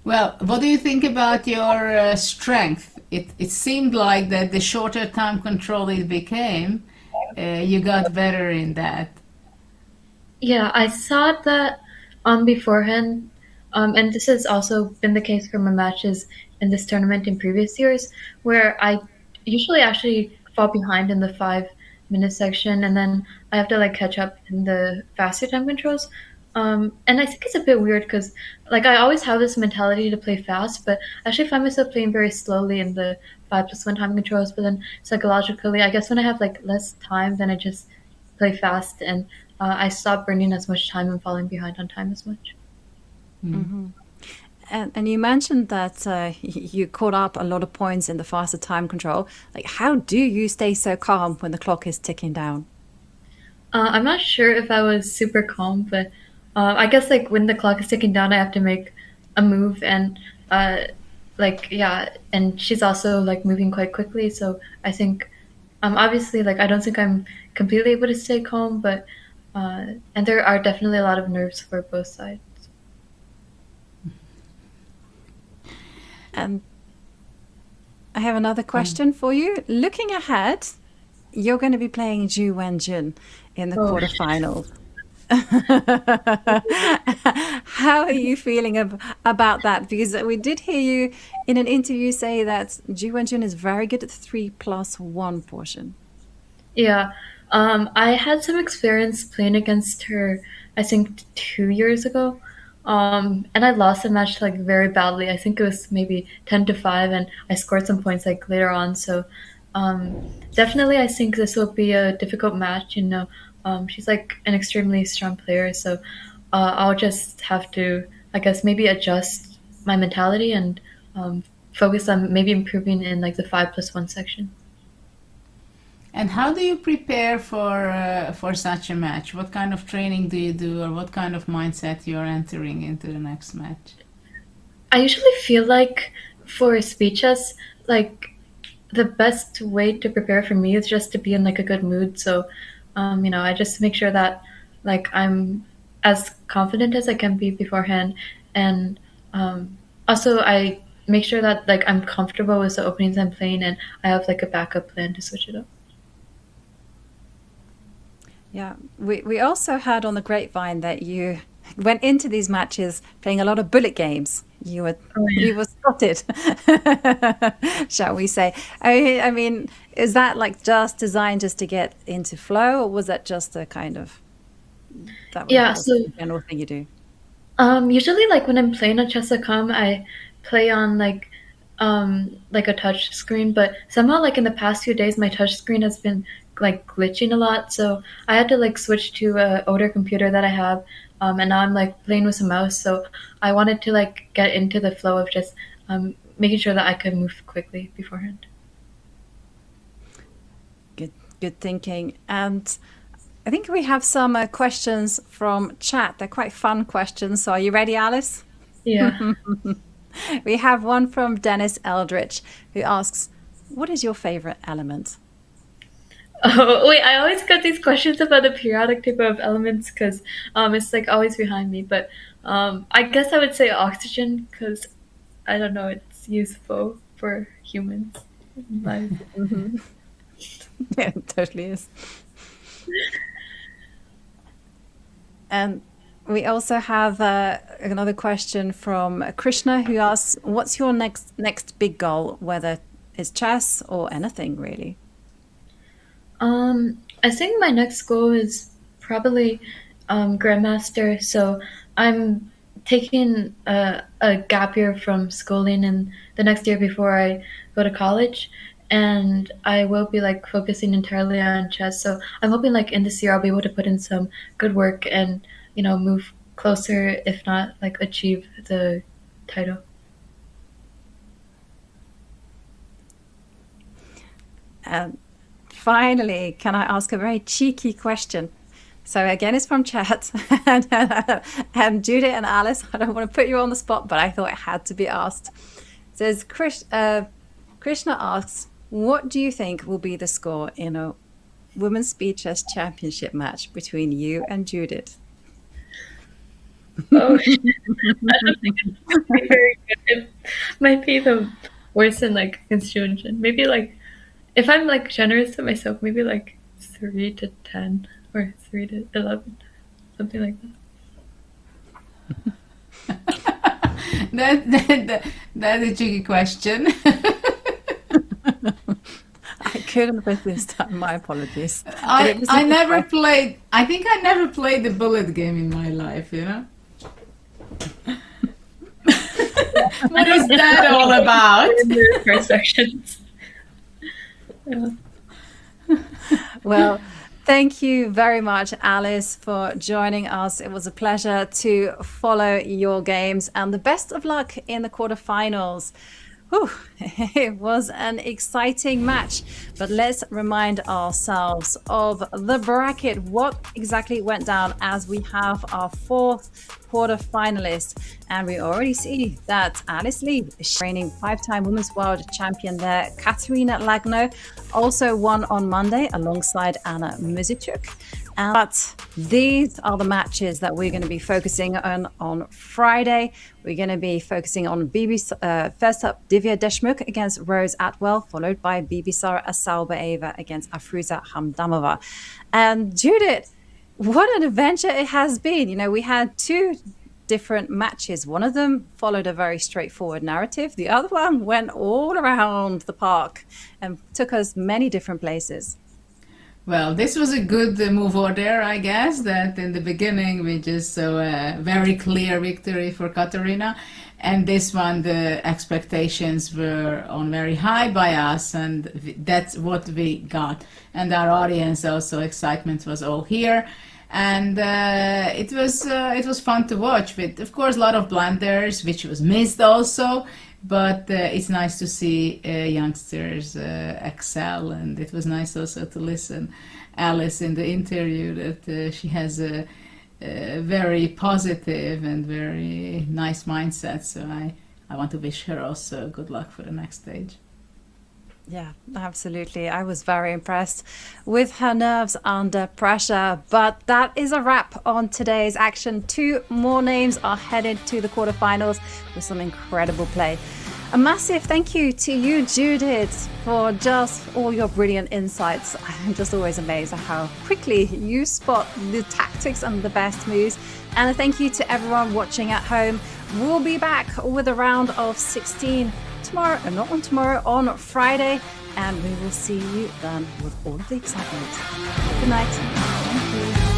Well, what do you think about your strength? It seemed like that the shorter time control it became, you got better in that. Yeah, I thought that beforehand, and this has also been the case for my matches in this tournament in previous years, where I usually actually fall behind in the 5-minute section, and then I have to like catch up in the faster time controls. And I think it's a bit weird because like I always have this mentality to play fast, but I actually find myself playing very slowly in the 5+1 time controls. But then psychologically, I guess when I have like less time, then I just play fast, and I stop burning as much time and falling behind on time as much. And you mentioned that you caught up a lot of points in the faster time control. Like, how do you stay so calm when the clock is ticking down? I'm not sure if I was super calm, but I guess like when the clock is ticking down, I have to make a move, and like yeah, and she's also like moving quite quickly. So I think obviously like I don't think I'm completely able to stay calm, but and there are definitely a lot of nerves for both sides. And I have another question for you. Looking ahead, you're going to be playing Zhu Wenjun in the quarterfinals. How are you feeling about that? Because we did hear you in an interview say that Zhu Wenjun is very good at the 3+1 portion. Yeah, I had some experience playing against her, I think 2 years ago. And I lost the match like very badly. I think it was maybe 10-5, and I scored some points like later on. So definitely I think this will be a difficult match. You know, she's like an extremely strong player. So I'll just have to, I guess, maybe adjust my mentality and focus on maybe improving in like the 5+1 section. And how do you prepare for such a match? What kind of training do you do, or what kind of mindset you're entering into the next match? I usually feel like for speed chess, like the best way to prepare for me is just to be in like a good mood. So I just make sure that like I'm as confident as I can be beforehand, and also I make sure that like I'm comfortable with the openings I'm playing, and I have like a backup plan to switch it up. Yeah, we also heard on the grapevine that you went into these matches playing a lot of bullet games. You were spotted, shall we say? I mean, is that like just designed just to get into flow, or was that just a kind of the general thing you do? Usually, like when I'm playing on Chess.com, I play on like a touch screen, but somehow like in the past few days, my touch screen has been like glitching a lot, so I had to like switch to an older computer that I have, and now I'm like playing with a mouse. So I wanted to like get into the flow of just making sure that I could move quickly beforehand. Good thinking. And I think we have some questions from chat. They're quite fun questions. So are you ready, Alice? Yeah. We have one from Dennis Eldridge, who asks, what is your favorite element? Oh, wait, I always get these questions about the periodic table of elements because it's like always behind me. But I guess I would say oxygen because, I don't know, it's useful for humans. Mm-hmm. Yeah, it totally is. And we also have another question from Krishna, who asks, what's your next big goal, whether it's chess or anything really? I think my next goal is probably Grandmaster. So I'm taking a gap year from schooling in the next year before I go to college, and I will be like focusing entirely on chess. So I'm hoping like in this year I'll be able to put in some good work and move closer, if not like achieve the title. Finally, can I ask a very cheeky question? So again, it's from chat. and Judith and Alice, I don't want to put you on the spot, but I thought it had to be asked. It says, Krishna asks, what do you think will be the score in a Women's Speed Chess Championship match between you and Judith? Oh, I don't think it's very good. It might be the worst in like institution. Maybe like, if I'm like generous to myself, maybe like 3-10 or 3-11, something like that. That's a tricky question. I couldn't with this time. My apologies. I never played. I think I never played the bullet game in my life. What is that all about? First sections. Yeah. Well, thank you very much, Alice, for joining us. It was a pleasure to follow your games, and the best of luck in the quarterfinals. Whew, it was an exciting match, but let's remind ourselves of the bracket. What exactly went down as we have our fourth quarterfinalist, and we already see that Alice Lee is reigning five-time Women's World Champion there. Katerina Lagno also won on Monday alongside Anna Muzichuk. But these are the matches that we're going to be focusing on Friday. We're going to be focusing on first up, Divya Deshmukh against Rose Atwell, followed by Bibisara Asalbaeva against Afruza Hamdamova. And Judith, what an adventure it has been. We had two different matches. One of them followed a very straightforward narrative. The other one went all around the park and took us many different places. Well, this was a good move order, I guess, that in the beginning we just saw a very clear victory for Katerina. And this one, the expectations were on very high by us, and that's what we got. And our audience also, excitement was all here. And it was fun to watch with, of course, a lot of blunders, which was missed also. But it's nice to see youngsters excel, and it was nice also to listen Alice in the interview that she has a very positive and very nice mindset. So I want to wish her also good luck for the next stage. Yeah, absolutely. I was very impressed with her nerves under pressure. But that is a wrap on today's action. 2 more names are headed to the quarterfinals with some incredible play. A massive thank you to you, Judith, for just all your brilliant insights. I'm just always amazed at how quickly you spot the tactics and the best moves. And a thank you to everyone watching at home. We'll be back with a round of 16 tomorrow, not on tomorrow, on Friday. And we will see you then with all of the excitement. Good night. Thank you.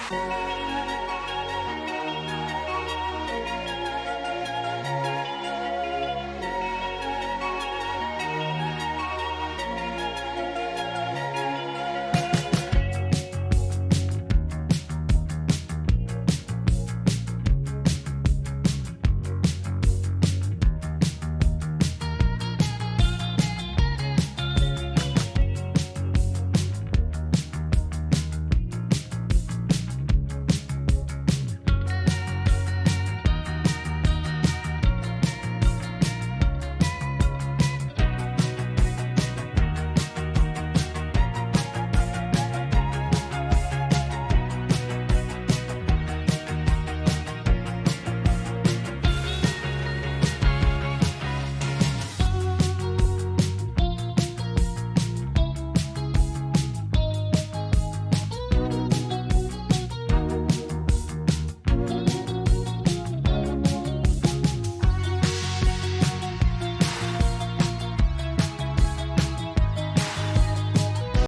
Thank you.